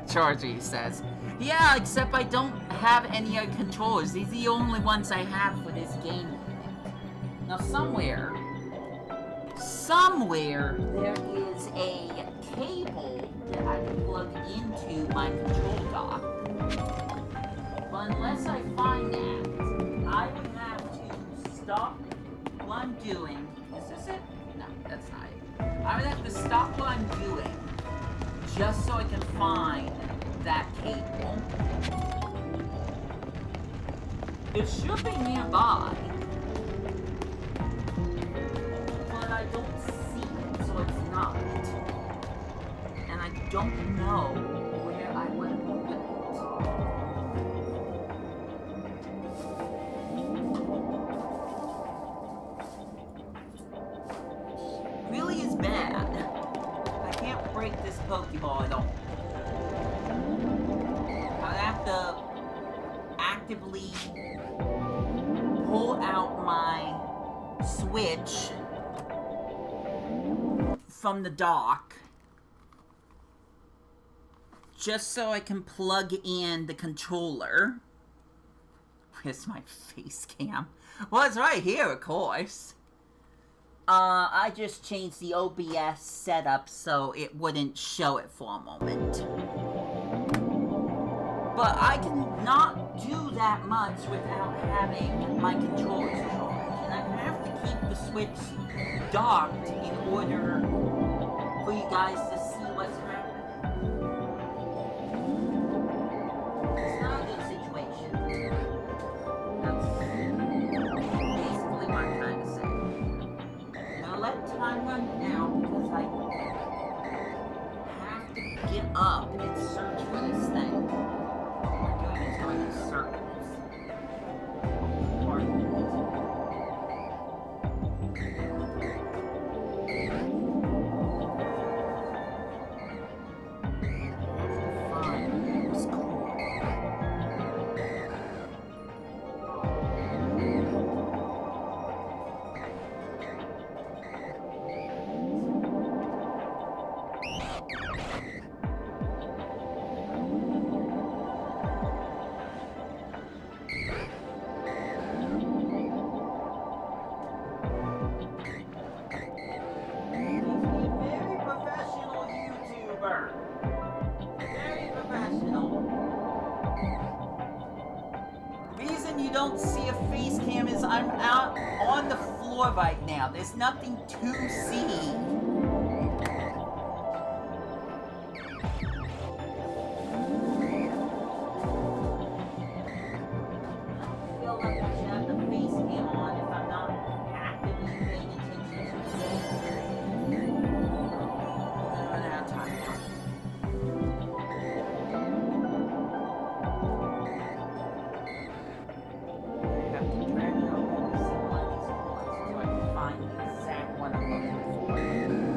Charge it, he says. Yeah, except I don't have any other controllers. These are the only ones I have for this game. Now somewhere there is a cable that I can plug into my control dock. But unless I find that, I would have to stop what I'm doing. Is this it? No, that's not it. I would have to stop what I'm doing just so I can find that cable. It should be nearby, but I don't see it, so it's not. And I don't know where I would put it. Really is bad. I can't break this Pokeball at all. I have to actively pull out my Switch from the dock just so I can plug in the controller. Where's my face cam? Well, it's right here, of course. I just changed the OBS setup so it wouldn't show it for a moment. But I cannot do that much without having my controllers charged. And I have to keep the Switch docked in order for you guys to see what's happening. It's not a good situation. That's basically what I'm trying to say. Now let time run out because I have to get up and search for this thing. Going in circles. I'm out on the floor right now. There's nothing to see. Find the exact one I'm looking for.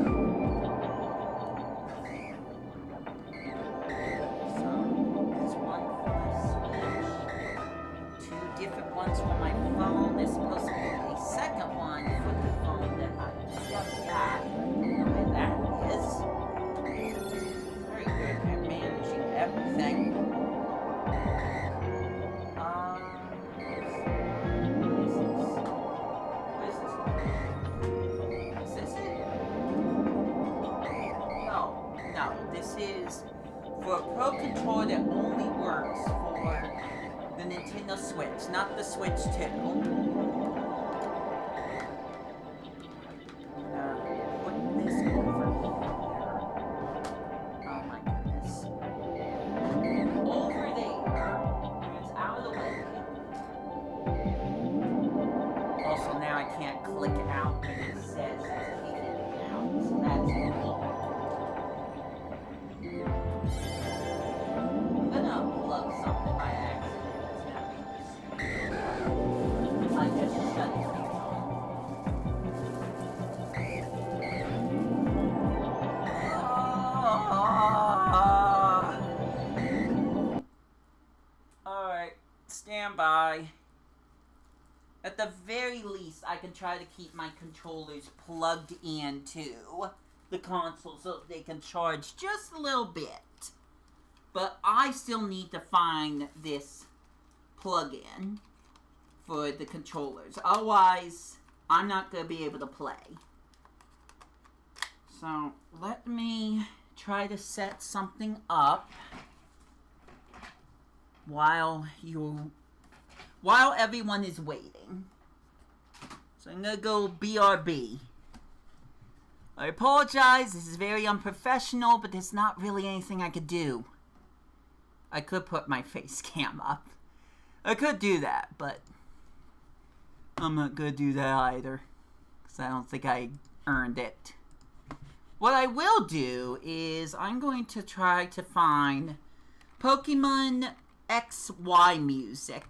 Is this it? No, no. This is for a Pro Controller that only works for the Nintendo Switch, not the Switch 2. Stand by. At the very least, I can try to keep my controllers plugged into the console so they can charge just a little bit. But I still need to find this plug-in for the controllers. Otherwise, I'm not going to be able to play. So, let me try to set something up while everyone is waiting. So I'm gonna go BRB. I apologize, this is very unprofessional, but there's not really anything I could do. I could put my face cam up. I could do that, but I'm not gonna do that either, because I don't think I earned it. What I will do is I'm going to try to find Pokemon XY music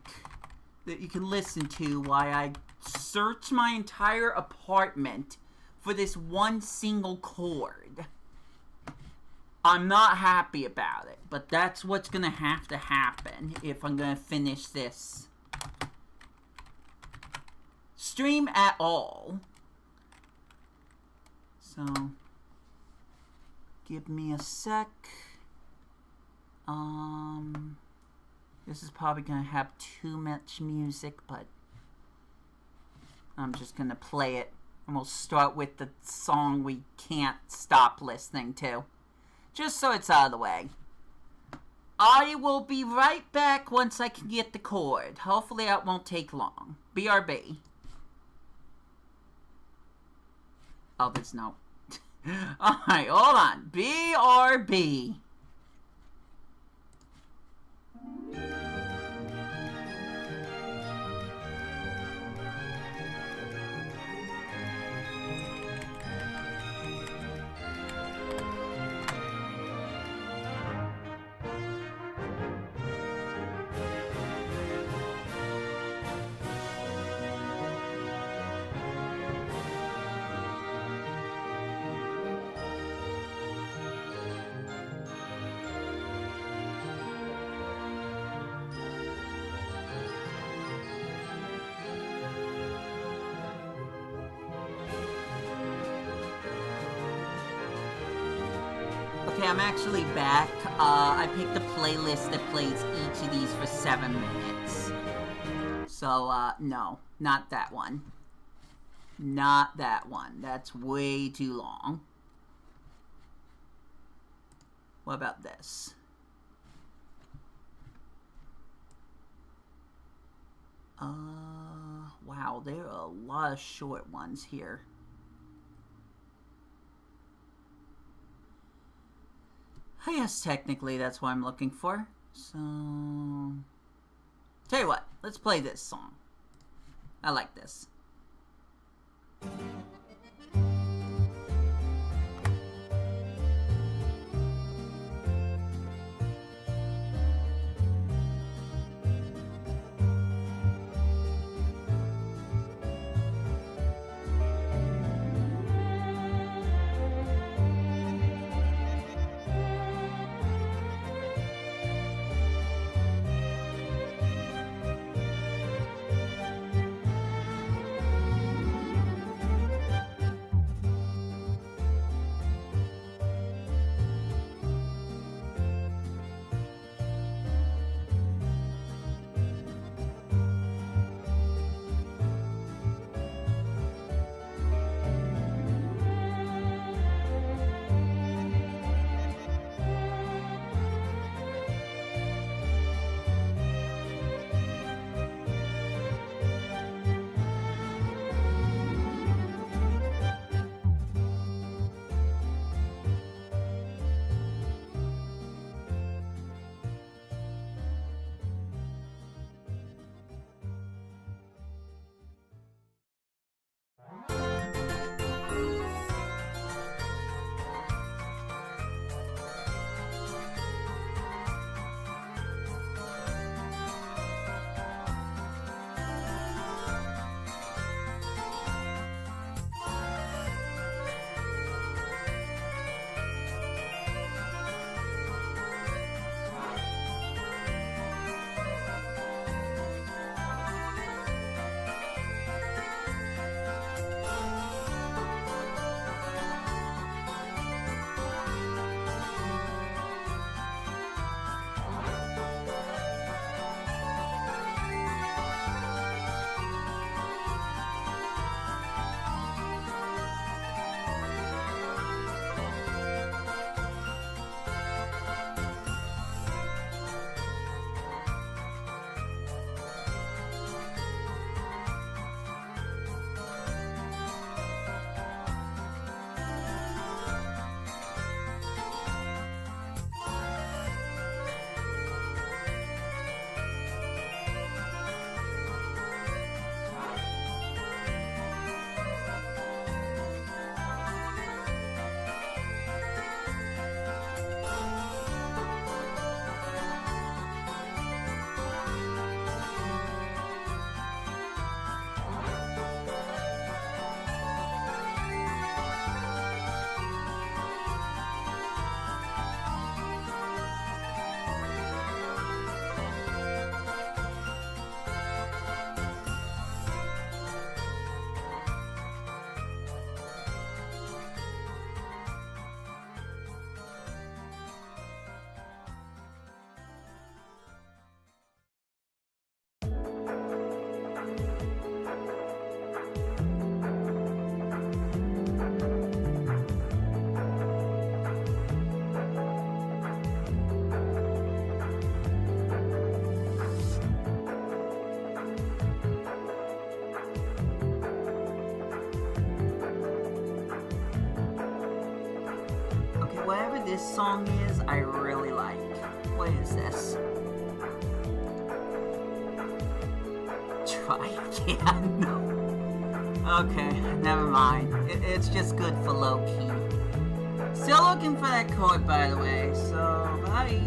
that you can listen to while I search my entire apartment for this one single chord. I'm not happy about it, but that's what's gonna have to happen if I'm gonna finish this stream at all. So, give me a sec. This is probably going to have too much music, but I'm just going to play it. And we'll start with the song we can't stop listening to. Just so it's out of the way. I will be right back once I can get the chord. Hopefully that won't take long. BRB. Oh, there's no... Alright, hold on. BRB. Okay, I'm actually back. I picked a playlist that plays each of these for 7 minutes. So, no, not that one. Not that one. That's way too long. What about this? Wow, there are a lot of short ones here. I guess technically that's what I'm looking for. So, tell you what, let's play this song. I like this. this song is, I really like. What is this? Try again. Okay, never mind. It's just good for low-key. Still looking for that code, by the way, so bye.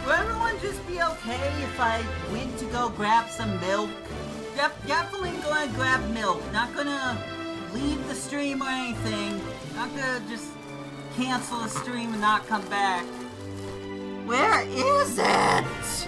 Will everyone just be okay if I went to go grab some milk? Definitely gonna grab milk. Not gonna leave the stream or anything. Not gonna just cancel the stream and not come back. Where is it?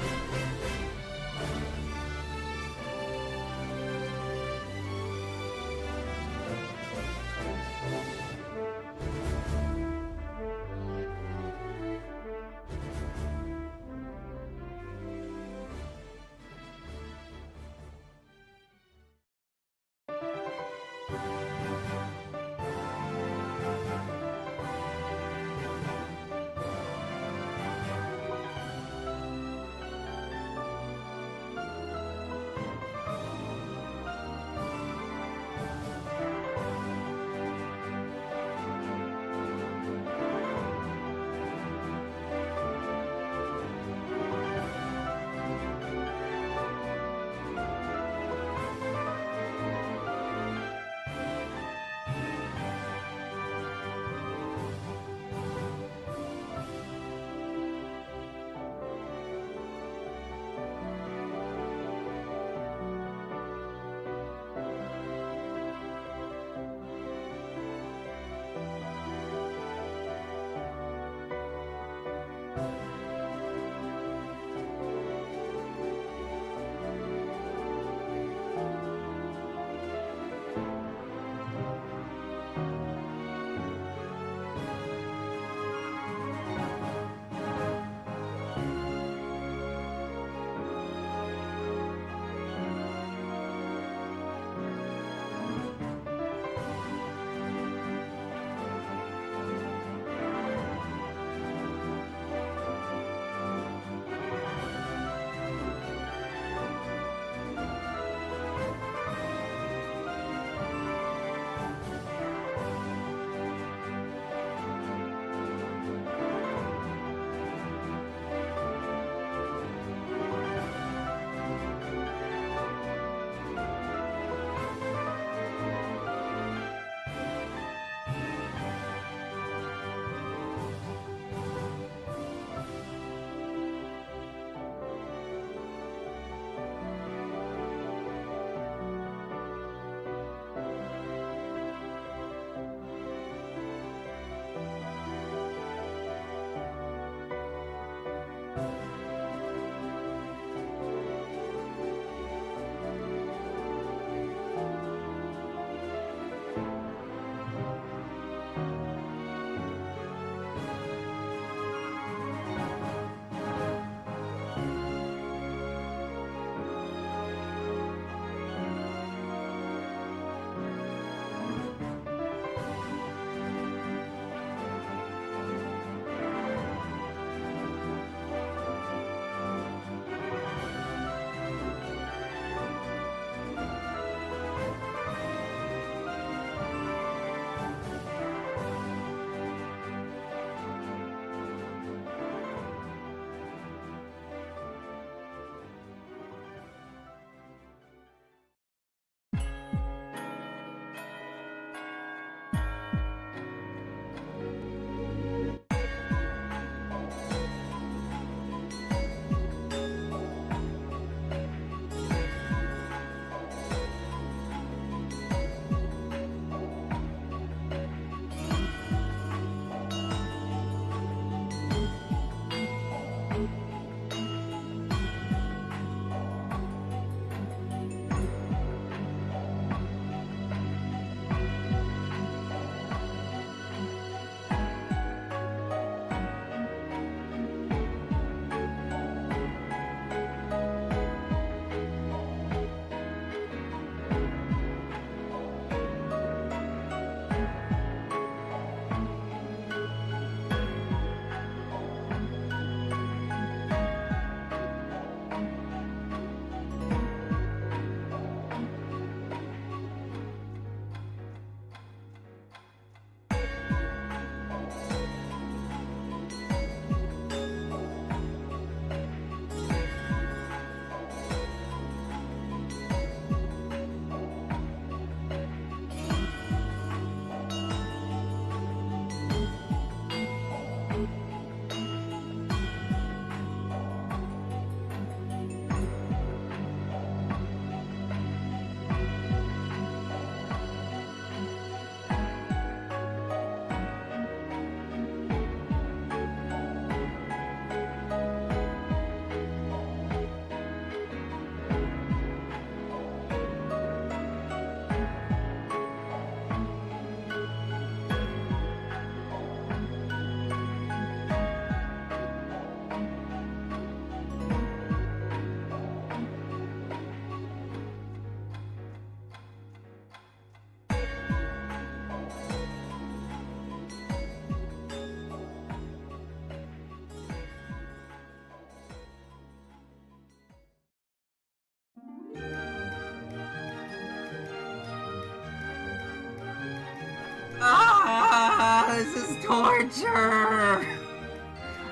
torture!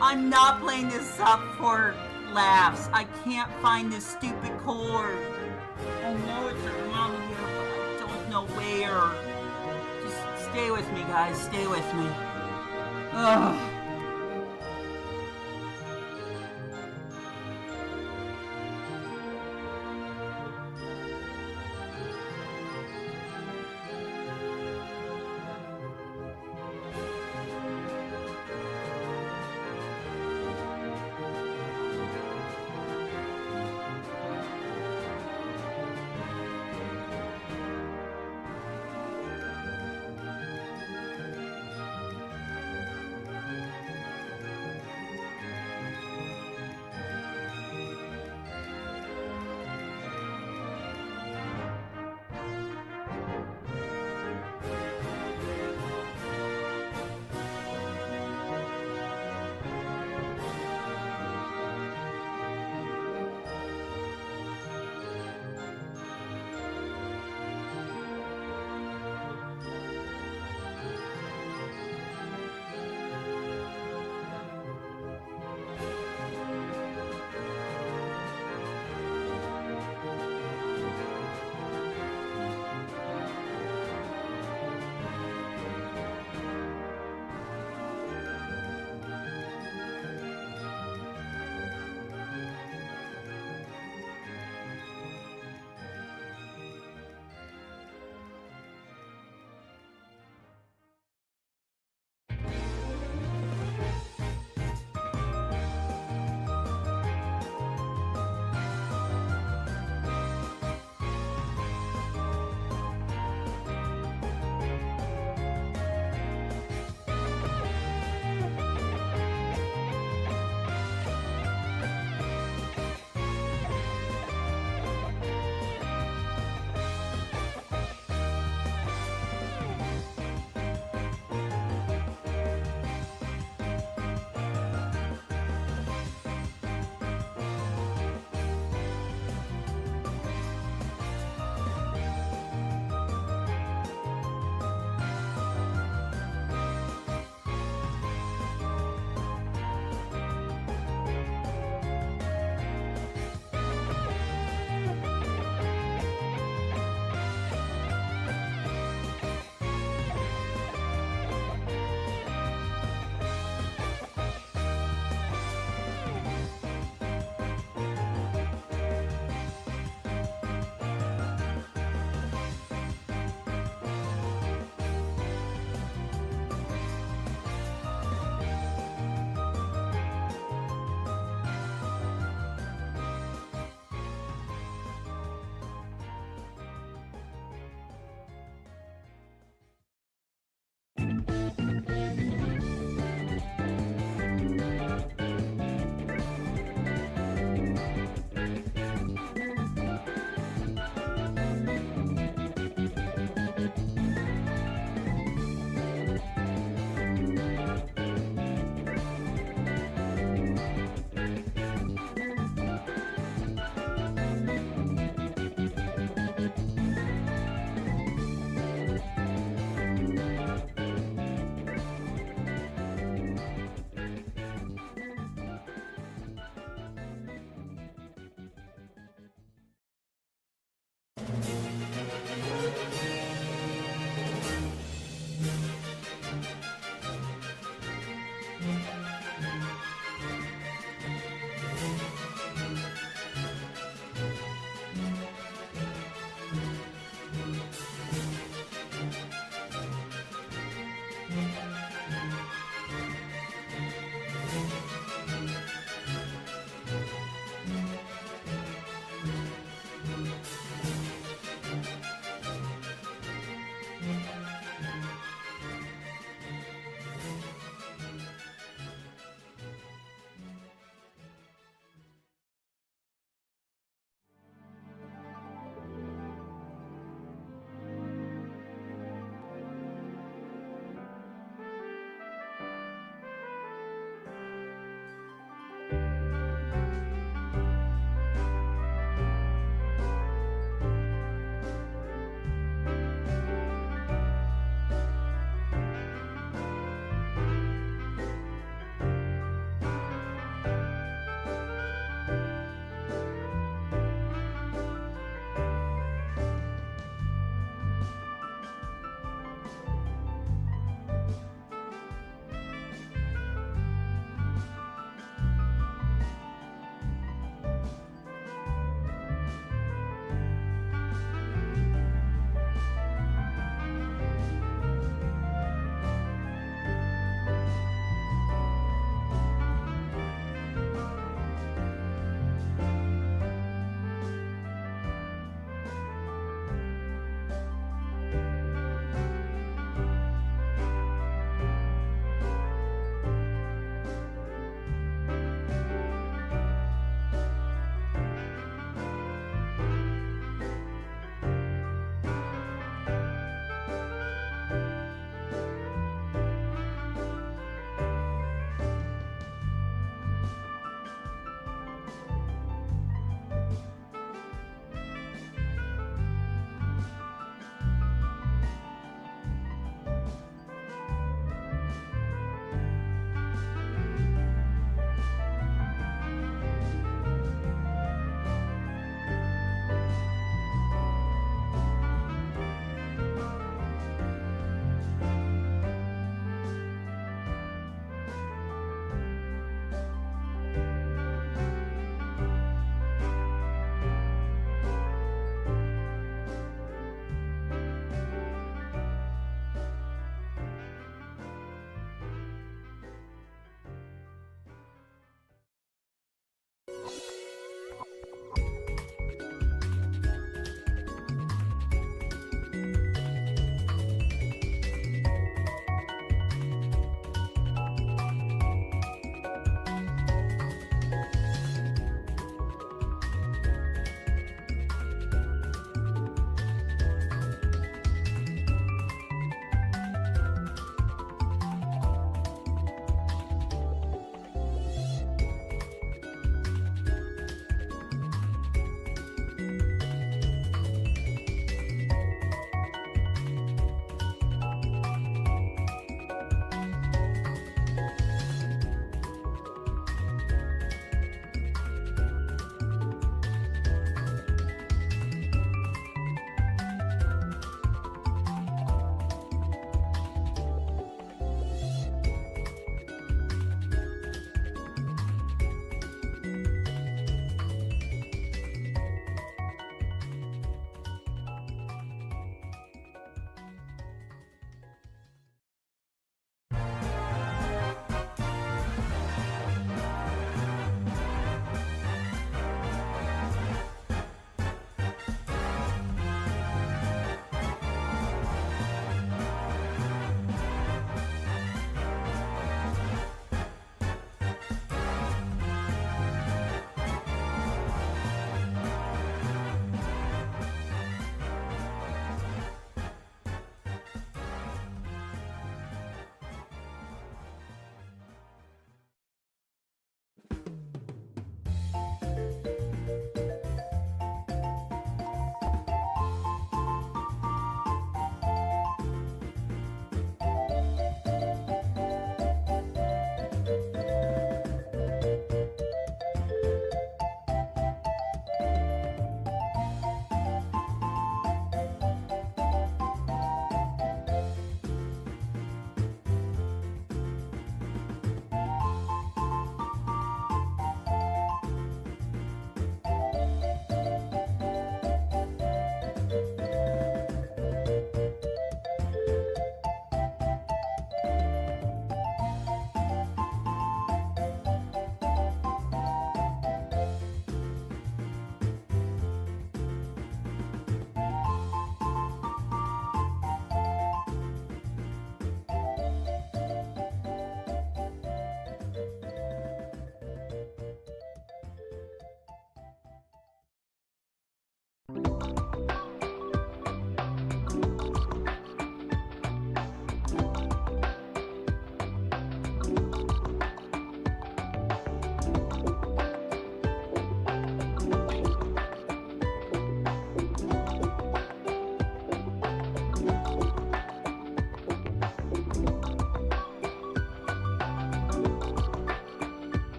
I'm not playing this up for laughs. I can't find this stupid cord. I know it's around here, but I don't know where. Just stay with me, guys. Stay with me. Ugh.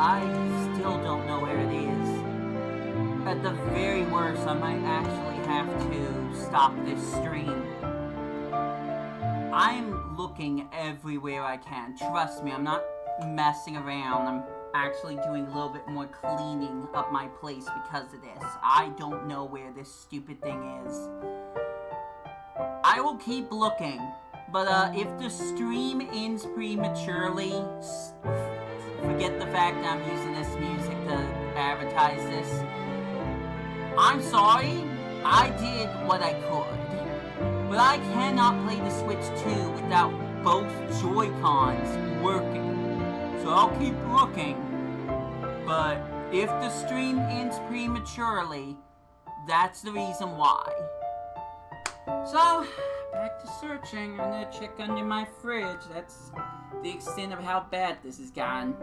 I still don't know where it is. At the very worst, I might actually have to stop this stream. I'm looking everywhere I can. Trust me, I'm not messing around. I'm actually doing a little bit more cleaning up my place because of this. I don't know where this stupid thing is. I will keep looking, but if the stream ends prematurely, forget the fact that I'm using this music to advertise this. I'm sorry, I did what I could, but I cannot play the Switch 2 without both Joy-Cons working. So I'll keep looking, but if the stream ends prematurely, that's the reason why. So, back to searching. I'm gonna check under my fridge. That's the extent of how bad this has gotten.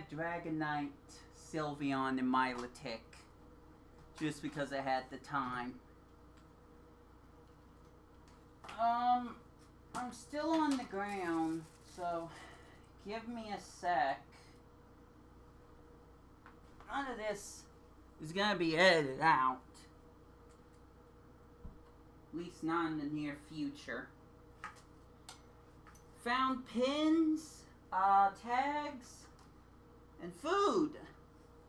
had Dragonite, Sylveon, and Milotic. Just because I had the time. I'm still on the ground, so give me a sec. None of this is gonna be edited out. At least not in the near future. Found pins, tags, and food.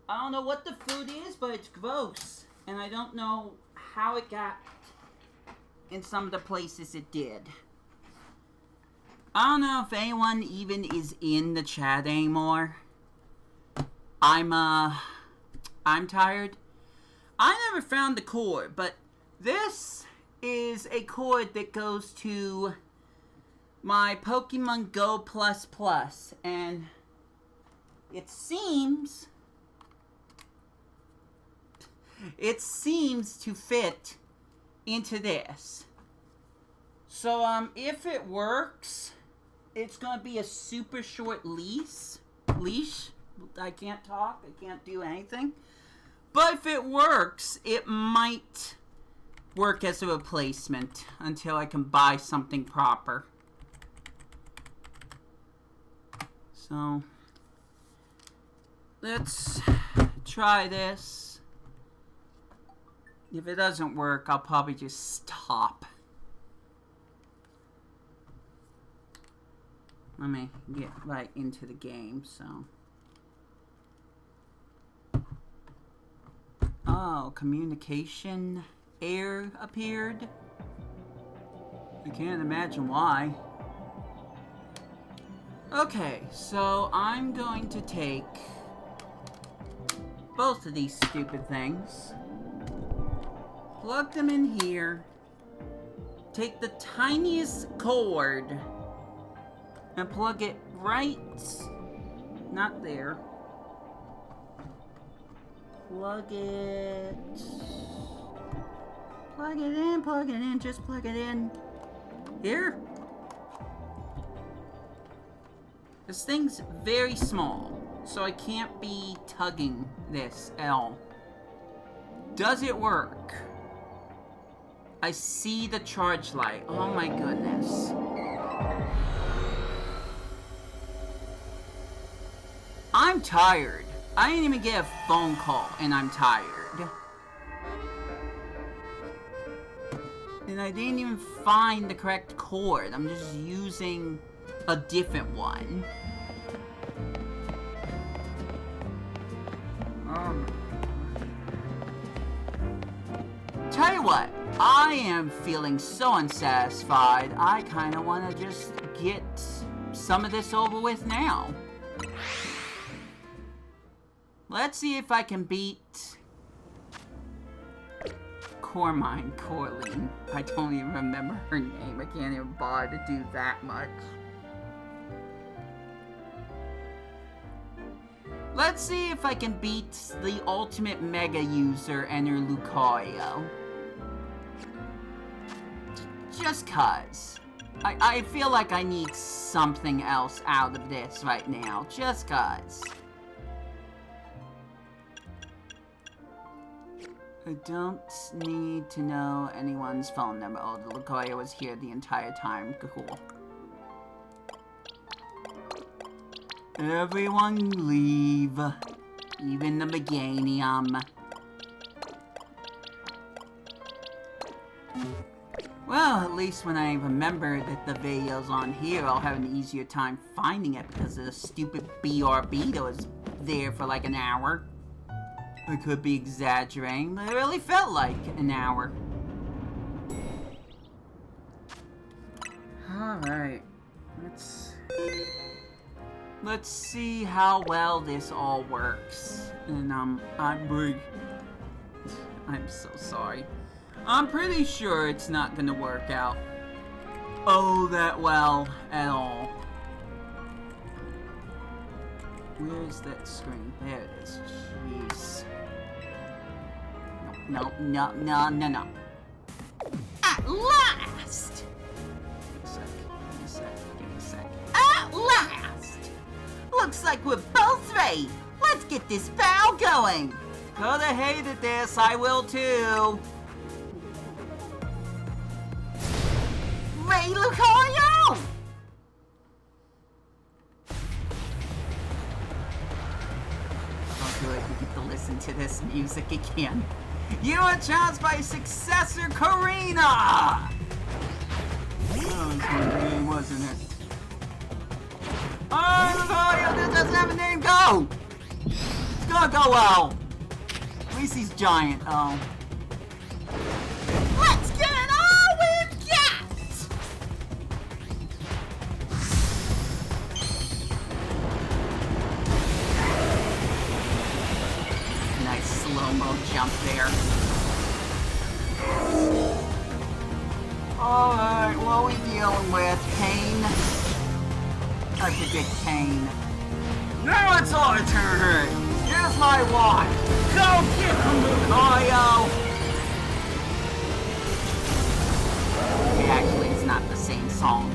I don't know what the food is, but it's gross. And I don't know how it got in some of the places it did. I don't know if anyone even is in the chat anymore. I'm tired. I never found the cord, but this is a cord that goes to my Pokemon Go Plus, and it seems to fit into this. So, if it works, it's gonna be a super short leash. I can't talk, I can't do anything. But if it works, it might work as a replacement until I can buy something proper. So, let's try this. If it doesn't work, I'll probably just stop. Let me get right into the game, so. Oh, communication error appeared. I can't imagine why. Okay, so I'm going to take both of these stupid things, plug them in here, take the tiniest cord, and plug it right, not there, plug it in, just plug it in, here. This thing's very small, so I can't be tugging this at all. Does it work? I see the charge light. Oh my goodness. I'm tired. I didn't even get a phone call, and I'm tired. And I didn't even find the correct cord. I'm just using a different one. Tell you what, I am feeling so unsatisfied, I kind of want to just get some of this over with now. Let's see if I can beat Corline. I don't even remember her name. I can't even bother to do that much. Let's see if I can beat the ultimate mega user and her Lucario. Just cuz. I feel like I need something else out of this right now. Just cuz. I don't need to know anyone's phone number. Oh, the Lucario was here the entire time. Cool. Everyone leave. Even the Meganium. Well, at least when I remember that the video's on here, I'll have an easier time finding it because of the stupid BRB that was there for like an hour. I could be exaggerating, but it really felt like an hour. Alright. Let's see how well this all works. And I'm so sorry. I'm pretty sure it's not gonna work out that well at all. Where is that screen? There it is. Jeez. No. At last! Give me a sec. At last! Looks like we're both ready. Hey, let's get this battle going. Coulda hated this, I will too. Ray Lucario! Oh good, we get to listen to this music again. You are challenged by successor Karina! Oh, it's my name, wasn't it? Oh, Lucario, this doesn't have a name, go! It's gonna go well. At least he's giant, oh. Let's get it all we've got! Nice slow-mo jump there. Alright, what are we dealing with? Pain? I predict pain. Now it's our turn! Here's my watch! Go get him, Lucario! Okay, actually, it's not the same song.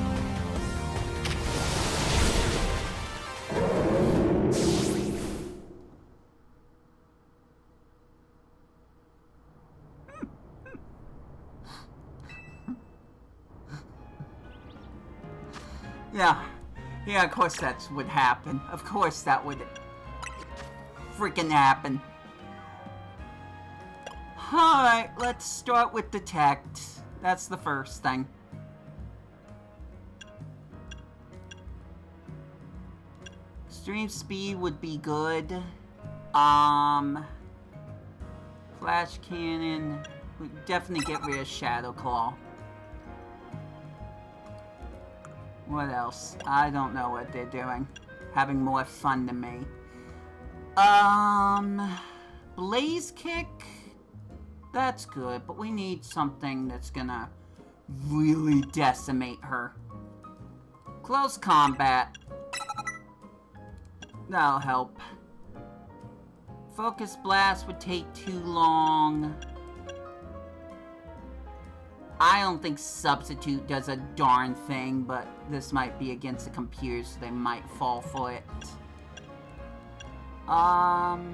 Yeah, of course that would happen. Of course that would freaking happen. Alright, let's start with detect. That's the first thing. Extreme speed would be good. Flash cannon. We definitely get rid of Shadow Claw. What else? I don't know what they're doing. Having more fun than me. Blaze Kick? That's good, but we need something that's gonna really decimate her. Close combat. That'll help. Focus Blast would take too long. I don't think Substitute does a darn thing, but this might be against the computer, so they might fall for it. Oh,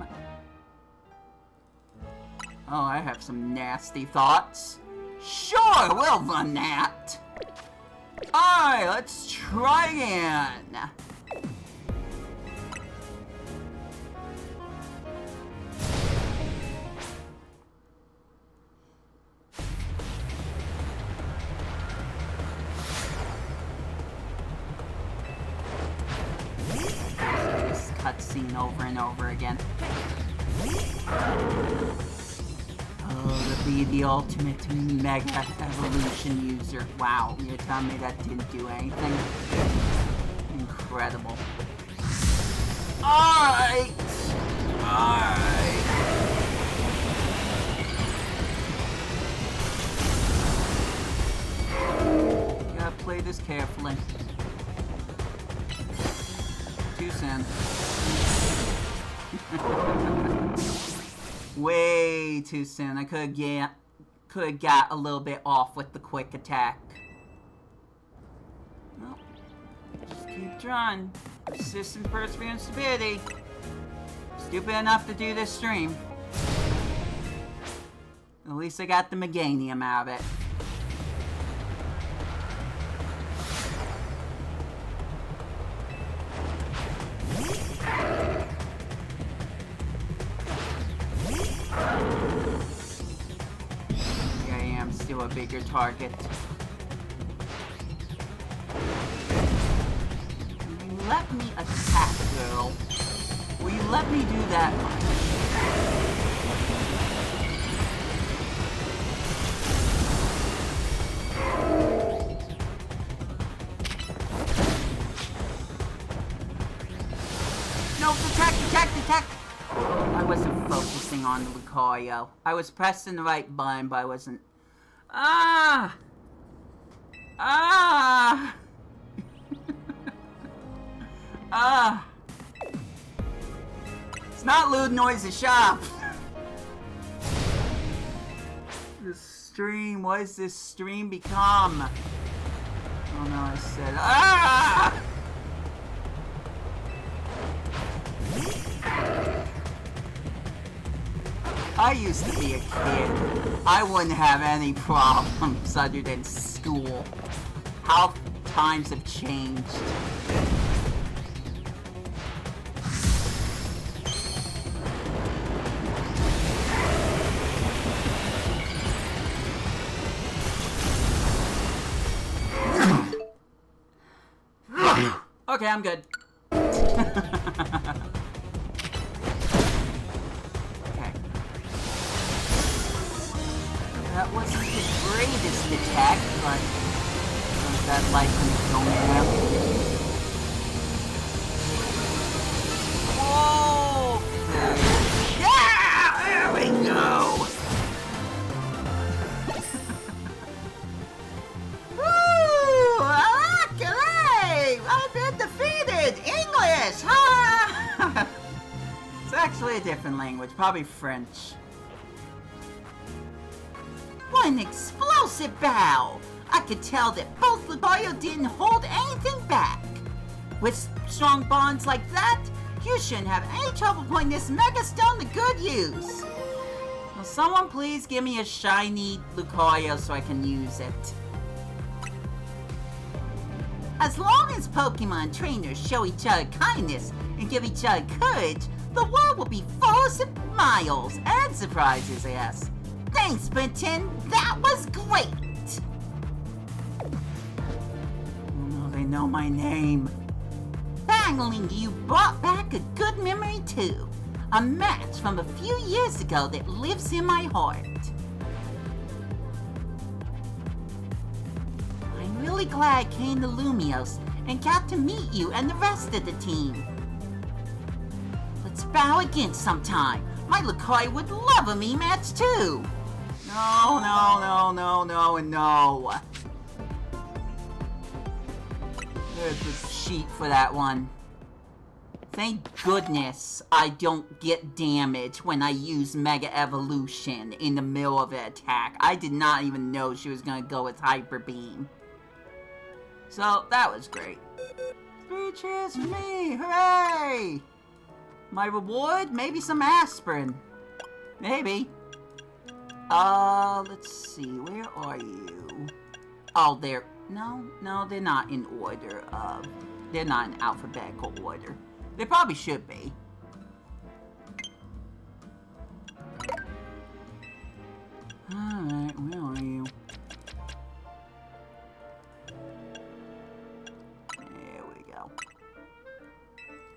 I have some nasty thoughts. Sure, we'll run that. Alright, let's try again. Cutscene over and over again. Oh, to be the ultimate Mega Evolution user. Wow, you're telling me that didn't do anything? Incredible. Alright! Alright! Gotta play this carefully. Too soon. Way too soon. I could have got a little bit off with the quick attack. Well, just keep trying. Persistent perseverance, stupidity. Stupid enough to do this stream. At least I got the Meganium out of it. A bigger target. Will you let me attack, girl? Will you let me do that much? No, attack! I wasn't focusing on Lucario. I was pressing the right button, but I wasn't. Ah! It's not lewd noisy shop. This stream, what has this stream become? Oh no, I said, I used to be a kid. I wouldn't have any problems other than school. How times have changed. Okay, I'm good. Okay. That wasn't the greatest attack, but that light can go now. Whoa! Yeah! There we go! Woo! Hooray! I've been defeated! English! Ha! It's actually a different language, probably French. What an explosive battle! I could tell that both Lucario didn't hold anything back. With strong bonds like that, you shouldn't have any trouble putting this Mega Stone to good use. Will someone please give me a shiny Lucario so I can use it? As long as Pokemon trainers show each other kindness and give each other courage, the world will be full of smiles and surprises, yes. Thanks, Benton. That was great. Oh, they know my name. Finally, you brought back a good memory too. A match from a few years ago that lives in my heart. I'm really glad I came to Lumios and got to meet you and the rest of the team. Let's bow again sometime. My Lucario would love a me match too. No, no, no, no, no, and no. There's a cheat for that one. Thank goodness I don't get damage when I use Mega Evolution in the middle of an attack. I did not even know she was gonna go with Hyper Beam. So, that was great. 3 cheers for me! Hooray! My reward? Maybe some aspirin. Maybe. Let's see. Where are you? Oh, they're... No, they're not in order of... They're not in alphabetical order. They probably should be. Alright, where are you? There we go.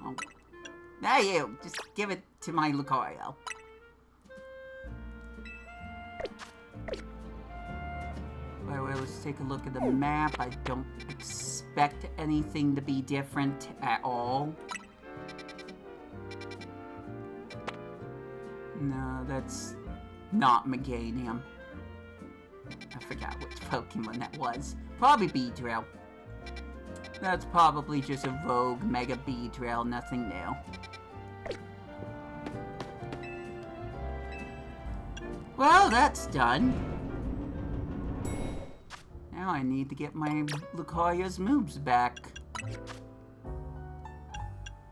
Oh. There you! Just give it to my Lucario. Alright, let's take a look at the map. I don't expect anything to be different at all. No, that's not Meganium. I forgot which Pokemon that was. Probably Beedrill. That's probably just a rogue Mega Beedrill, nothing new. Well, that's done. Now I need to get my Lucario's moves back.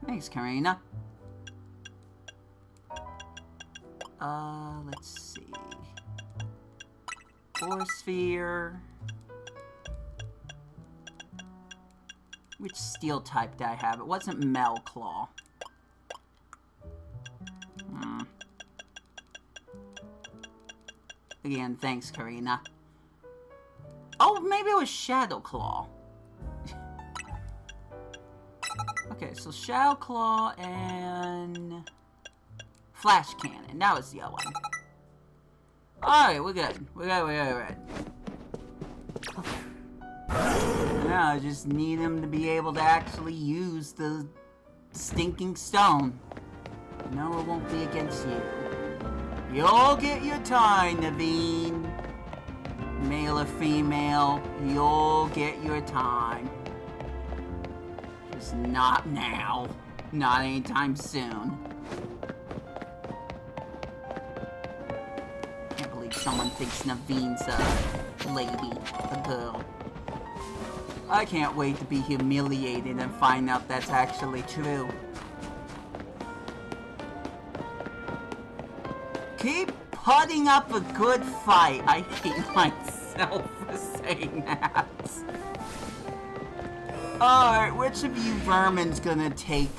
Thanks, Karina. Let's see. Force Sphere. Which steel type did I have? It wasn't Melclaw. Again, thanks, Karina. Oh, maybe it was Shadow Claw. Okay, so Shadow Claw and... Flash Cannon. That was the other one. Alright, we're good. We're good. Now I just need him to be able to actually use the stinking stone. No, it won't be against you. You'll get your time, Naveen. Male or female, you'll get your time. Just not now. Not anytime soon. Can't believe someone thinks Naveen's a lady, a girl. I can't wait to be humiliated and find out that's actually true. Keep putting up a good fight. I hate myself for saying that. Alright, which of you vermin's gonna take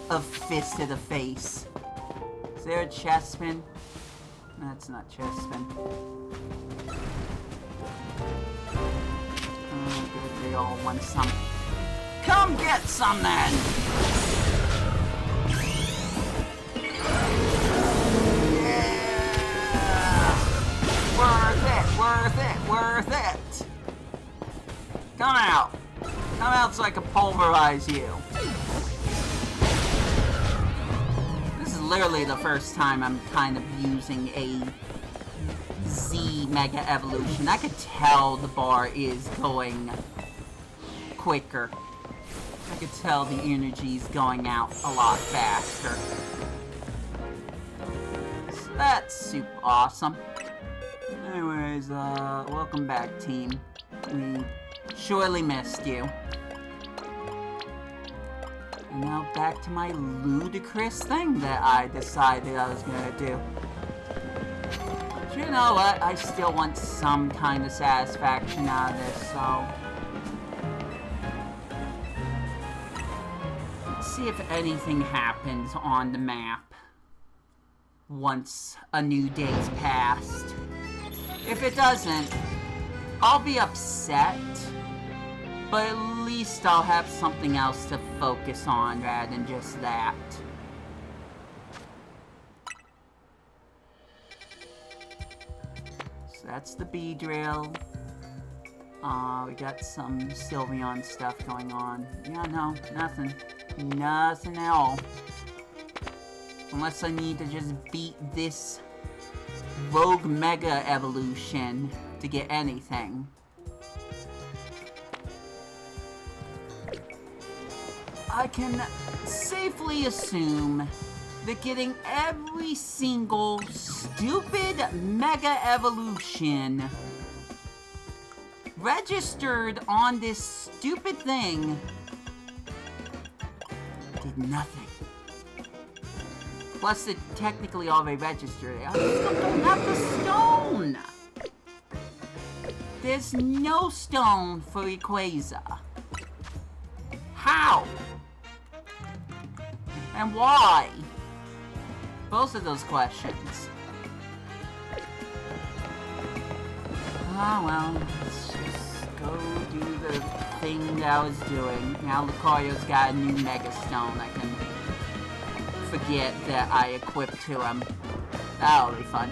a fist to the face? Is there a chest spin? No, it's not chest spin. Oh, good, they all want some. Come get some then! Yeah! Worth it, worth it, worth it! Come out! Come out so I can pulverize you. This is literally the first time I'm kind of using a Z Mega Evolution. I could tell the bar is going quicker. I could tell the energy's going out a lot faster. So that's super awesome. Anyways, welcome back, team. We surely missed you. And now back to my ludicrous thing that I decided I was gonna do. But you know what? I still want some kind of satisfaction out of this, so... let's see if anything happens on the map once a new day's passed. If it doesn't, I'll be upset. But at least I'll have something else to focus on rather than just that. So that's the bee drill. We got some Sylveon stuff going on. Yeah, no, nothing. Nothing at all. Unless I need to just beat this Rogue Mega Evolution to get anything. I can safely assume that getting every single stupid Mega Evolution registered on this stupid thing did nothing. Plus, it technically already registered. I still don't have the stone! There's no stone for Rayquaza. How? And why? Both of those questions. Oh well, let's just go do the thing that I was doing. Now Lucario's got a new Mega Stone. I can forget that I equipped to him. That'll be fun.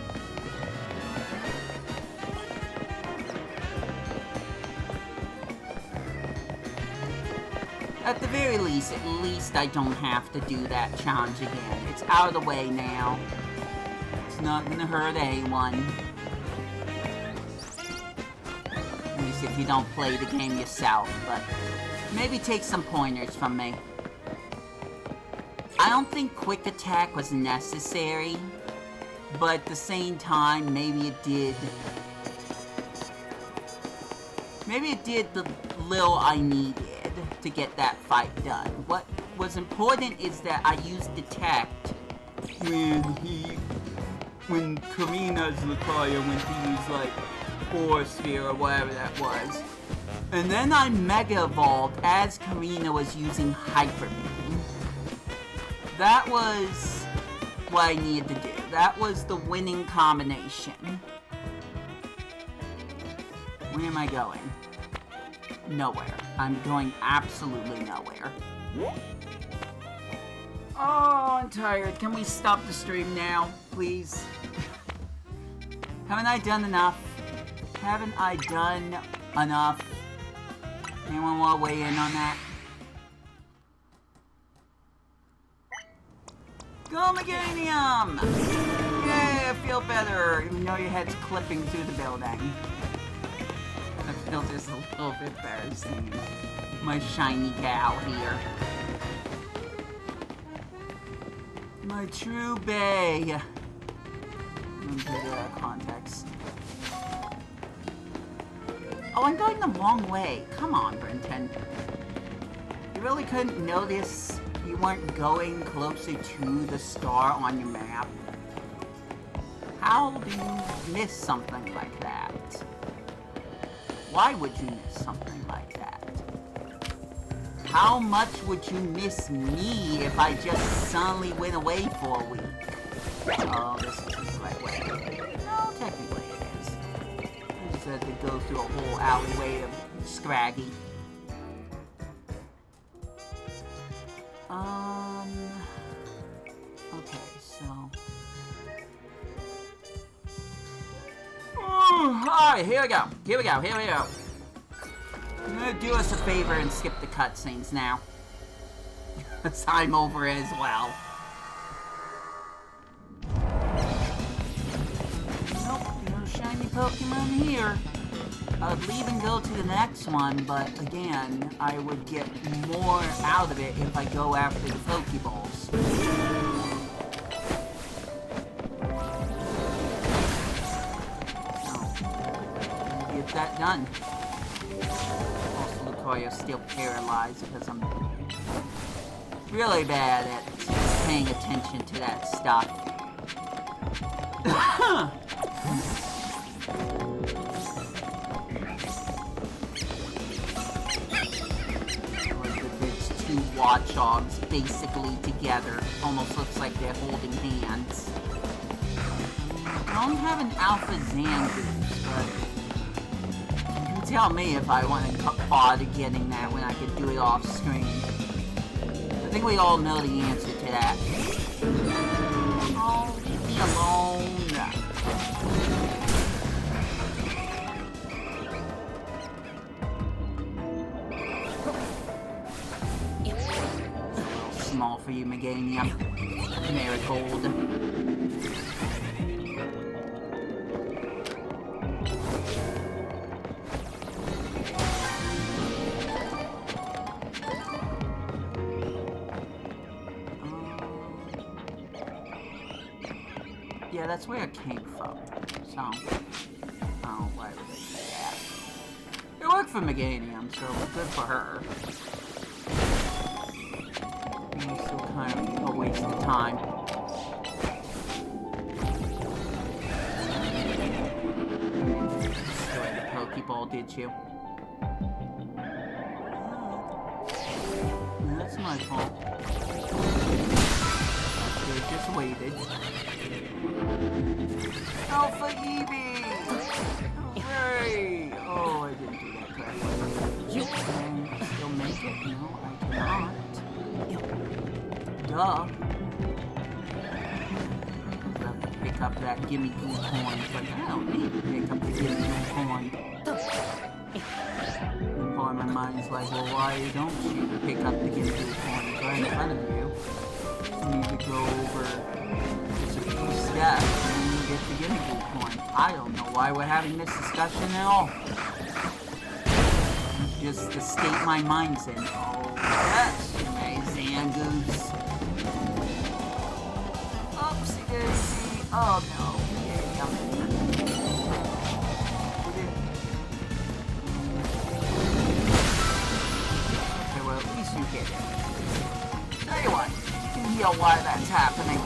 At the very least, at least I don't have to do that challenge again. It's out of the way now. It's not gonna hurt anyone. At least if you don't play the game yourself, but maybe take some pointers from me. I don't think Quick Attack was necessary, but at the same time, maybe it did. Maybe it did the little I needed to get that fight done. What was important is that I used Detect when Karina's Lucario went to use like Force Sphere or whatever that was. And then I Mega Evolved as Karina was using Hyper Beam. That was what I needed to do. That was the winning combination. Where am I going? Nowhere. I'm going absolutely nowhere. Oh, I'm tired. Can we stop the stream now, please? Haven't I done enough? Haven't I done enough? Anyone want to weigh in on that? Go Meganium! Yay, I feel better, even though your head's clipping through the building. I feel just a little bit better seeing my shiny gal here. My true bae. Let me put it out of context. Oh, I'm going the wrong way. Come on, Brenton. You really couldn't notice you weren't going closer to the star on your map? how do you miss something like that? Why would you miss something like that? How much would you miss me if I just suddenly went away for a week? Oh, this is the right way. No, technically it is. I just had to go through a whole alleyway of Scraggy. Okay, so... Alright, here we go. Here we go. I'm gonna do us a favor and skip the cutscenes now. Because I'm over it as well. Nope, no shiny Pokemon here. I would leave and go to the next one, but again, I would get more out of it if I go after the Pokeballs. So, get that done. Also, Lucario's still paralyzed because I'm really bad at paying attention to that stuff. Watchdogs basically together. Almost looks like they're holding hands. I don't have an Alpha Zangoose, but you can tell me if I want to bother getting that when I could do it off screen. I think we all know the answer to that. Oh, leave me alone. Small for you, Meganium. Marigold. Yeah, that's where it came from. So, oh, why would they do that? It worked for Meganium, so good for her. Still kind of a waste of time. Destroy the Pokeball, did you? That's my fault. Should've just waited. Alpha Eevee! Hooray! Oh, I didn't do that correctly. Can I still make it? No, I cannot. Duh. I have to pick up that gimme goo coin, but I don't need to pick up the gimme goo coin. And my mind's like, well, why don't you pick up the gimme goo coin right in front of you? You need to go over just a few steps and then you get the gimme goo coin. I don't know why we're having this discussion at all. Just to state my mind's in. Oh, yes, my Zangoose. Oopsie daisy. Oh no. Yeah. Okay, well at least you hit it. Tell you what, you can heal why that's happening.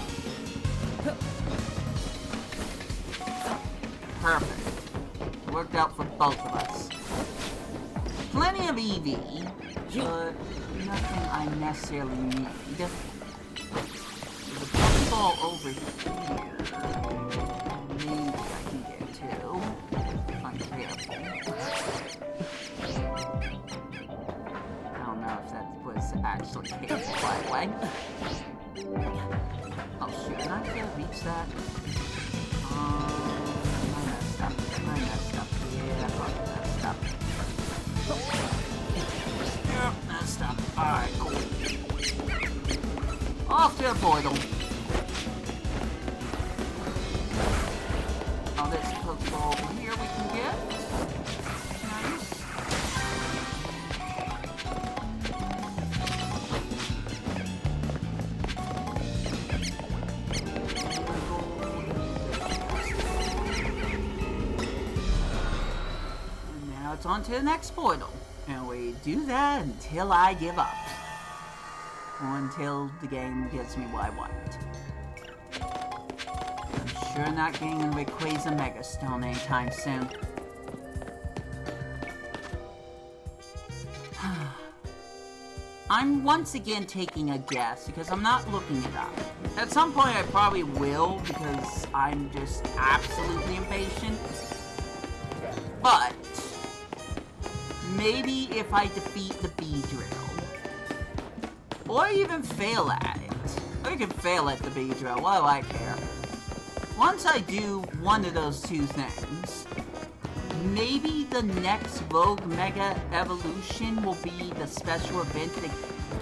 Perfect. It worked out for both of us. Plenty of Eevee, but nothing I necessarily need. The Pokeball over here, maybe I can get to, if I'm careful. I don't know if that was actually careful, by the way. Oh shoot, can I still reach that? I messed up. Yeah, I messed up. Yep, messed up. Alright, cool. Off to the portal. Oh, there's a Pokeball over here we can get. Nice. And now it's on to the next portal. And we do that until I give up. Or until the game gives me what I want. I'm Sure not getting a Rayquaza Mega Stone anytime soon. I'm once again taking a guess because I'm not looking it up. At some point I probably will because I'm just absolutely impatient. But maybe if I defeat the Beedrill, or even fail at it. Or you can fail at the Beedrill, what do I care? Once I do one of those two things, maybe the next Rogue Mega Evolution will be the special event that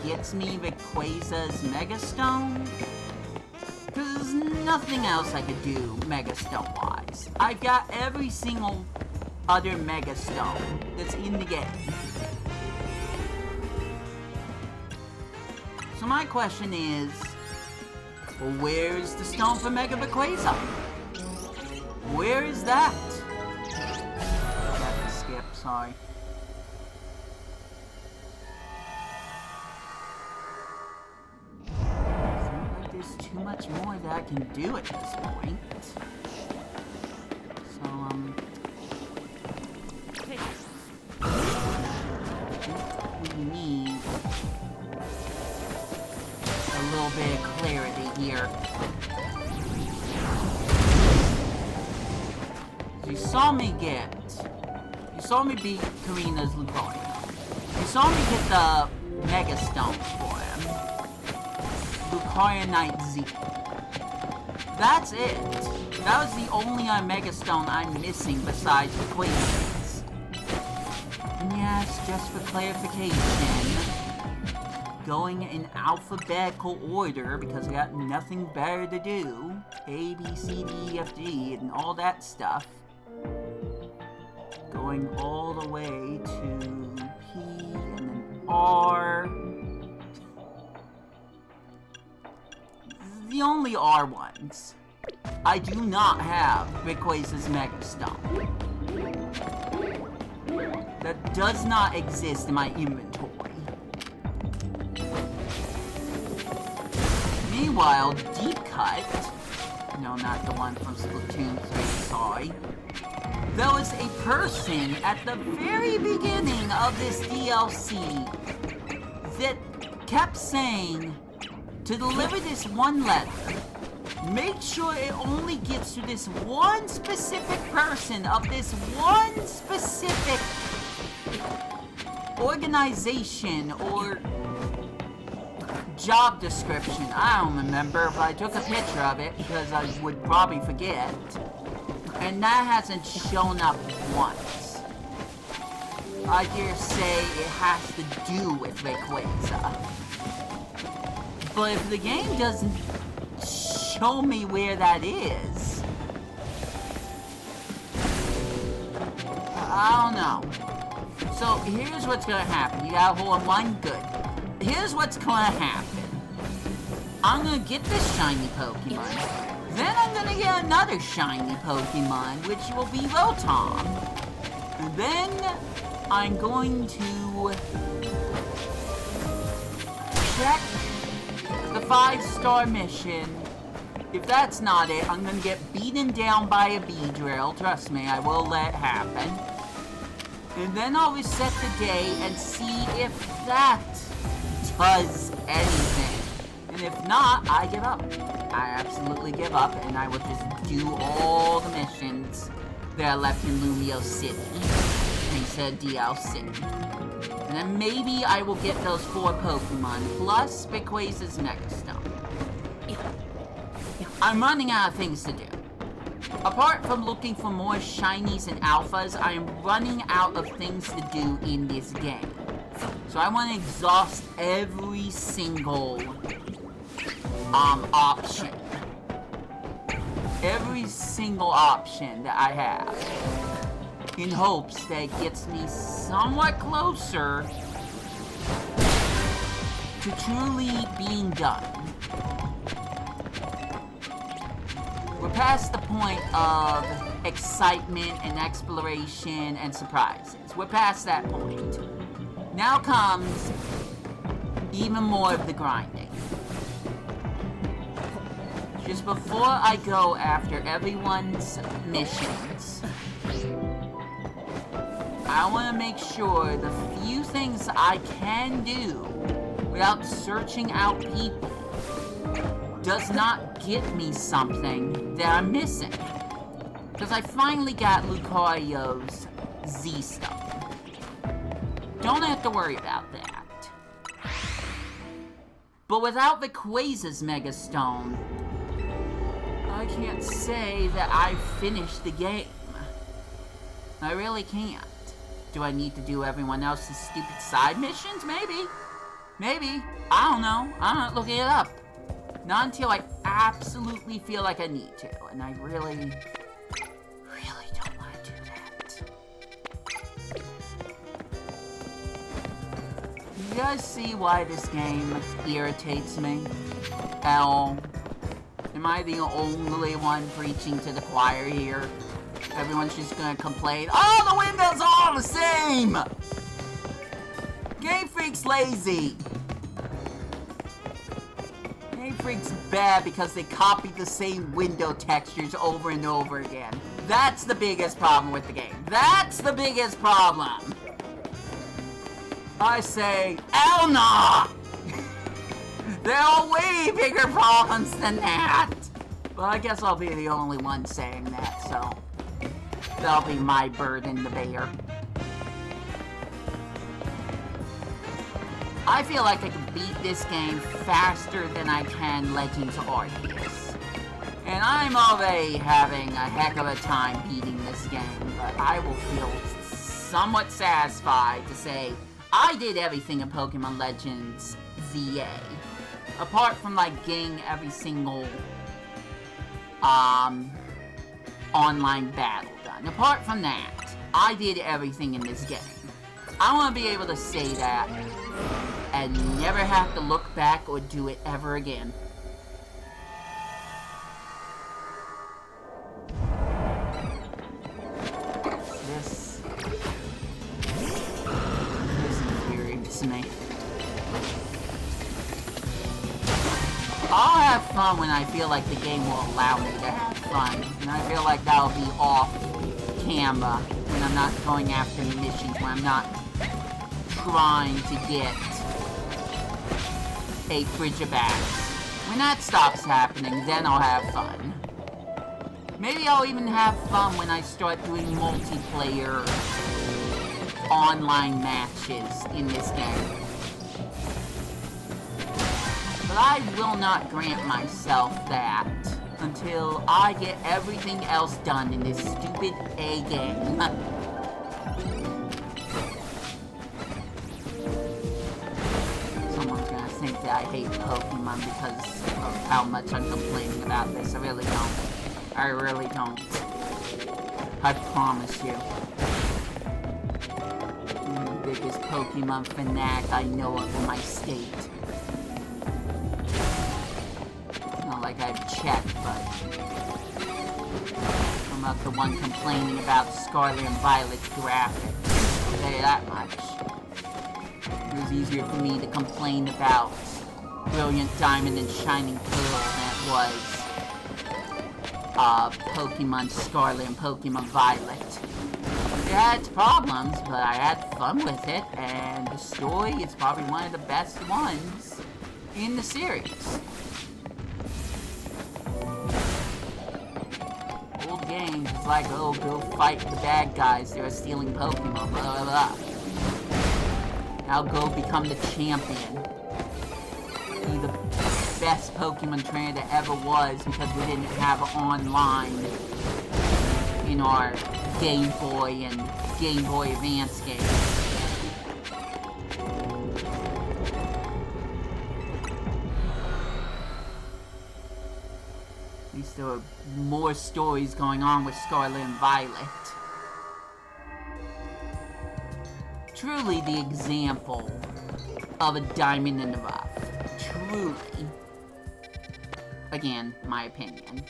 gets me Rayquaza's Mega Stone? Because there's nothing else I could do Mega Stone wise. I've got every single other Mega Stone that's in the game. So my question is, where's the stone for Mega Rayquaza? Where is that? I have to skip, sorry. Seems like there's too much more that I can do at this point. So, we need a little bit of clarity here. You saw me beat Karina's Lucario. You saw me get the Mega Stone for him. Lucario Knight Z. That's it. That was the only Mega Stone I'm missing besides Rayquaza's. And yes, just for clarification, going in alphabetical order because I got nothing better to do. A, B, C, D, E, F, G, and all that stuff. Going all the way to P and then R. The only R ones. I do not have Rayquaza's Mega Stone. That does not exist in my inventory. Meanwhile, Deep Cut, no, not the one from Splatoon 3, sorry. There was a person at the very beginning of this DLC that kept saying to deliver this one letter, make sure it only gets to this one specific person of this one specific organization or job description. I don't remember, but I took a picture of it because I would probably forget. And that hasn't shown up once. I dare say it has to do with Rayquaza. But if the game doesn't show me where that is, I don't know. So here's what's gonna happen. You got a hole in one? Good. Here's what's gonna happen. I'm gonna get this shiny Pokemon. Then I'm gonna get another shiny Pokemon, which will be Rotom. And then I'm going to check the 5-star mission. If that's not it, I'm gonna get beaten down by a Beedrill. Trust me, I will let it happen. And then I'll reset the day and see if that does anything. And if not, I give up. I absolutely give up, and I will just do all the missions that are left in Lumio City instead of DLC. And then maybe I will get those 4 Pokemon, plus Rayquaza's Mega Stone. I'm running out of things to do. Apart from looking for more shinies and alphas, I am running out of things to do in this game. So I want to exhaust every single option. Every single option that I have, in hopes that it gets me somewhat closer to truly being done. We're past the point of excitement and exploration and surprises. We're past that point. Now comes even more of the grinding. just before I go after everyone's missions, I want to make sure the few things I can do without searching out people does not get me something that I'm missing. Because I finally got Lucario's Z-Stone. Don't have to worry about that. But without Rayquaza's Mega Stone, I can't say that I finished the game. I really can't. Do I need to do everyone else's stupid side missions? Maybe. Maybe. I don't know. I'm not looking it up. Not until I absolutely feel like I need to. And I really don't want to do that. You guys see why this game irritates me at all? Am I the only one preaching to the choir here? Everyone's just gonna complain, oh, the windows are all the same! Game Freak's lazy. Game Freak's bad because they copied the same window textures over and over again. That's the biggest problem with the game. That's the biggest problem. I say, hell no! There are way bigger problems than that. But I guess I'll be the only one saying that, so that'll be my burden to bear. I feel like I can beat this game faster than I can Legends Arceus. And I'm already having a heck of a time beating this game, but I will feel somewhat satisfied to say I did everything in Pokemon Legends ZA. Apart from, like, getting every single, online battle done. Apart from that, I did everything in this game. I want to be able to say that and never have to look back or do it ever again. This infuriates me. I'll have fun when I feel like the game will allow me to have fun. And I feel like that'll be off camera when I'm not going after missions, when I'm not trying to get a Frigibax. When that stops happening, then I'll have fun. Maybe I'll even have fun when I start doing multiplayer online matches in this game. But I will not grant myself that until I get everything else done in this stupid A game. Someone's gonna think that I hate Pokemon because of how much I'm complaining about this. I really don't. I really don't. I promise you. I'm the biggest Pokemon fanatic I know of in my state. Not like I've checked, but I'm not the one complaining about Scarlet and Violet's graphics. I'll tell you that much. It was easier for me to complain about Brilliant Diamond and Shining Pearl than it was Pokemon Scarlet and Pokemon Violet. It had its problems, but I had fun with it, and the story is probably one of the best ones in the series. Old games, it's like, oh, go fight the bad guys that are stealing Pokemon, blah, blah, blah. Now go become the champion. Be the best Pokemon trainer that ever was, because we didn't have online in our Game Boy and Game Boy Advance games. At least there were more stories going on with Scarlet and Violet. Truly the example of a diamond in the rough. Truly. Again, my opinion.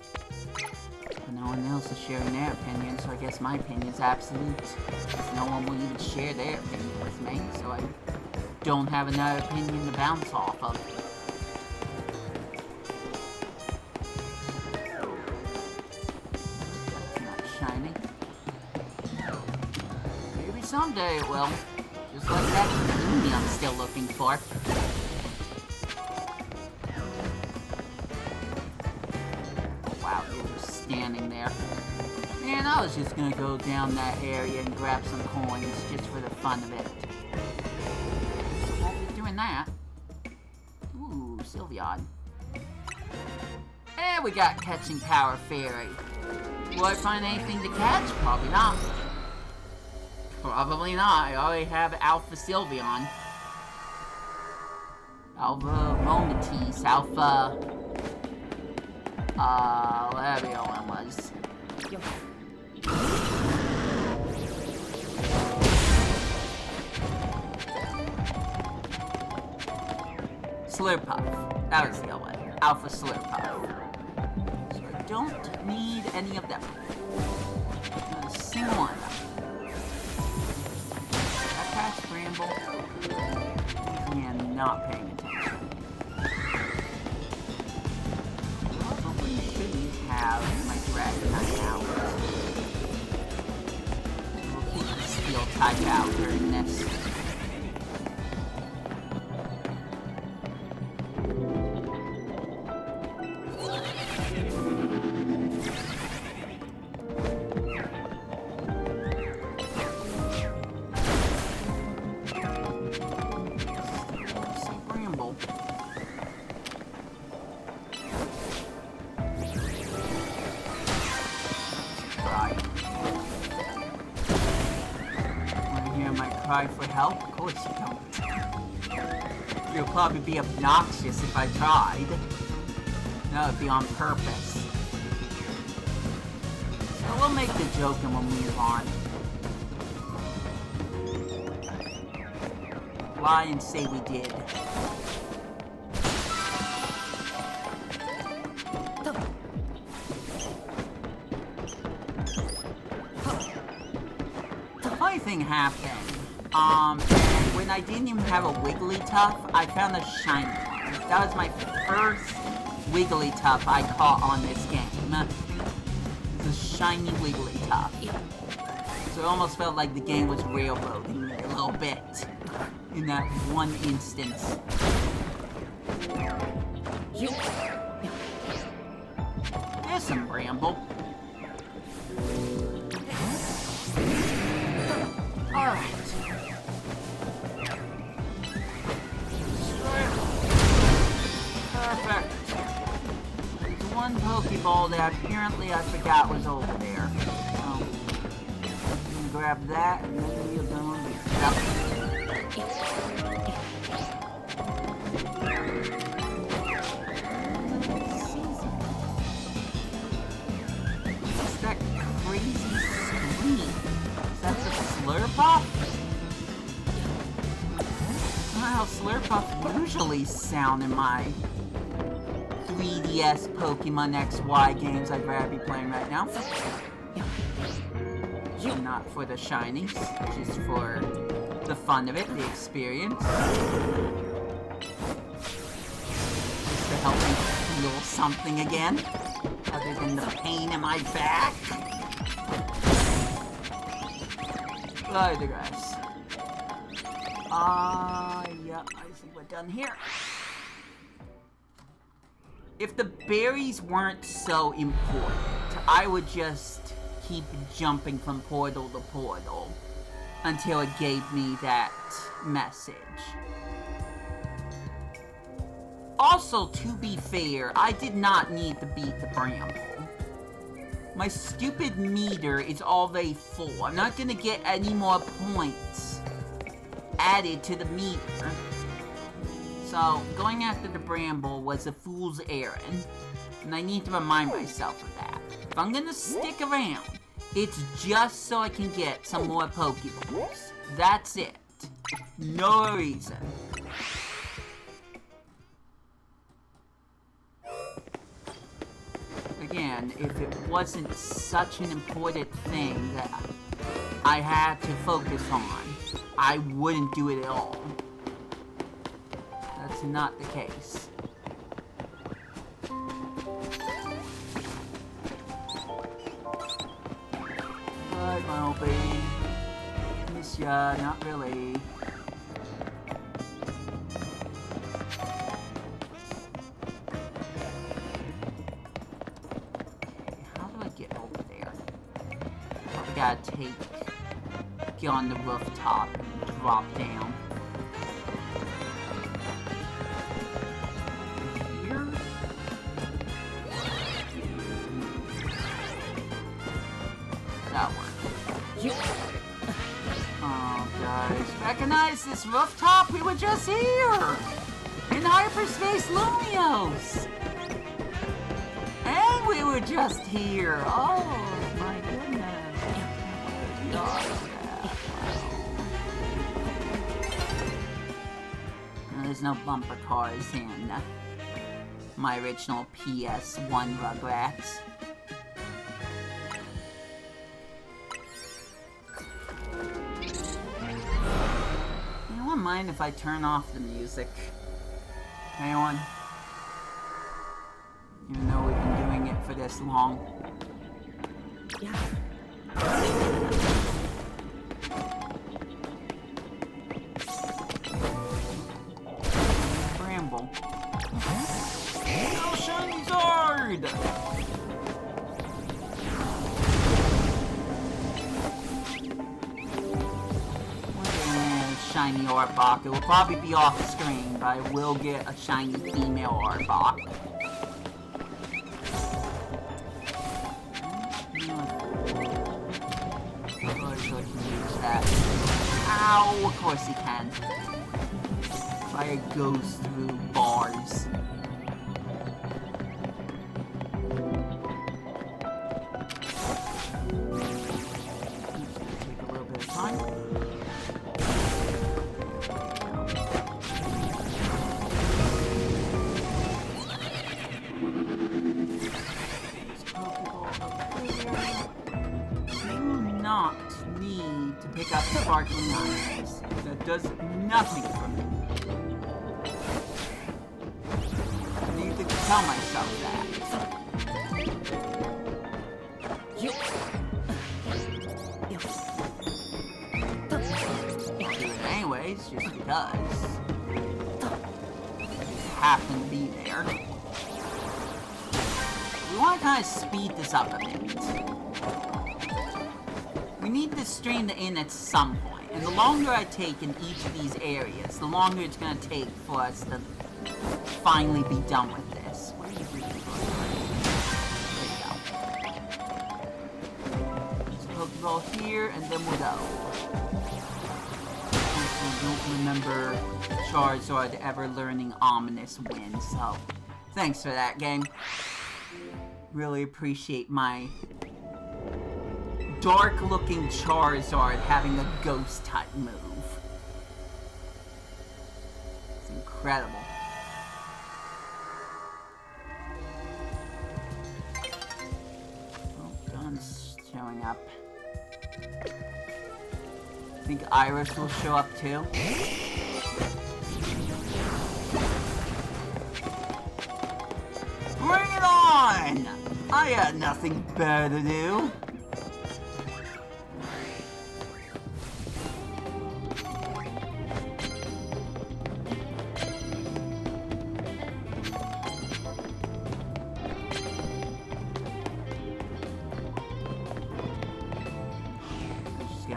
But no one else is sharing their opinion, so I guess my opinion is absolute. Because no one will even share their opinion with me, so I don't have another opinion to bounce off of. someday it will. Just like that Lumi I'm still looking for. Oh, wow, they were standing there. Man, I was just gonna go down that area and grab some coins just for the fun of it. So won't be doing that. Ooh, Sylveon. And we got Catching Power Fairy. Will I find anything to catch? Probably not. Probably not. I already have Alpha Sylveon. Alpha Momatisse. Alpha... whatever the other one was. Slurpuff. That was the other one. Alpha Slurpuff. So I don't need any of them. Not a single one of them. That past Bramble. I am not paying attention. Probably shouldn't have my Dragonite out. We'll keep the Steel type out during this. Cry for help? Of course you don't. It would probably be obnoxious if I tried. That would be on purpose. So we'll make the joke and we'll move on. Lie and say we did. The funny thing happened. When I didn't even have a Wigglytuff, I found a shiny one. That was my first Wigglytuff I caught on this game. It's a shiny Wigglytuff. So it almost felt like the game was railroading me a little bit. In that one instance. There's some Bramble. Alright. Perfect. There's one Pokeball that apparently I forgot was over there. So, I'm gonna grab that and then we'll go on with that. What's that crazy scream? Is that the Slurpuff? How Slurpuff usually sound in my 3DS Pokemon XY games I'd rather be playing right now. Not for the shinies, just for the fun of it, the experience. Just to help me feel something again, other than the pain in my back. I digress. Yeah, I think we're done here. If the berries weren't so important, I would just keep jumping from portal to portal until it gave me that message. Also, to be fair, I did not need to beat the Bramble. My stupid meter is already full. I'm not gonna get any more points added to the meter. So, going after the Bramble was a fool's errand, and I need to remind myself of that. If I'm gonna stick around, it's just so I can get some more Pokeballs. That's it. No reason. Again, if it wasn't such an important thing that I had to focus on, I wouldn't do it at all. That's not the case. Bye, my old baby. Miss gotcha. Not really. How do I get over there? Probably gotta get on the rooftop and drop down. Here? That worked. Oh, guys. Recognize this rooftop? We were just here! In Hyperspace Lumios! And we were just here! Oh, my goodness. There's no bumper cars in my original PS1 Rugrats. Anyone mind if I turn off the music? Anyone? Even though we've been doing it for this long. Yeah. Bramble. Oh, Shiny Zard! Shiny Arbok. It will probably be off screen, but I will get a shiny female Arbok. Of course I can use that. Ow! Of course he can. Fire goes through bars. Take a little bit of time. To pick up sparkling items. That does nothing for me. I need to tell myself that. Anyways, just because. Just happen to be there. We want to kind of speed this up a bit. We need this stream to end at some point, and the longer I take in each of these areas, the longer it's going to take for us to finally be done with this. Where are you really going? There you go. There's a Pokeball here, and then we'll go. I don't remember Charizard ever learning Ominous Wind, so thanks for that, game. Really appreciate my dark-looking Charizard having a Ghost-type move. It's incredible. Oh, Dawn's showing up. I think Iris will show up too. Bring it on! I got nothing better to do.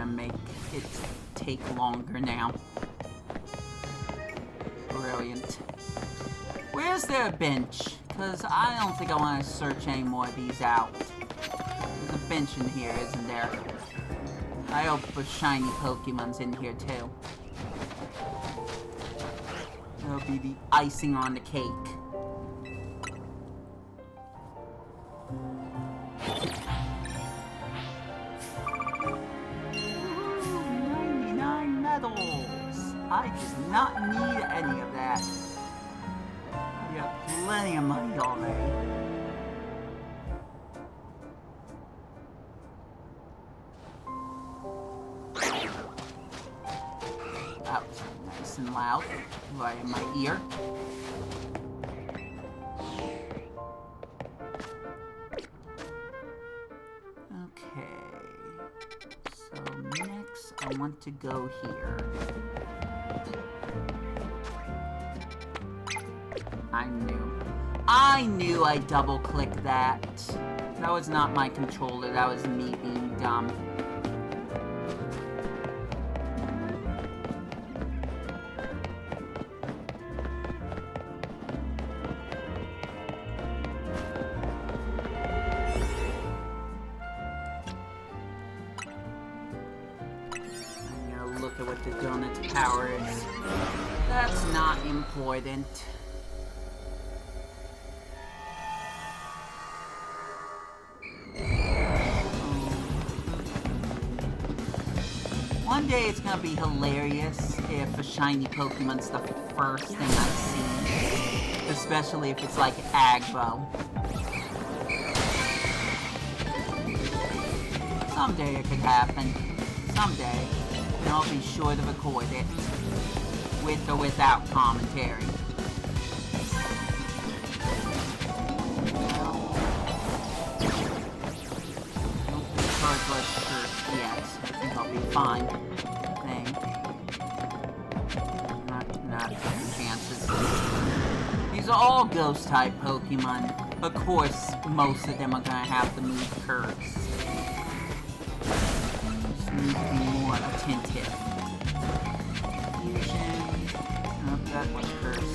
Make it take longer now. Brilliant. Where's their bench? Because I don't think I want to search any more of these out. There's a bench in here, isn't there? I hope a shiny Pokemon's in here too. It'll be the icing on the cake. I do not need any of that. I got plenty of money already. That was nice and loud, right in my ear. Okay. So next I I want to go here. I knew I double-clicked that. That was not my controller, that was me being dumb. I'm gonna look at what the donut's power is. That's not important. One day it's gonna be hilarious if a shiny Pokemon's the first thing I see. Especially if it's like Agbo. Someday it could happen. Someday. And I'll be sure to record it. With or without commentary. Yes, I think I'll be fine. Not taking chances. These are all ghost-type Pokemon. Of course, most of them are gonna have to move curves. Just need to be more attentive. Fusion. Oh, that one curves.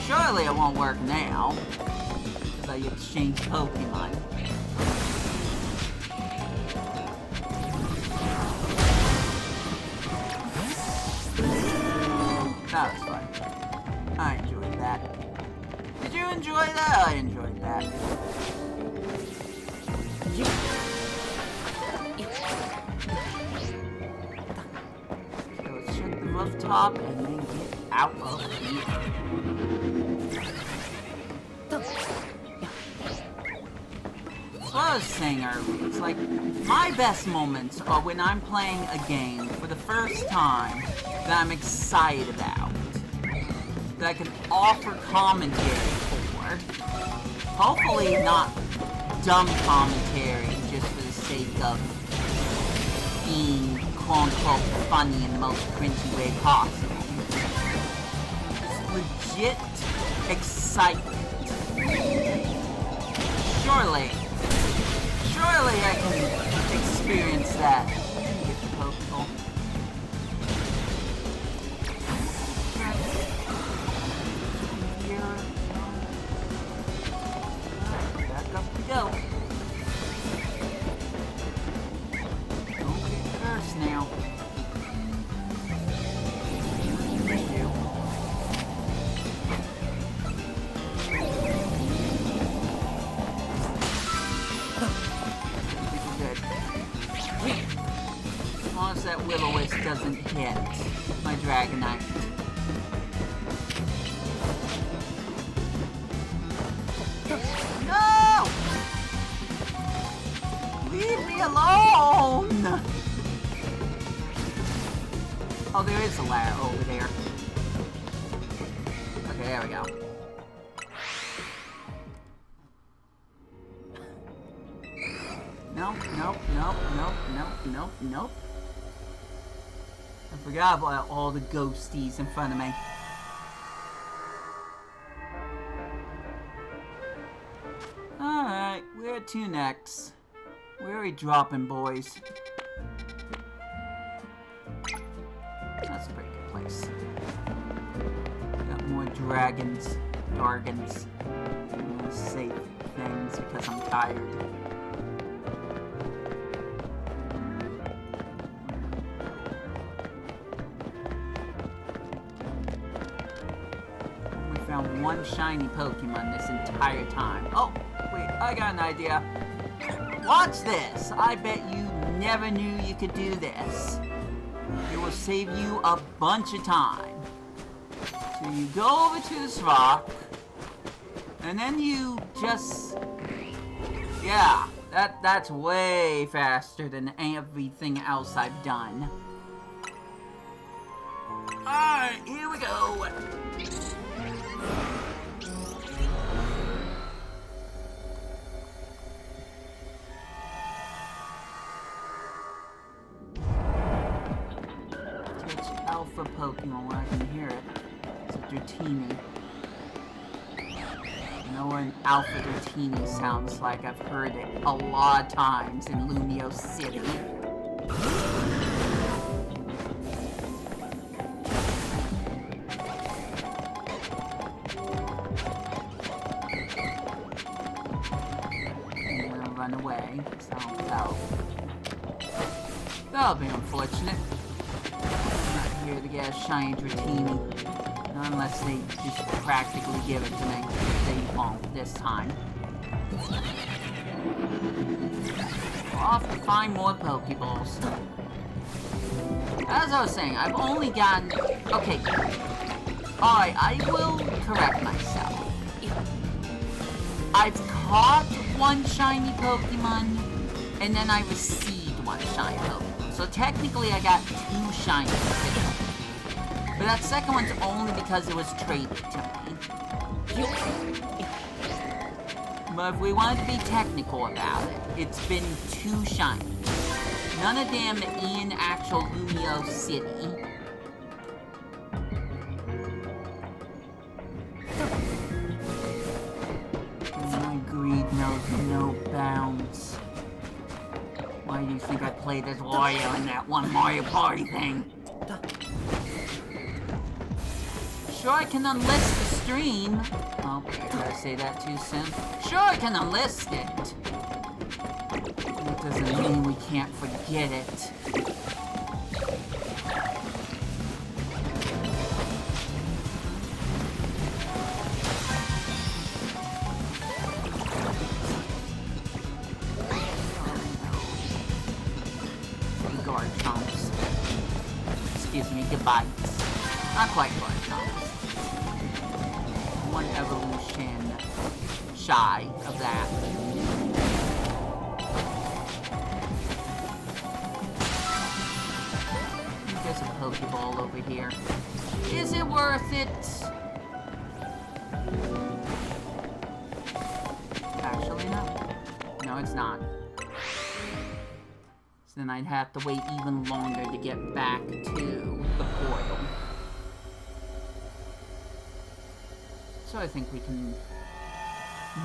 Surely it won't work now. Because I exchanged Pokemon. That was fun. I enjoyed that. Did you enjoy that? I enjoyed that. So let's check the rooftop and then get out of here. So I was saying earlier, it's like, my best moments are when I'm playing a game for the first time that I'm excited about, that I can offer commentary for. Hopefully not dumb commentary just for the sake of being quote-unquote funny in the most cringy way possible. Just legit excitement. Surely I can experience that. Get the Pokeball. Back up we go. Don't get cursed now. As long as that Will-O-Wisp doesn't hit my Dragonite. No! Leave me alone! Oh, there is a ladder over there. Okay, there we go. Nope. I forgot about all the ghosties in front of me. Alright, where to next? Where are we dropping, boys? That's a pretty good place. Got more dragons, Dargons, more safe things because I'm tired. Found one shiny Pokemon this entire time. Oh, wait, I got an idea. Watch this. I bet you never knew you could do this. It will save you a bunch of time. So you go over to this rock, and then you just... Yeah, that's way faster than everything else I've done. Alright, here we go. I can hear it. It's a Dratini. I know what an Alpha Dratini sounds like. I've heard it a lot of times in Lumio City. Run away, so that'll be unfortunate. I'm not here to get a shiny Dratini. Not unless they just practically give it to me. They won't this time. I'll have to find more Pokeballs. As I was saying, I've only gotten... Okay. Alright, I will correct myself. I've caught one shiny Pokemon, and then I received one shiny Pokemon. So technically I got 2 shinies. But that second one's only because it was traded to me. But if we wanted to be technical about it, it's been 2 shinies. None of them in actual Lumio City. My greed knows no bounds. Why do you think I played as Wario in that one Mario Party thing? Sure, I can unlist the stream. Oh, did I say that too soon? Sure, I can unlist it. That doesn't mean we can't forget it. Guard chomps. Excuse me, goodbye. Not quite guard chomps. One evolution shy of that. There's a Pokeball over here. Is it worth it? Actually, no. No, it's not. So then I'd have to wait even longer to get back to the portal. So I think we can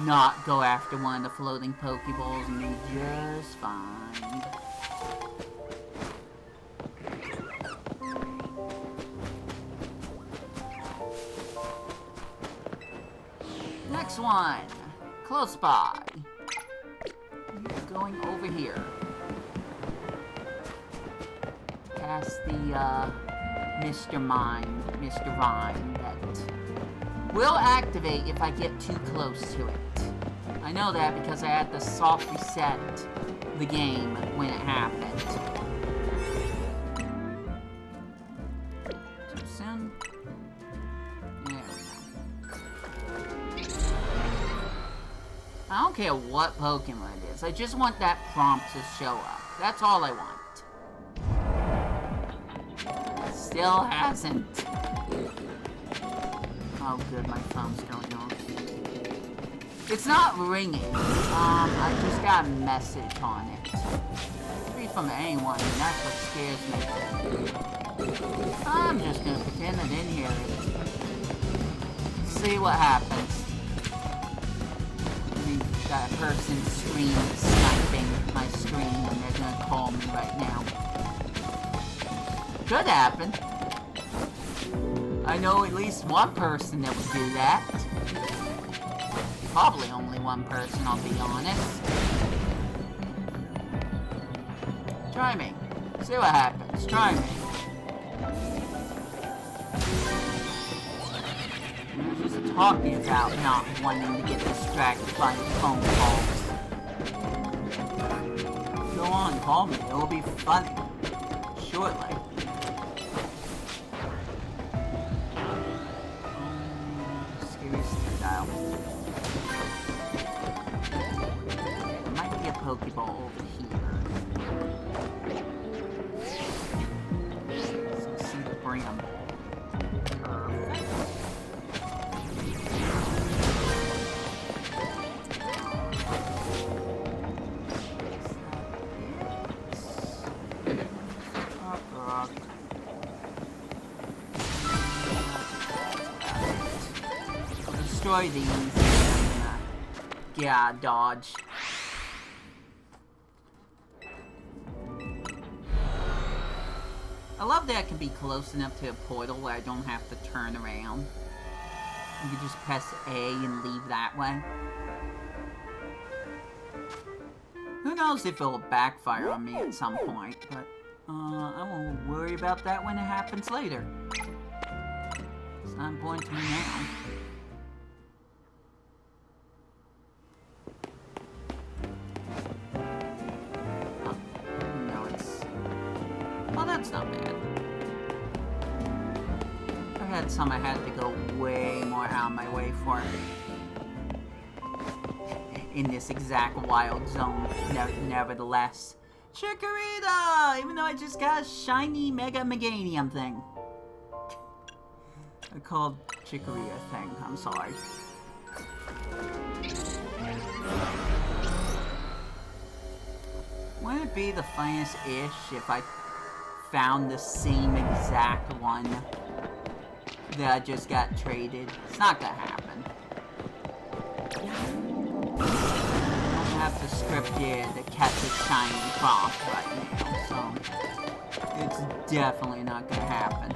not go after one of the floating Pokeballs and be just fine. Next one! Close by. Going over here. Past the, Mr. Rhyme that will activate if I get too close to it. I know that because I had to soft reset the game when it happened. Too soon? There we go. I don't care what Pokemon it is. I just want that prompt to show up. That's all I want. Still hasn't. Oh good, my phone's going off. It's not ringing. I just got a message on it. Could be from anyone, and that's what scares me. I'm just gonna pretend I didn't hear it. See what happens. Maybe that person's screen is sniping my screen and they're gonna call me right now. Could happen. I know at least one person that would do that. Probably only one person, I'll be honest. Try me. See what happens. Try me. I was just talking about not wanting to get distracted by phone calls. Go on, call me. It will be funny. Shortly. There might be a Pokeball over here. Let's see the Bramble. destroy these. Yeah, dodge. I love that I can be close enough to a portal where I don't have to turn around. You can just press A and leave that way. Who knows if it'll backfire on me at some point, but I won't worry about that when it happens later. It's not important to me now. That's not bad. I had some I had to go way more out of my way for. In this exact wild zone, nevertheless. Chikorita! Even though I just got a shiny Mega Meganium thing. I called Chikorita thing, I'm sorry. Wouldn't it be the funniest-ish if I found the same exact one that I just got traded? It's not gonna happen. I don't have the script here to catch a shiny fox right now, so it's definitely not gonna happen.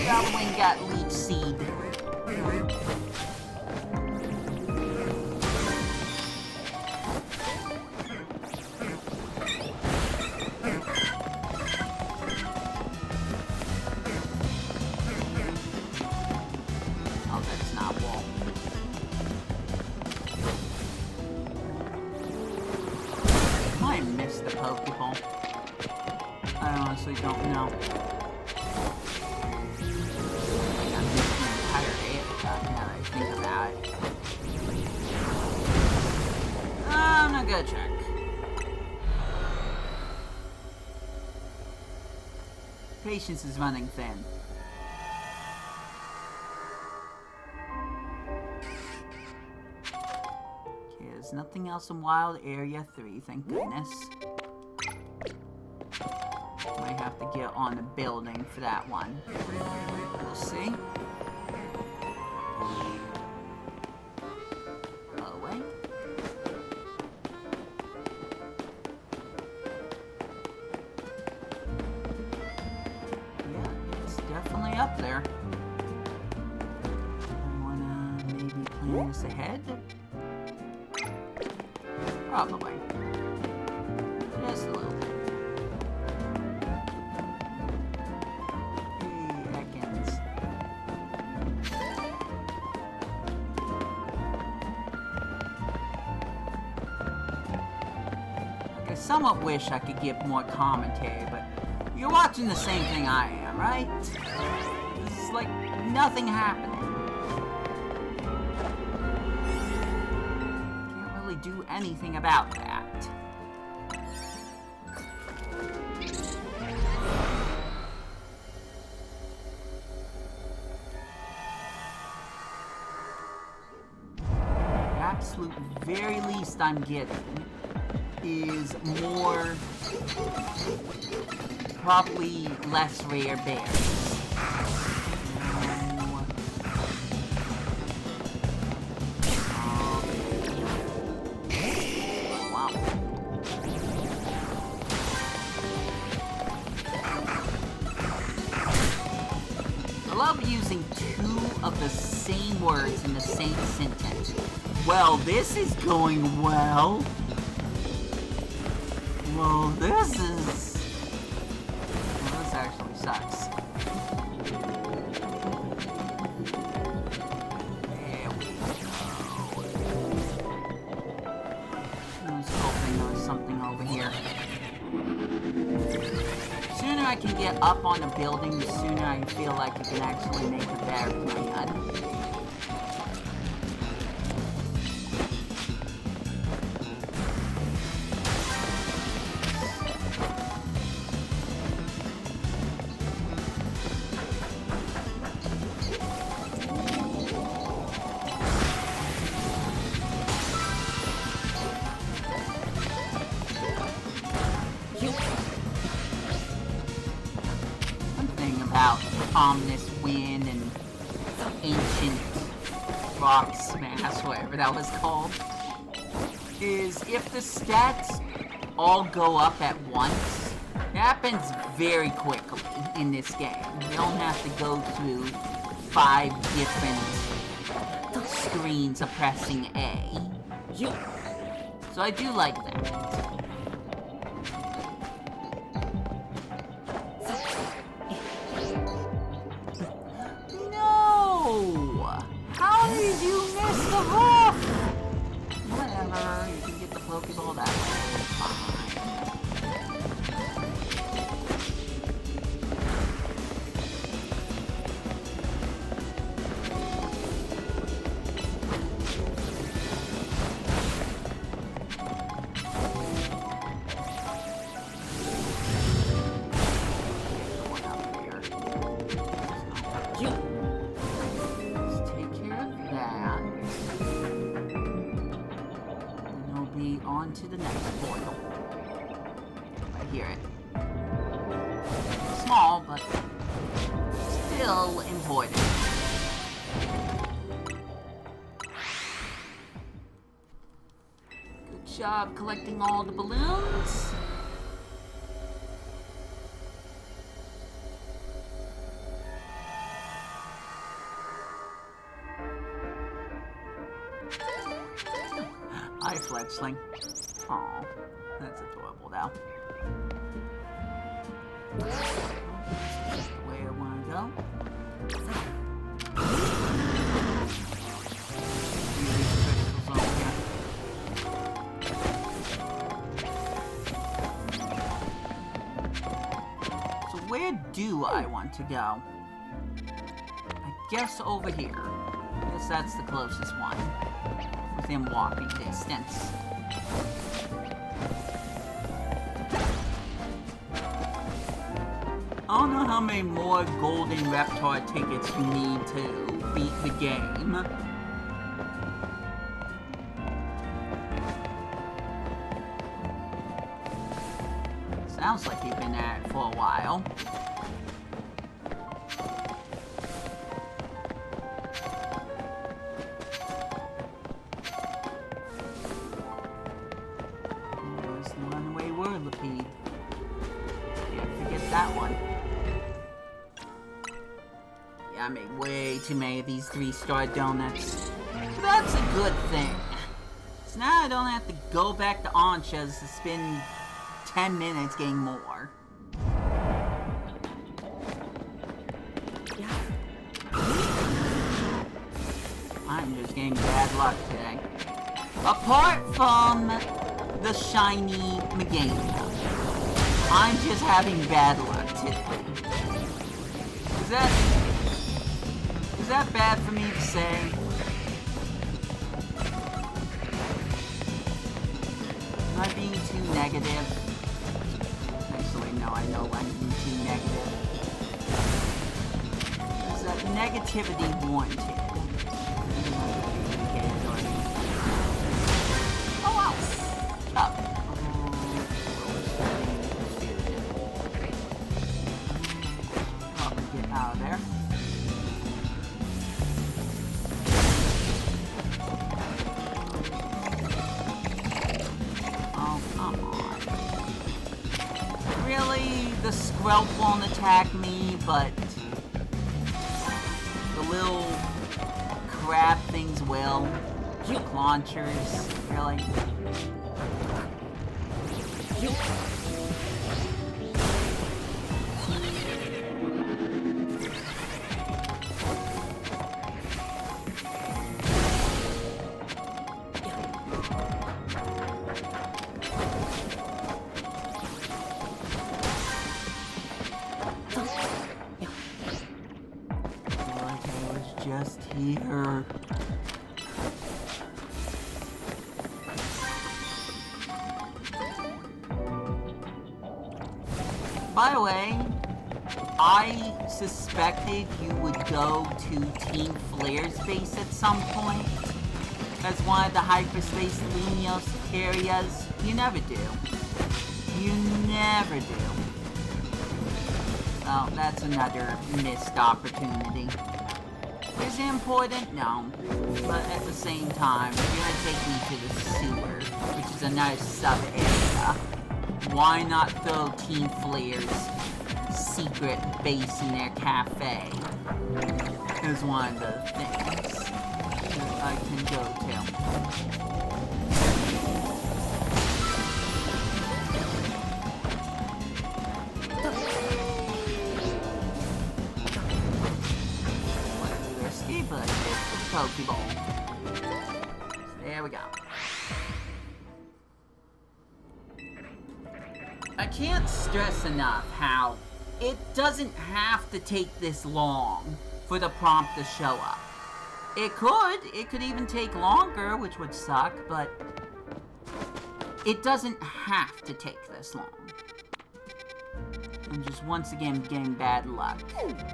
Halloween got leech seed. Oh, that's not wall. I might have missed the Pokeball. I honestly don't know. I'm not gonna check. Patience is running thin. Okay, there's nothing else in Wild Area 3, thank goodness. Might have to get on the building for that one. We'll see. Up there. I wanna maybe plan this ahead? Probably. Just a little bit. 3 seconds. I somewhat wish I could give more commentary, but you're watching the same thing I am, right? It's like nothing happening. Can't really do anything about that. The absolute very least I'm getting is more, probably less rare bears. I love using 2 of the same words in the same sentence. Well, this is going well. Well, this is... Well, this actually sucks. There we go. I was hoping there was something over here. Sooner I can get up on the building, the sooner I feel like I can actually make a better plan. About Omnis Wind and Ancient Rock Smash, whatever that was called, is if the stats all go up at once, it happens very quickly in this game. You don't have to go through 5 different screens of pressing A. So I do like that. How did you miss the hoof? Whatever, you can get the Pokeball that way. Fine. On to the next portal. I hear it. Small, but still important. Good job collecting all the balloons. Hi, Fletchling. Aw, that's adorable now. That's the way I want to go. So where do I want to go? I guess over here. I guess that's the closest one. Within walking distance. I don't know how many more golden Reptar tickets you need to beat the game. Sounds like you've been at it for a while. That one. Yeah, I made way too many of these 3-star donuts. But that's a good thing. So now I don't have to go back to Ancha's to spend 10 minutes getting more. I'm just getting bad luck today. Apart from the shiny Meganium. I'm just having bad luck today. Is that bad for me to say? Am I being too negative? Actually, no, I know I'm being too negative. Is that negativity warranted? Oh wow! Stop. Out of there. Oh, come on. Really? The Squelch won't attack me, but the little crab things will. Launchers, really? just here. By the way, I suspected you would go to Team Flare's base at some point as one of the hyperspace Lumios areas. You never do. You never do. Oh, that's another missed opportunity. Is it important? No. But at the same time, you're gonna take me to the sewer, which is another sub-area. Why not throw Team Flare's secret base in their cafe? Is one of the things that I can go to. Risky, but it's the Pokeball. There we go. I can't stress enough how it doesn't have to take this long for the prompt to show up. It could even take longer, which would suck, but it doesn't have to take this long. I'm just once again getting bad luck,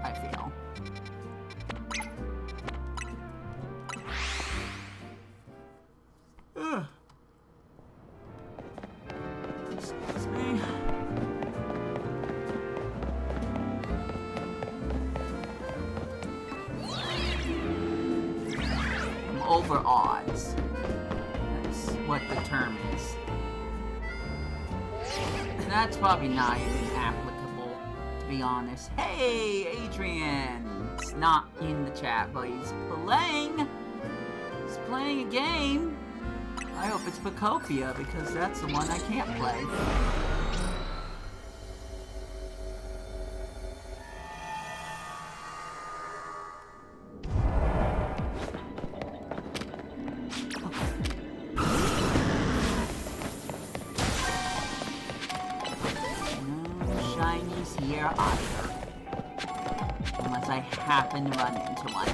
I feel. Ugh. Excuse me. I'm over odds. That's what the term is. And that's probably not even applicable, to be honest. Hey, Adrian! He's not in the chat, but he's playing. He's playing a game. I hope it's POKeMON, because that's the one I can't play. No shinies here either. Unless I happen to run into one.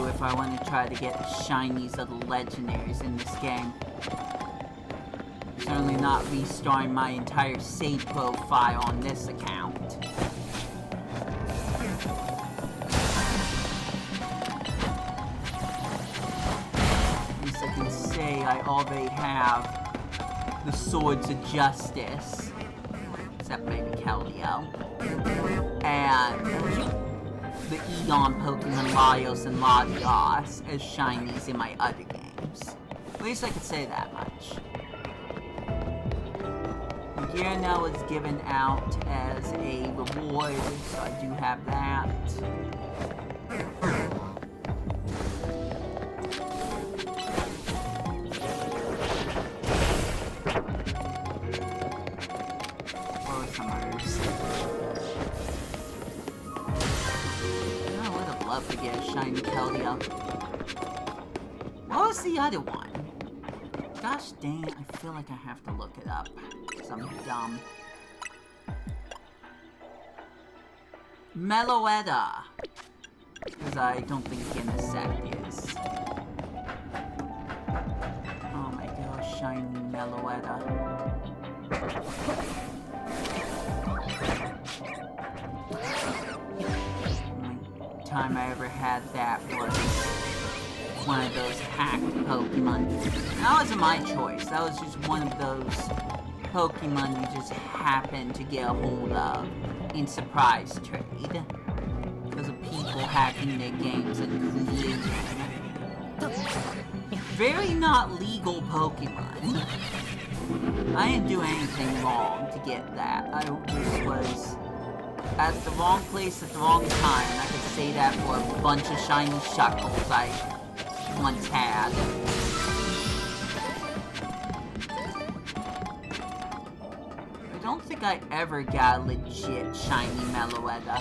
If I want to try to get shinies of the legendaries in this game. Certainly not restarting my entire save profile on this account. At least I can say I already have the Swords of Justice. Except maybe Keldeo. And the Eon Pokemon Laios and Latios as shinies in my other games. At least I could say that much. Gyarno is given out as a reward, so I do have that. Or some others. Love to get a shiny Keldeo. What was the other one? Gosh dang it, I feel like I have to look it up. Because I'm dumb. Meloetta. Because I don't think Genesect is. Oh my gosh, shiny Meloetta. Time I ever had that was one of those hacked Pokemon. That wasn't my choice. That was just one of those Pokemon you just happened to get a hold of in surprise trade. Because of people hacking their games and creating very not legal Pokemon. I didn't do anything wrong to get that. I just was at the wrong place at the wrong time, and I could say that for a bunch of shiny Shuckles I once had. I don't think I ever got a legit shiny Meloetta.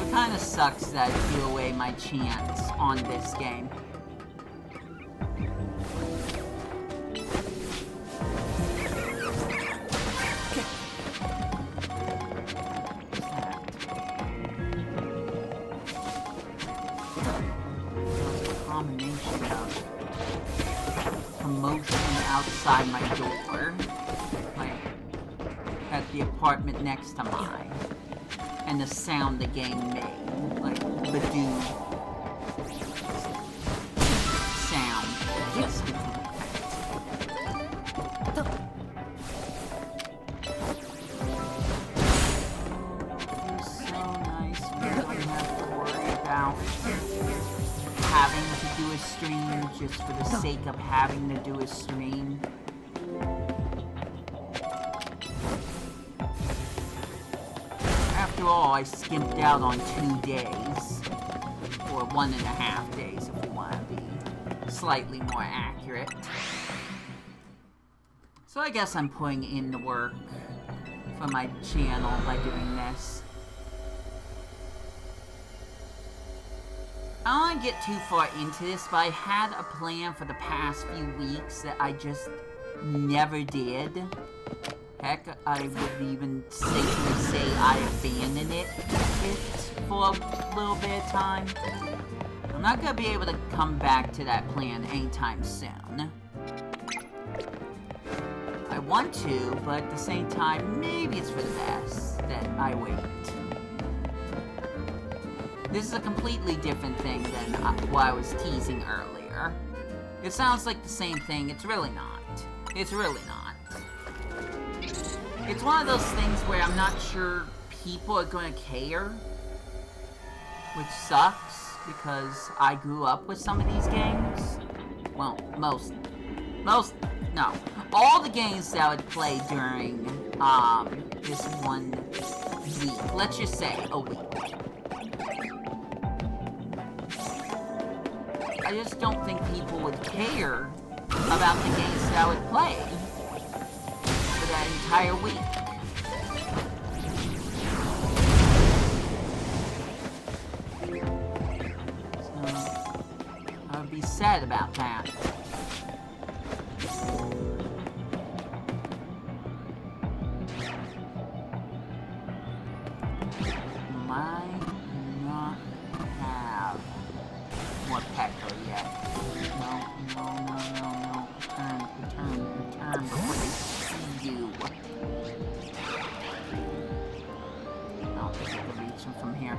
It kinda sucks that I threw away my chance on this game. outside my door. Like, at the apartment next to mine. And the sound the game made. Like, the dude sound. Yes. Having to do a stream just for the sake of having to do a stream. After all, I skimped out on 2 days. Or 1.5 days if we want to be slightly more accurate. So I guess I'm putting in the work for my channel by doing this. I don't want to get too far into this, but I had a plan for the past few weeks that I just never did. Heck, I would even safely say I abandoned it for a little bit of time. I'm not going to be able to come back to that plan anytime soon. I want to, but at the same time, maybe it's for the best that I wait. This is a completely different thing than what I was teasing earlier. It sounds like the same thing, it's really not. It's really not. It's one of those things where I'm not sure people are gonna care. Which sucks, because I grew up with some of these games. Well, no. All the games that I would play during, this 1 week. Let's just say a week. I just don't think people would care about the games that I would play for that entire week. So, I would be sad about that. Might not have more pecker yet. No. Return before they see you. I don't think I can reach him from here.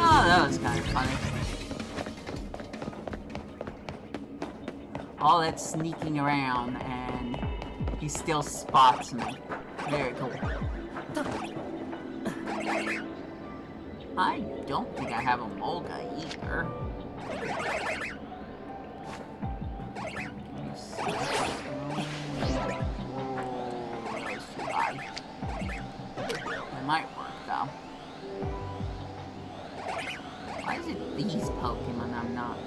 Oh, that was kind of funny. All that sneaking around, and he still spots me. Very cool. I don't think I have a Molga either. It might work, though. Why is it these Pokemon I'm not?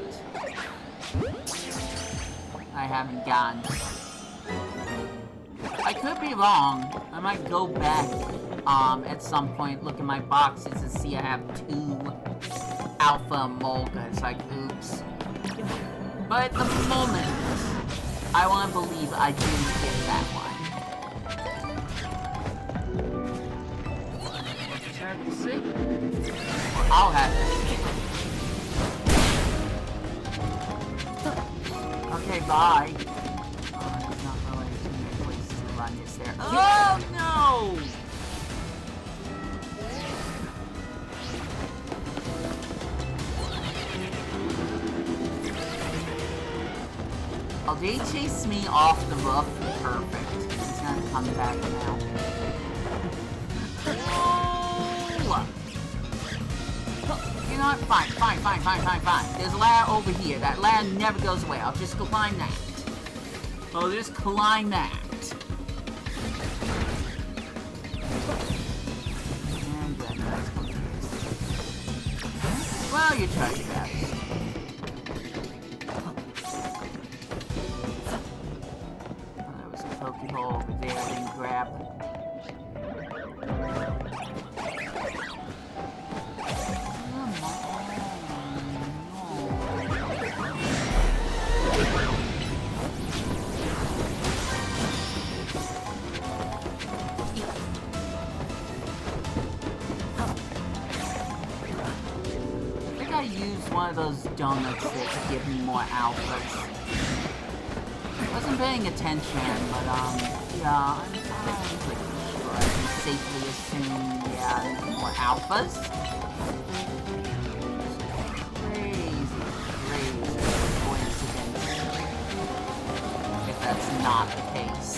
I haven't gotten. I could be wrong. I might go back, at some point, look in my boxes and see I have 2 Alpha Molgas. Like, oops. But at the moment, I want to believe I didn't get that one. See? Well, I'll have to see. Okay, bye. There's not really a place to run, is there? Oh, no! Oh, they chased me off the roof. Perfect. He's gonna come back now. You know what? Fine. There's a ladder over here. That ladder never goes away. I'll just climb that. Well, you tried your best. I use one of those donuts that give me more alphas? Wasn't paying attention, but yeah, I'm pretty sure I can safely assume, yeah, more alphas. Crazy coincidence. If that's not the case.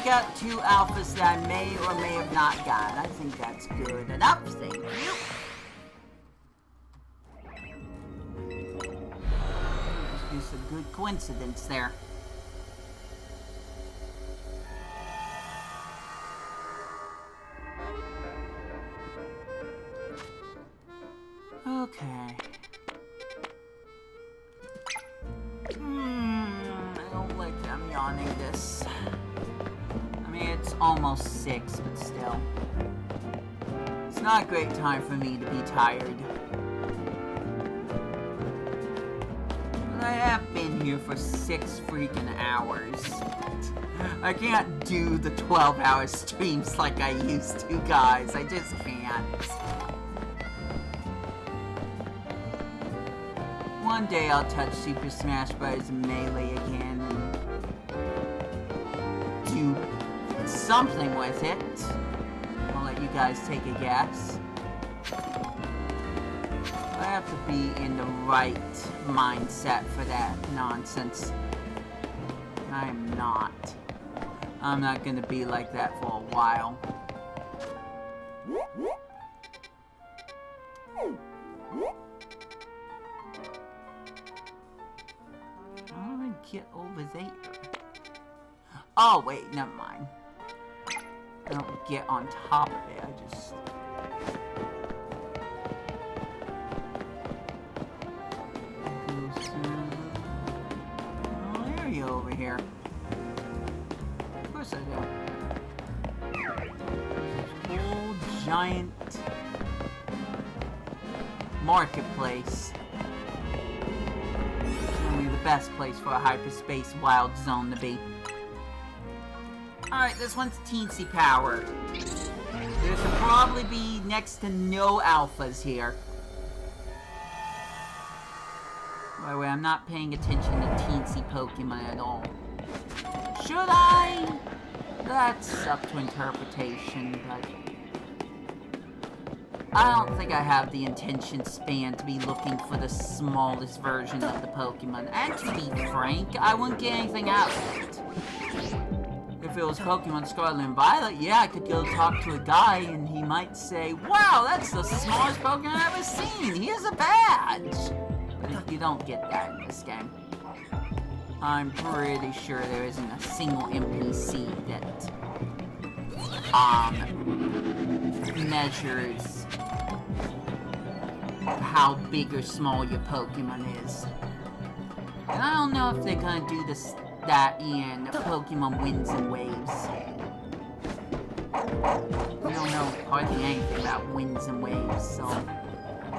Got 2 alphas that I may or may have not got. I think that's good enough. Thank you. Just a good coincidence there. Okay. I don't like that I'm yawning this. It's almost 6, but still. It's not a great time for me to be tired. But I have been here for 6 freaking hours. I can't do the 12-hour streams like I used to, guys. I just can't. One day I'll touch Super Smash Bros. Melee again and do something with it. I'll let you guys take a guess. I have to be in the right mindset for that nonsense. I'm not. I'm not gonna be like that for a while. How do I get over there? Oh wait, never mind. I don't get on top of it, I just... Oh, there you over here. Of course I do. Whole giant... marketplace. Only the best place for a hyperspace wild zone to be. Alright, this one's teensy powered. There should probably be next to no alphas here. By the way, I'm not paying attention to teensy Pokemon at all. Should I? That's up to interpretation, but... I don't think I have the attention span to be looking for the smallest version of the Pokemon. And to be frank, I wouldn't get anything out of it. If it was Pokemon Scarlet and Violet, yeah, I could go talk to a guy and he might say, wow, that's the smallest Pokemon I've ever seen. Here's a badge. But you don't get that in this game. I'm pretty sure there isn't a single NPC that, measures how big or small your Pokemon is. And I don't know if they're gonna do that in Pokemon Winds and Waves. We don't know hardly anything about Winds and Waves, so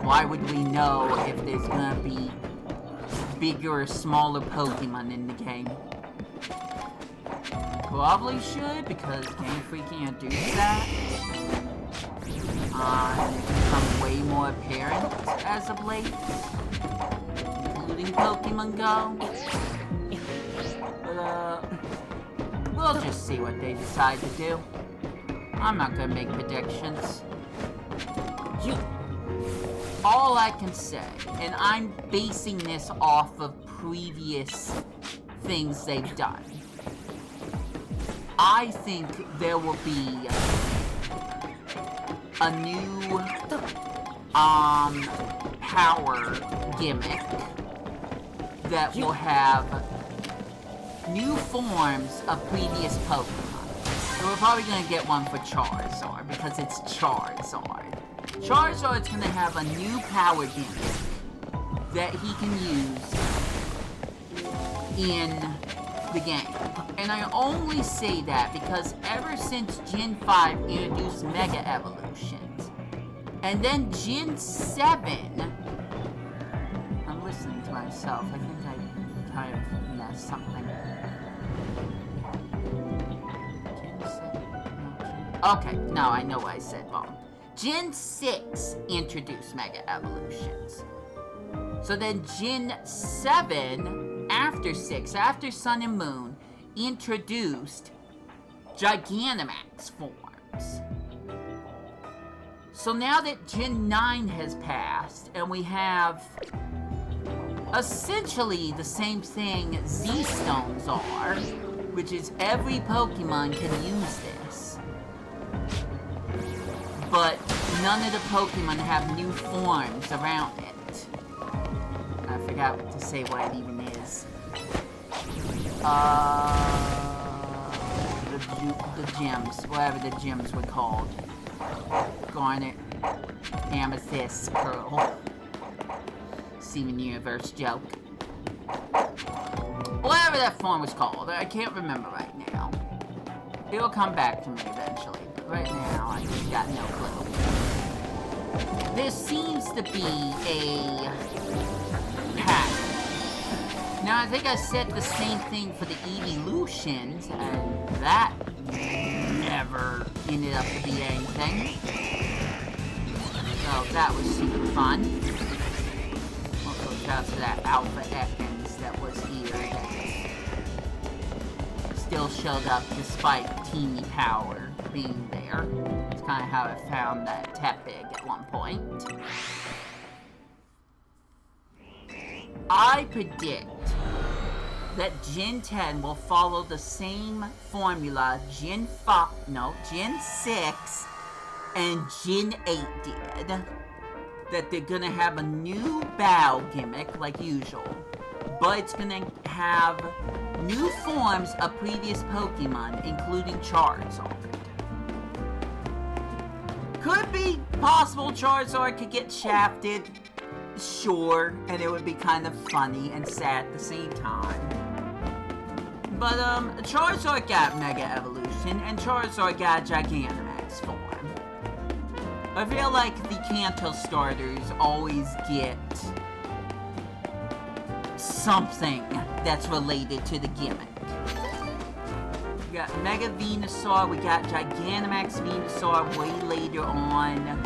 why would we know if there's gonna be bigger or smaller Pokemon in the game? Probably should, because Game Freak can't do that. It's become way more apparent as of late, including Pokemon Go. But, we'll just see what they decide to do. I'm not gonna make predictions. All I can say, and I'm basing this off of previous things they've done, I think there will be a new, power gimmick that will have new forms of previous Pokemon. So we're probably gonna get one for Charizard, because it's Charizard. Charizard's gonna have a new power gimmick that he can use in the game. And I only say that because ever since Gen 5 introduced Mega Evolutions, and then Gen 7... I'm listening to myself. I think I kind of messed something. Gen 7? No, okay, no, I know what I said wrong. Gen 6 introduced Mega Evolutions. So then Gen 7, after 6, after Sun and Moon, introduced Gigantamax forms. So now that Gen 9 has passed, and we have essentially the same thing Z-Stones are, which is every Pokemon can use this. But none of the Pokemon have new forms around it. I forgot to say what it even is. The gems, whatever the gems were called. Garnet, Amethyst, Pearl. Steven Universe joke. Whatever that form was called, I can't remember right now. It'll come back to me eventually, but right now I just got no clue. There seems to be a pattern. Now I think I said the same thing for the evolutions, and that never ended up to be anything. So that was super fun. Also shout out to that Alpha Ekans that was here that still showed up despite teeny power being there. It's kind of how I found that Tepig at one point. I predict that Gen 10 will follow the same formula Gen 6 and Gen 8 did. That they're gonna have a new battle gimmick like usual, but it's gonna have new forms of previous Pokemon, including Charizard. Could be possible Charizard could get shafted, sure, and it would be kind of funny and sad at the same time. But, Charizard got Mega Evolution, and Charizard got Gigantamax form. I feel like the Kanto starters always get something that's related to the gimmick. We got Mega Venusaur, we got Gigantamax Venusaur way later on.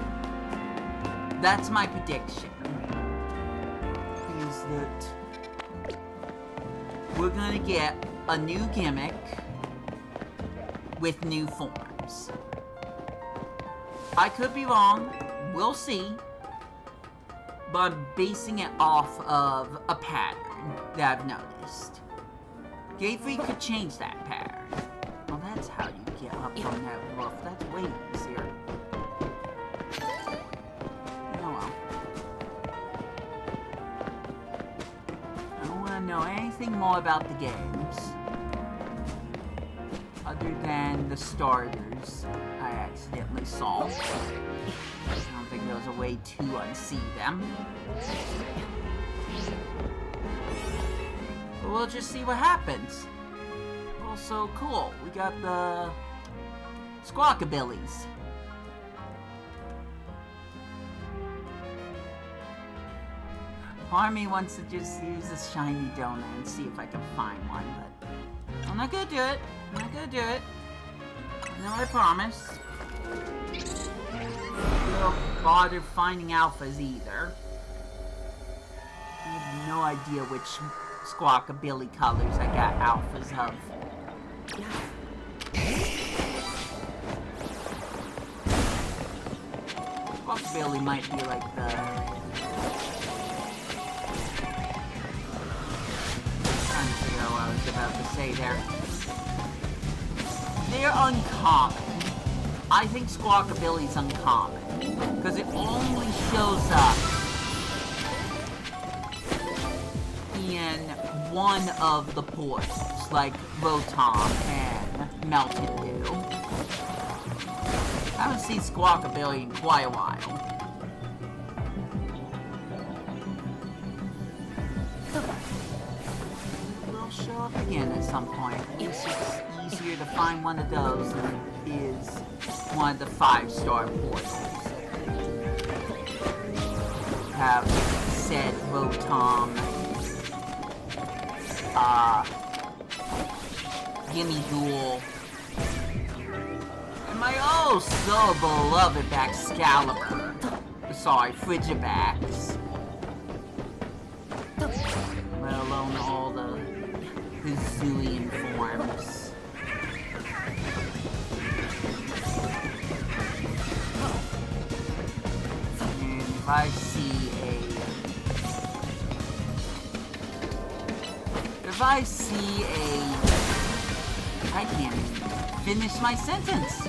That's my prediction. Is that we're gonna get a new gimmick with new forms. I could be wrong, we'll see, but I'm basing it off of a pattern that I've noticed. Game Freak could change that pattern. Well, that's how you get up on that roof. That's way easier. Oh well. I don't want to know anything more about the games. Other than the starters I accidentally saw. I don't think there was a way to unsee them. But we'll just see what happens. Also, cool. We got the Squawkabillies. Part of me wants to just use this shiny donut and see if I can find one, but I'm not gonna do it. I'm not gonna do it. No, I promise. I don't bother finding alphas either. I have no idea which Squawkabilly colors I got alphas of. Squawkabilly might be like the... I'm trying to figure out what I was about to say there. They're uncommon. I think Squawkabilly's uncommon. Because it only shows up in one of the portals, like Rotom and Melted Dew. I haven't seen Squawkabilly in quite a while. Will show up again at some point. It's just easier to find one of those than it is one of the 5-star portals. Have said Rotom, Gimme Duel, and my oh so beloved Excalibur. Sorry, Frigibax. Let alone all the Hisuian forms. And if I see I can't finish my sentence.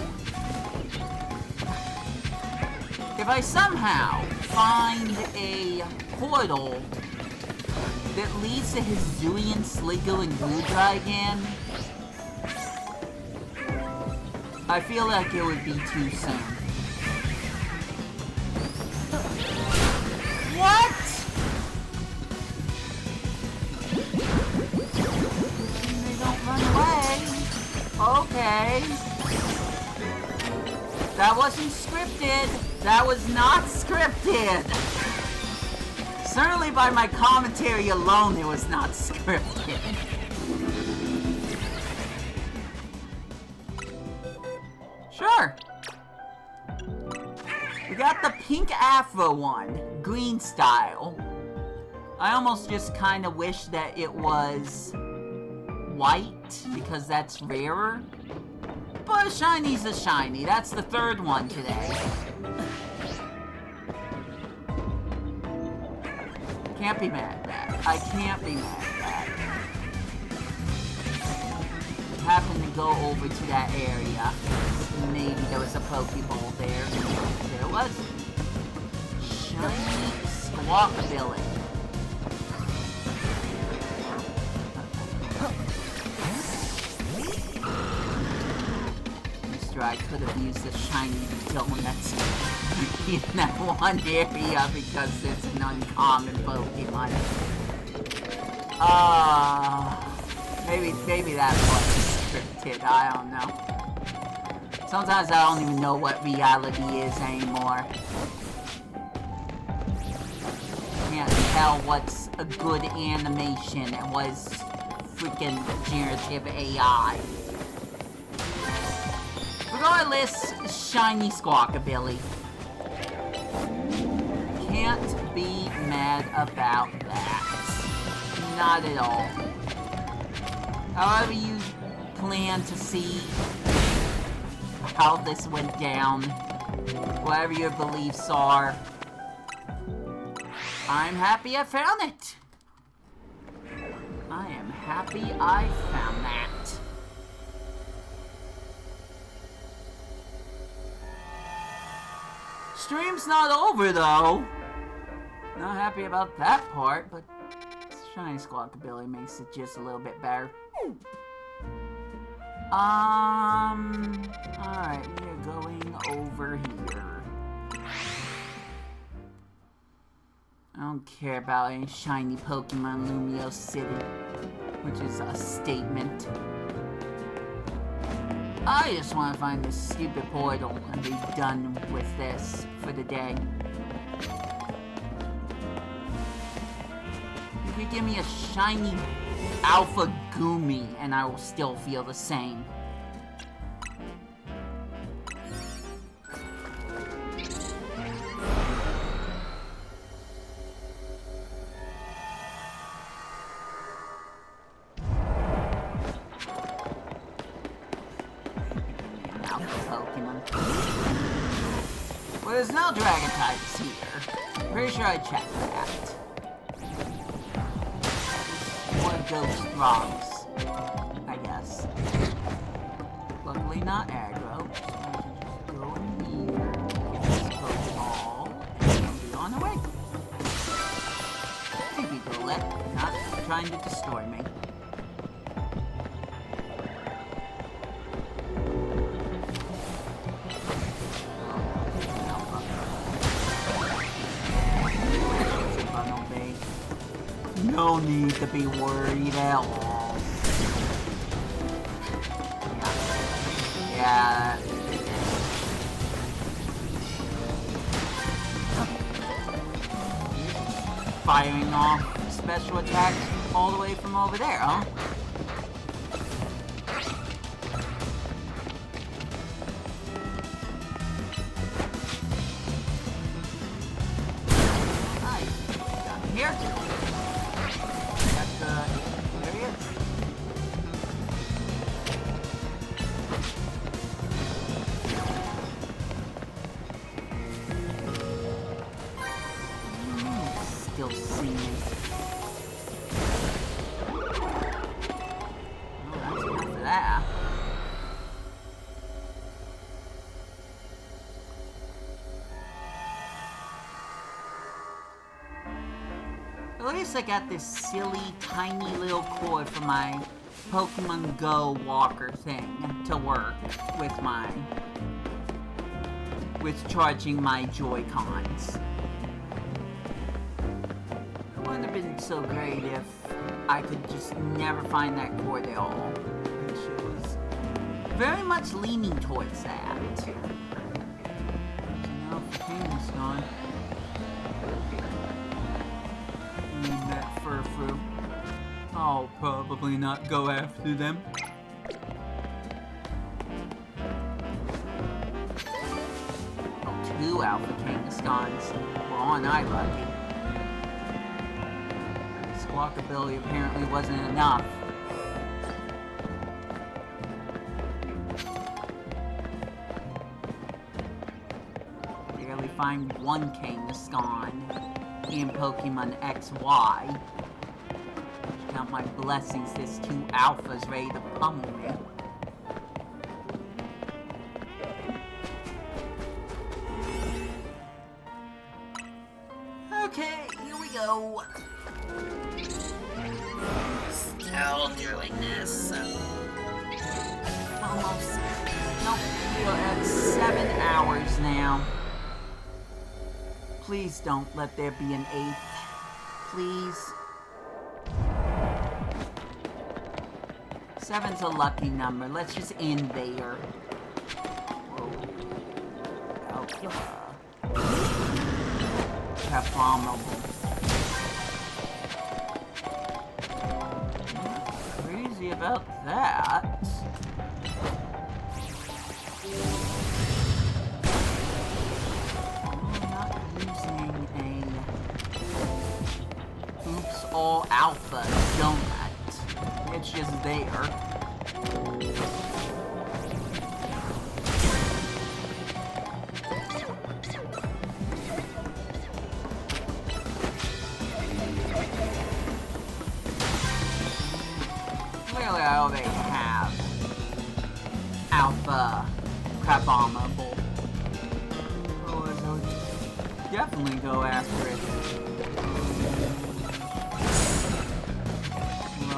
If I somehow find a portal that leads to Hisuian, Sliggoo, and Goodra again, I feel like it would be too soon. What? They don't run away. Okay. That wasn't scripted. That was not scripted. Certainly by my commentary alone, it was not scripted. Sure. We got the pink afro one, green style. I almost just kind of wish that it was white, because that's rarer. But a shiny's a shiny. That's the third one today. Can't be mad at that. I can't be mad at that. Happened to go over to that area. Maybe there was a Pokeball there. There was. Shiny Squawkabilly. I could have used the shiny donuts in that one area because it's an uncommon Pokemon. Maybe that was scripted, I don't know. Sometimes I don't even know what reality is anymore. Can't tell what's a good animation and what's freaking generative AI. Regardless, shiny Squawkabilly. Can't be mad about that. Not at all. However you plan to see how this went down, whatever your beliefs are, I'm happy I found it. I am happy I found that. Stream's not over, though. Not happy about that part, but Shiny Squawkabilly makes it just a little bit better. Alright, we are going over here. I don't care about any shiny Pokemon Lumio City, which is a statement. I just want to find this stupid portal and be done with this for the day. You could give me a shiny Alpha Gumi and I will still feel the same. Well, there's no dragon types here. Pretty sure I checked that. More ghost rocks, I guess. Luckily not aggro, so I can just go in here, get this Pokeball, and be on the way. Thank you, Golette, not trying to destroy me. No need to be worried at all. Yeah. Firing off special attacks all the way from over there, huh? Here. That's there he is. Still see me. Oh, that's enough of that. At least I got this silly, tiny little cord for my Pokemon Go walker thing to work with charging my Joy-Cons. It wouldn't have been so great if I could just never find that cord at all, which it was very much leaning towards that. So now the thing is gone. That Furfru. I'll probably not go after them. Oh, 2 Alpha Kangaskhans. Well, aren't I lucky? Squawkability apparently wasn't enough. Barely find 1 Kangaskhan in Pokemon XY. Count my blessings, this 2 alphas ready to pummel me. Okay, here we go. Still doing this. Almost. Nope, we're at 7 hours now. Please don't let there be an 8th. Please. 7's a lucky number. Let's just end there. Whoa. Abominable. Crazy about that. All alpha donut. It's just there. Clearly I already have Alpha Crabominable. Oh, so definitely go after it.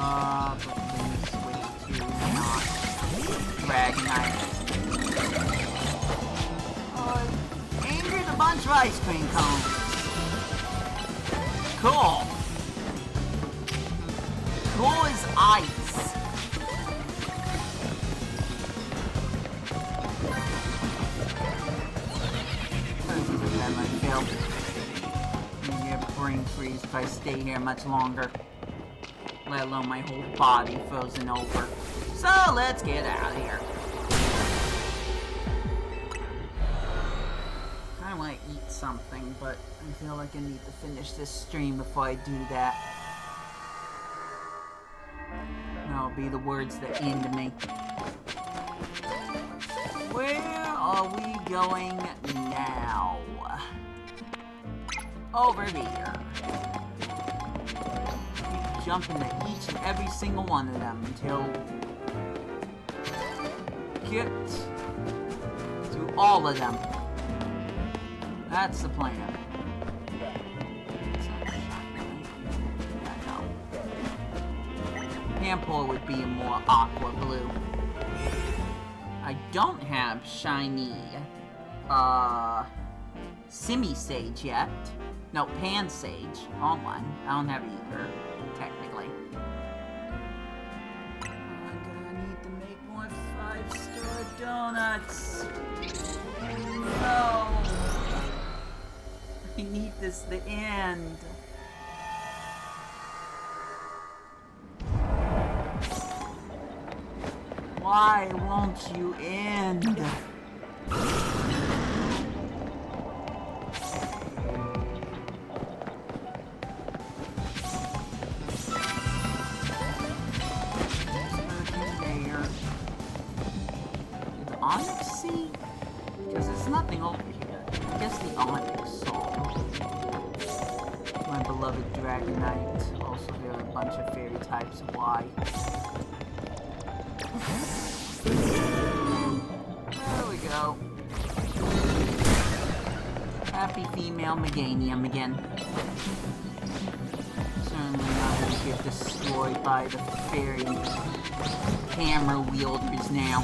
Probably switch to not Dragonite. Oh, angered a bunch of ice cream cones. Cool. Cool as ice. That might kill. I'm gonna get brain freeze if I stay here much longer. Let alone my whole body frozen over. So let's get out of here. I want to eat something, but I feel like I need to finish this stream before I do that. That'll be the words that end me. Where are we going now? Over here. Jump into each and every single one of them until get to all of them. That's the plan. Pampour would be a more aqua blue. I don't have shiny Simisage yet. No, Pansage. Hold on. I don't have either. Technically. I'm gonna need to make more 5-star donuts. nuts. No. I need this to end. Why won't you end? Onyx Sea? Because there's nothing over here. I guess the Onyx Soul. My beloved Dragonite. Also, there are a bunch of fairy types. Why? There we go. Happy female Meganium again. Certainly not going to get destroyed by the fairy hammer wielders now.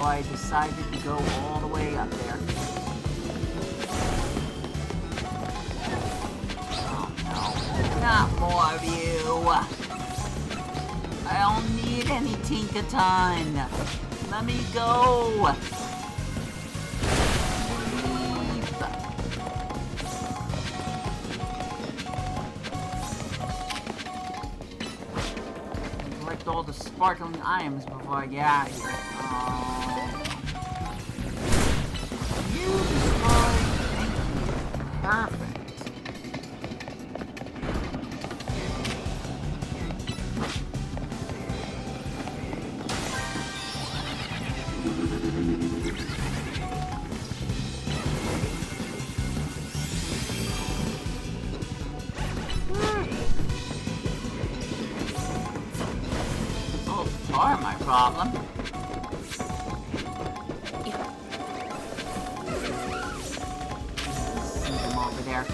I decided to go all the way up there. Oh no, not more of you. I don't need any Tinkaton. Let me go. Leave. Collect all the sparkling items before I get out of here. Perfect. Oh, part of my problem. There.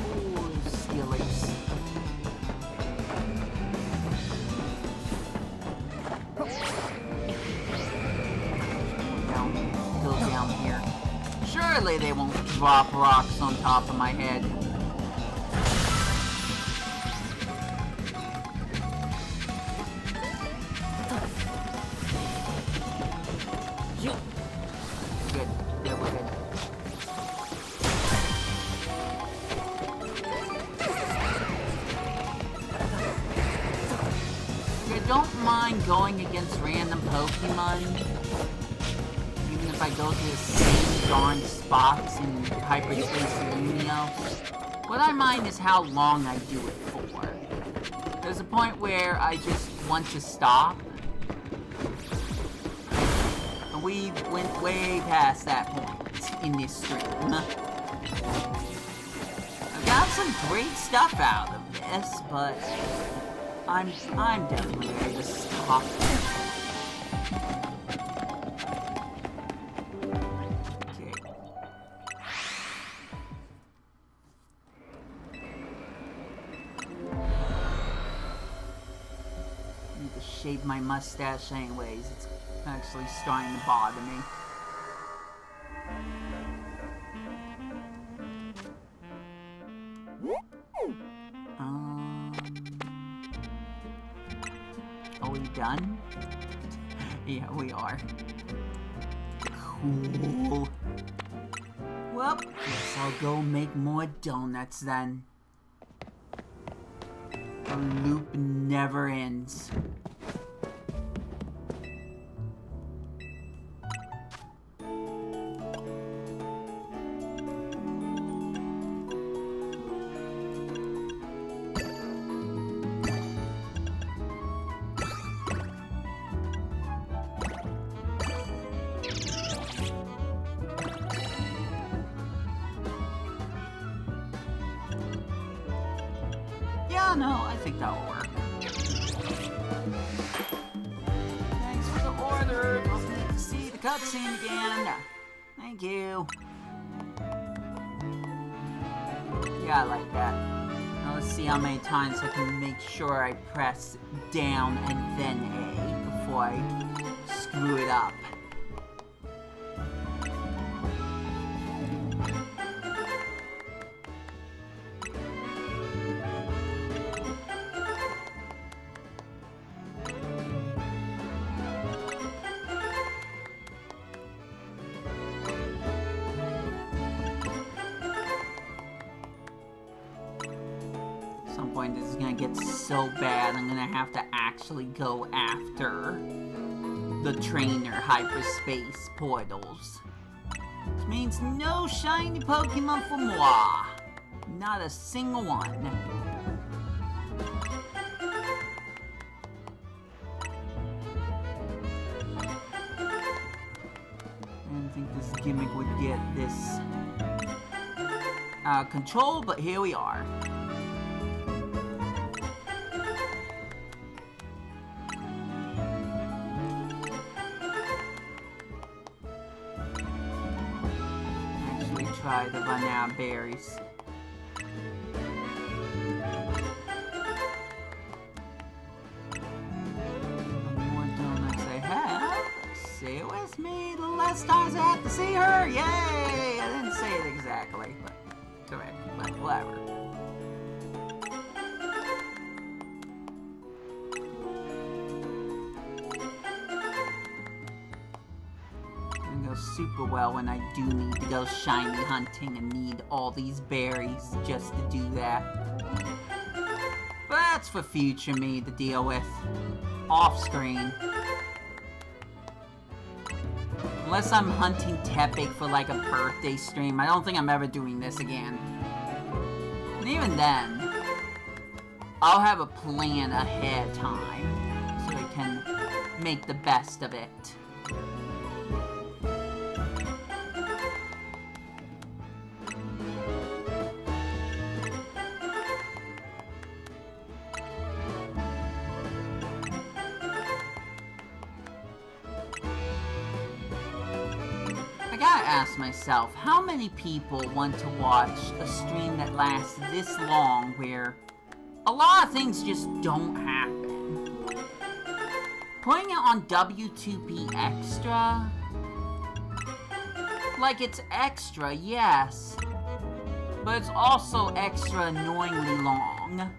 Ooh, steelies. Go down here. Surely they won't drop rocks on top of my head. Good. Yeah, we're good. I don't mind going against random Pokemon. Even if I go to the same darn spots in Hyperspace Lumio. What I mind is how long I do it for. There's a point where I just want to stop. We went way past that point in this stream. I've got some great stuff out of this, but I'm definitely ready to stop. Okay. Need to shave my mustache anyways. It's actually starting to bother me. Are we done? Yeah, we are. Cool. Well, guess I'll go make more donuts then. The loop never ends. Yeah, no, I think that'll work. Thanks for the order. Don't need to see the cutscene again. Thank you. Yeah, I like that. Now Let's see how many times I can make sure I press down and then A before I screw it up. At some point this is gonna get so bad I'm gonna have to actually go after the trainer hyperspace portals. Which means no shiny Pokemon for moi. Not a single one. I didn't think this gimmick would get this out of control, but here we are. Try to run out of berries. The more donuts I have, stay with me. The less times I have to see her. Yay! I didn't say it exactly, but correct. But whatever. Super well when I do need to go shiny hunting and need all these berries just to do that. But that's for future me to deal with. Off screen. Unless I'm hunting Tepic for like a birthday stream, I don't think I'm ever doing this again. And even then, I'll have a plan ahead of time so I can make the best of it. I gotta ask myself, how many people want to watch a stream that lasts this long where a lot of things just don't happen? Putting it on W2P extra? Like, it's extra, yes, but it's also extra annoyingly long.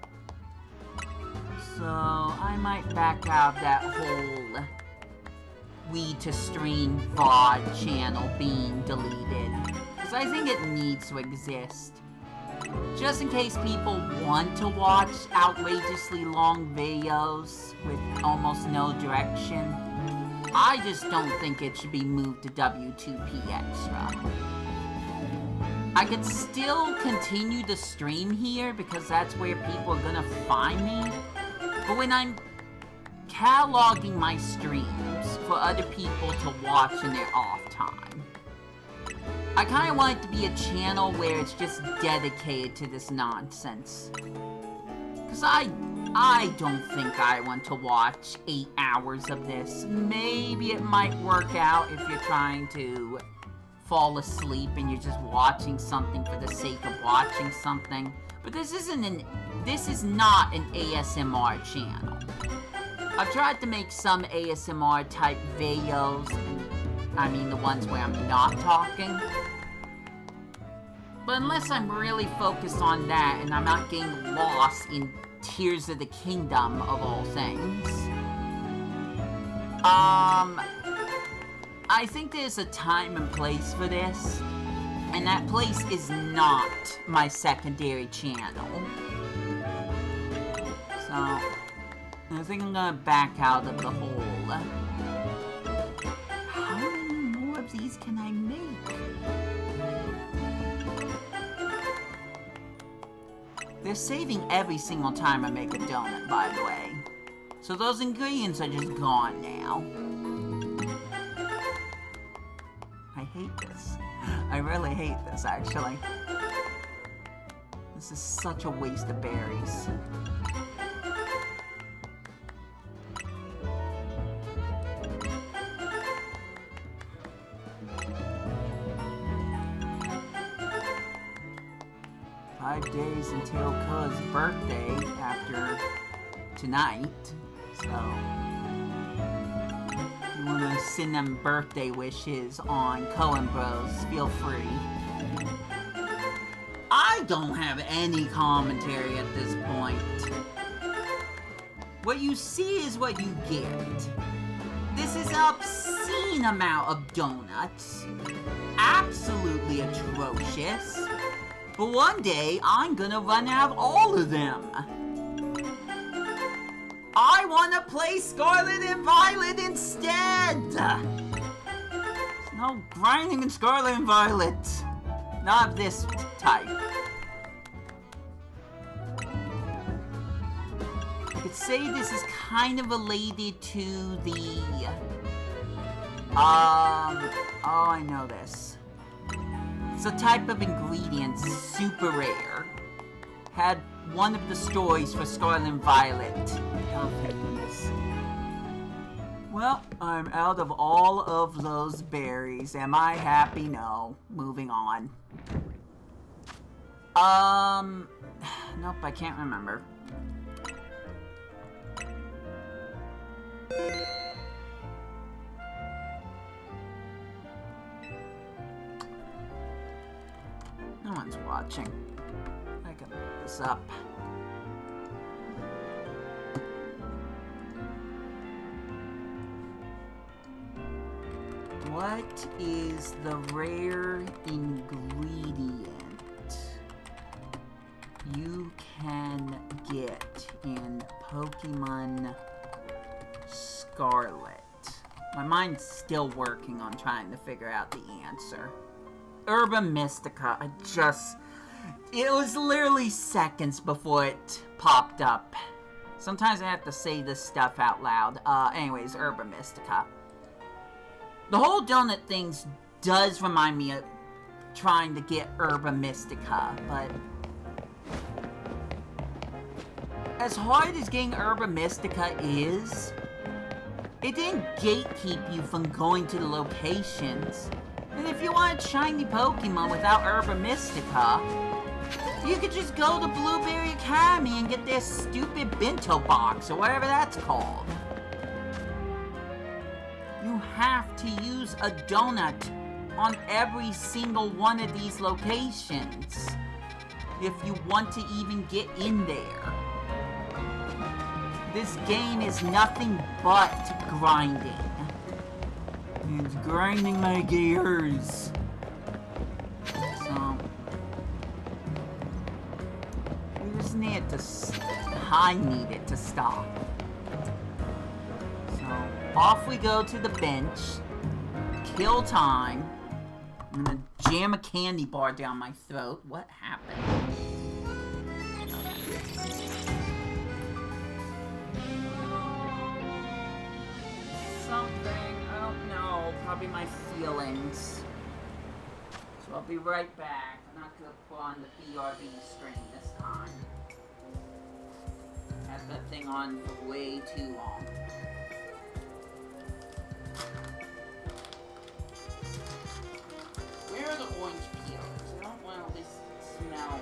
So, I might back out of that whole We to Stream VOD channel being deleted, because I think it needs to exist. Just in case people want to watch outrageously long videos with almost no direction, I just don't think it should be moved to W2P Extra. I could still continue to stream here because that's where people are gonna find me, but when I'm cataloging my streams for other people to watch in their off time, I kind of want it to be a channel where it's just dedicated to this nonsense. Because I don't think I want to watch 8 hours of this. Maybe it might work out if you're trying to fall asleep and you're just watching something for the sake of watching something. But this is not an ASMR channel. I've tried to make some ASMR type videos, and I mean the ones where I'm not talking. But unless I'm really focused on that and I'm not getting lost in Tears of the Kingdom of all things, I think there's a time and place for this, and that place is not my secondary channel. So I think I'm gonna back out of the whole. How many more of these can I make? They're saving every single time I make a donut, by the way. So those ingredients are just gone now. I hate this. I really hate this, actually. This is such a waste of berries. 5 days until Koa's birthday after tonight, so if you wanna send them birthday wishes on Cohen Bros, feel free. I don't have any commentary at this point. What you see is what you get. This is an obscene amount of donuts. Absolutely atrocious. But one day, I'm gonna run out of all of them. I wanna play Scarlet and Violet instead! There's no grinding in Scarlet and Violet. Not of this type. I could say this is kind of related to the... oh, I know this. It's a type of ingredient, super rare. Had one of the stories for Scarlet and Violet. Oh, thank goodness. Well, I'm out of all of those berries. Am I happy? No. Moving on. Nope, I can't remember. No one's watching. I can look this up. What is the rare ingredient you can get in Pokemon Scarlet? My mind's still working on trying to figure out the answer. Herba Mystica. It was literally seconds before it popped up. Sometimes I have to say this stuff out loud. Anyways, Herba Mystica. The whole donut things does remind me of trying to get Herba Mystica, but as hard as getting Herba Mystica is, it didn't gatekeep you from going to the locations. And if you want shiny Pokemon without Herba Mystica, you could just go to Blueberry Academy and get their stupid bento box, or whatever that's called. You have to use a donut on every single one of these locations if you want to even get in there. This game is nothing but grinding. It's grinding my gears. So we just need to. I need it to stop. So off we go to the bench. Kill time. I'm gonna jam a candy bar down my throat. What happened? Something. I don't know. Probably my feelings. So I'll be right back. I'm not gonna put on the BRB stream this time. Had that thing on for way too long. Where are the orange peels? I don't want to just smell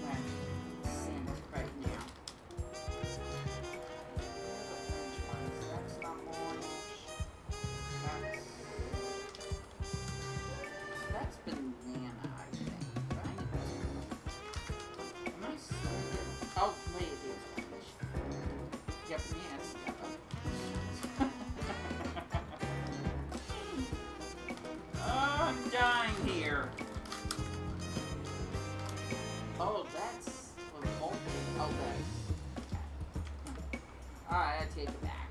that scent right now. That's not orange. That's banana, I think, right? Am I seeing it? Oh, wait, it is orange. Yep, yes. I'm dying here. Oh, that's revolting. Oh, that's... Alright, I take it back.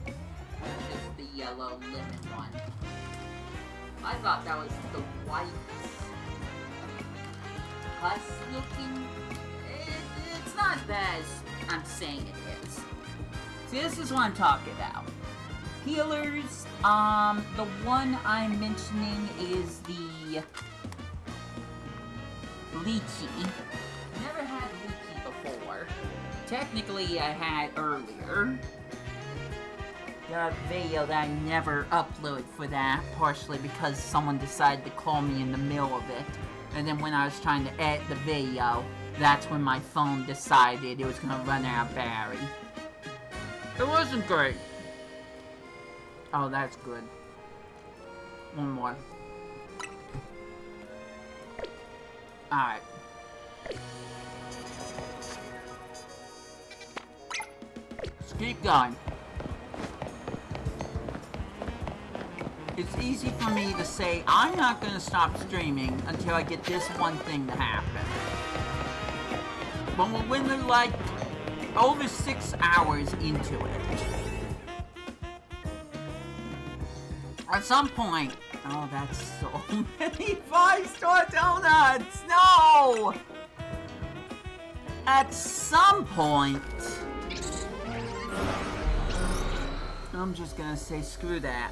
That's just the yellow lemon one. I thought that was the white husk looking. It's not as bad as I'm saying it is. See, this is what I'm talking about. Healers, the one I'm mentioning is the Lychee. Never had Lychee before. Technically, I had earlier. Got a video that I never uploaded for that, partially because someone decided to call me in the middle of it. And then when I was trying to edit the video, that's when my phone decided it was gonna run out of battery. It wasn't great. Oh, that's good. One more. Alright. Let's keep going. It's easy for me to say, I'm not gonna stop streaming until I get this one thing to happen. But when we're like over 6 hours into it, at some point, oh, that's so many 5-star donuts! No! At some point, I'm just gonna say screw that.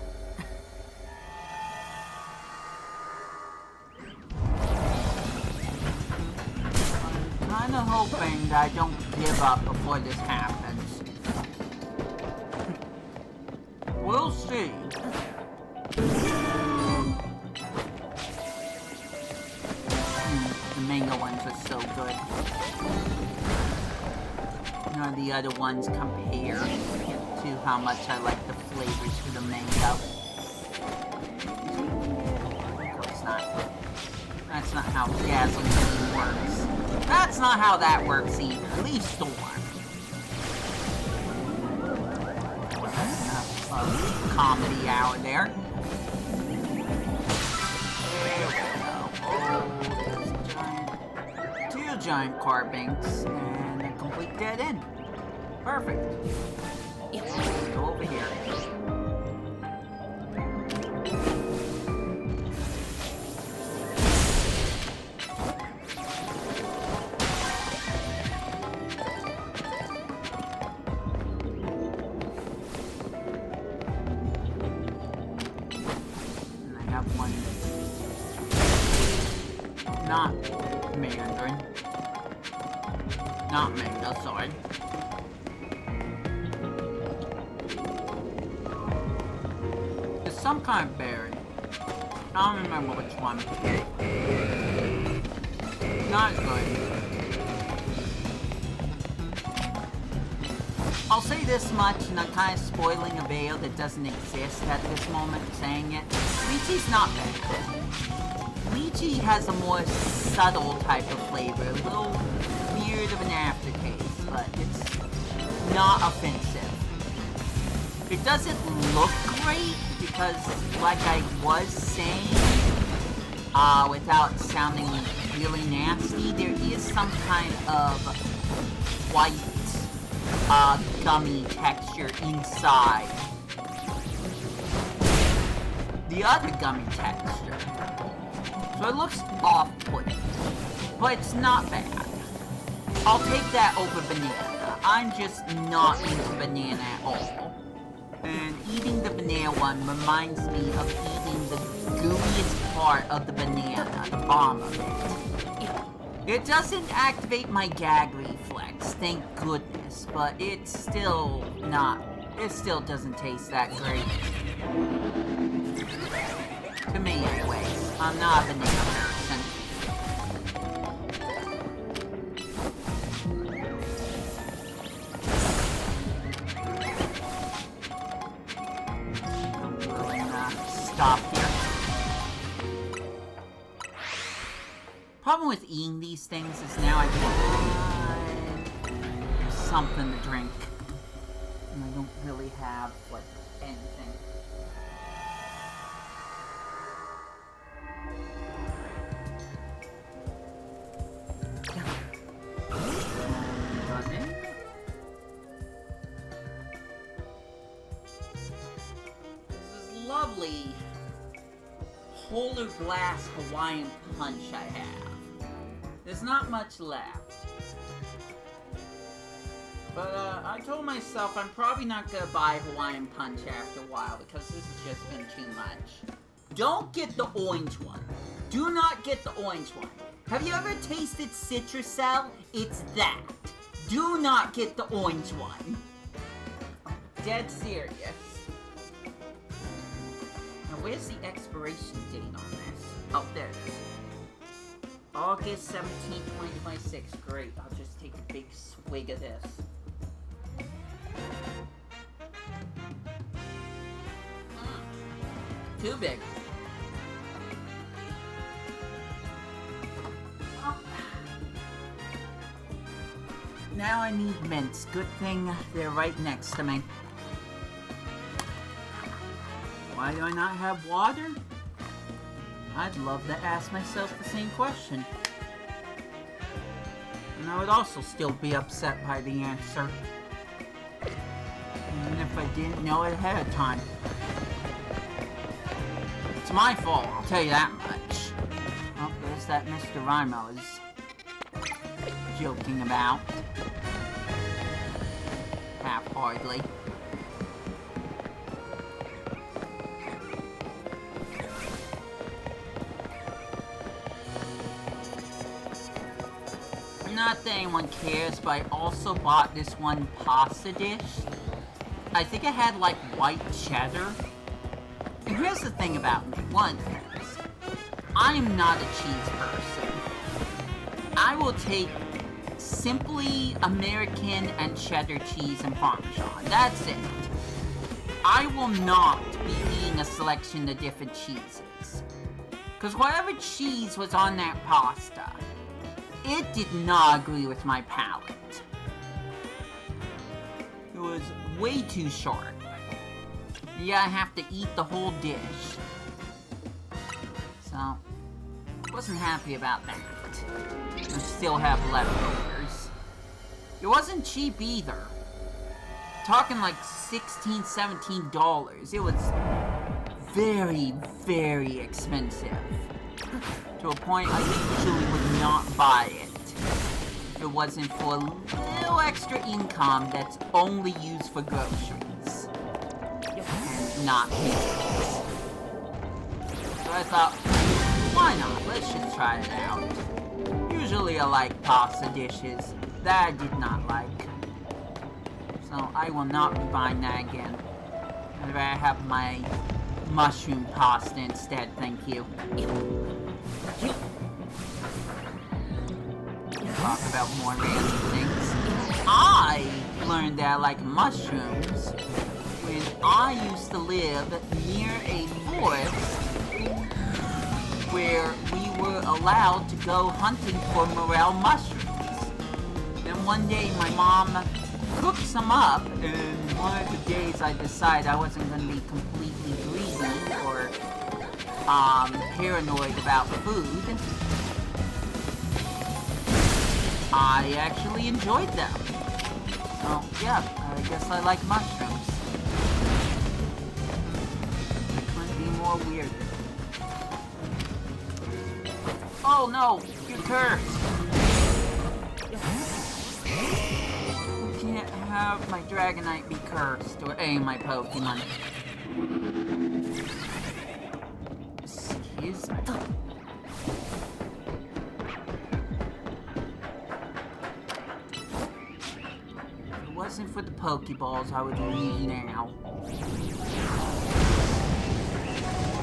I'm kinda hoping that I don't give up before this happens. We'll see. The mango ones are so good. None of the other ones compare to how much I like the flavors for the mango. Of course not. That's not how gasoline works. That's not how that works either. Leave Storm. Enough comedy hour there. Two giant card banks and a complete dead end. Perfect. Let's go over here. Not Mandarin. Not mango, sorry. It's some kind of berry. I don't remember which one. Not good. I'll say this much, and I'm kind of spoiling a veil that doesn't exist at this moment, saying it. Lychee's not bad. Lychee has a more subtle type of flavor, a little weird of an aftertaste, but it's not offensive. It doesn't look great because, like I was saying, without sounding really nasty, there is some kind of white, gummy texture inside the other gummy texture. So it looks off-putting, but it's not bad. I'll take that over banana. I'm just not into banana at all. And eating the banana one reminds me of eating the gooeyest part of the banana, the bottom of it. It doesn't activate my gag reflex, thank goodness, but it's still not, it still doesn't taste that great. To me, anyways. I'm not a banana person. I'm gonna stop here. Problem with eating these things is now I want something to drink. And I don't really have, like, anything. Lovely polar glass Hawaiian punch I have. There's not much left. But I told myself I'm probably not gonna buy Hawaiian punch after a while because this has just been too much. Don't get the orange one. Do not get the orange one. Have you ever tasted Citrusel? It's that. Do not get the orange one. Dead serious. Now, where's the expiration date on this? Oh, there it is. August 17th, 2026. Great, I'll just take a big swig of this. Too big. Now I need mints. Good thing they're right next to me. Why do I not have water? I'd love to ask myself the same question. And I would also still be upset by the answer. Even if I didn't know it ahead of time. It's my fault, I'll tell you that much. Oh, there's that Mr. Rhyme I was joking about. Half-heartedly. Not that anyone cares, but I also bought this one pasta dish. I think it had like white cheddar. And here's the thing about me. One, I am not a cheese person. I will take simply American and cheddar cheese and Parmesan. That's it. I will not be eating a selection of different cheeses. Because whatever cheese was on that pasta, it did not agree with my palate. It was way too short. Yeah, I have to eat the whole dish. So, wasn't happy about that. I still have leftovers. It wasn't cheap either. Talking like $16, $17. It was very, very expensive. To a point I usually would not buy it if it wasn't for a little extra income that's only used for groceries and not meals. So I thought, why not? Let's just try it out. Usually I like pasta dishes that I did not like. So I will not be buying that again. I'd rather have my mushroom pasta instead, thank you. Talk about more random things. I learned that I like mushrooms when I used to live near a forest where we were allowed to go hunting for morel mushrooms. Then one day my mom cooked some up, and one of the days I decided I wasn't going to be completely greedy or paranoid about food. I actually enjoyed them. So, yeah, I guess I like mushrooms. It couldn't be more weird. Oh no, you're cursed. I can't have my Dragonite be cursed, or any of my Pokemon. Excuse me. If it wasn't for the Pokeballs, I would leave now.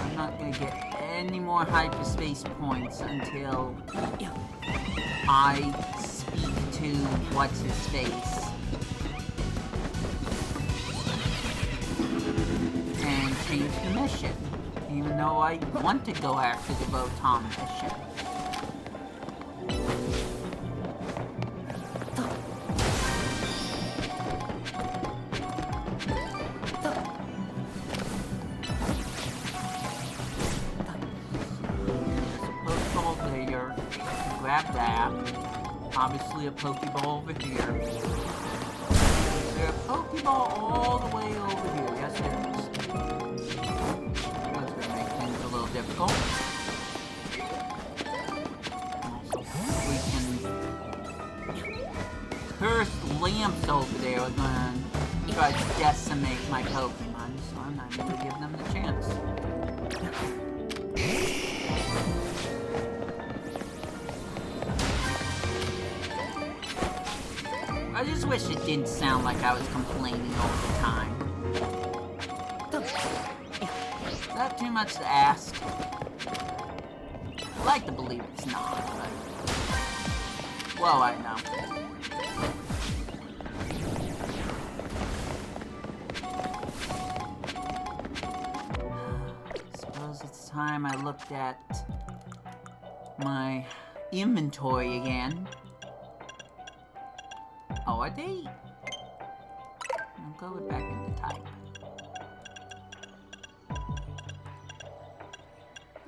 I'm not gonna get any more hyperspace points until I speak to what's-his-face and change the mission, even though I want to go after the Votom mission. Grab that. Obviously a Pokeball over here. There's a Pokeball all the way over here. Yes, there is. That's gonna make things a little difficult. Also, we can curse lamps over there are gonna try to decimate my Pokemon, so I'm not gonna give them the chance. I just wish it didn't sound like I was complaining all the time. Is that too much to ask? I like to believe it's not, but... Well, I know. Suppose it's time I looked at my inventory again. Oh, are they? I'll go back into type.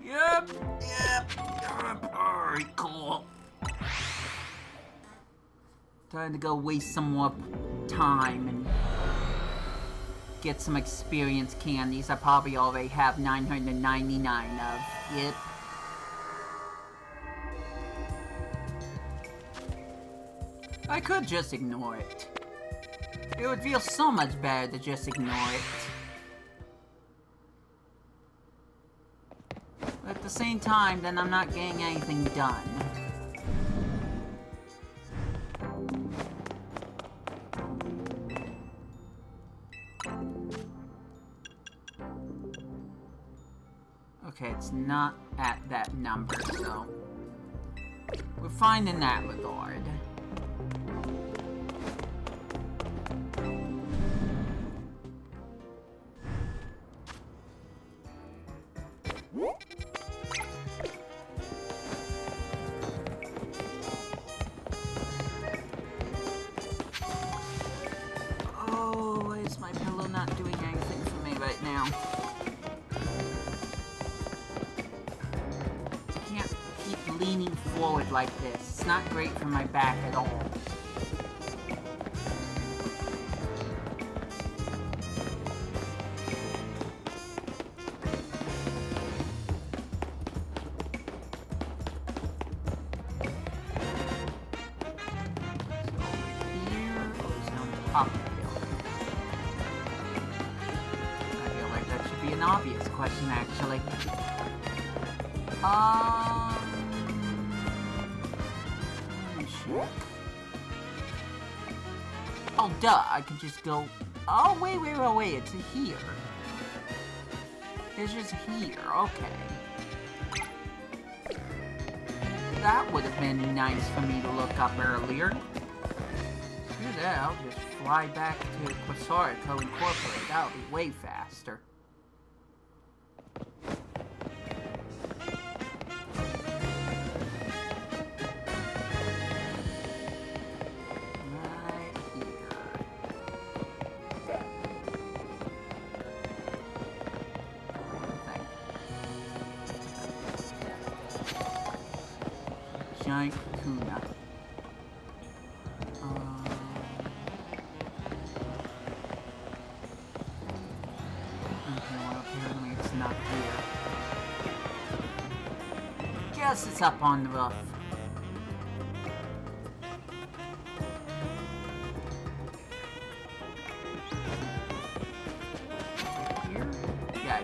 Yep. Alright, cool. Time to go waste some more time and get some experience candies I probably already have 999 of. Yep. I could just ignore it. It would feel so much better to just ignore it. But at the same time, then I'm not getting anything done. Okay, it's not at that number, so... we're fine in that regard. Oh, why is my pillow not doing anything for me right now? I can't keep leaning forward like this. It's not great for my back at all. Obvious question, actually. Check. Oh, duh, I could just go... Oh, wait, it's here. It's just here, okay. That would have been nice for me to look up earlier. Screw that, I'll just fly back to Quasarico Incorporated. That'll be way faster. Giant tuna. Okay, well, apparently it's not here. Guess it's up on the roof. Here? Yeah.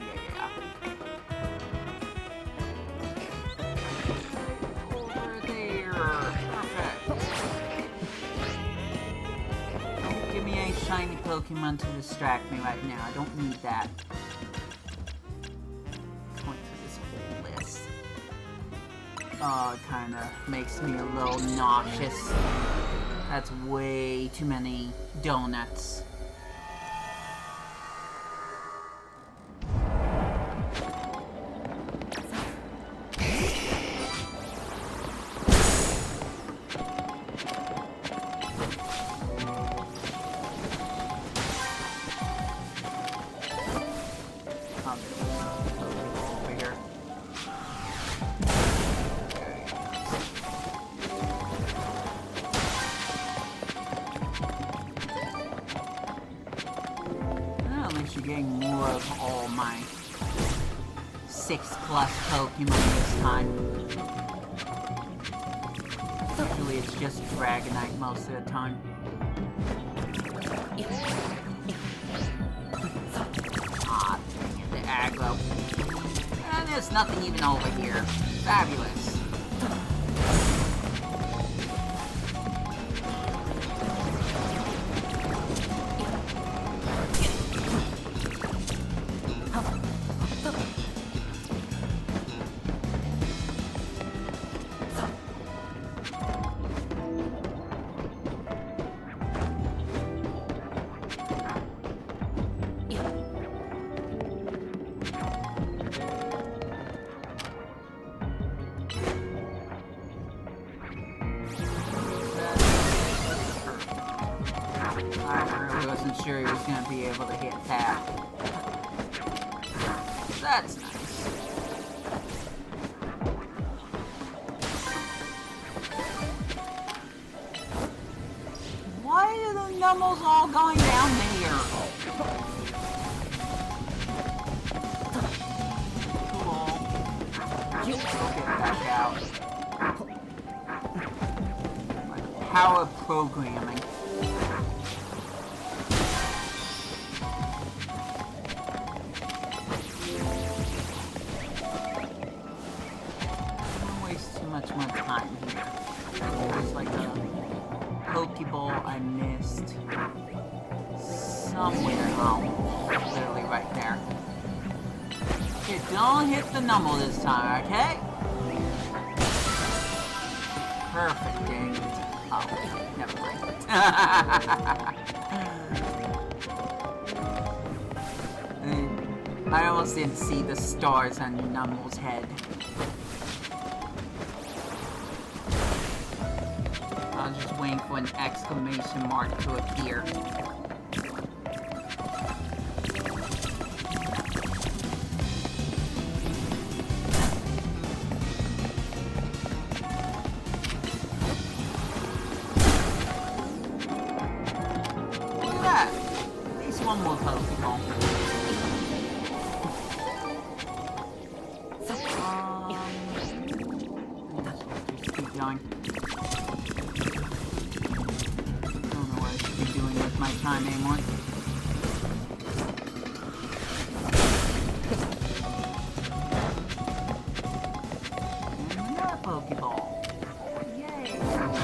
Shiny Pokemon to distract me right now. I don't need that. Going through this whole list. Oh, it kinda makes me a little nauseous. That's way too many donuts. Getting more of all my 6+ Pokemon this time. Usually it's just Dragonite most of the time. Ah, dang it, the aggro. And there's nothing even over here. Fabulous. I really wasn't sure he was going to be able to hit that. That's nice. Why are the numbers all going down there? Cool. We'll get back out. Like power programming. Don't waste too much more time here. There's like a Pokeball I missed somewhere. Oh, literally right there. Okay, don't hit the number this time, okay? Perfect, dang it. Oh, never mind. I almost didn't see the stars on Numble's head. I was just waiting for an exclamation mark to appear. Look at that! At least one more Pokeball. Just keep going. My time anymore. And another Pokeball. Yay! Gotta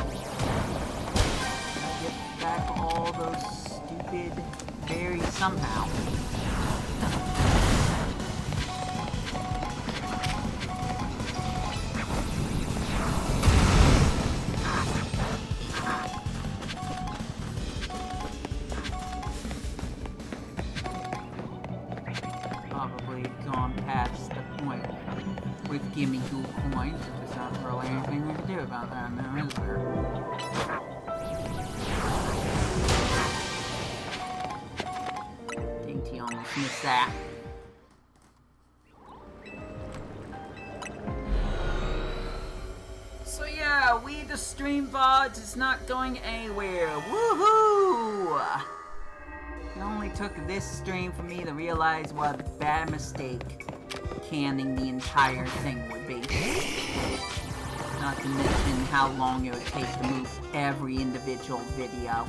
get back all those stupid berries somehow. Probably gone past the point with gimme goo coins. There's not really anything we can do about that now, is there? Dainty almost missed that. So yeah, We the Stream VODs is not going anywhere. Woohoo! It only took this stream for me to realize what a bad mistake canning the entire thing would be. Not to mention how long it would take to move every individual video.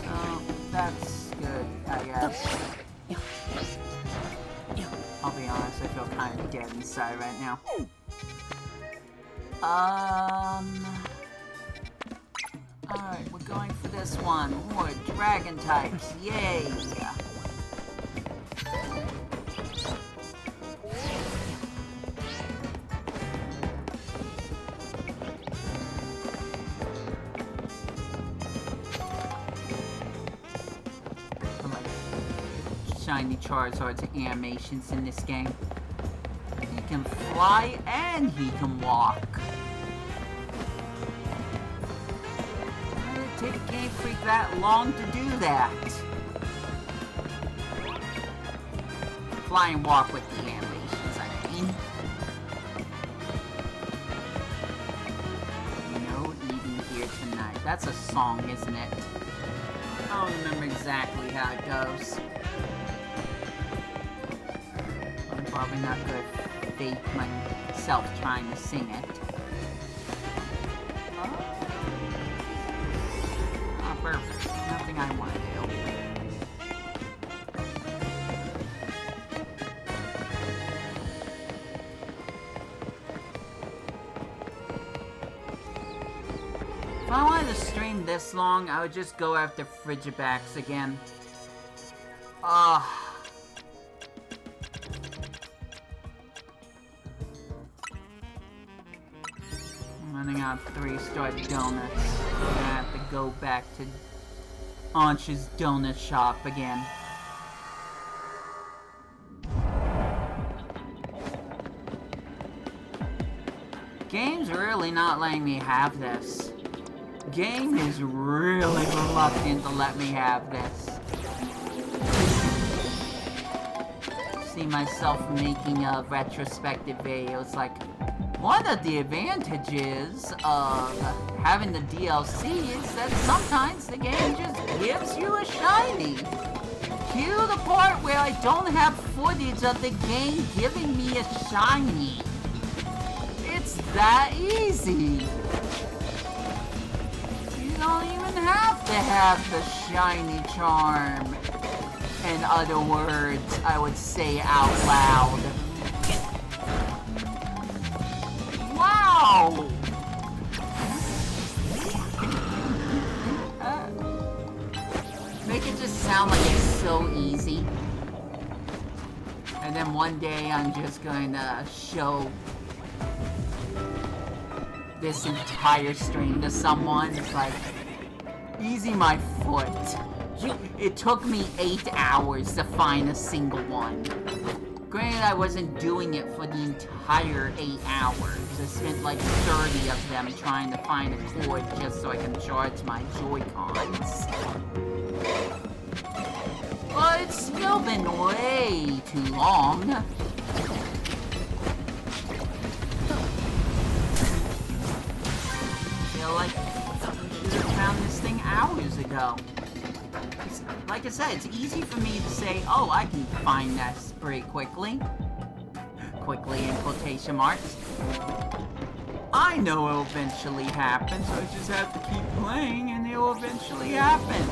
So, that's good, I guess. I'll be honest, I feel kind of dead inside right now. Alright, we're going for this one. More dragon types. Yay! I like Shiny Charizard's animations in this game. He can fly and he can walk. Take a Game Freak that long to do that. Fly and walk with the animations, I mean. No eating here tonight. That's a song, isn't it? I don't remember exactly how it goes. I'm probably not gonna fake myself trying to sing it. Perfect. Nothing I want to do. If I wanted to stream this long, I would just go after Frigibacks again. Ah. I'm running out of 3-star donuts. I'm gonna have to go back to Ansh's donut shop again. Game's really not letting me have this. game is really reluctant to let me have this. See myself making a retrospective video. It's like, one of the advantages of having the DLC is that sometimes the game just gives you a shiny. Cue the part where I don't have footage of the game giving me a shiny. It's that easy. You don't even have to have the shiny charm. In other words, I would say out loud. Wow! Make it just sound like it's so easy. And then one day I'm just going to show this entire stream to someone. It's like, easy my foot. It took me 8 hours to find a single one. Granted, I wasn't doing it for the entire 8 hours. I spent like 30 of them trying to find a cord just so I can charge my Joy-Cons. But it's still been way too long. I feel like I should have found this thing hours ago. Like I said, it's easy for me to say, oh, I can find this pretty quickly. Quickly in quotation marks. I know it'll eventually happen, so I just have to keep playing and it'll eventually happen.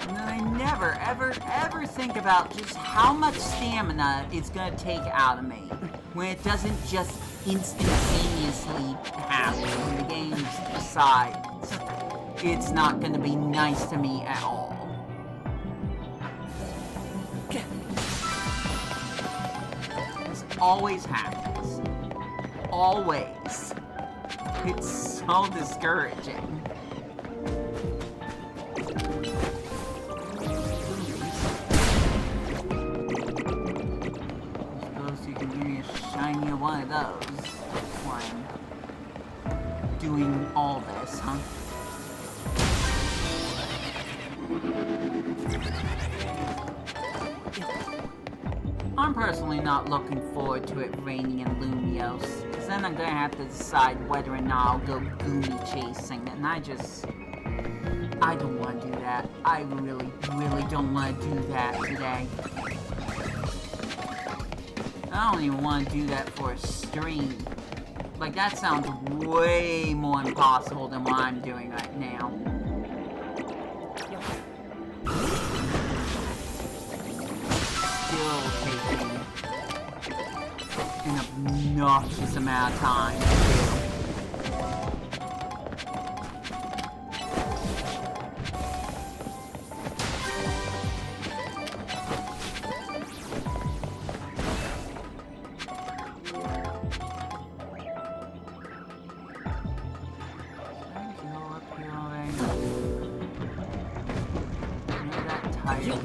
And then I never, ever think about just how much stamina it's gonna take out of me when it doesn't just instantaneously happen. When the game decides it's not gonna be nice to me at all. This always happens. Always. It's so discouraging. Suppose you can give me a shiny one of those while I'm doing all this, huh? I'm personally not looking forward to it raining in Lumios, because then I'm gonna have to decide whether or not I'll go Goomy chasing, and I don't want to do that. I really don't want to do that today. I don't even want to do that for a stream. Like, that sounds way more impossible than what I'm doing right now. Still taking an obnoxious amount of time to do.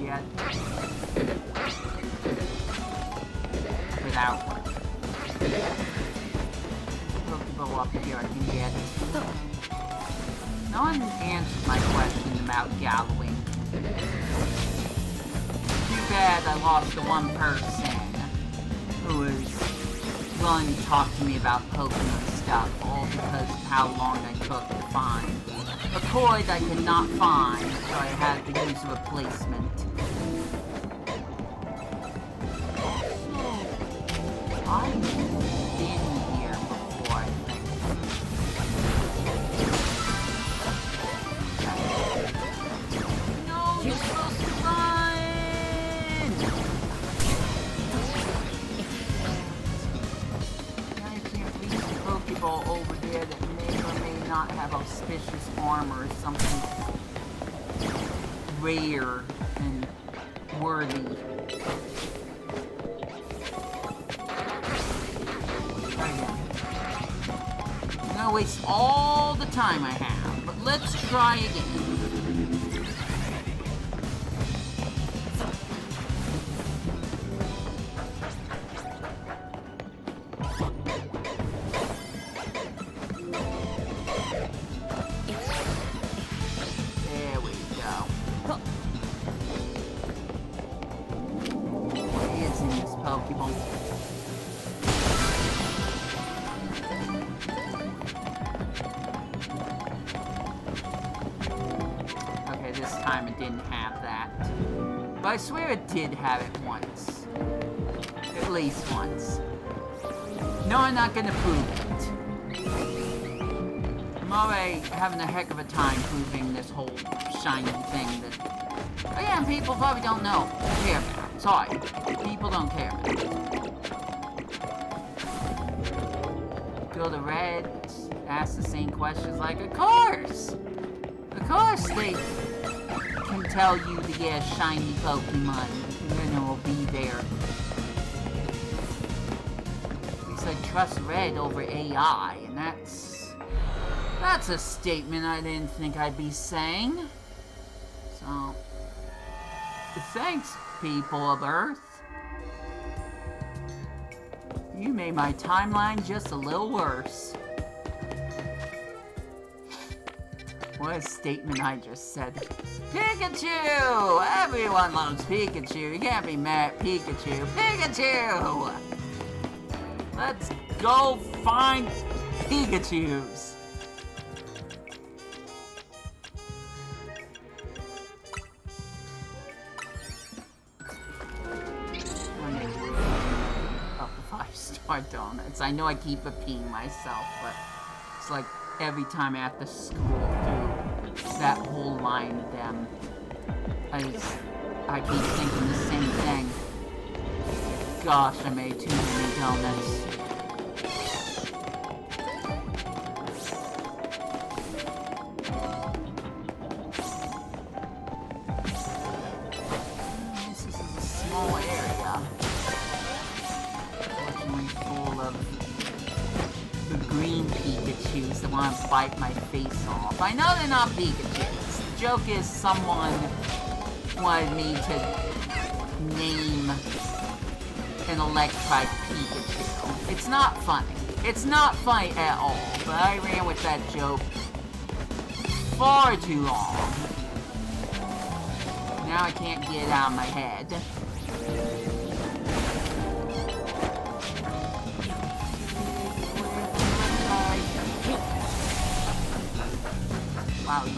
Yet. Without Pokeball up here I can get. No one answered my question about Gallowing. Too bad I lost the one person who was willing to talk to me about Pokemon stuff, all because of how long I took to find. A cord I could not find, so I had to use a replacement. I've been here before, I think. No, you're supposed to run! Now you can't reach the Pokeball over there that may or may not have auspicious armor or something rare and worthy. I'm gonna waste all the time I have, but let's try again. this time it didn't have that. But I swear it did have it once. At least once. No, I'm not gonna prove it. I'm already having a heck of a time proving this whole shiny thing that, again, people probably don't care about. Sorry, people don't care about. Go to Red, ask the same questions like, of course they can tell you to get a shiny Pokemon, and it will be there. At least I trust Red over AI, and that's a statement I didn't think I'd be saying. So, thanks, people of Earth. You made my timeline just a little worse. What a statement I just said. Pikachu! Everyone loves Pikachu. You can't be mad at Pikachu. Pikachu! Let's go find Pikachus. Up the 5-star donuts. I know I keep repeating myself, but it's like every time I have to scroll through that whole line of them, I keep thinking the same thing. Gosh, I made too many donuts. This is a small area. Fortunately full of the green Pikachus that want to bite my face off. I know they're not Pikachus. The joke is someone wanted me to name an electric Pikachu. It's not funny. It's not funny at all, but I ran with that joke far too long. Now I can't get it out of my head. Wow, you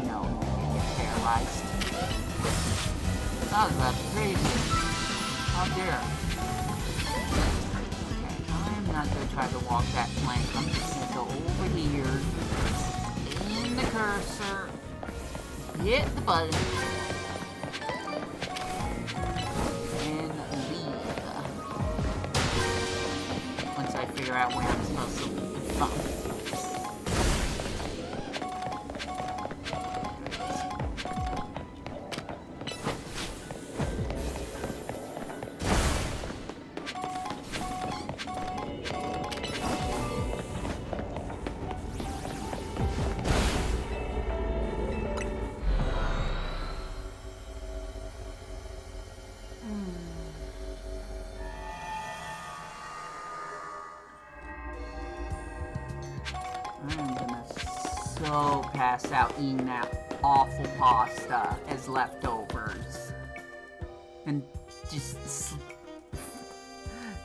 know, you get paralyzed. That was about crazy. Oh dear. Okay, I'm not gonna try to walk that plank. I'm just gonna go over here, aim the cursor, hit the button, and leave. Once I figure out where I'm supposed to bump. I'm gonna so pass out eating that awful pasta as leftovers. And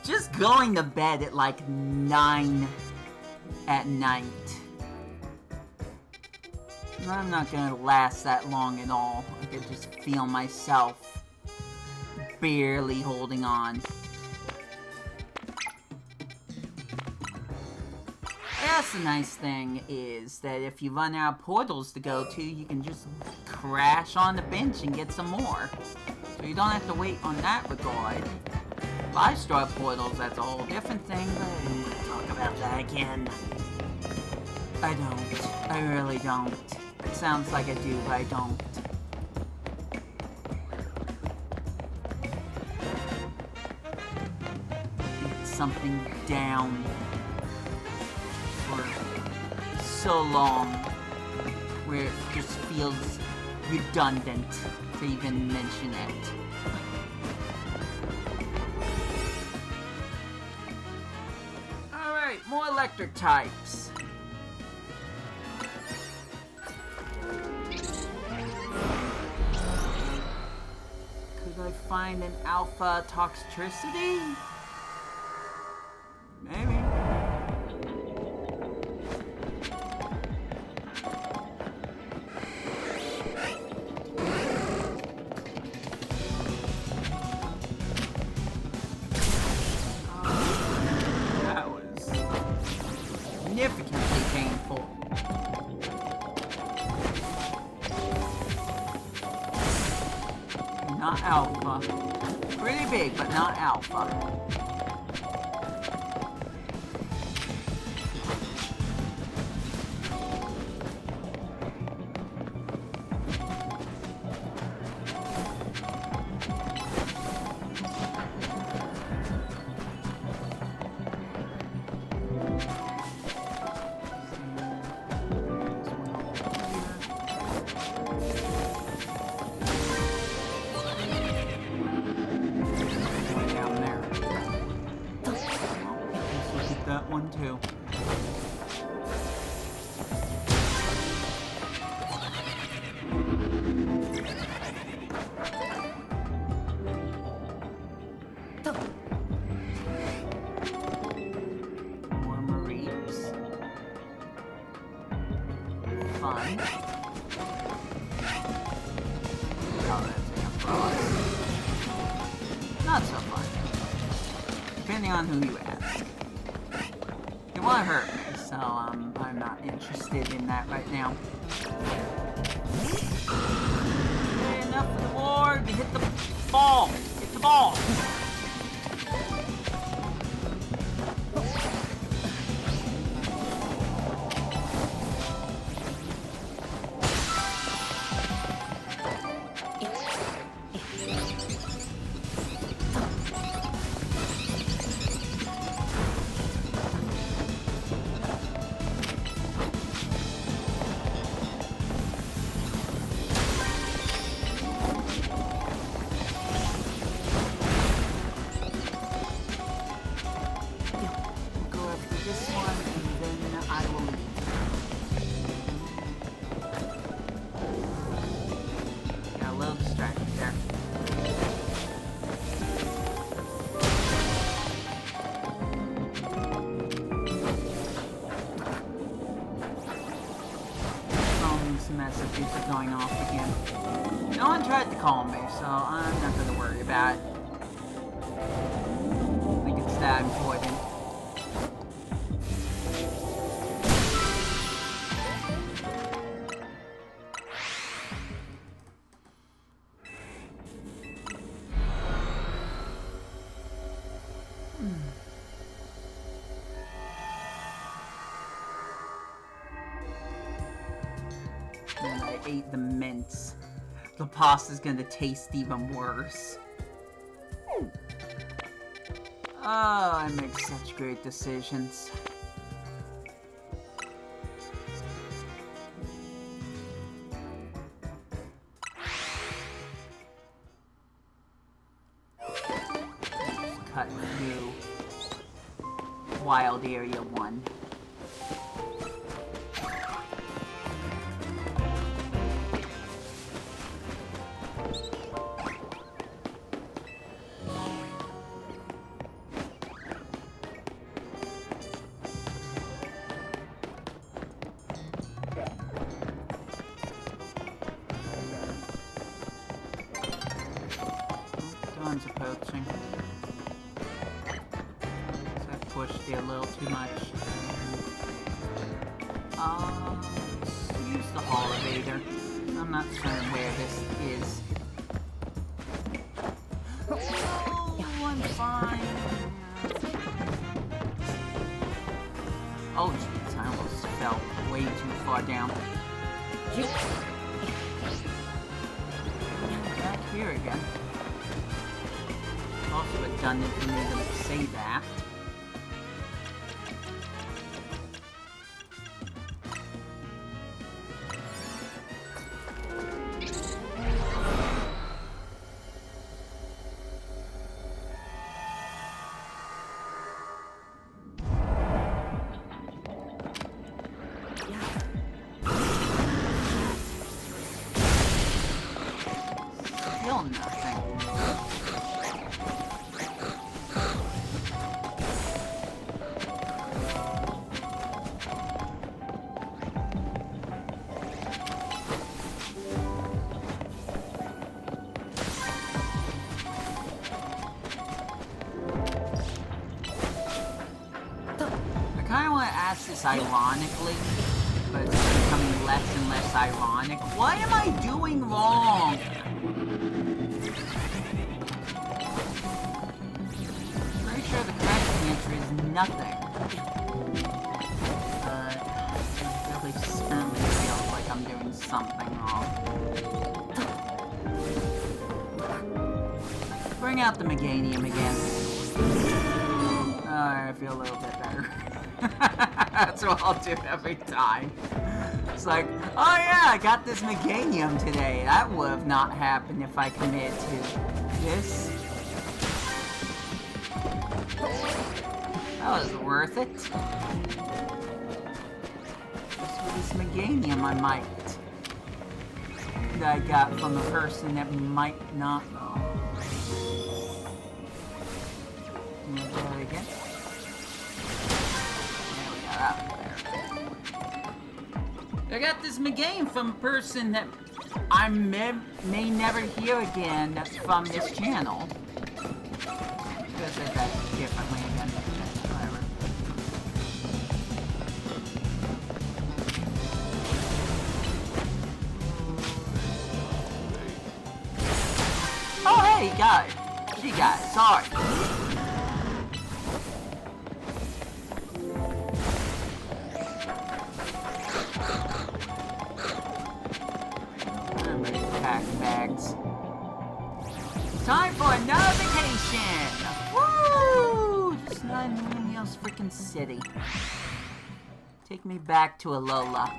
just going to bed at like 9 at night. I'm not gonna last that long at all. I could just feel myself barely holding on. That's the nice thing is that if you run out of portals to go to, you can just crash on the bench and get some more. So you don't have to wait on that regard. 5-star portals, that's a whole different thing, but I don't want to talk about that again. I don't. I really don't. It sounds like I do, but I don't. It's something down for so long where it just feels redundant to even mention it. Alright, more electric types. Could I find an alpha toxicity? Maybe. not alpha. Pretty big, but not alpha. That one too. More Mareeps. Fun. Oh, that's a fraud. Not so fun. Depending on who you ask. It won't hurt me, so I'm not interested in that right now. Okay, enough of the board. Hit the ball. Hit the ball. Messages are going off again. No one tried to call me, so I'm not going to worry about it. I think it's that important. And I ate the mints. The pasta's gonna taste even worse. Oh, I make such great decisions. Just cut through Wild Area 1. Dawn's approaching. So I pushed it a little too much. Let's use the Hall Evader. I'm not certain where this is. Oh, I'm fine. Oh jeez, I almost fell way too far down. Back here again. Also redundant for me to say that. Still nothing. I kind of want to ask this ironically, but it's becoming less and less ironic. What am I doing wrong? nature is nothing. But it really certainly feels like I'm doing something wrong. Bring out the Meganium again. I feel a little bit better. That's what I'll do every time. It's like, oh yeah, I got this Meganium today. That would have not happened if I committed to this. That was worth it. Just for this Meganium I might. That I got from a person that might not know. Do that again. There we go, that one there. I got this Meganium from a person that I may never hear again from this channel. Because I said that differently again. Whatever. Oh hey, guy. She got it, sorry. I'm ready to pack bags. Time for another vacation! Woo! Just not in any else freaking city. Take me back to Alola.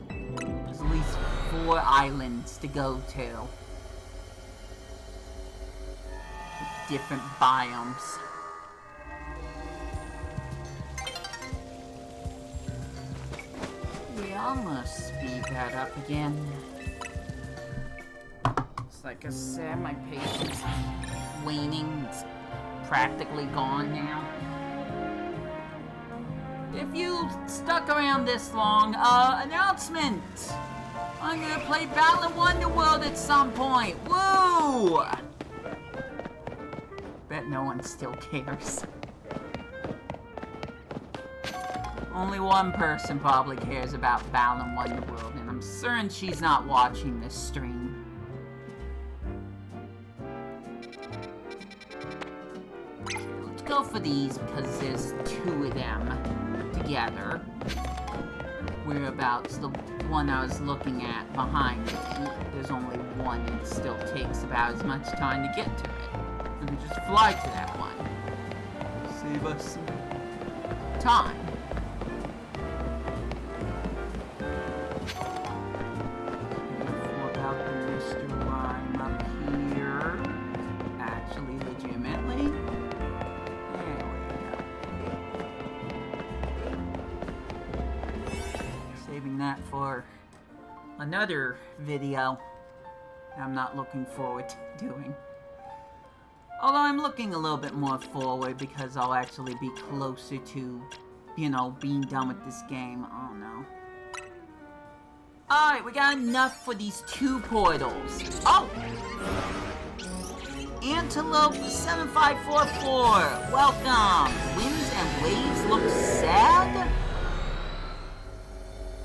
There's at least 4 islands to go to. With different biomes. Yeah, I'm gonna speed that up again. Like I said, my patience is waning. It's practically gone now. If you stuck around this long, announcement! I'm gonna play Battle Wonderworld at some point. Woo! Bet no one still cares. Only one person probably cares about Battle Wonderworld, and I'm certain she's not watching this stream. Go for these because there's 2 of them together. Whereabouts the one I was looking at behind me, there's only one and it still takes about as much time to get to it. And we just fly to that one. Save us some time. What about the Mr. Rhyme up here? Actually, legitimately. Saving that for another video I'm not looking forward to doing. Although I'm looking a little bit more forward because I'll actually be closer to, you know, being done with this game. Oh no. Alright, we got enough for these 2 portals. Oh! Antelope 7544, welcome! Winds and waves look sad?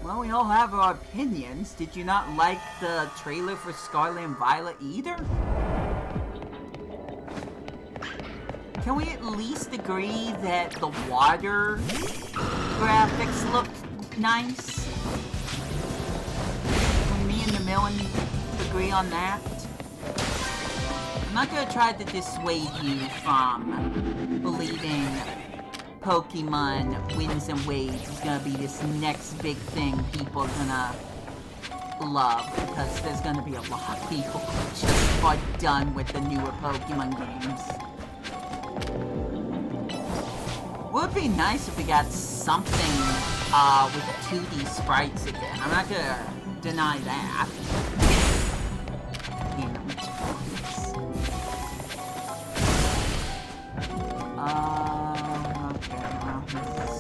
Well, we all have our opinions. Did you not like the trailer for Scarlet and Violet either? Can we at least agree that the water graphics looked nice? Can me and the Millen agree on that? I'm not gonna try to dissuade you from believing POKeMON Winds and Waves is gonna be this next big thing people are gonna love, because there's gonna be a lot of people who just are done with the newer POKeMON games. Would be nice if we got something with 2D sprites again. I'm not gonna deny that.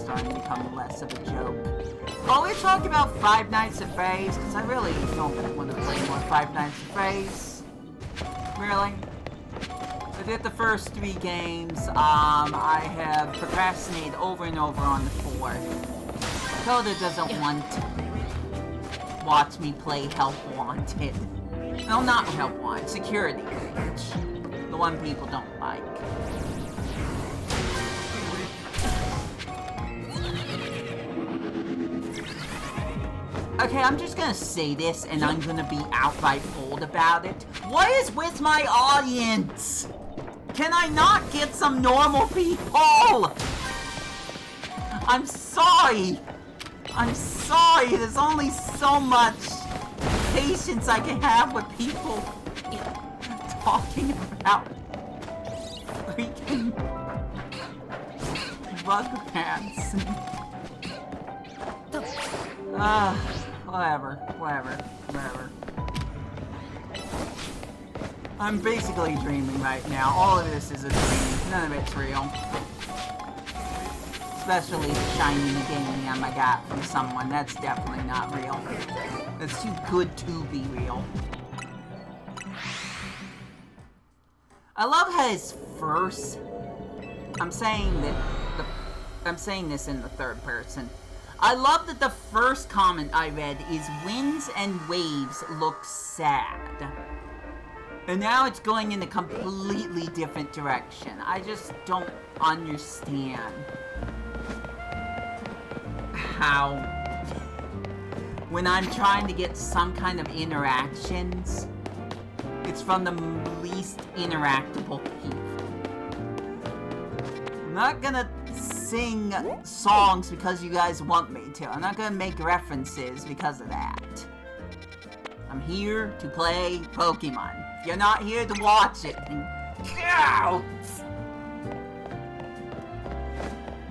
Starting to become less of a joke. Oh, we're talking about Five Nights at Freddy's, because I really don't want to play more Five Nights at Freddy's. Really? I did the first 3 games. I have procrastinated over and over on the 4th. Coda doesn't want to watch me play Help Wanted. No, not Help Wanted. Security. The one people don't like. Okay, I'm just gonna say this, and I'm gonna be outright bold about it. What is with my audience? Can I not get some normal people? I'm sorry. I'm sorry. There's only so much patience I can have with people talking about freaking Rugrats. Whatever. I'm basically dreaming right now. All of this is a dream. None of it's real. Especially the shiny Meganium I got from someone. That's definitely not real. That's too good to be real. I love how his first... I'm saying this in the third person. I love that the first comment I read is winds and waves look sad. And now it's going in a completely different direction. I just don't understand how when I'm trying to get some kind of interactions, it's from the least interactable people. I'm not gonna sing songs because you guys want me to. I'm not gonna make references because of that. I'm here to play Pokemon. If you're not here to watch it, then get out!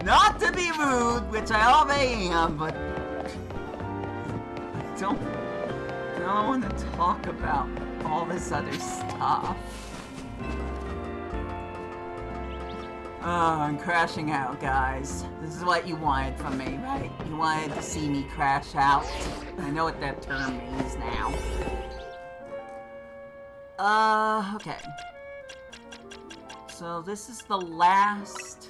Not to be rude, which I already am, but I don't want to talk about all this other stuff. Oh, I'm crashing out, guys. This is what you wanted from me, right? You wanted to see me crash out. I know what that term means now. Okay. So this is the last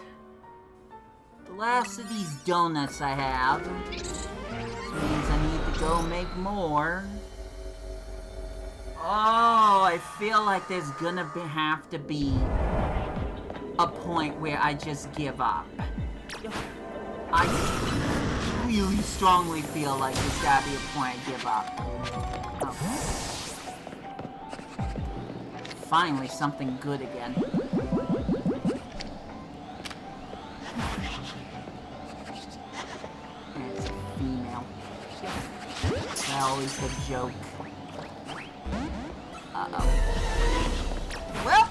of these donuts I have. Which means I need to go make more. Oh, I feel like there's gonna have to be a point where I just give up. I really strongly feel like there's gotta be a point I give up. Okay. Finally, something good again. And it's a female. That's always the joke. Uh-oh. Well,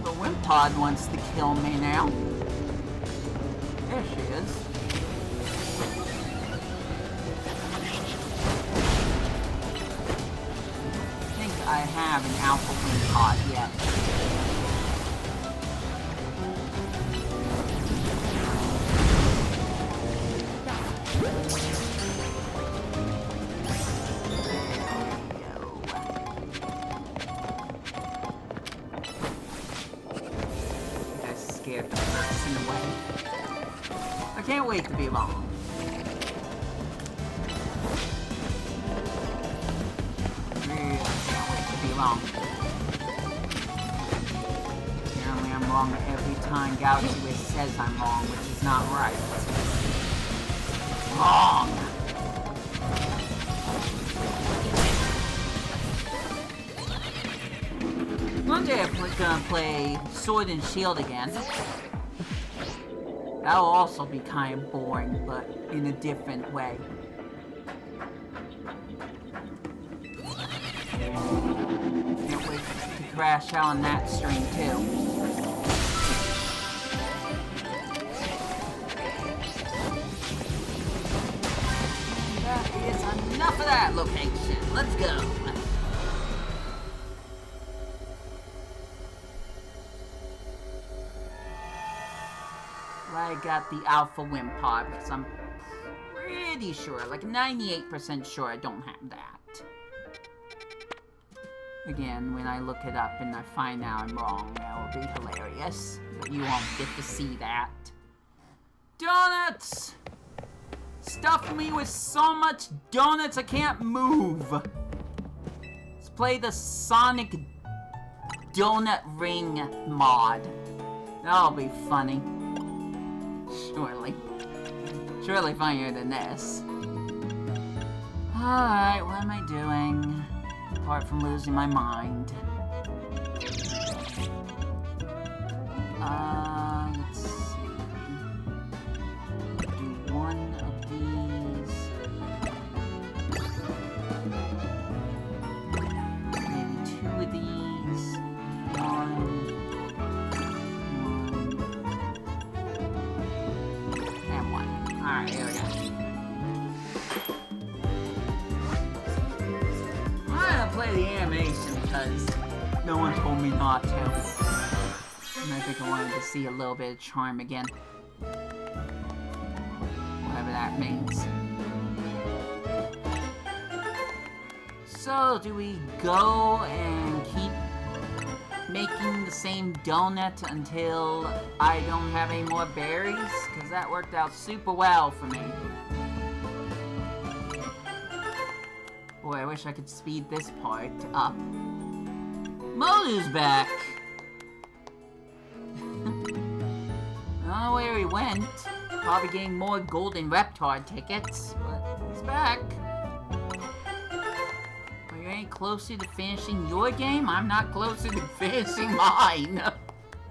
the Wimpod wants to kill me now. There she is. I think I have an Alpha Wimpod yet. Scared the person away. I can't wait to be wrong. Really can't wait to be wrong. Apparently I'm wrong every time Galaxy Wiz says I'm wrong, which is not right. Wrong! One day I'm gonna play Sword and Shield again. That'll also be kind of boring, but in a different way. Can't wait to crash out on that stream too. That is enough of that location. Let's go. I got the Alpha Wimpod because I'm pretty sure, like 98% sure I don't have that. Again, when I look it up and I find out I'm wrong, that will be hilarious. But you won't get to see that. Donuts! Stuff me with so much donuts I can't move. Let's play the Sonic Donut Ring mod. That'll be funny. Surely. Surely funnier than this. Alright, what am I doing? Apart from losing my mind. Let's see. Do one of these. Maybe two of these. One. And one. Alright, here we go. Play the animation because no one told me not to. And I think I wanted to see a little bit of charm again. Whatever that means. So, do we go and keep making the same donut until I don't have any more berries? Because that worked out super well for me. Boy, I wish I could speed this part up. Molu's back! I don't know where he went. Probably getting more golden Reptar tickets, but he's back. Are you any closer to finishing your game? I'm not closer to finishing mine.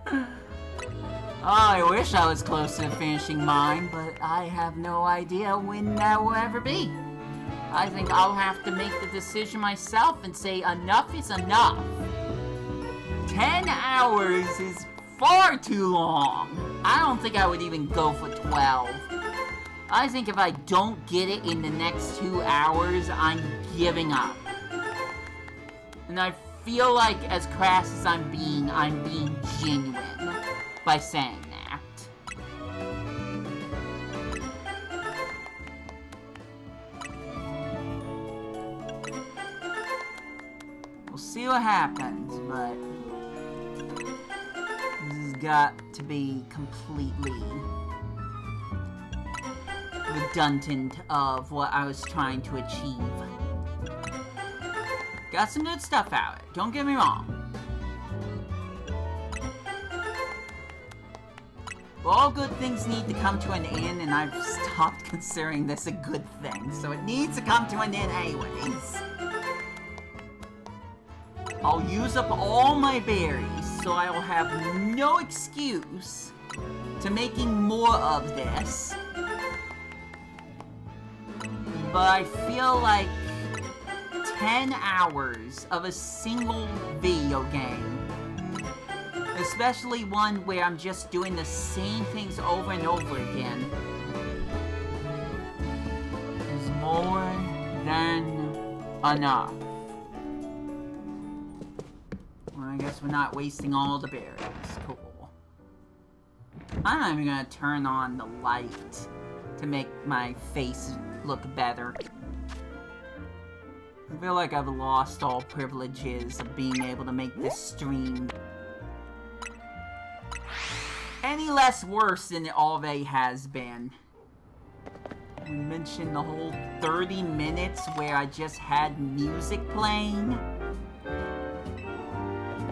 Oh, I wish I was closer to finishing mine, but I have no idea when that will ever be. I think I'll have to make the decision myself and say enough is enough. 10 hours is far too long. I don't think I would even go for 12. I think if I don't get it in the next 2 hours, I'm giving up. And I feel like as crass as I'm being genuine by saying that. We'll see what happens, but this has got to be completely redundant of what I was trying to achieve. Got some good stuff out of it, don't get me wrong. But all good things need to come to an end, and I've stopped considering this a good thing, so it needs to come to an end anyways. I'll use up all my berries, so I will have no excuse to making more of this. But I feel like 10 hours of a single video game, especially one where I'm just doing the same things over and over again, is more than enough. Well, I guess we're not wasting all the berries. Cool. I'm not even gonna turn on the light to make my face look better. I feel like I've lost all privileges of being able to make this stream any less worse than it already has been. We mentioned the whole 30 minutes where I just had music playing.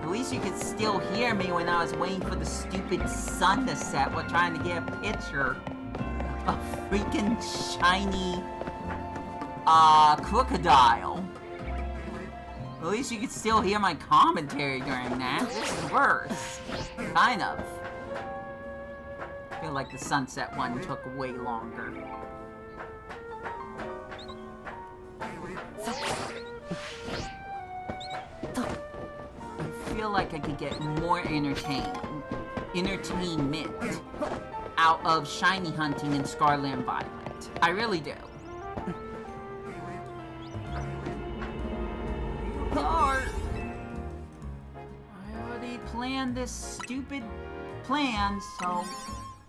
At least you could still hear me when I was waiting for the stupid sun to set while trying to get a picture of freaking shiny crocodile. At least you could still hear my commentary during that. This is worse. Kind of. I feel like the sunset one took way longer. I feel like I could get more entertainment out of shiny hunting in Scarlet and Violet. I really do. I already planned this stupid plan, so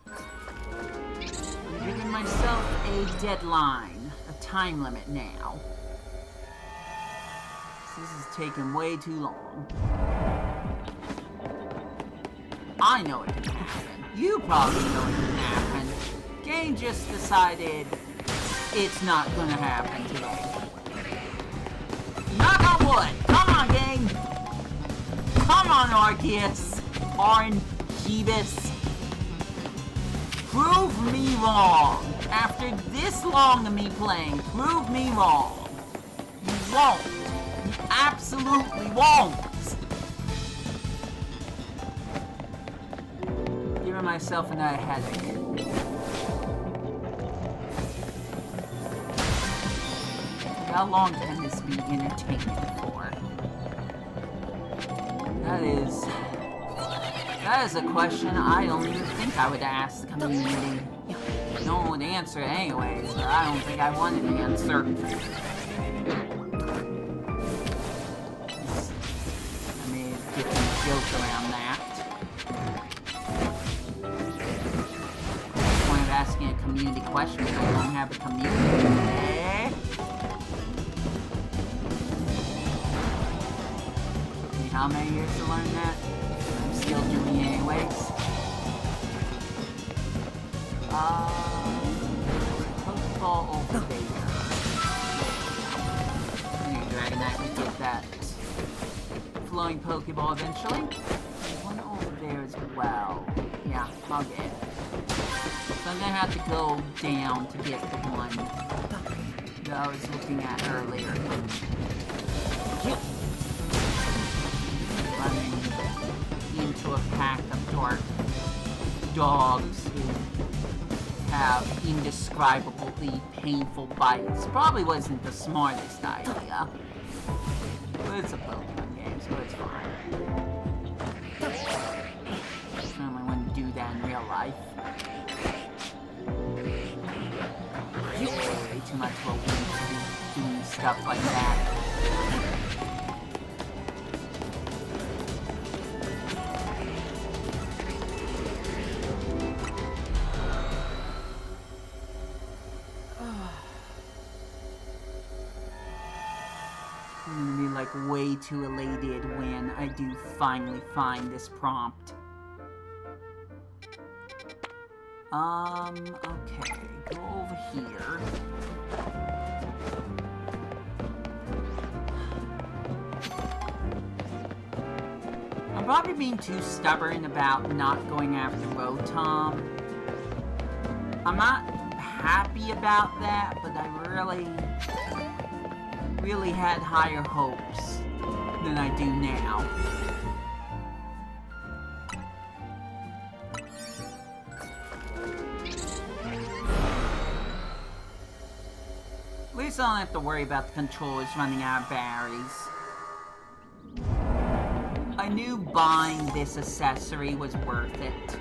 I'm giving myself a deadline, a time limit now. This is taking way too long. I know it can happen. You probably know it can happen. Game just decided it's not gonna happen today. Knock on wood! Come on, gang! Come on, Arceus! Jeebus! Prove me wrong! After this long of me playing, prove me wrong. You won't. You absolutely won't. Giving myself another headache. How long can this be entertaining for? That is a question I don't even think I would ask the community. No one would answer it anyways, but I don't think I want an answer. I made a different joke around that. What's the point of asking a community question if I don't have a community? Eh? Took me how many years to learn that? I'm still doing it anyways. Pokeball over there. Dragonite can get that flowing Pokeball eventually. There's one over there as well. Yeah, I'll get it. So I'm gonna have to go down to get the one that I was looking at earlier. Running into a pack of dark dogs who have indescribably painful bites. Probably wasn't the smartest idea. But it's a Pokemon game, so it's fine. Certainly wouldn't do that in real life. Way too much of a weed to be doing stuff like that. I'm gonna be like way too elated when I do finally find this prompt. Okay, go over here. I'm probably being too stubborn about not going after Rotom. I'm not happy about that, but I really had higher hopes than I do now. At least I don't have to worry about the controllers running out of batteries. I knew buying this accessory was worth it.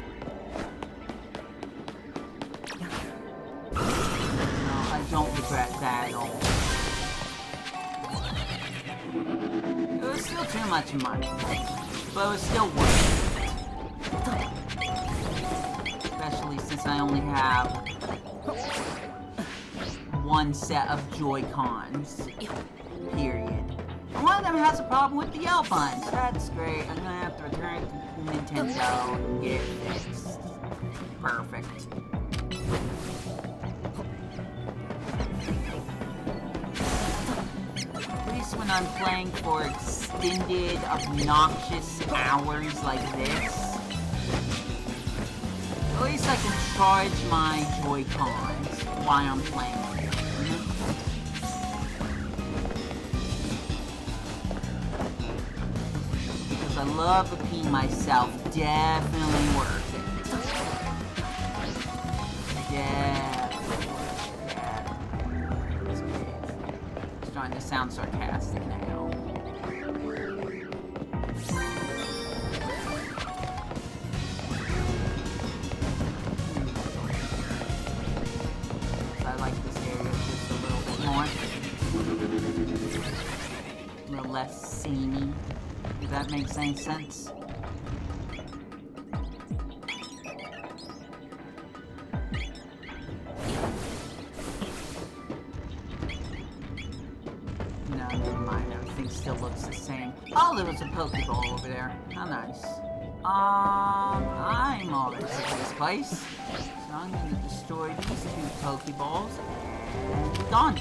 No, I don't regret that at all. It was still too much money, but it was still worth it. Especially since I only have one set of Joy-Cons. Period. And one of them has a problem with the L buttons. That's great. I'm gonna have to return it to Nintendo and get it fixed. Perfect. At least when I'm playing for extended, obnoxious hours like this, at least I can charge my Joy-Cons while I'm playing. Because I love repeating myself, definitely worth it. It's trying to sound sarcastic now. I like this area just a little bit more. A little less samey. If that makes any sense. No, never mind. Everything still looks the same. Oh, there was a Pokeball over there. How nice. I'm already sick of this place. So I'm going to destroy these two Pokeballs and be gone.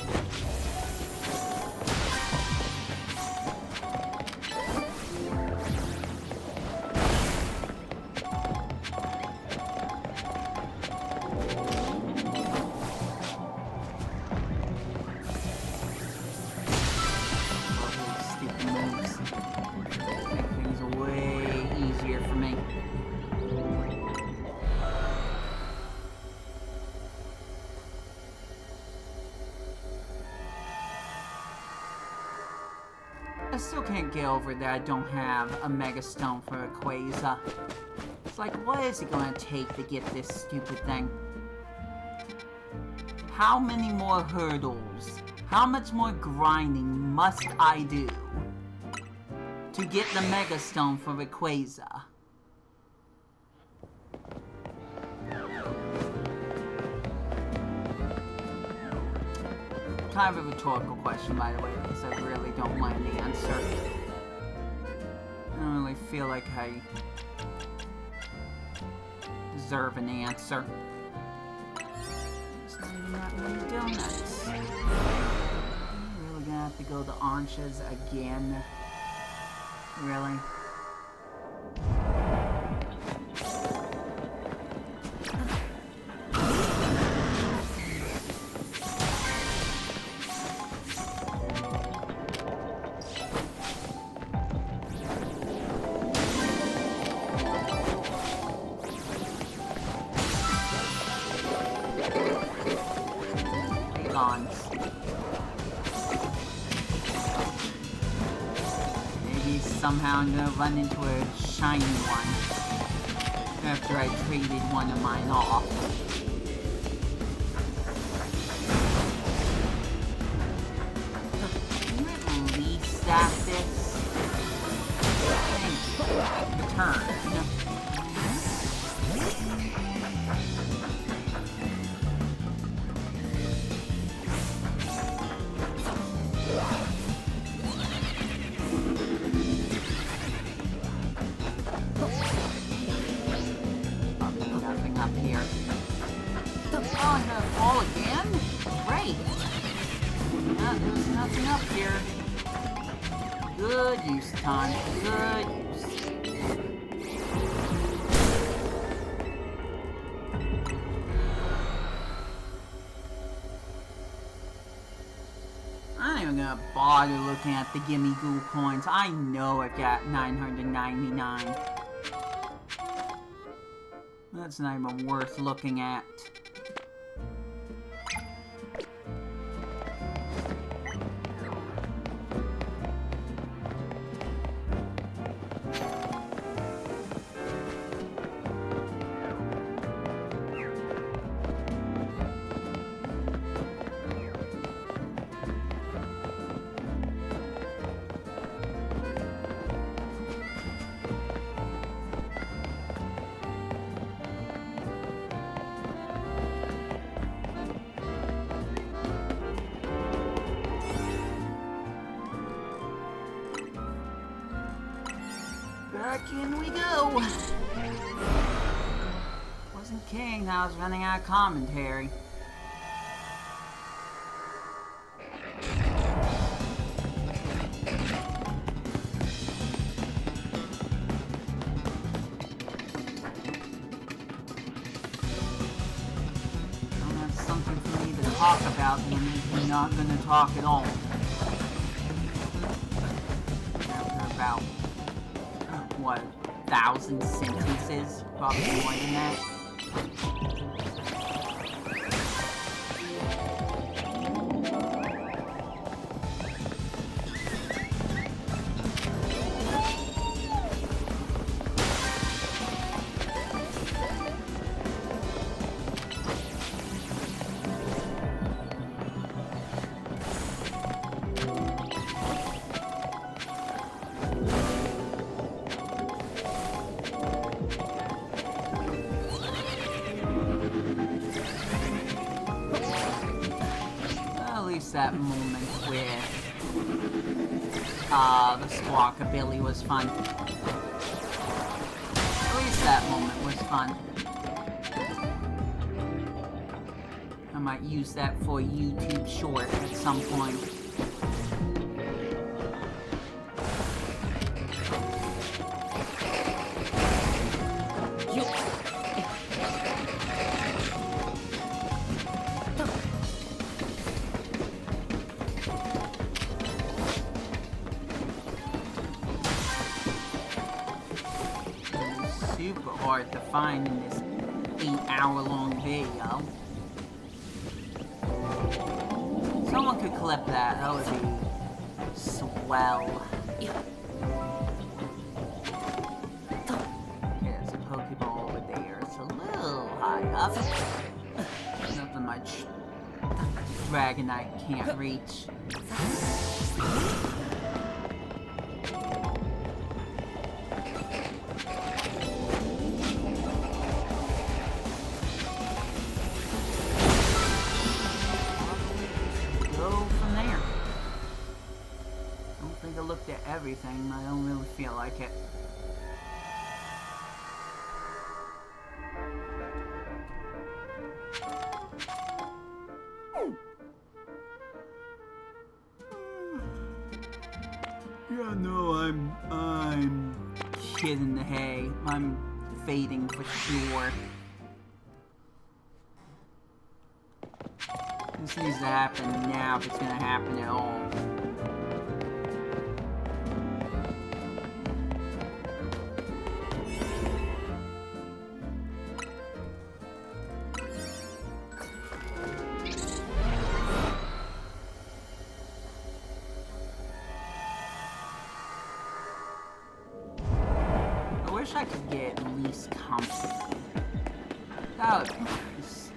I still can't get over that I don't have a Mega Stone for Rayquaza. It's like, what is it gonna take to get this stupid thing? How many more hurdles? How much more grinding must I do to get the Mega Stone for Rayquaza? Kind of a rhetorical question, by the way, because I really don't want an answer. I don't really feel like I deserve an answer. It's not even that many donuts. I'm really gonna have to go to Ancha's again. Really? Maybe somehow I'm gonna run into a shiny one after I traded one of mine off. Can you at least stack this? Thank you. Return. Nothing up here. Oh, I'm gonna fall again? Great! Yeah, there's nothing up here. Good use of time. Good use. I ain't even gonna bother looking at the Gimme Goo coins. I know I've got 999. That's not even worth looking at. Back in we go! Wasn't kidding, I was running out of commentary. Well, that's something for me to talk about, then we're not gonna talk at all. After about what, 1,000 sentences? Probably more than that. That moment with the Squawkabilly was fun. At least that moment was fun. I might use that for a YouTube short at some point. Super hard to find in this 8-hour-long video. Someone could clip that. That would be swell. Yeah. There's a Pokeball over there. It's a little high up. Nothing much Dragonite can't reach. I looked at everything, I don't really feel like it. Yeah, no, I'm kidding the hay. I'm fading for sure. This needs to happen now if it's gonna happen at all. I wish I could get at least comfortable. That would be nice.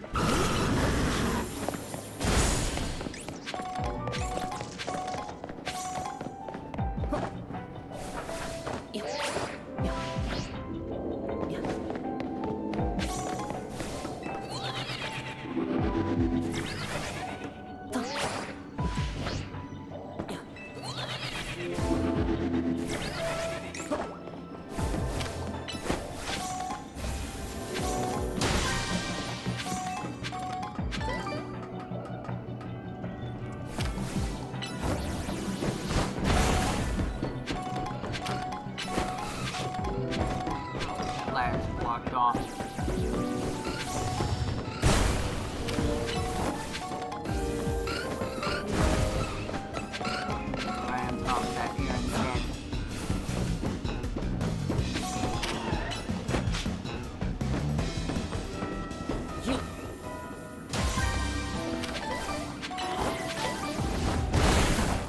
Blocked off. I am top of that here instead.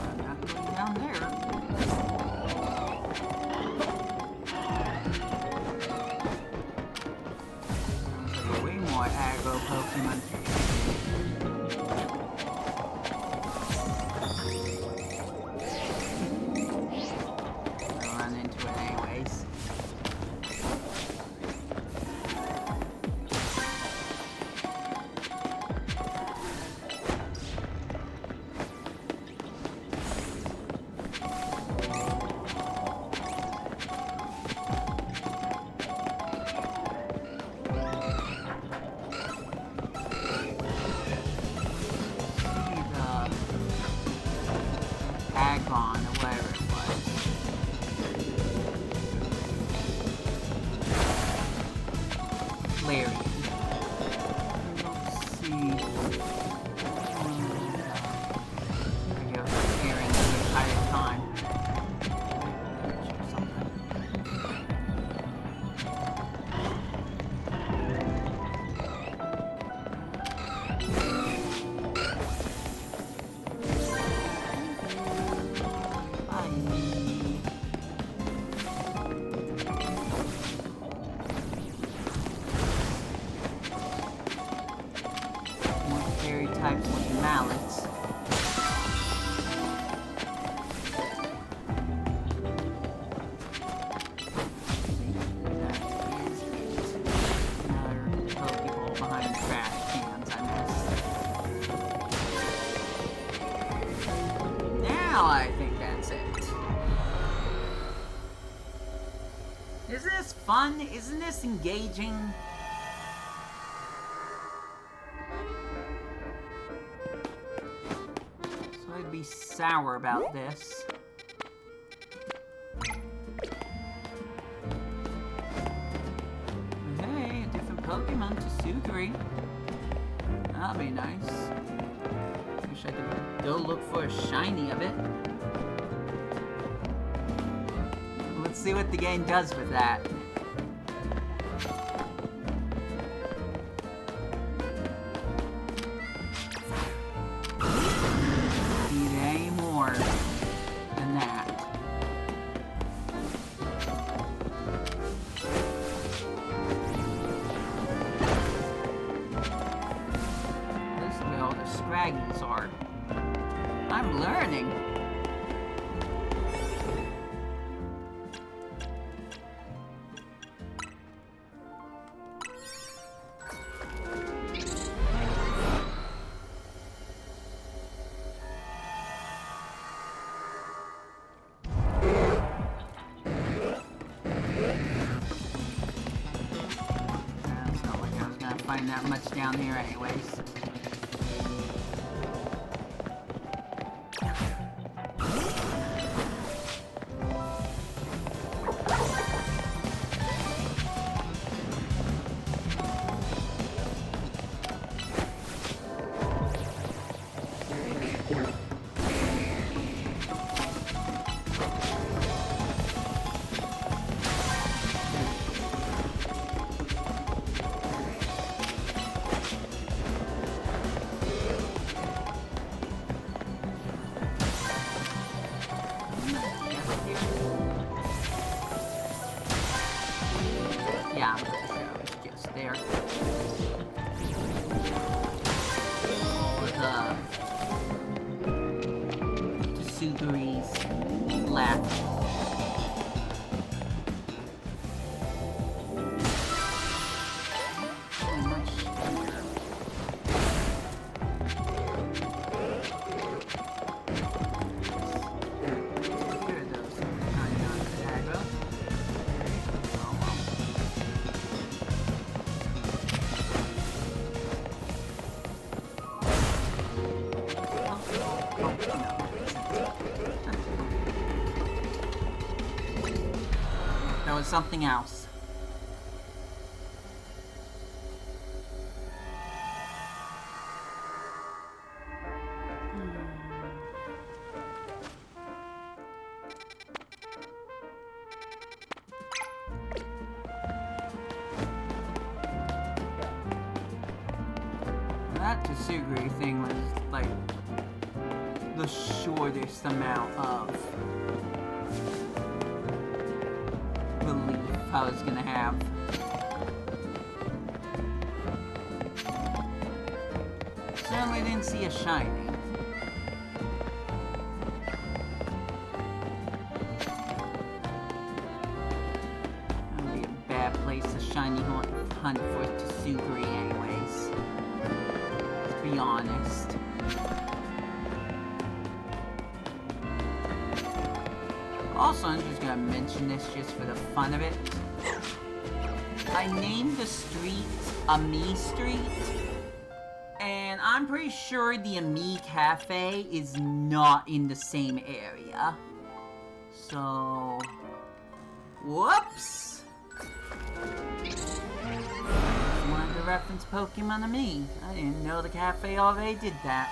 I'm not going down there. Aggro Pokemon. I'll run into it anyways. Agon, or whatever it was. Larry. Let's see. I go Aaron the entire time. Types with mallets. Another Pokeball behind the trash cans I missed. Now I think that's it. Isn't this fun? Isn't this engaging? I'd be sour about this. Hey, a different Pokemon to Sugary. That'll be nice. Wish I could go look for a shiny of it. Let's see what the game does with that. Than that. for. I'm learning. It's not like I was gonna find that much down here anyways. Yeah, it's just there. The Sugary's left. That was something else. That Tsuguri thing was like the shortest amount of relief I was gonna have. Certainly didn't see a shiny. That would be a bad place to shiny hunt for Tsuguri anyways. Let's be honest. Also, I'm just gonna mention this just for the fun of it. I named the street Ami Street, and I'm pretty sure the Ami Cafe is not in the same area. So, whoops! I wanted to reference Pokemon Ami. I didn't know the cafe already did that.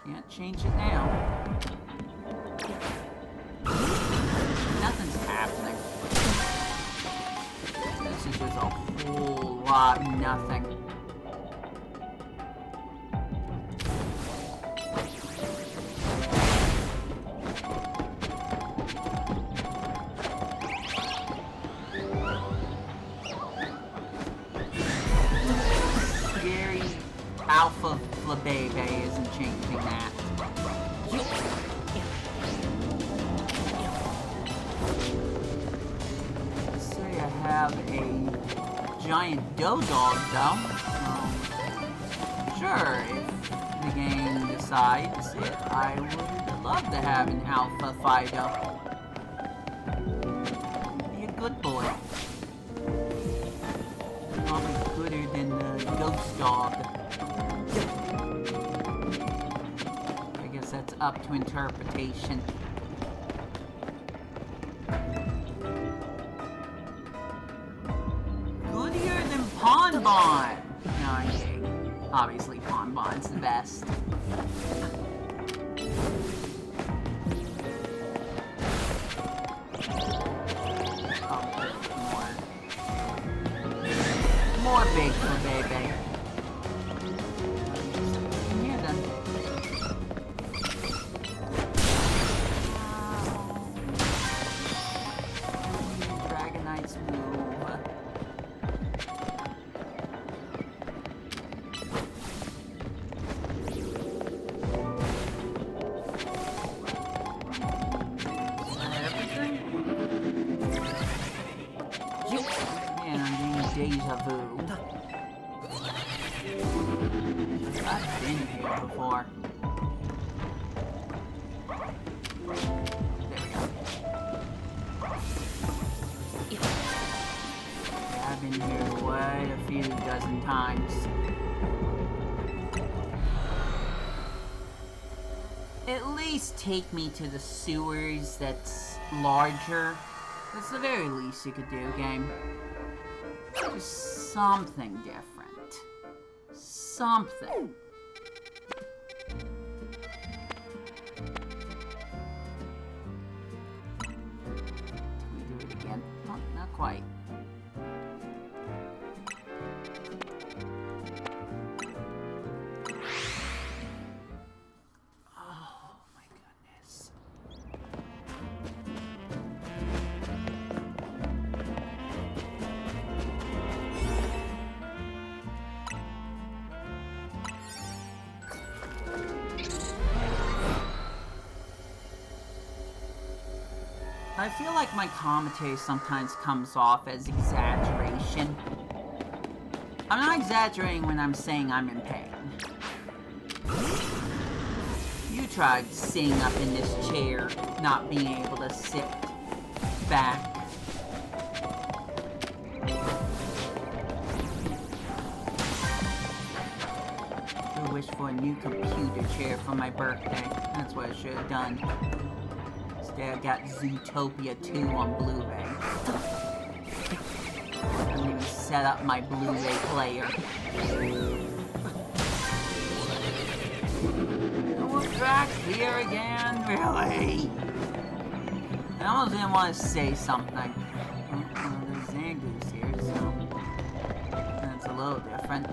Can't change it now. Nothing's happening. This is just a whole lot of nothing. Scary Alpha Female isn't changing that. Have a giant Dodog though. Sure, if the game decides it, I would love to have an Alpha Fido. Be a good boy. Probably gooder than the Ghost Dog. I guess that's up to interpretation. Bonbon! No, I'm kidding. Obviously, Bonbon's the best. Oh, more big for baby. Here then. Dragonite's move. before. I've been here quite a few dozen times. At least take me to the sewers that's larger. That's the very least you could do, game. Just something different. Something. Can we do it again? Oh, not quite. I feel like my commentary sometimes comes off as exaggeration. I'm not exaggerating when I'm saying I'm in pain. You tried sitting up in this chair, not being able to sit back. I wish for a new computer chair for my birthday. That's what I should have done. I got Zootopia 2 on Blu-ray. I didn't even set up my Blu-ray player. And we're back here again, really? I almost didn't want to say something. There's Zangoose here, so that's a little different.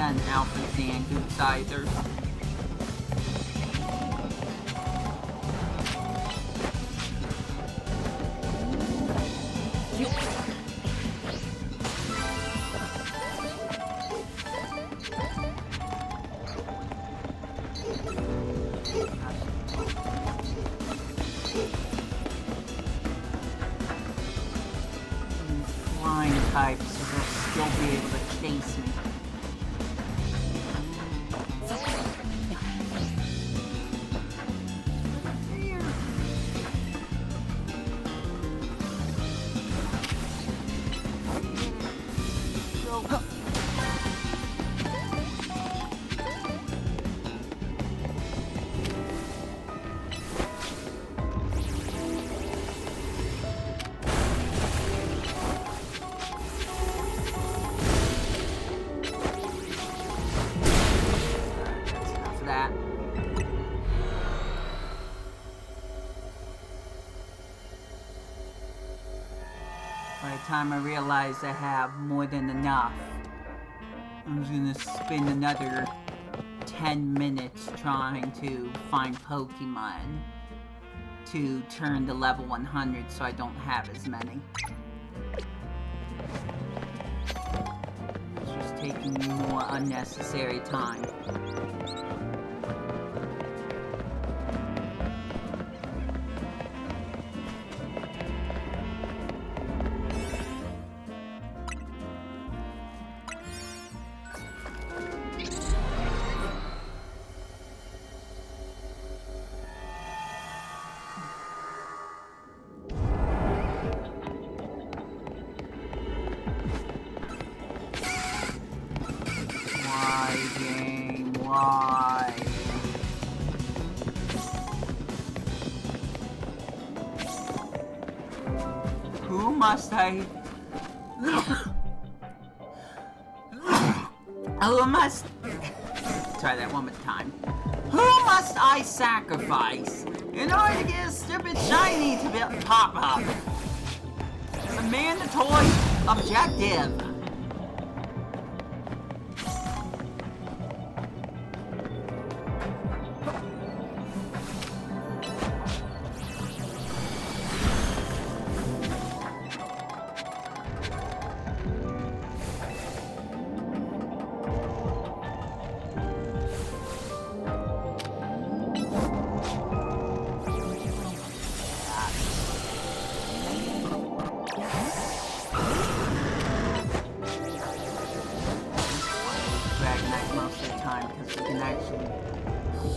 An Alpha Zangoose either. Flying types will still be able to chase me. By the time I realize I have more than enough, I'm just gonna spend another 10 minutes trying to find Pokemon to turn to level 100 so I don't have as many. It's just taking me more unnecessary time. must I... Who must... Try that one more time. Who must I sacrifice in order to get a stupid shiny to pop up? It's a mandatory objective.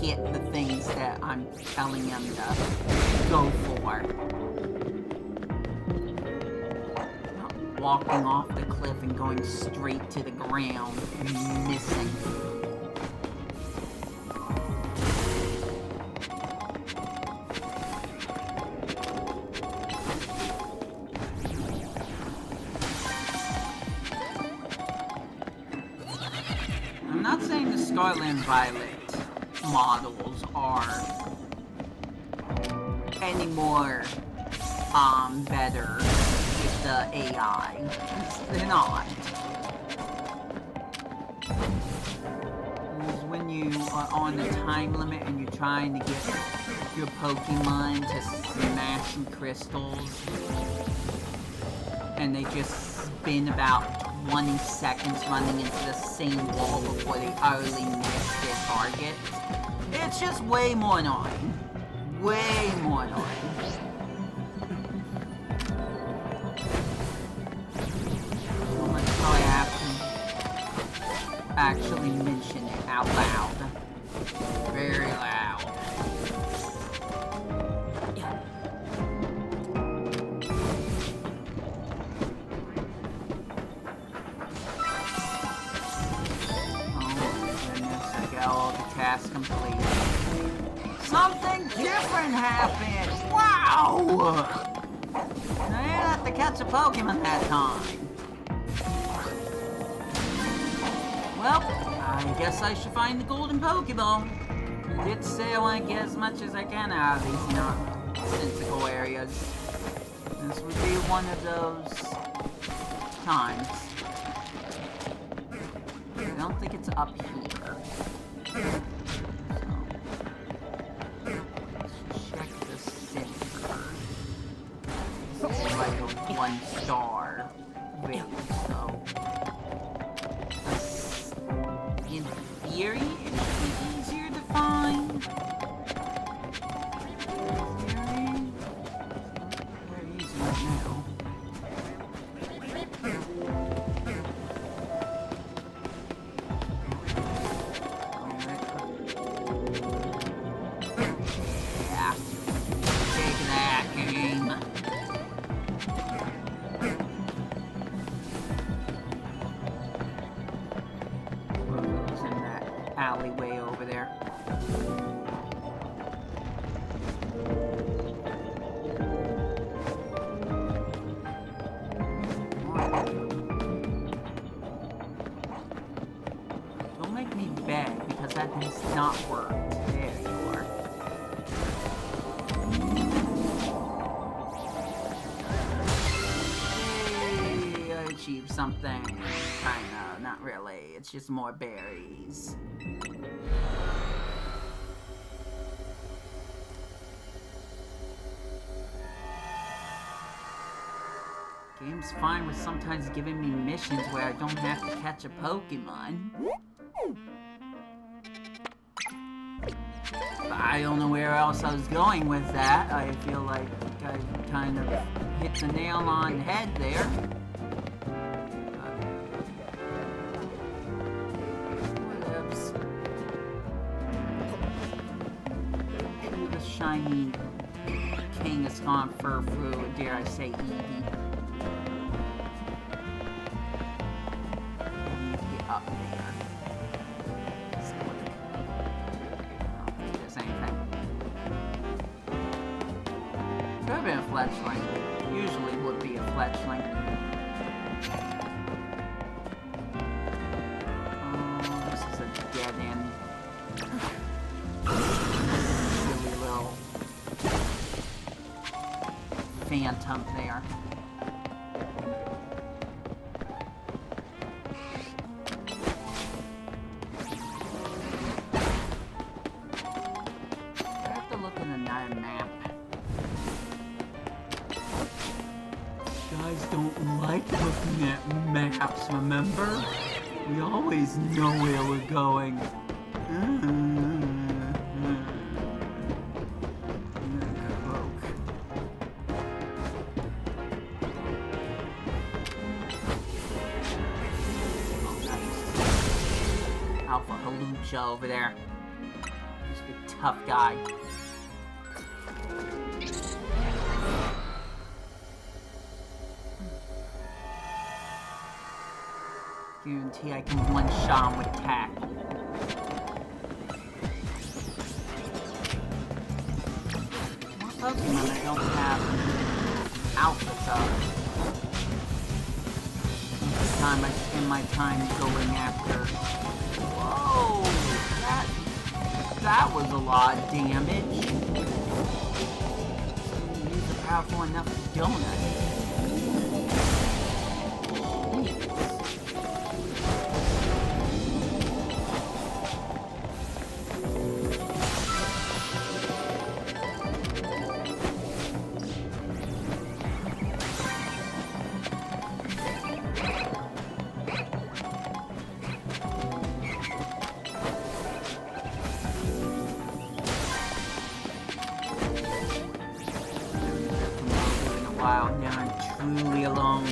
Hit the things that I'm telling him to go for. Not walking off the cliff and going straight to the ground and missing. I'm not saying the Scarlet and Violet models are any more better with the AI. They're not. Because when you are on the time limit and you're trying to get your Pokemon to smash some crystals and they just spin about 20 seconds running into the same wall before they utterly miss their target. It's just way more annoying. Way more annoying. So much so I have to actually mention it out loud. Very loud. Task complete. Something different happened! Wow! I didn't have to catch a Pokemon that time. Well, I guess I should find the golden Pokeball. I did say I want to get as much as I can out of these nonsensical areas. This would be one of those times. I don't think it's up here. One star value, so in theory it should be easier to find. Very easy right now. Yeah, take that, game. Alleyway over there. Don't make me beg because that has not worked. There you are. Hey, I achieved something. Kinda, not really. It's just more berries. Game's fine with sometimes giving me missions where I don't have to catch a Pokemon. But I don't know where else I was going with that. I feel like I kind of hit the nail on the head there. The shiny king has gone Furfru, dare I say Eevee. Get up there. So, I don't think there's anything. Could have been a fledgling. Usually would be a fletchling. Oh, this is a dead end. Silly little phantom there. I have to look in another map. Guys don't like looking at maps, remember? We always know where we're going. Alpha Halucha over there. Just a tough guy. Guarantee I can one-shot him with tackle. More Pokemon I don't have alphas of. This time I spend my time going after... Whoa! That was a lot of damage. These are powerful enough to donut. Wow, now I'm truly alone.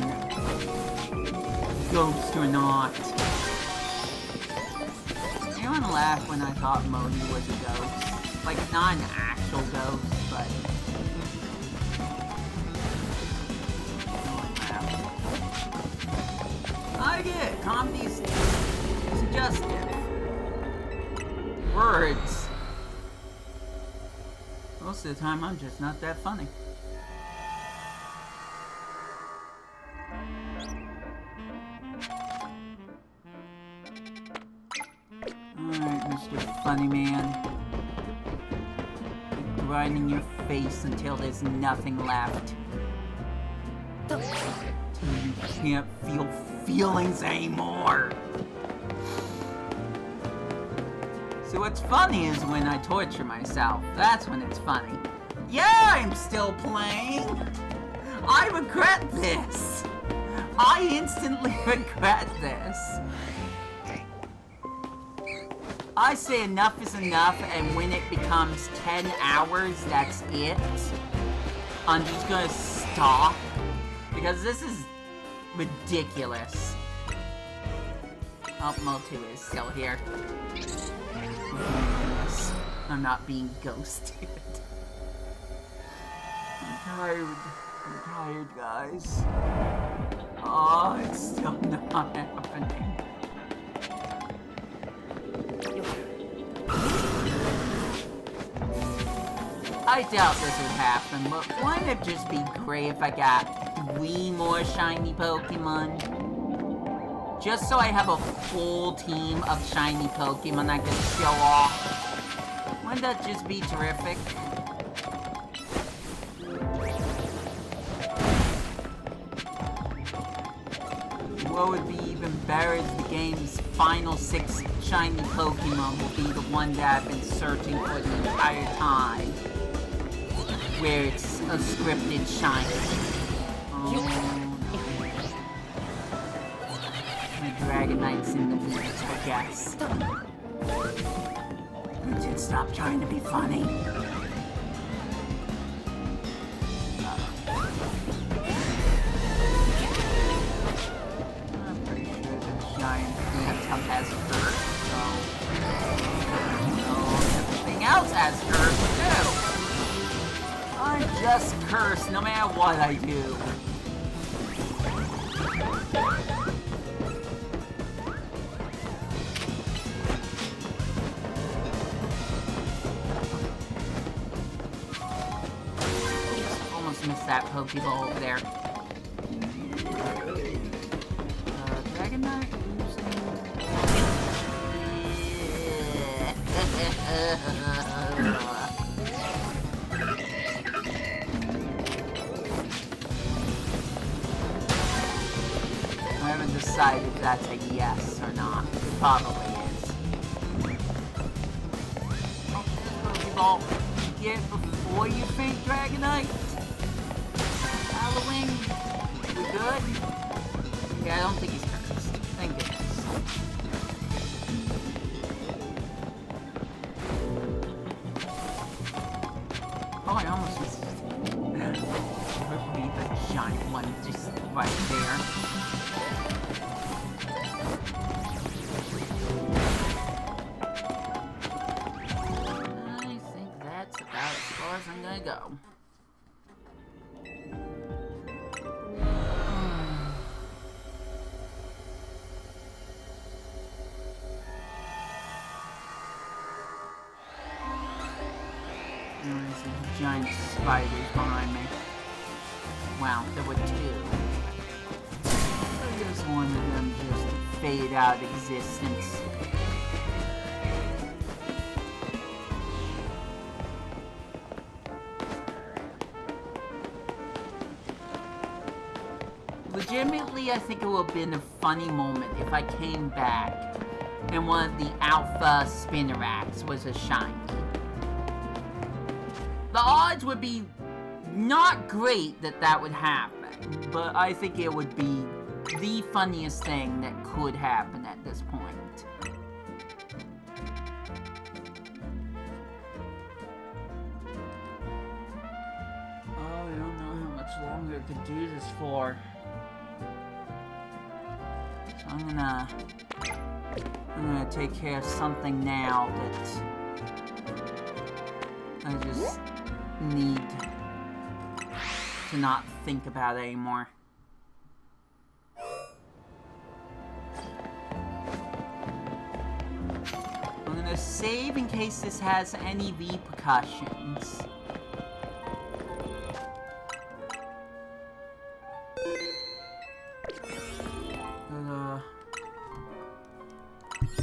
Ghost or not. Anyone laugh when I thought Moni was a ghost? Like, not an actual ghost, but... I get it. Comedy's suggestive. Words. Most of the time, I'm just not that funny. Alright, Mr. Funny Man. Grinding your face until there's nothing left. Till you can't feel feelings anymore. See, what's funny is when I torture myself. That's when it's funny. Yeah, I'm still playing! I regret this! I instantly regret this. I say enough is enough, and when it becomes 10 hours, that's it. I'm just gonna stop. Because this is ridiculous. Oh, Motu is still here. I'm not being ghosted. I'm tired, guys. Oh, it's still not happening. I doubt this would happen, but wouldn't it just be great if I got 3 more shiny Pokemon? Just so I have a full team of shiny Pokemon I can show off. Wouldn't that just be terrific? What would be even better is the game's final 6 shiny Pokemon will be the one that I've been searching for the entire time. Where it's a scripted shiny. Oh, my Dragonite's in the woods, I guess. I should stop trying to be funny. I'm pretty sure the giant phantom has Earth, so everything else has Earth too. I just curse no matter what I do. Almost missed that Pokeball over there. Dragonite I haven't decided if that's a yes or not. It probably is. Oh, Pokeball. Get before you faint, Dragonite. Halloween. We good? Yeah, I don't think he's cursed. Thank goodness. Oh, I almost missed it. Would be the giant one just right there. I think that's about as far as I'm gonna go. There's a giant spiders behind me. Wow, there were two. I just wanted them just to fade out existence. Legitimately, I think it would have been a funny moment if I came back and one of the Alpha Spinnerax was a shiny. The odds would be not great that that would happen, but I think it would be the funniest thing that could happen at this point. Oh, I don't know how much longer I could do this for. So I'm gonna take care of something now that I just need to not think about it anymore. I'm gonna save in case this has any repercussions.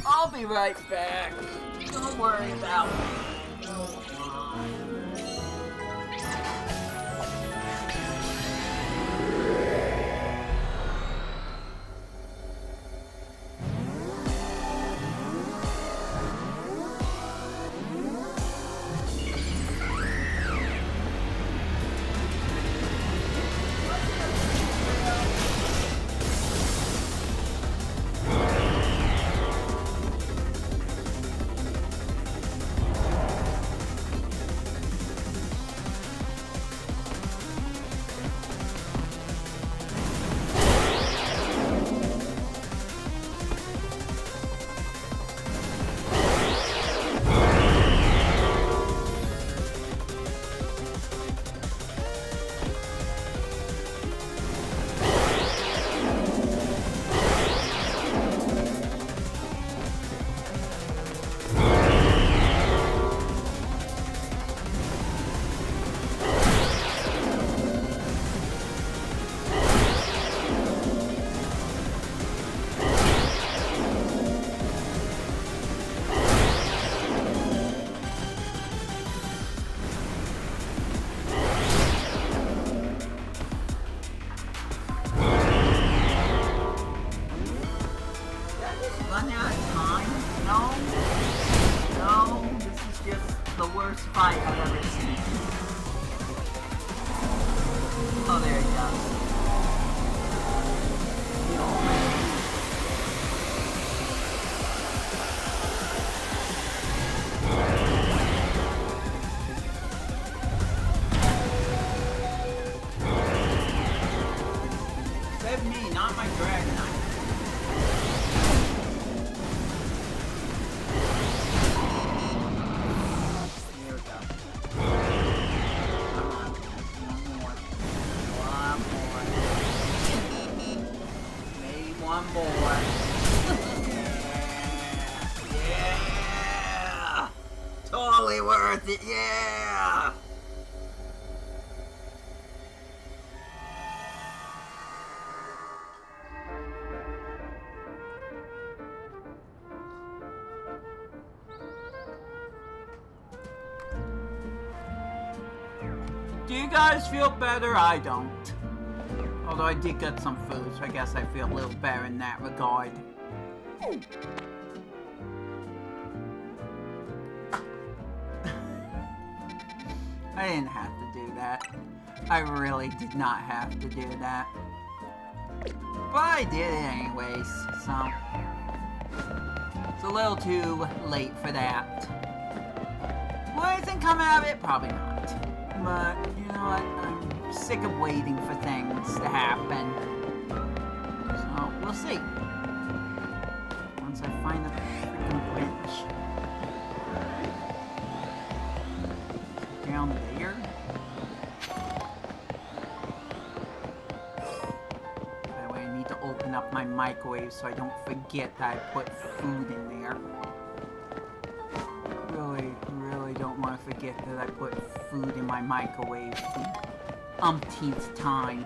I'll be right back. Don't worry about me. Totally worth it, yeah! Do you guys feel better? I don't. Although I did get some food, so I guess I feel a little better in that regard. I didn't have to do that. I really did not have to do that. But I did it anyways, so... It's a little too late for that. Will anything come out of it? Probably not. But, you know what? I'm sick of waiting for things to happen. So, we'll see. Once I find the freaking bridge. Down there? That way I need to open up my microwave so I don't forget that I put food in there. Really don't want to forget that I put food in my microwave the umpteenth time.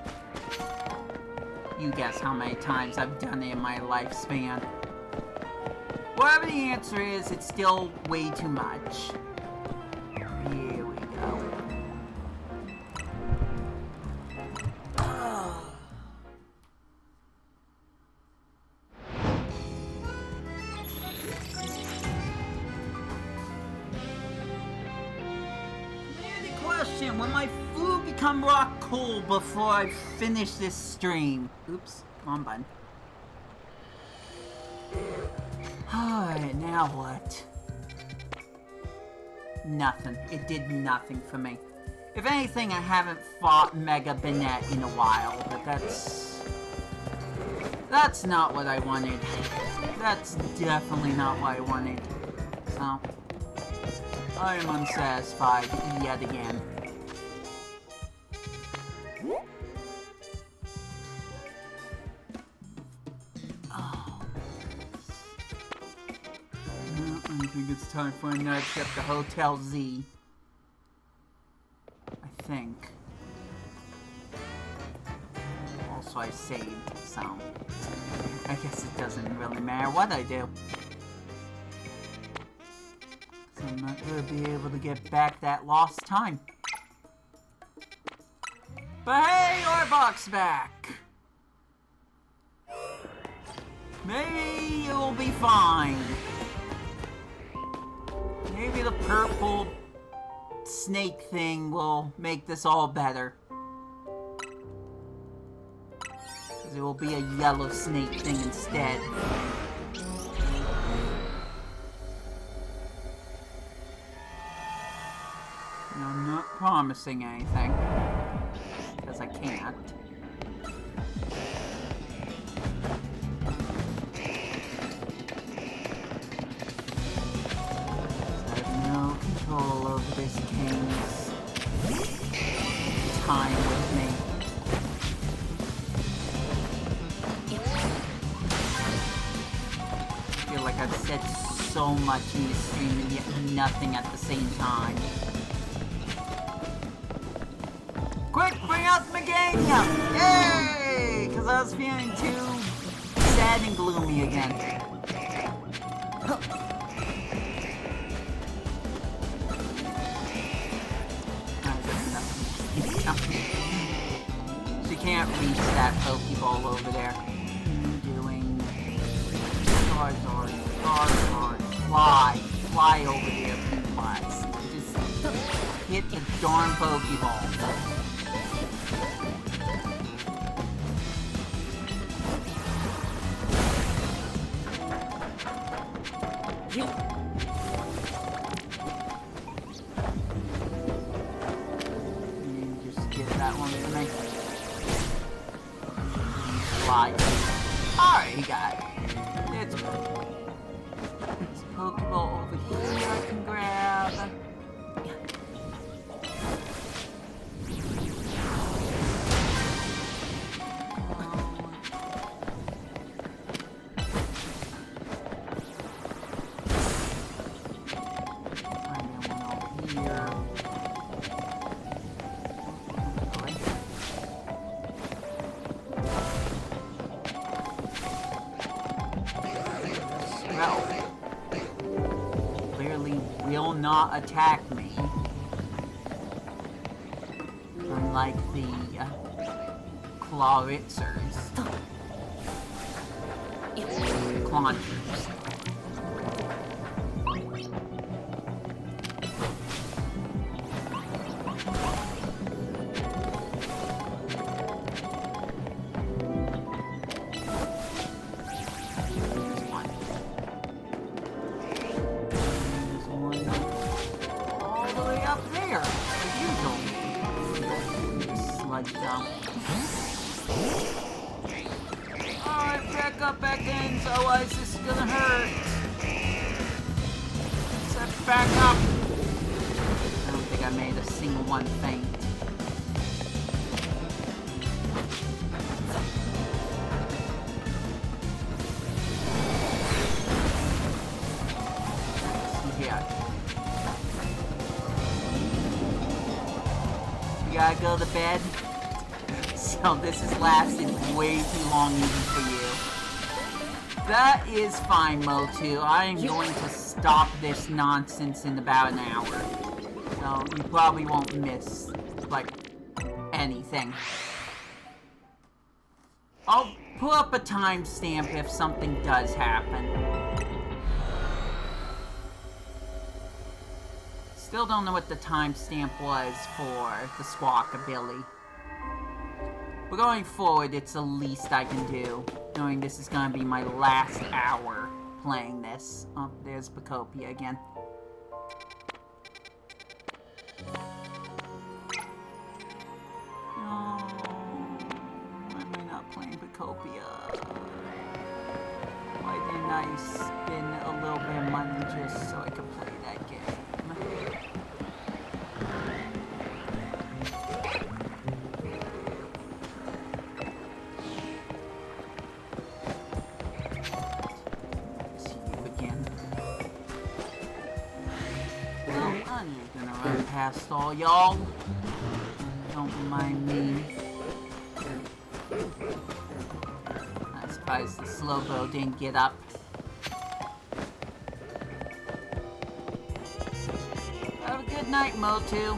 You guess how many times I've done it in my lifespan. Whatever the answer is, it's still way too much. Here we go. Will my food become rock cold before I finish this stream? Oops, wrong button. Alright, now what? Nothing. It did nothing for me. If anything, I haven't fought Mega Banette in a while, but that's not what I wanted. That's definitely not what I wanted. So, I am unsatisfied yet again. I think it's time for another trip to Hotel Z. I think. Also, I saved, so I guess it doesn't really matter what I do. So I'm not gonna be able to get back that lost time. But hey, your box back! Maybe it will be fine. Maybe the purple snake thing will make this all better. Because it will be a yellow snake thing instead. Now, I'm not promising anything. Because I can't. Control over this king's time with me. I feel like I've said so much in this stream and yet nothing at the same time. Quick, bring out the Meganium! Yay! Because I was feeling too sad and gloomy again. She can't reach that Pokeball over there. Doing Charizard, fly over there, please. Just hit the darn Pokeball. Alright, he got it. It's good. There's a Pokeball over here I can grab. Clearly will not attack me. unlike the Clawritzers. Claunchers. Alright, back in, otherwise this is gonna hurt. Set back up. I don't think I made a single one faint. Yeah. You gotta go to bed. So this has lasted way too long even for you. That is fine, Motu. I am going to stop this nonsense in about an hour. So you probably won't miss, like, anything. I'll put up a timestamp if something does happen. Still don't know what the timestamp was for the Squawkabilly. But going forward, it's the least I can do, knowing this is going to be my last hour playing this. Oh, there's Pokopia again. No, why am I not playing Pokopia? Why didn't I spend a little bit of money just so I could play that game? Past all y'all. Don't mind me. I'm surprised the Slowbro didn't get up. Have a good night, Motu.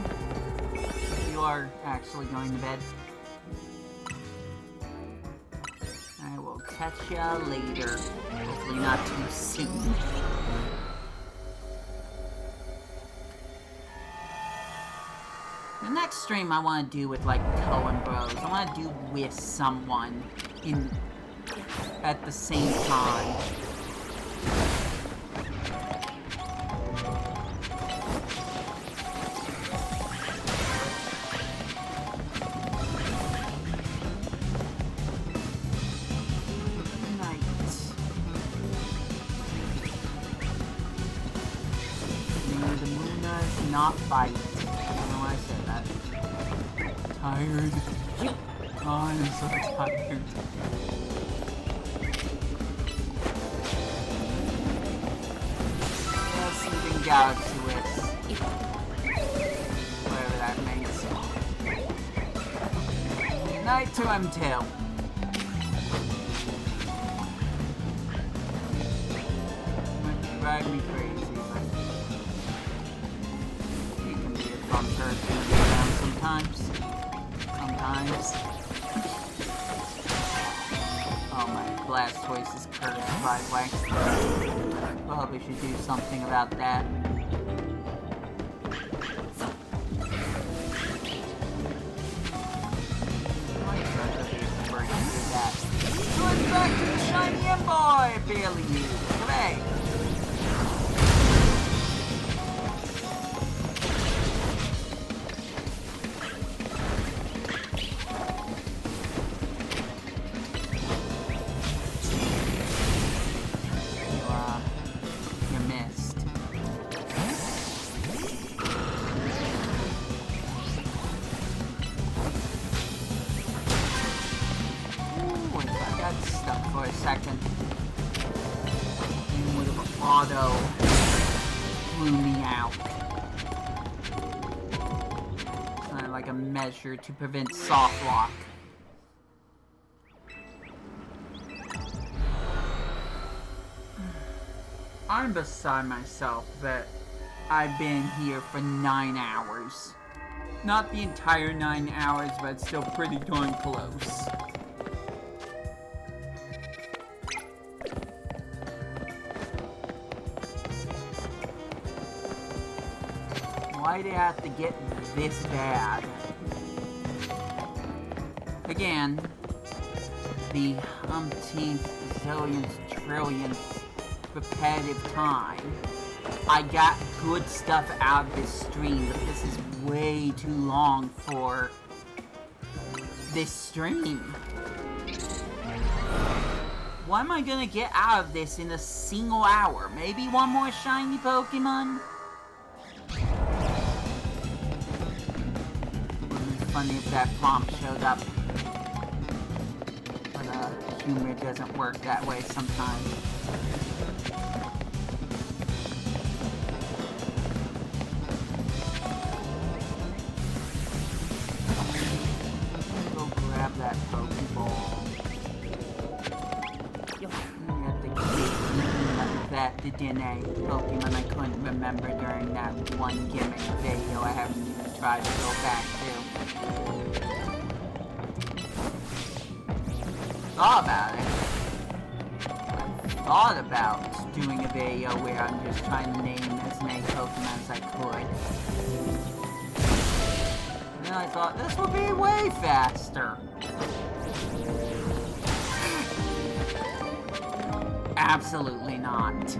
You are actually going to bed. I will catch ya later. Hopefully not too soon. The next stream I want to do with, like, Coen Bros. I want to do with someone at the same time. May the Munas not fight. Tired. Oh, I'm so tired. Yeah, Sleeping Galaxy with whatever that means. Night to him too. Might drive me crazy, but he can be a fun person around sometimes. Oh, my Blastoise is cursed, by the way. Probably should do something about that. Going back to the Shiny Boy, barely you. Hooray! Measure to prevent soft lock. I'm beside myself that I've been here for 9 hours. Not the entire 9 hours, but still pretty darn close. Why'd it have to get this bad? Again, the umpteenth, zillionth, trillionth repetitive time. I got good stuff out of this stream, but this is way too long for this stream. What am I gonna get out of this in a single hour? Maybe one more shiny Pokemon? Wouldn't be funny if that prompt showed up. But humor doesn't work that way sometimes. Go grab that Pokeball. That the DNA Pokemon I couldn't remember during that one gimmick video I haven't even tried to go back to. Thought about it. I thought about doing a video where I'm just trying to name as many Pokemon as I could. And then I thought this would be way faster. Absolutely not.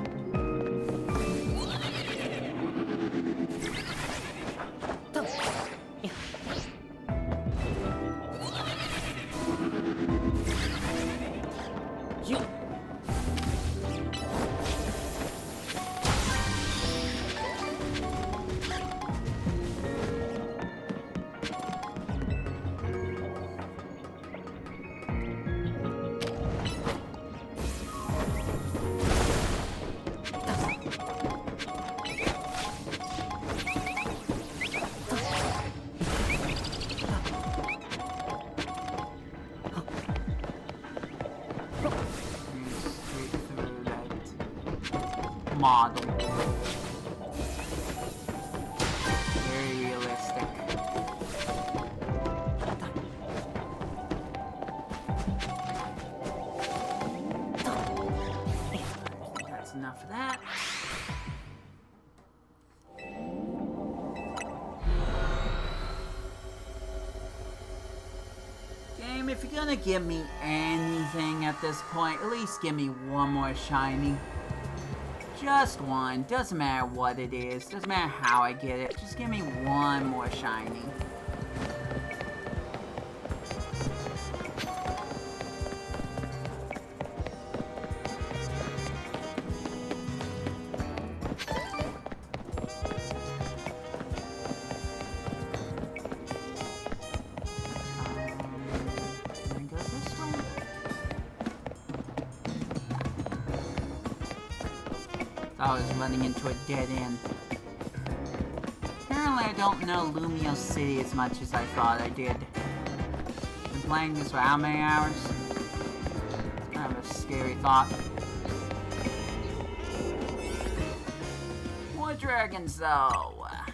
Model. Very realistic. That's enough of that. Game, if you're gonna give me anything at this point, at least give me one more shiny. Just one. Doesn't matter what it is. Doesn't matter how I get it. Just give me one more shiny. Can I go this way? I was running into a dead end. Apparently I don't know Lumio City as much as I thought I did. Been playing this for how many hours? Kind of a scary thought. More dragons though. I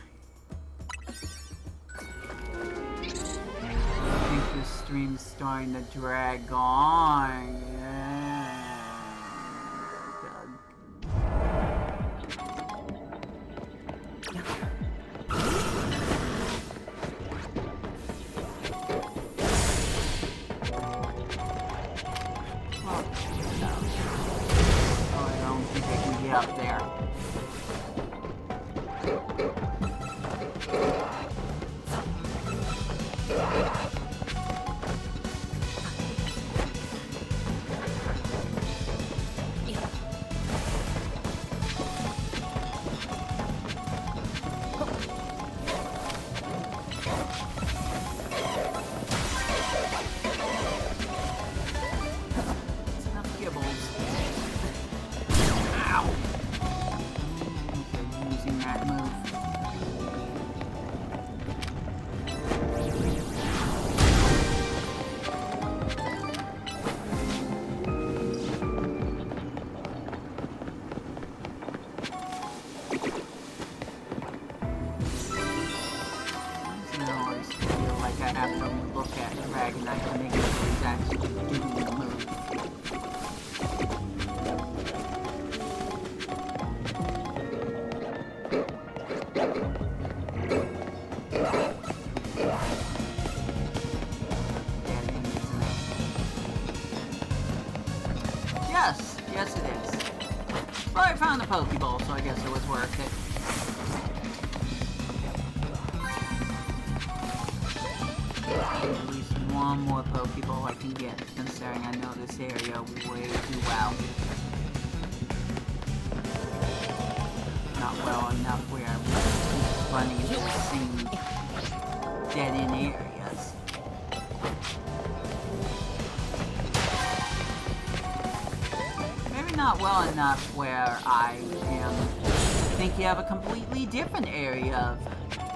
think this stream's starting to drag on. Up there. like I have to look at Dragonite to make sure he's actually doing the move. Yes it is. Well, I found the Pokeball, so I guess it was worth it. At least one more Pokeball I can get, considering I know this area way too well. Not well enough where I'm running into the same dead-end areas. Maybe not well enough where I am thinking of a completely different area of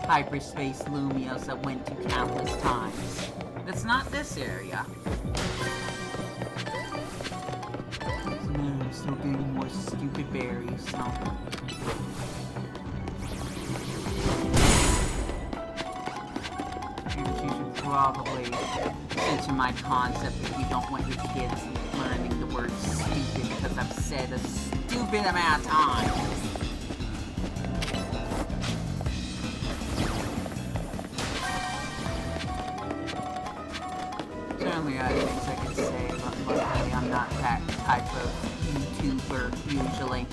hyperspace Lumios that went to countless times. It's not this area. I'm still getting more stupid berries, so... You should probably censor my concept if you don't want your kids learning the word stupid, because I've said a stupid amount of times. Certainly other things I could say, but luckily I'm not that type of YouTuber, usually.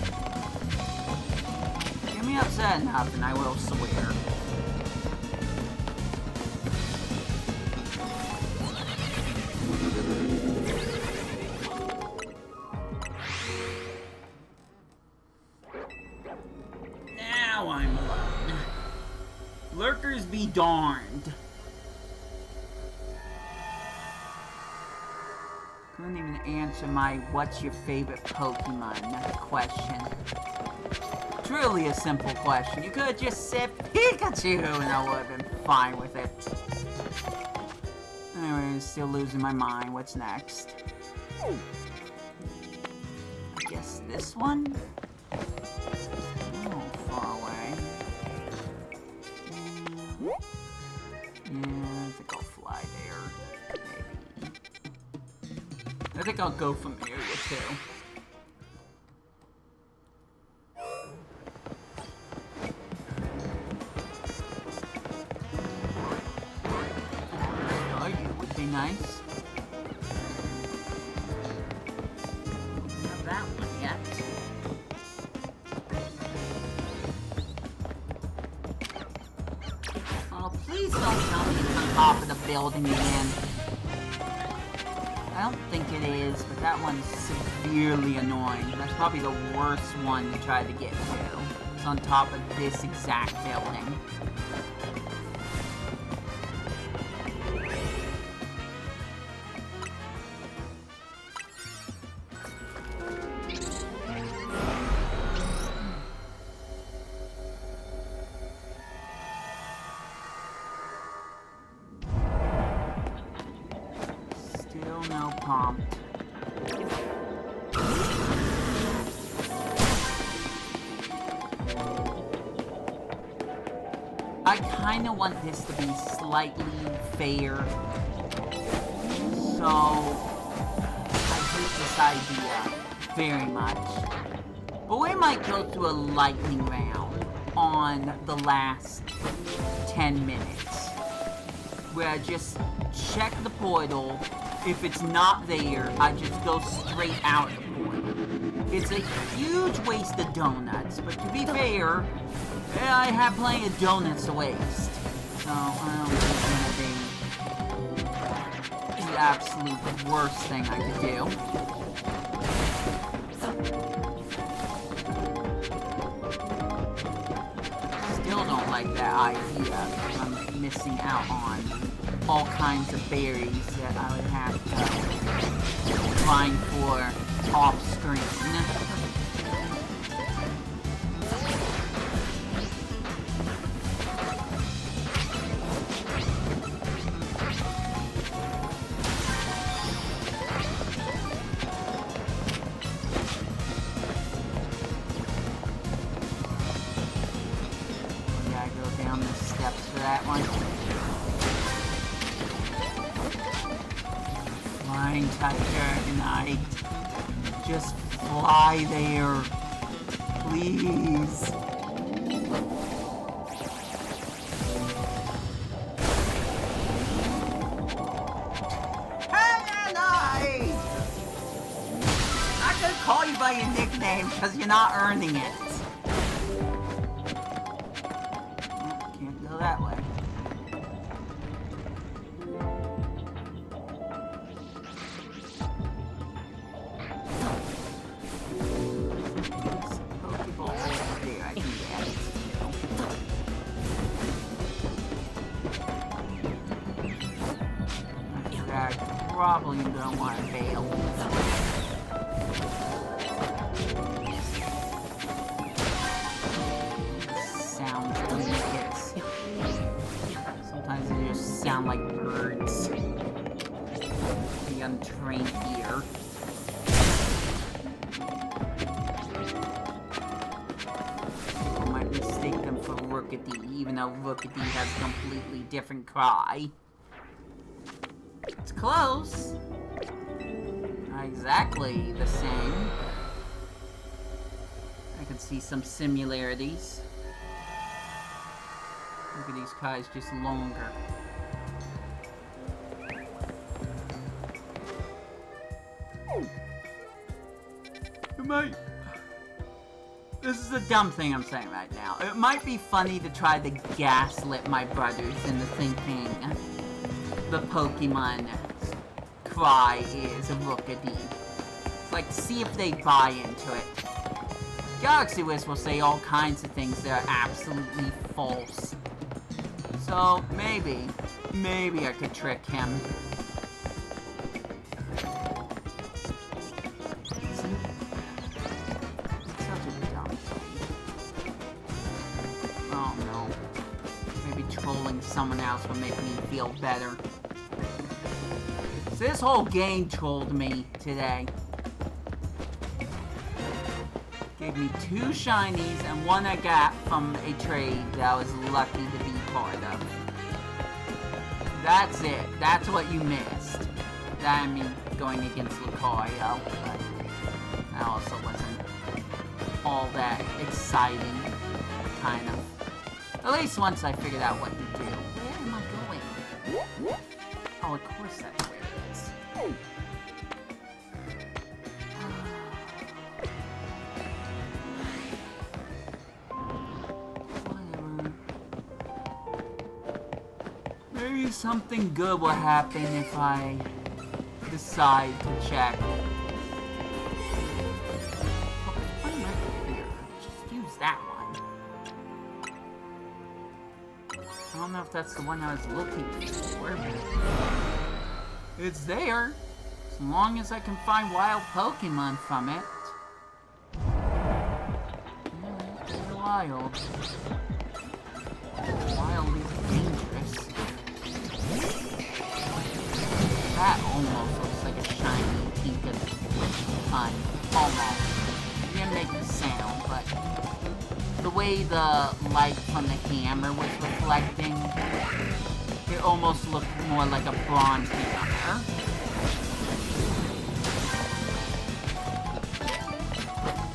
Get me upset enough and I will swear. Now I'm alone. Lurkers be darned. Couldn't even answer my "what's your favorite Pokemon" question. Truly a simple question. You could have just said Pikachu and I would have been fine with it. Anyways, still losing my mind. What's next? I guess this one? Oh, far away. Yeah, I think I'll fly there. Maybe. I think I'll go from area 2. Oh, you would be nice. Don't have that one yet. Oh, please don't tell me it's on top of the building again. I don't think it is, but that one's severely annoying. That's probably the worst one to try to get to. It's on top of this exact building. No prompt. I kinda want this to be slightly fair. So I hate this idea very much. But we might go through a lightning round on the last 10 minutes. Where I just check the portal. If it's not there, I just go straight out the portal. It's a huge waste of donuts, but to be fair, I have plenty of donuts to waste. So, I don't think it's gonna be the absolute worst thing I could do. Still don't like that idea, because I'm missing out on all kinds of berries that I would have to find for off screen. We gotta go down the steps for that one. my entire night. Just fly there. Please. Call you by your nickname because you're not earning it. Can't go that way. Pokeball over there, I can get it. I probably don't want to fail. Sound like birds. The untrained ear. I might mistake them for Rookity, even though Rookity has a completely different cry. It's close. Not exactly the same. I can see some similarities. Look at these cries, just longer. This is a dumb thing I'm saying right now. It might be funny to try to gaslit my brothers into thinking the Pokemon cry is a Rookity. It's like, see if they buy into it. Galaxy Wiz will say all kinds of things that are absolutely false. So, maybe I could trick him. Someone else will make me feel better. So this whole game trolled me today. Gave me 2 shinies and 1 I got from a trade that I was lucky to be part of. That's it. That's what you missed. That, I mean, going against Lucario, but that also wasn't all that exciting, kind of. At least once I figured out what to do. Where am I going? Oh, of course that's where it is. Whatever. Maybe something good will happen if I decide to check. Oh, it's right here. Just use that one. I don't know if that's the one I was looking for. It's there. As long as I can find wild Pokemon from it. Yeah, they're wild. Wild is dangerous. That almost looks like a shiny Pikachu. Almost. It didn't make the sound, but the way the light from the camera was reflecting, it almost looked more like a bronze hammer.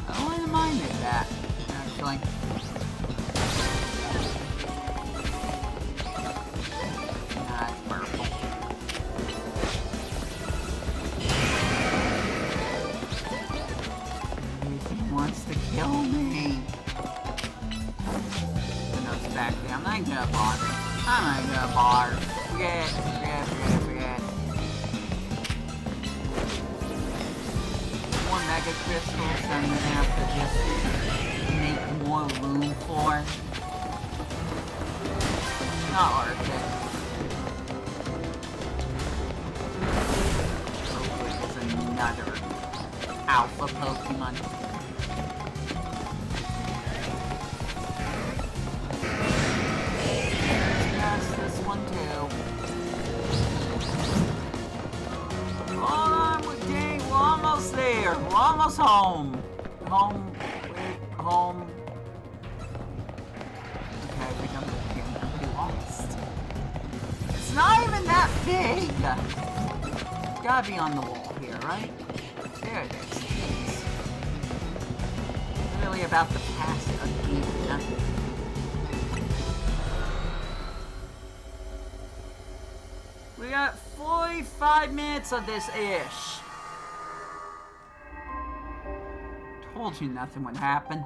I wouldn't mind that, actually. Nah, it's purple. Everything wants to kill me. Back there. I'm not gonna bother. I'm not gonna bother. Forget. More Mega Crystals I'm gonna have to just make more room for. Not worth it. Oh, there's another Alpha Pokemon. One too. Oh, we're almost there. We're almost home. Home. Okay, I think I'm pretty lost. It's not even that big. It's gotta be on the wall here, right? There it is. It's really about to pass again. We got 45 minutes of this ish. Told you nothing would happen.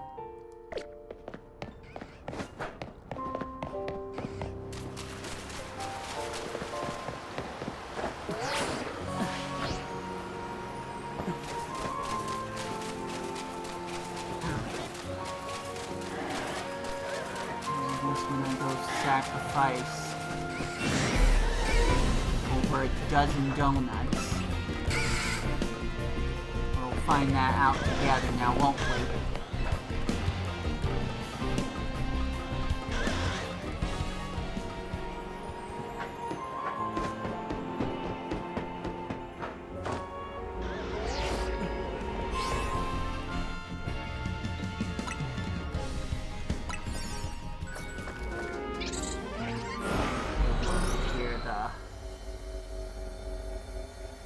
Sacrifice over a dozen donuts. We'll find that out together now, won't we?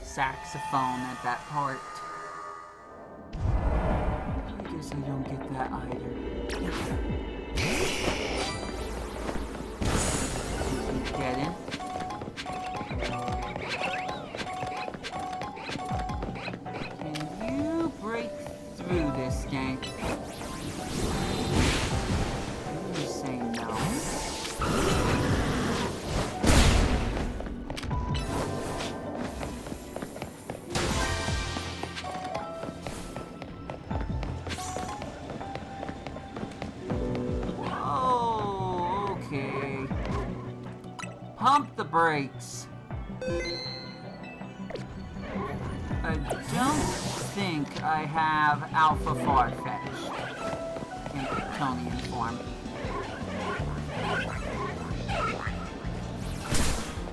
Saxophone at that part. I guess I don't get that either. Get in. Can you break through this thing? You say no. Pump the brakes. I don't think I have Alpha Farfetch in Kryptonian form.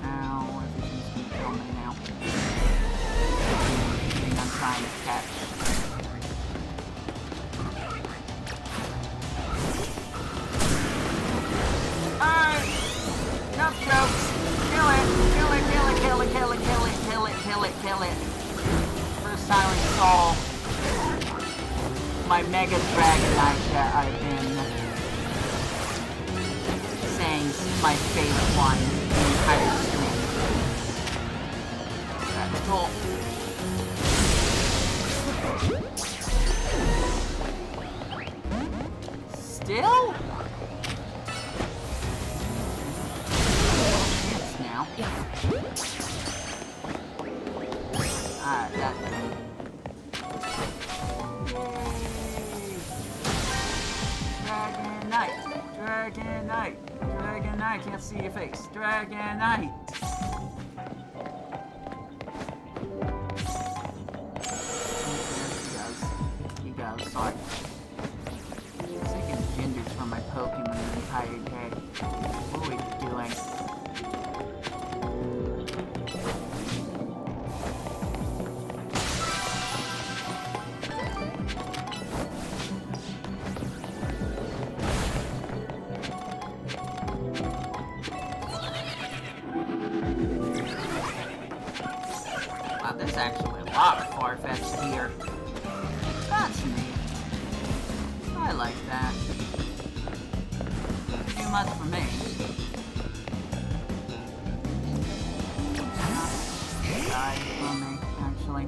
Ow, everything's gonna kill me now. Everything I'm trying to catch. Alright! Enough jokes! Kill it! Kill it! Kill it! Kill it! Kill it! Kill it! Kill it! Kill it! Kill it! For Silent Soul, my Mega Dragonite that I've been saying is my favorite one in the entire stream. That's cool. Still? Now. Alright, that thing. Dragonite! Dragonite! Dragonite! Can't see your face. Dragonite! He goes. Sorry. I'm taking genders from my Pokemon the entire day. What are we doing? Wow, there's actually a lot of Farfetch'd here. That's neat. I like that. Too much for me. Die for me, actually.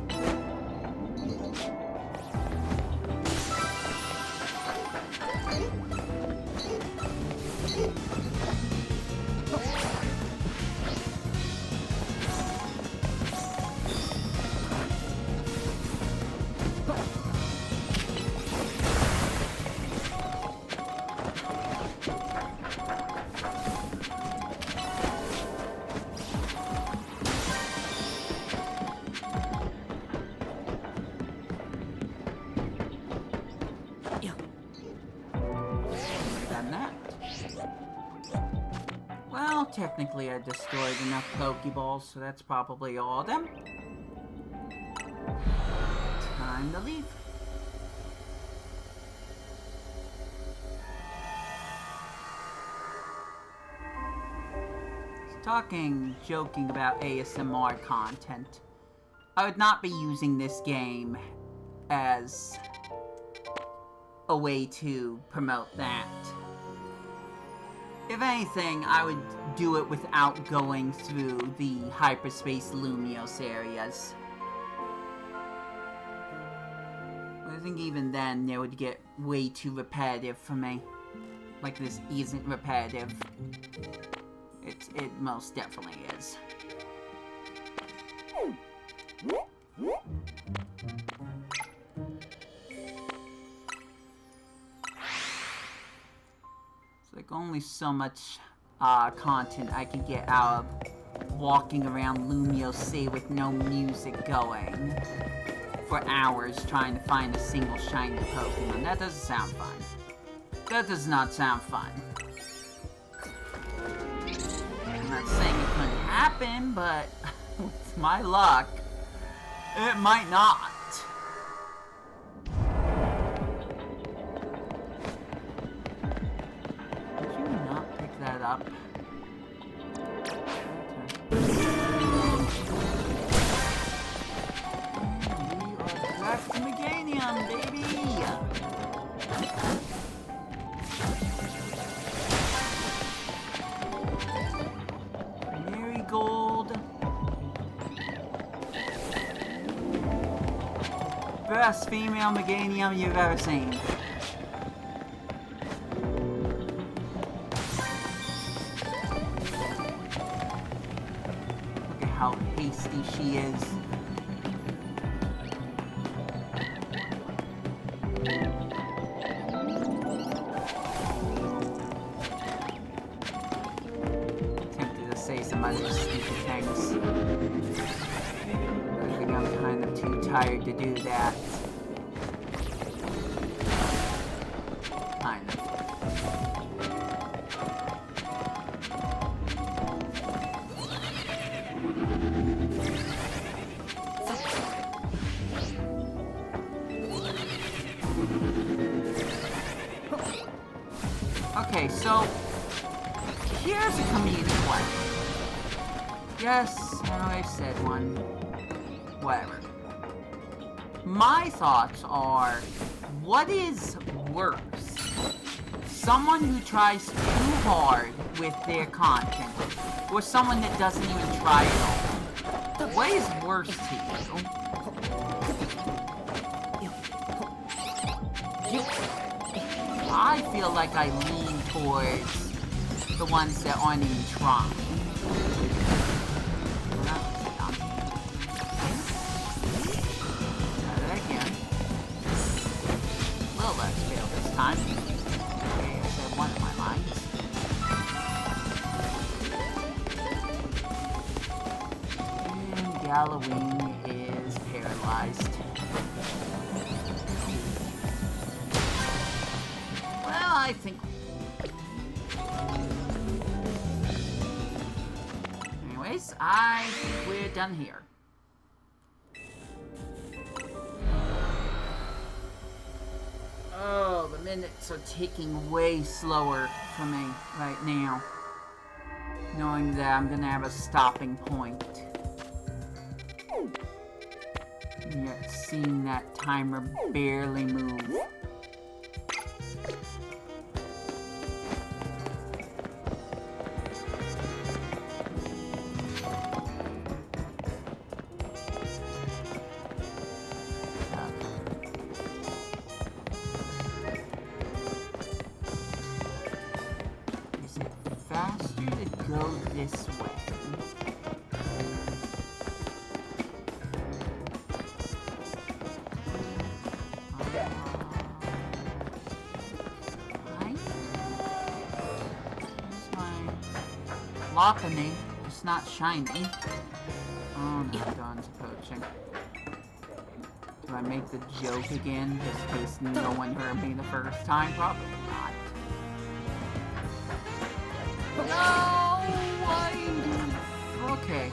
Well, technically I destroyed enough Pokeballs, so that's probably all of them. Time to leave. Joking about ASMR content. I would not be using this game as a way to promote that. If anything, I would do it without going through the Hyperspace Lumiose areas. I think even then, it would get way too repetitive for me. Like, this isn't repetitive. It most definitely is. It's like only so much content I can get out of walking around Lumiose with no music going for hours trying to find a single shiny Pokemon. That doesn't sound fun. That does not sound fun. I'm not saying it couldn't happen, but with my luck, it might not. Did you not pick that up? Back to Meganium, baby! Marigold. Best female Meganium you've ever seen. Look at how hasty she is. Say some other stupid things. I think I'm kind of too tired to do that. Kind of. Okay, so here's a community question. Yes, I know I said one. Whatever. My thoughts are, what is worse? Someone who tries too hard with their content, or someone that doesn't even try at all? What is worse to you? I feel like I lean towards the ones that aren't even trying. Time. Okay, I said one of my lines. And Gallowing is paralyzed. Well, I think... Anyways, I think we're done here. Oh, the minutes are ticking way slower for me right now. Knowing that I'm gonna have a stopping point. And yet seeing that timer barely move. Go this way. Here's my Lopunny, it's not shiny. Oh no, Dawn's poaching. Do I make the joke again, just in case no one heard me the first time? Probably not. No! Okay.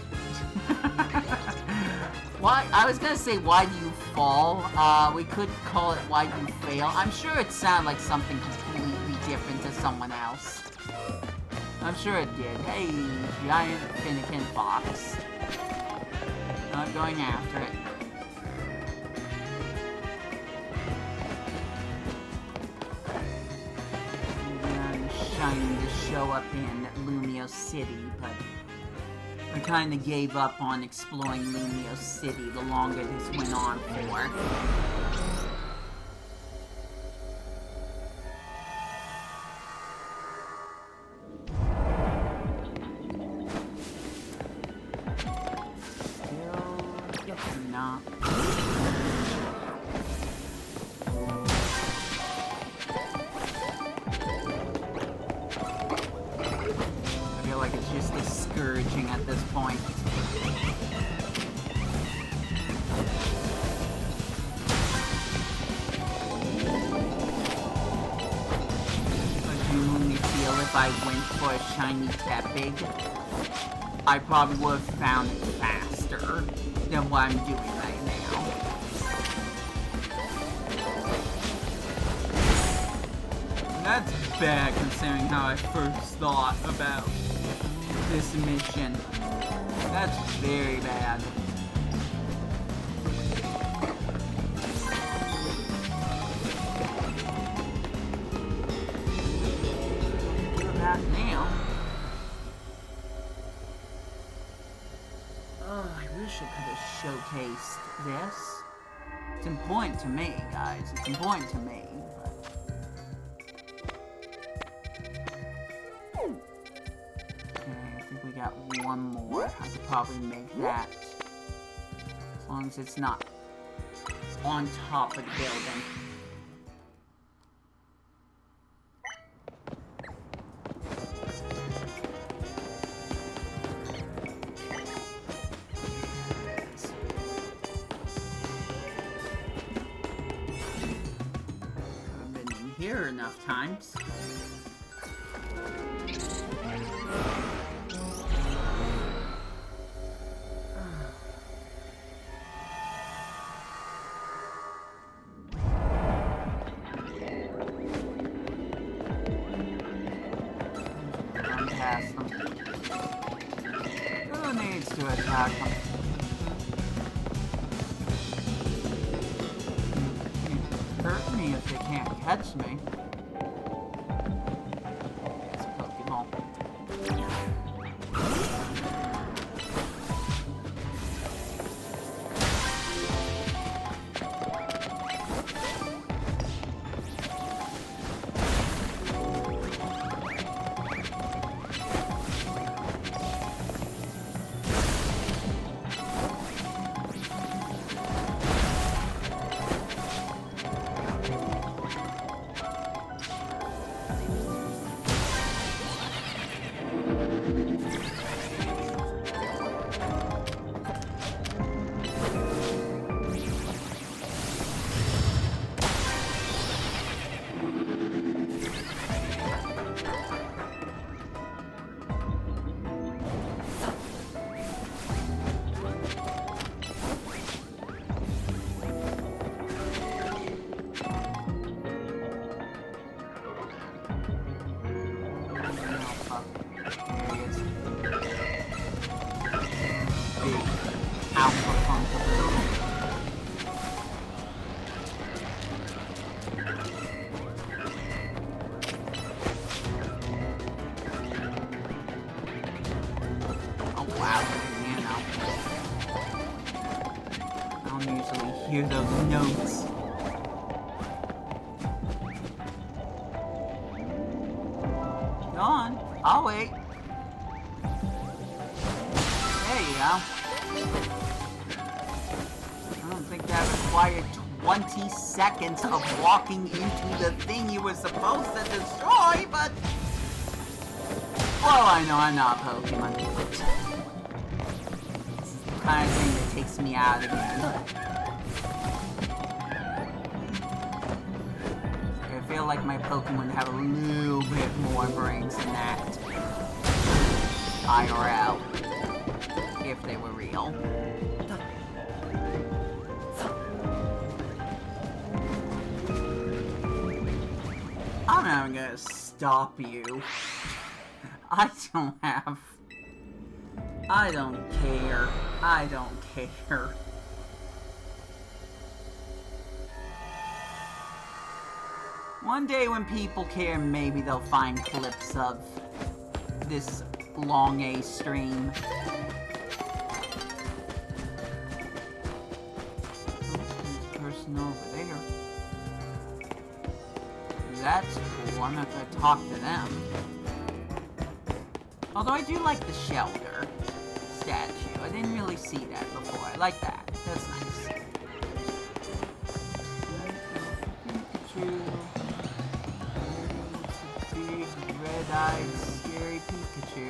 Why? I was gonna say, why do you fall? We could call it why do you fail. I'm sure it sounded like something completely different to someone else. I'm sure it did. Hey, giant Finnegan fox. Not going after it. And Shiny to show up in Lumio City, but I kinda gave up on exploring Lumio City the longer this went on for. Not. I feel like it's just discouraging at this point. I genuinely feel if I went for a shiny Tepig, I probably would have found it faster than what I'm doing right now. And that's bad considering how I first thought about this mission. That's very bad. We're back now. Oh, I wish I could have showcased this. It's important to me, guys. It's important to me. Okay, I think we got one more. I could probably make that. As long as it's not on top of the building. Here enough times. Run past them. Who needs to attack them? Hurt me if they can't catch me. It's a Pokemon. Alpha Female. Oh wow, I don't usually hear those notes. Go on, I'll wait. There you go. I don't think that required 20 seconds of walking into the thing you were supposed to destroy, but... Well, I know I'm not Pokemon. This is the kind of thing that takes me out again. I feel like my Pokemon have a little bit more brains than that. IRL. If they were real. I'm not gonna stop you. I don't have I don't care. I don't care. One day when people care, maybe they'll find clips of this long A stream. Person over there. That's cool. I'm not gonna talk to them. Although I do like the shelter statue. I didn't really see that before. I like that. That's nice. Pikachu. Big, red-eyed, scary Pikachu.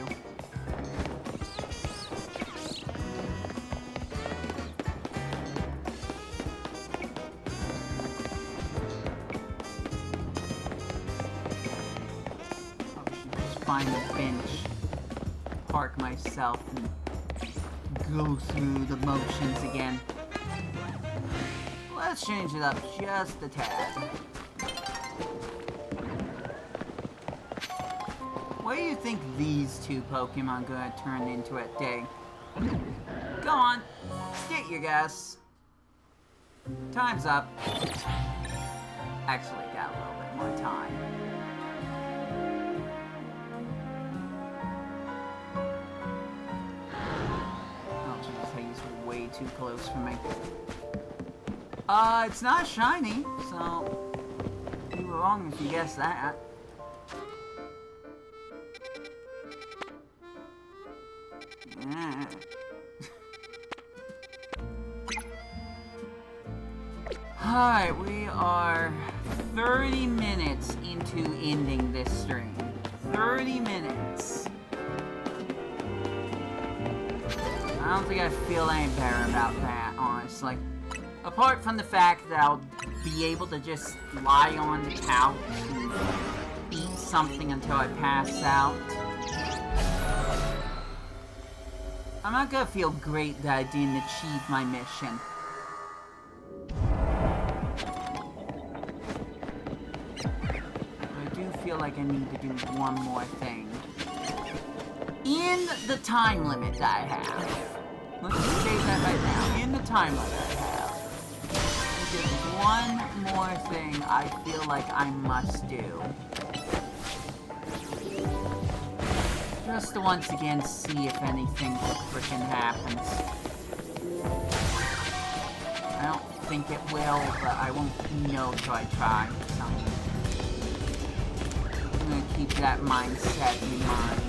Find a bench, park myself, and go through the motions again. Let's change it up just a tad. What do you think these two Pokemon gonna turn into at day? Go on, state your guess. Time's up. Actually, got a little bit more time. Way too close for me. It's not shiny, so you were wrong if you guessed that. Yeah. Alright, we are 30 minutes into ending this stream. 30 minutes. I don't think I feel any better about that, honestly. Apart from the fact that I'll be able to just lie on the couch and eat something until I pass out. I'm not gonna feel great that I didn't achieve my mission. I do feel like I need to do one more thing. In the time limit that I have. Let's just say that right now. In the time limit I have. There's just one more thing I feel like I must do. Just to once again see if anything frickin' happens. I don't think it will, but I won't know till I try. So I'm gonna keep that mindset in mind.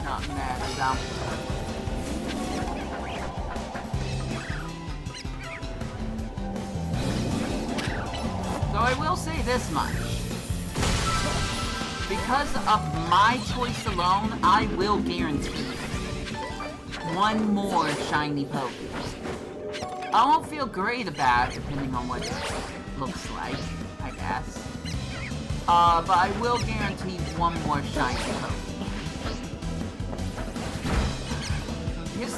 Not mad at them. So I will say this much. Because of my choice alone, I will guarantee one more shiny Pokemon. I won't feel great about it, depending on what it looks like, I guess. But I will guarantee one more shiny Pokemon. Here's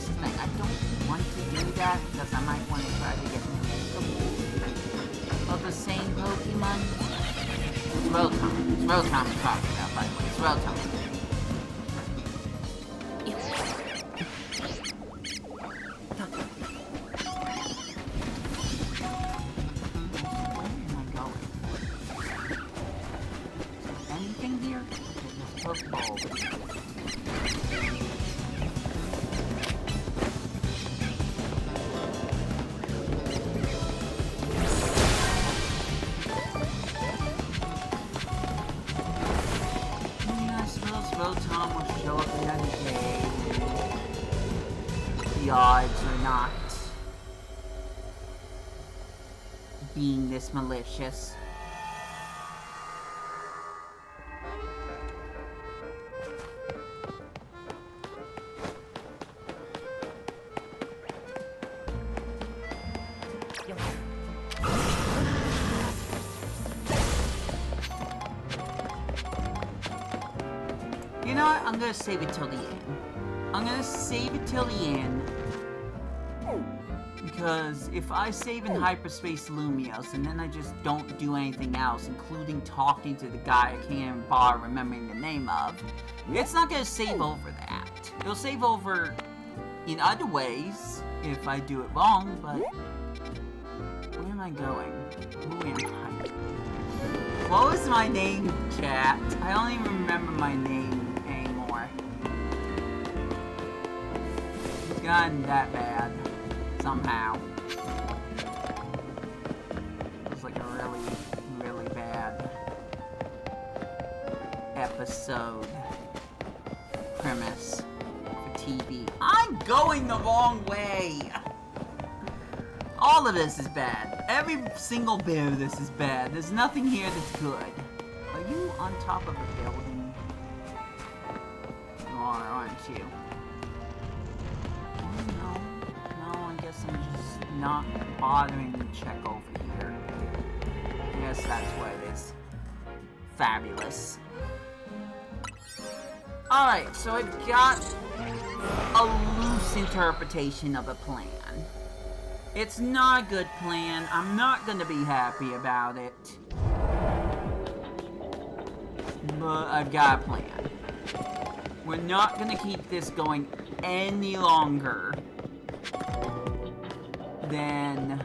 the thing, I don't want to do that because I might want to try to get of the same Pokemon. It's Rotom. It's Rotom I'm talking about, by the way. It's Rotom. Where am I going? Anything here? Okay, there's Pokeball. Rotom will show up another day. The odds are not being this malicious. You know what? I'm gonna save it till the end. I'm gonna save it till the end. Because if I save in Hyperspace Lumios and then I just don't do anything else, including talking to the guy I can't bother remembering the name of, it's not going to save over that. It'll save over in other ways if I do it wrong, but where am I going? Who am I? What was my name, chat? I don't even remember my name anymore. It's gotten that bad. Somehow. It was like a really, really bad episode premise for TV. I'm going the wrong way! All of this is bad. Every single bit of this is bad. There's nothing here that's good. Are you on top of a building? You are, aren't you? I'm just not bothering to check over here. I guess that's what it is. Fabulous. Alright, so I've got a loose interpretation of a plan. It's not a good plan. I'm not gonna be happy about it. But I've got a plan. We're not gonna keep this going any longer than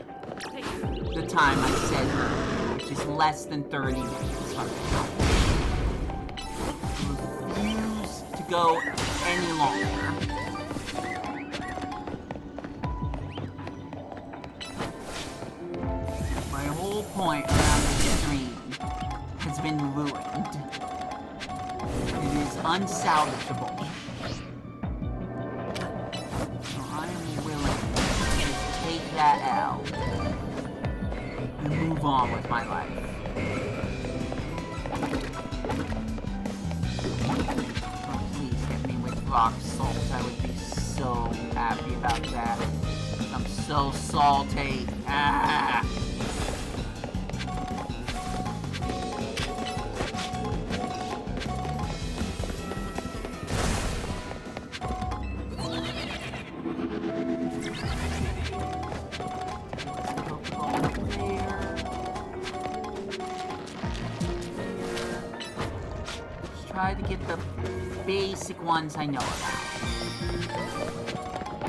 the time I said earlier, which is less than 30 minutes from now. Refuse to go any longer. My whole point around the stream has been ruined. It is unsalvageable. That L and move on with my life. Oh, please hit me with rock salt. I would be so happy about that. I'm so salty. Ah! Try to get the basic ones I know about.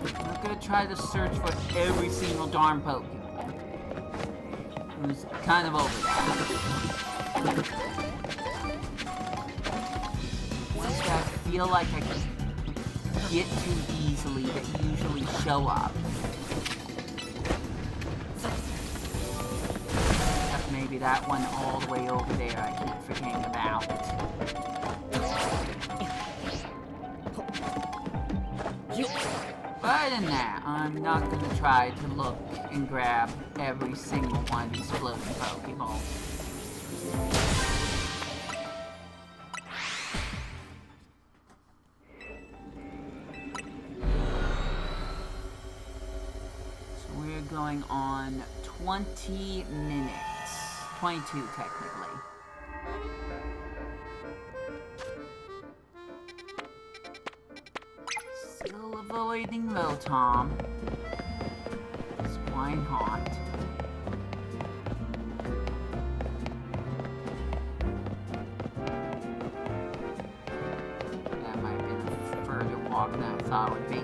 I'm not gonna try to search for every single darn Pokemon. It was kind of over that. Ones that I feel like I can get too easily that usually show up. Except maybe that one all the way over there I keep forgetting about. Other than that, I'm not gonna try to look and grab every single one of these floating Pokemon. So we're going on 20 minutes. 22 technically. Still avoiding Rotom. Swine hot. That might have been a further walk than I thought it would be.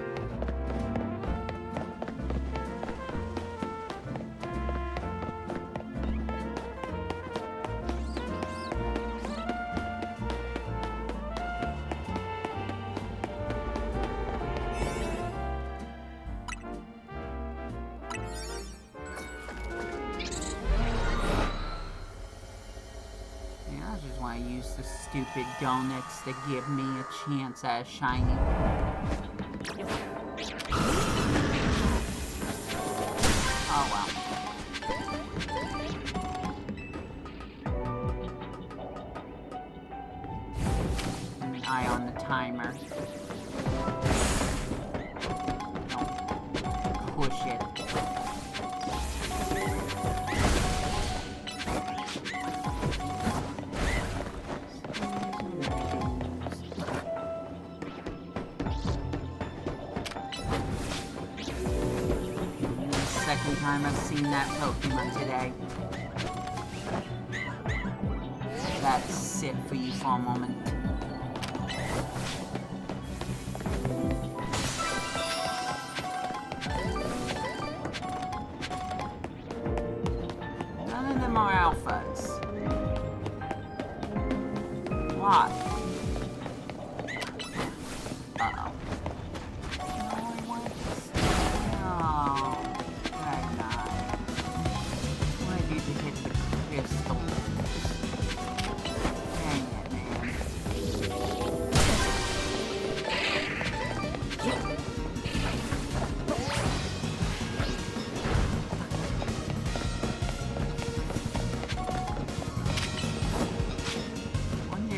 I use the stupid donuts that give me a chance at a shiny. Oh well. Keep an eye on the timer. Don't push it. second time I've seen that Pokemon today. That's sit for you for a moment. None of them are alphas. Why? Uh-oh.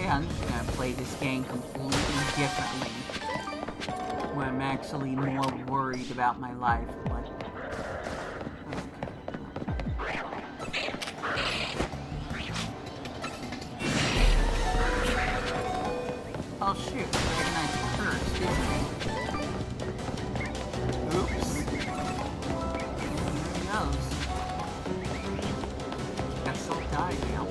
I'm just gonna play this game completely differently, where I'm actually more worried about my life. Like, oh shoot, Dragonite's cursed, isn't he? Oops. There he goes. Guess he'll die now.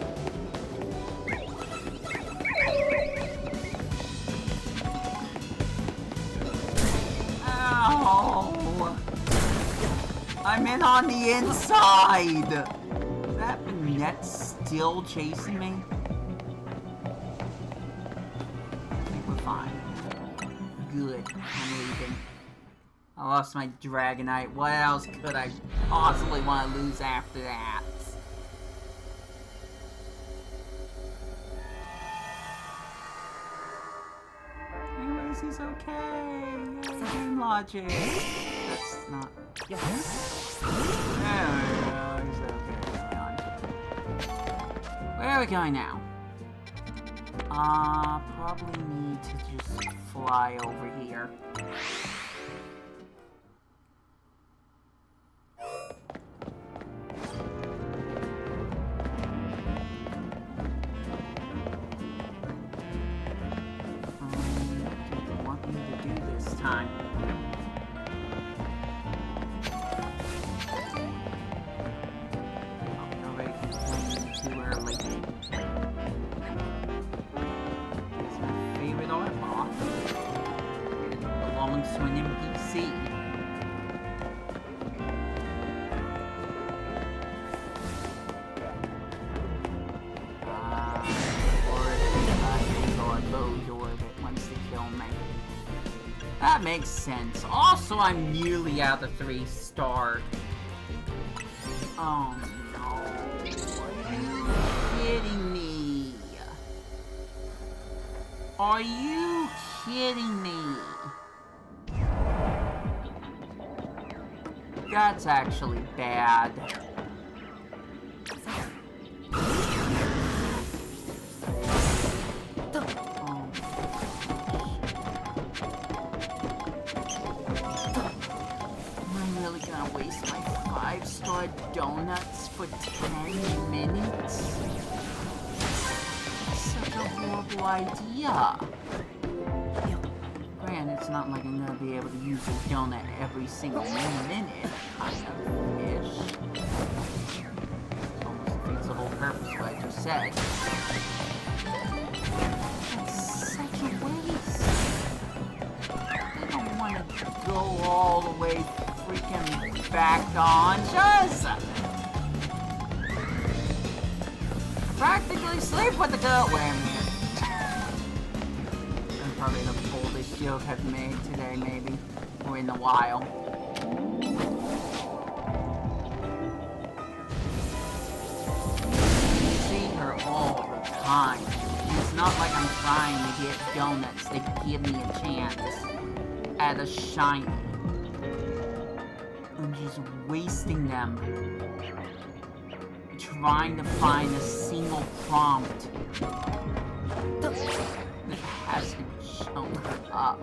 I'm in on the inside! Is that net still chasing me? I think we're fine. Good. I'm leaving. I lost my Dragonite. What else could I possibly want to lose after that? Anyways, he's okay. Game logic. That's not... Yes. There we go. He's okay. Where are we going now? Probably need to just fly over here. What do you want me to do this time? Too early. It's my favorite art box. It belongs to an NPC. Or a boat or that wants to kill me. That makes sense. Also, I'm nearly out of 3-star. Oh no. Kidding me? Are you kidding me? That's actually bad. Am I really gonna waste my 5-star donuts for 10 minutes? Such a horrible idea. Granted, it's not like I'm gonna be able to use a donut every single minute, kind of ish. It almost defeats the whole purpose of what I just said. That's such a waste. I don't want to go all the way freaking back on. Just practically sleep with the goat. Wait a minute. That's probably the boldest joke I've made today, maybe. Or in a while. I see her all the time. It's not like I'm trying to get donuts to give me a chance at a shiny. I'm just wasting them. Trying to find a single prompt that hasn't shown up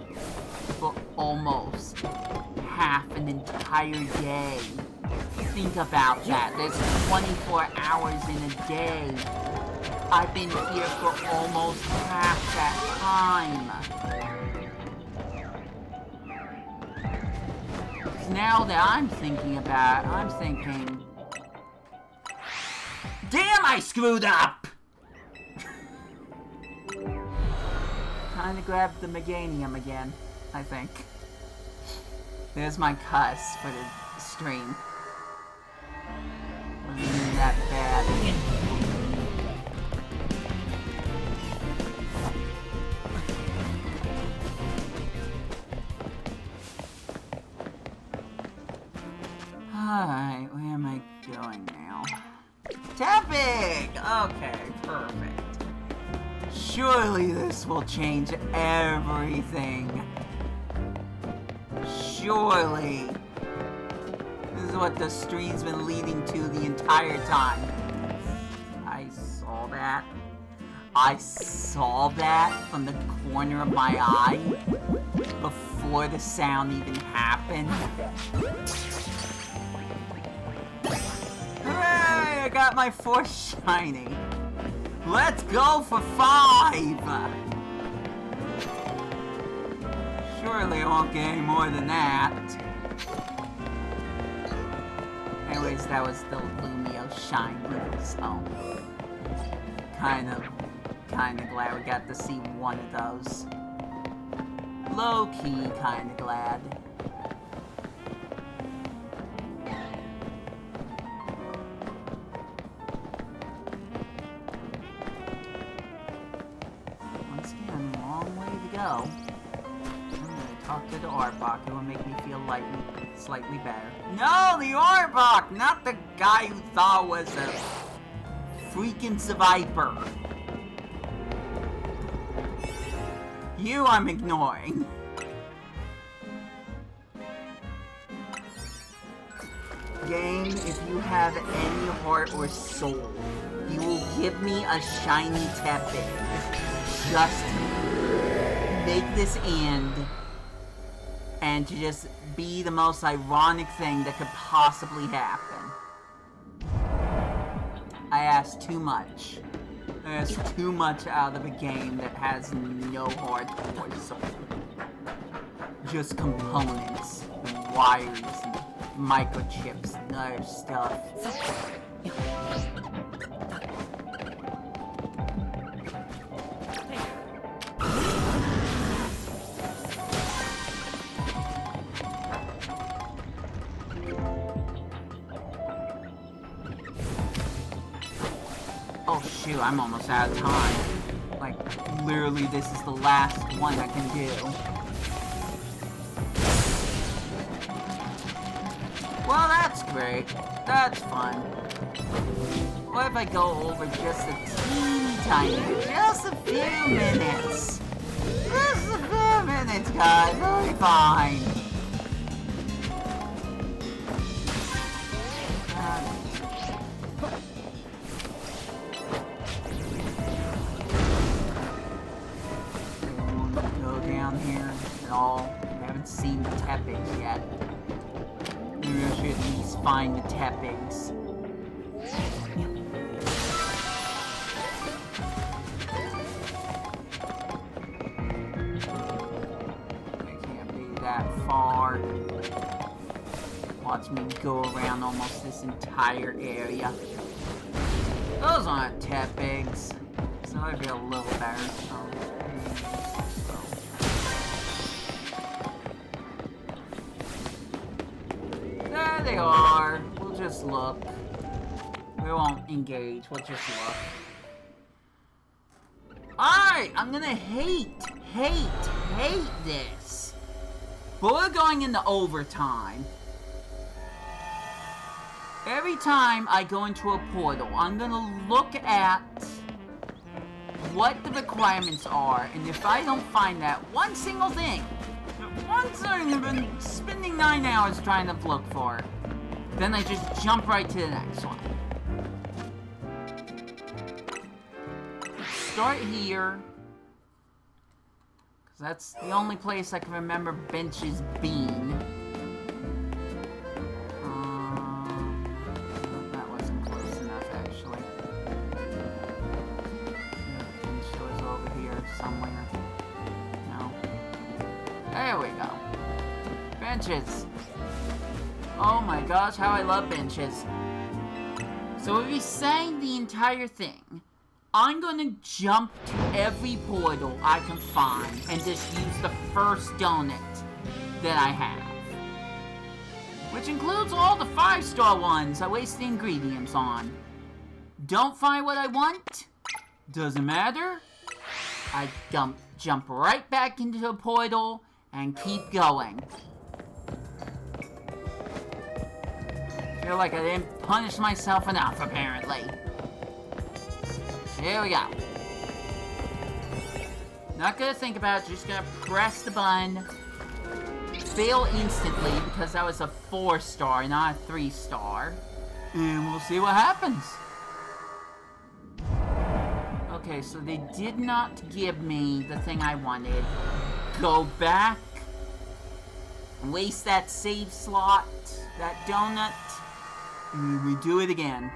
for almost half an entire day. Think about that. There's 24 hours in a day. I've been here for almost half that time. now that I'm thinking about it, I'm thinking... Damn, I screwed up! Time to grab the Meganium again, I think. There's my cuss for the stream. Wasn't that bad. Alright, where am I going now? Tapping! Okay, perfect. Surely this will change everything. Surely. This is what the stream's been leading to the entire time. I saw that. I saw that from the corner of my eye before the sound even happened. Hooray! I got my 4th shiny. Let's go for 5! Surely I won't get any more than that. Anyways, that was the Lumio shiny, so kinda glad we got to see one of those. Low-key kinda glad. Once again, long way to go. I'm gonna talk to the Arbok. It will make me feel slightly better. No, the Arbok! Not the guy who thought was a freaking Viper. You I'm ignoring. Game, if you have any heart or soul, you will give me a shiny Tepig. Just make this end and to just be the most ironic thing that could possibly happen. I asked too much. I asked too much out of a game that has no heart or soul. Just components, and wires, and microchips, and other stuff. Oh shoot, I'm almost out of time. Like, literally this is the last one I can do. Well, that's great. That's fun. What if I go over just a teeny tiny, just a few minutes? Just a few minutes, guys. I'll be fine. Go down here at all. We haven't seen the Tepigs yet. Maybe I should at least find the Tepigs. I can't be that far. Watch me go around almost this entire area. Those aren't Tepigs, so I feel a little better. There they are. We'll just look. We won't engage. We'll just look. Alright, I'm gonna hate this. But we're going into overtime. Every time I go into a portal, I'm gonna look at what the requirements are, and if I don't find that one single thing, one thing I've been spending 9 hours trying to look for, then I just jump right to the next one. Start here, because that's the only place I can remember benches being. That wasn't close enough, actually. The bench was over here somewhere. No. There we go. Benches. Oh my gosh, how I love benches. So if we sang the entire thing, I'm gonna jump to every portal I can find and just use the first donut that I have. Which includes all the 5-star ones I waste the ingredients on. Don't find what I want? Doesn't matter. I jump right back into the portal and keep going. Feel like I didn't punish myself enough, apparently. Here we go. Not gonna think about it, just gonna press the button. Fail instantly because that was a 4-star, not a 3-star. And we'll see what happens. Okay, so they did not give me the thing I wanted. Go back. Waste that save slot, that donut. And we do it again.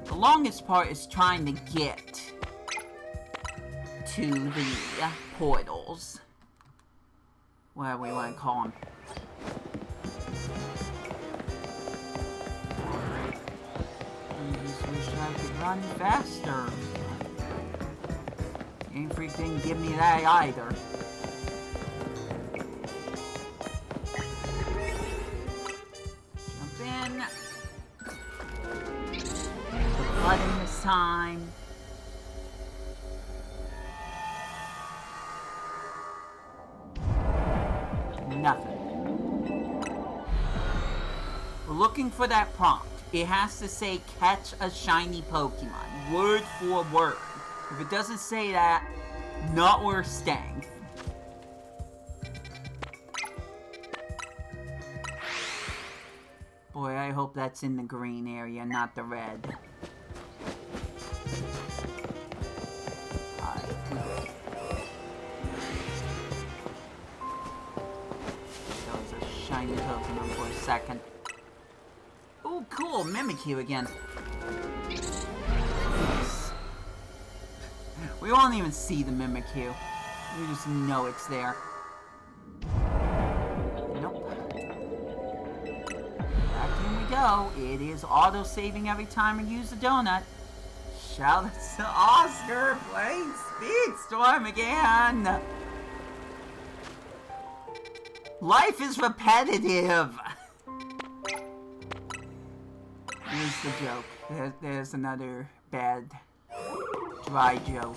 The longest part is trying to get to the portals. Whatever we want to call them. I just wish I could run faster. Game Freak didn't give me that either. Jump in. The button this time. Nothing. We're looking for that prompt. It has to say catch a shiny Pokemon. Word for word. If it doesn't say that, not worth staying. Boy, I hope that's in the green area, not the red. Alright, we're good. That was a shiny Pokemon for a second. Oh, cool, Mimikyu again. Yes. We won't even see the Mimikyu. We just know it's there. Nope. Back in we go. It is auto-saving every time we use the donut. Shout out to Oscar playing Speedstorm again. Life is repetitive. There's the joke. There's another bad, dry joke.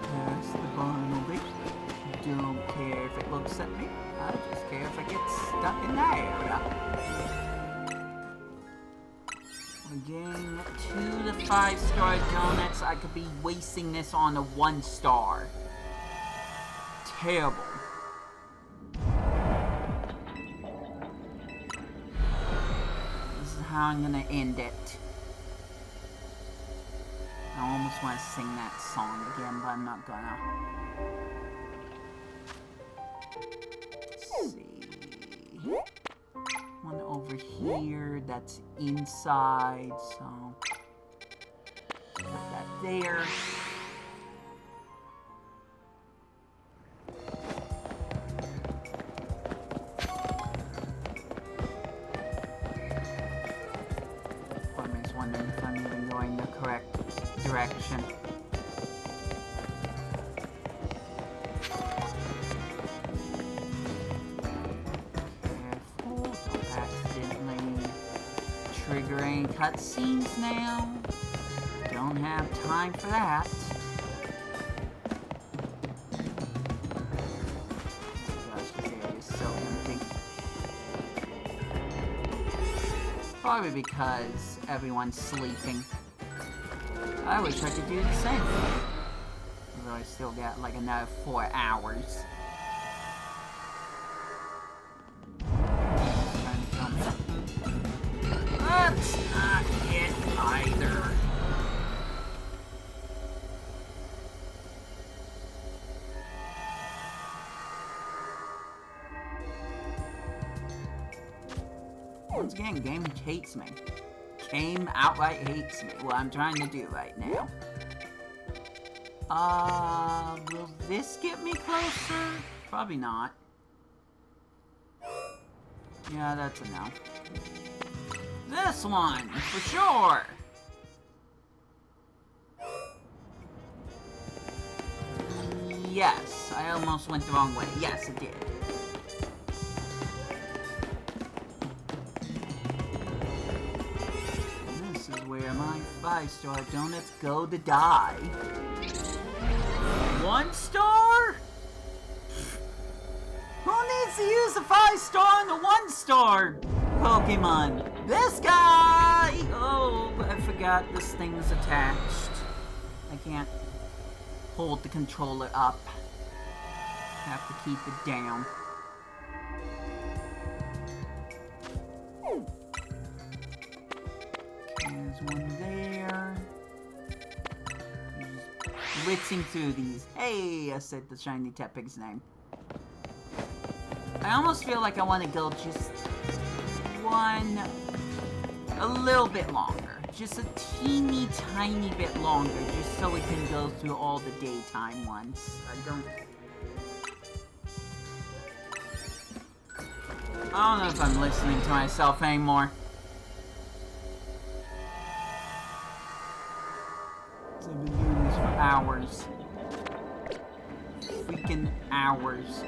There's the Barnaby. Don't care if it looks at me. I just care if I get stuck in that area. Again, to the 5-star donuts. I could be wasting this on a 1-star. Terrible. How I'm gonna end it. I almost want to sing that song again, but I'm not gonna. Let's see. One over here that's inside, so put that there. Wondering if I'm even going the correct direction. Careful, don't accidentally trigger any cutscenes now. Don't have time for that. Gosh, this area is so empty. Probably because everyone's sleeping. I wish I could do the same. Although I still got like another 4 hours. That's not it either. Once again, game hates me. Game outright hates me. What I'm trying to do right now. Will this get me closer? Probably not. Yeah, that's a no. This one, for sure! Yes, I almost went the wrong way. Yes, it did. This is where my 5-star donuts go to die. 1 star? Who needs to use a 5-star on the 1-star Pokemon? This guy! Oh, but I forgot this thing's attached. I can't hold the controller up. Have to keep it down. There's one there. Just blitzing through these. Hey, I said the shiny Tepig's name. I almost feel like I want to go just a little bit longer. Just a teeny tiny bit longer, just so we can go through all the daytime ones. I don't know if I'm listening to myself anymore. I've been doing this for hours. Freaking hours.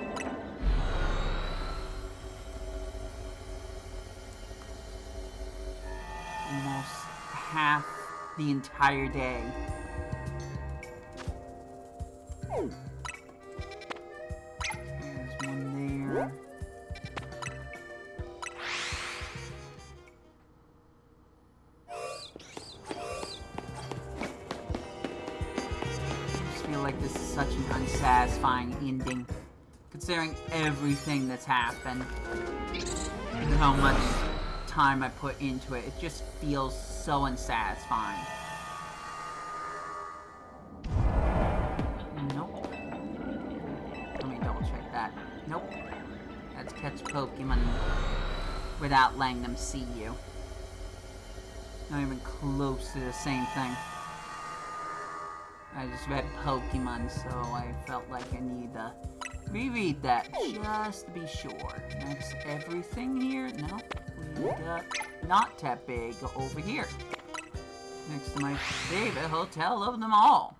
Almost half the entire day. There's one there. I just feel like this is such an unsatisfying ending, considering everything that's happened and how much time I put into it. It just feels so unsatisfying. Nope. Let me double check that. Nope. That's catch Pokemon without letting them see you. Not even close to the same thing. I just read Pokemon, so I felt like I need to reread that just to be sure. That's everything here? No. We got not that big over here. Next to my favorite hotel of them all.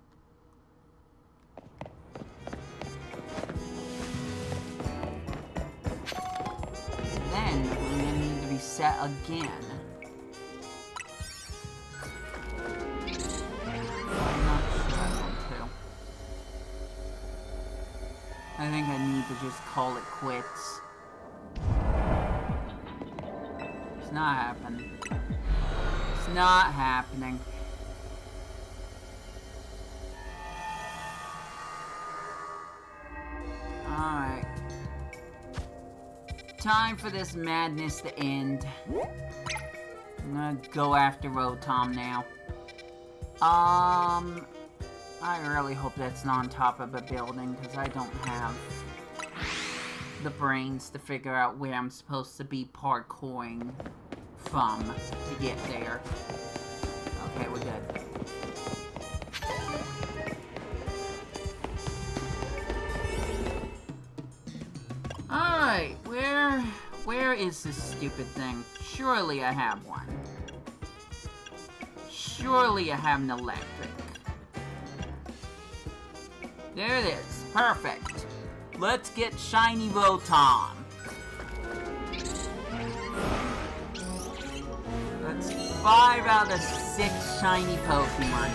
Then we're gonna need to reset again. I'm not sure I want to. I think I need to just call it quits. It's not happening. It's not happening. Alright. Time for this madness to end. I'm gonna go after Rotom now. I really hope that's not on top of a building, because I don't have the brains to figure out where I'm supposed to be parkouring from to get there. Okay, we're good. Alright, where is this stupid thing? Surely I have one. Surely I have an electric. There it is. Perfect. Let's get Shiny Rotom. That's 5 out of 6 shiny Pokemon.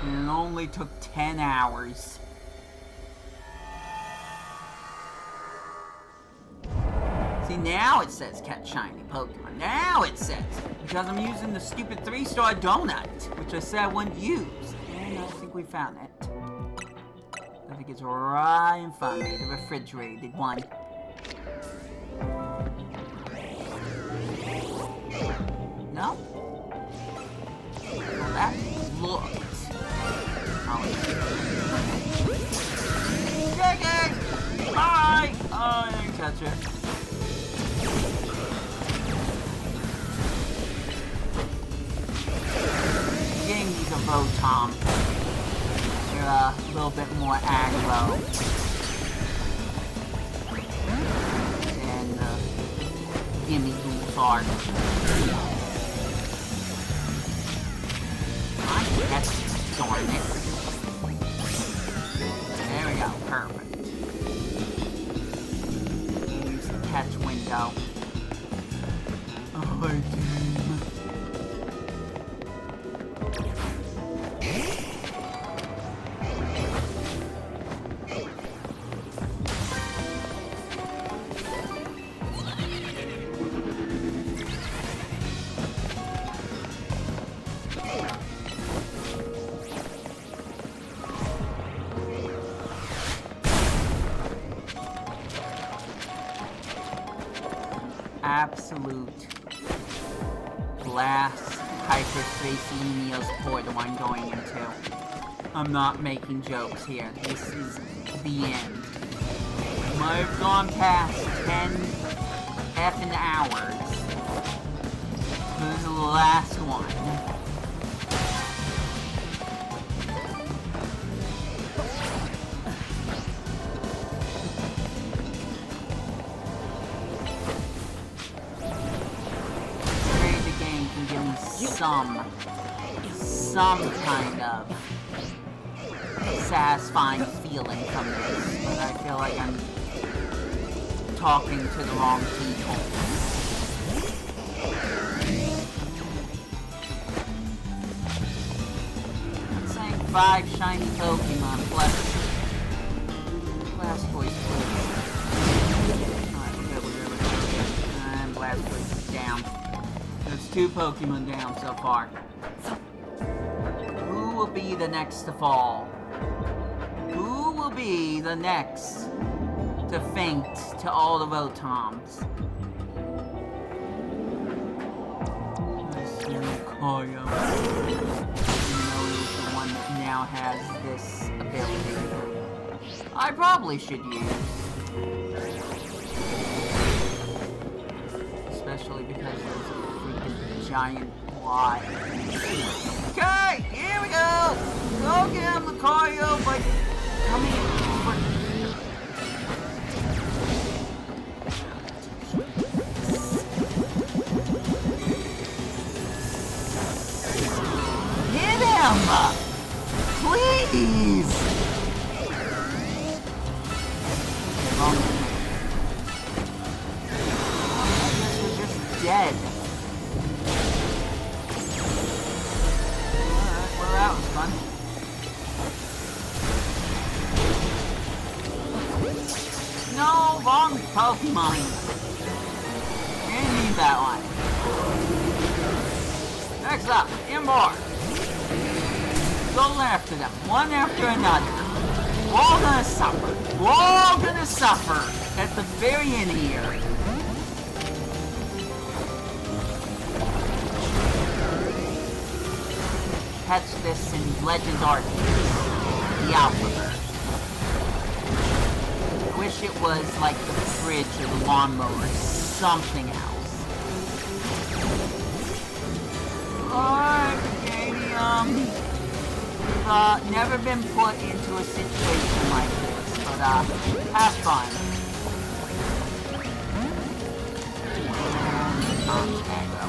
And it only took 10 hours. See, now it says catch shiny Pokemon. Now it says. Because I'm using the stupid 3-star donut, which I said I wouldn't use. And I think we found it. I think it's right in front of me, the refrigerated one. No? Well, that looks... Take it! Bye! Oh, I didn't touch it. Getting these a Rotom. They're a little bit more aggro. And gimme who's hard. That's darn it. There we go, perfect. Use the catch window. Oh, my game. Absolute blast hyperspace Neosport I'm going into. I'm not making jokes here. This is the end. Might have gone past 10 effing hours. This is the last one. Some kind of satisfying feeling from this, but I feel like I'm talking to the wrong people. I'm saying 5 shiny Pokemon plus Blastoise, please. Alright, we're good. And Blastoise is down. There's 2 Pokemon down so far. Who will be the next to fall? Who will be the next to faint to all the Rotoms? Let's see, Lucario. The one that now has this ability. I probably should use. Especially because there's a freaking giant fly. Okay, here we go! Go get him, Lucario, but come here. Hit him! Please! I guess we're just dead. That was fun. No, wrong Pokemon. We didn't need that one. Next up, Embar. Go after them, one after another. We're all gonna suffer. We're all gonna suffer at the very end here. Catch this in Legends Arceus, the Alphabet. I wish it was like the fridge or the lawnmower or something else. Alright, Stadium. We've never been put into a situation like this, but have fun. Aggro.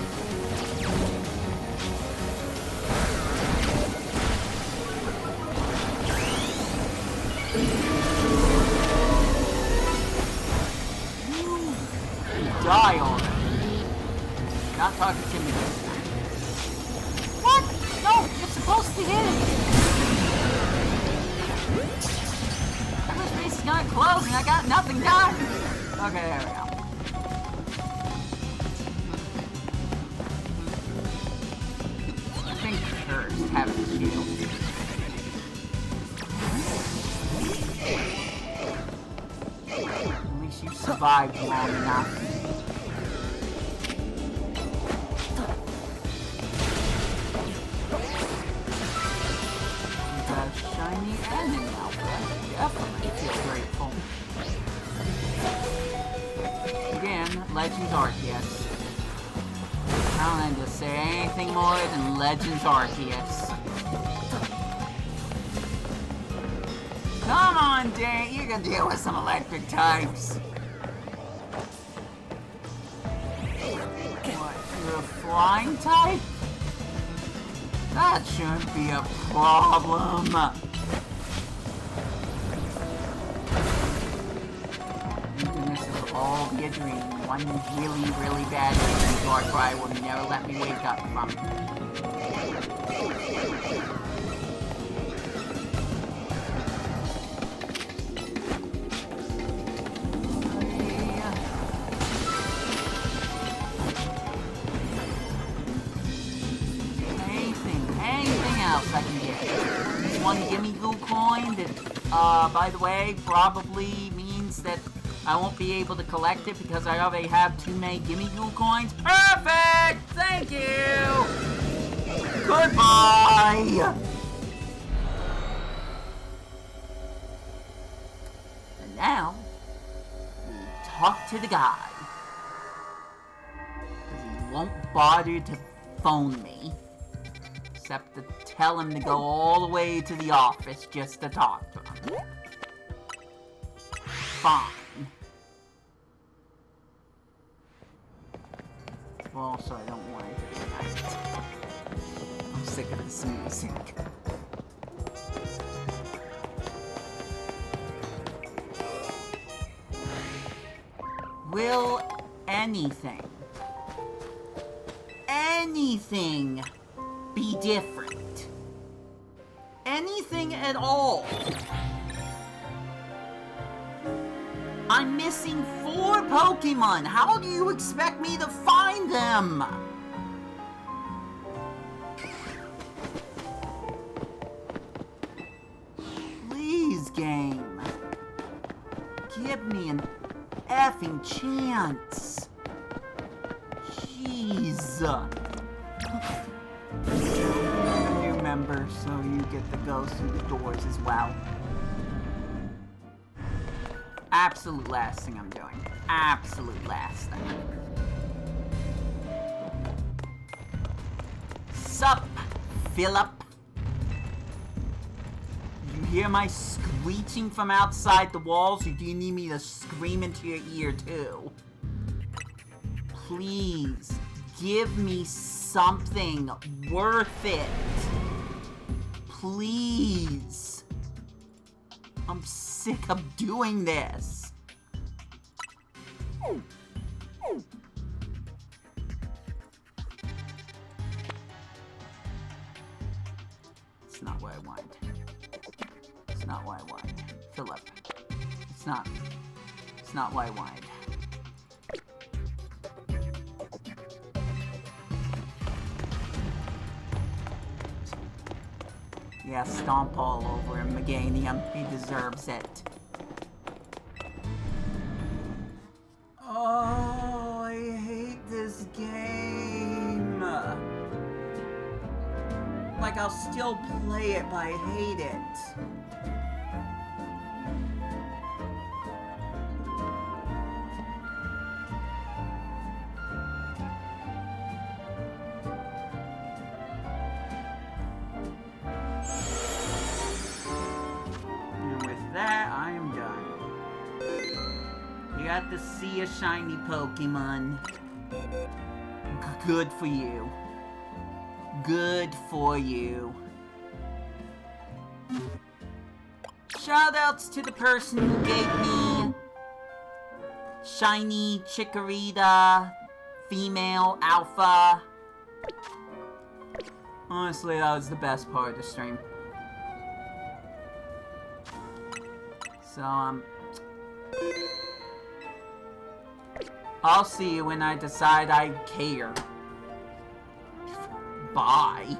Die already. Not talking to me this time. What? No, you're supposed to hit it. Hyperspace is gonna close and I got nothing done. Okay, there we go. I think first having a shield. At least you survived long enough. Shiny and an Alpha. Definitely feel grateful. Again, Legends Arceus. I don't need to say anything more than Legends Arceus. Come on, Dang. You can deal with some electric types. What, you're a flying type? That shouldn't be a problem. This will all be a dream. One really, really bad dream dark cry will never let me wake up from. Anything else I can get? This one gimme goo coin that, by the way, probably means that I won't be able to collect it because I already have too many gimme goo coins. Perfect! Thank you! Goodbye! And now, we talk to the guy. Because he won't bother to phone me. Except to tell him to go all the way to the office just to talk to him. Fine. Well, also, I don't want it tonight. I'm sick of this music. Will anything be different? Anything at all? I'm missing 4 Pokemon. How do you expect me to find them? Please, game. Give me an effing chance. Jeez. I'm a new member, so you get to go through the doors as well. Absolute last thing I'm doing. Absolute last thing. Sup, Philip? You hear my screeching from outside the walls, or do you need me to scream into your ear too? Please, give me something worth it. Please. I'm sick of doing this. It's not what I want. It's not what I want. Philip. It's not what I wanted. Yeah, stomp all over him, Meganium. He deserves it. Oh, I hate this game. Like, I'll still play it, but I hate it. That, I am done. You got to see a shiny Pokemon. Good for you. Good for you. Shoutouts to the person who gave me Shiny Chikorita Female Alpha. Honestly, that was the best part of the stream. So, I'll see you when I decide I care. Bye.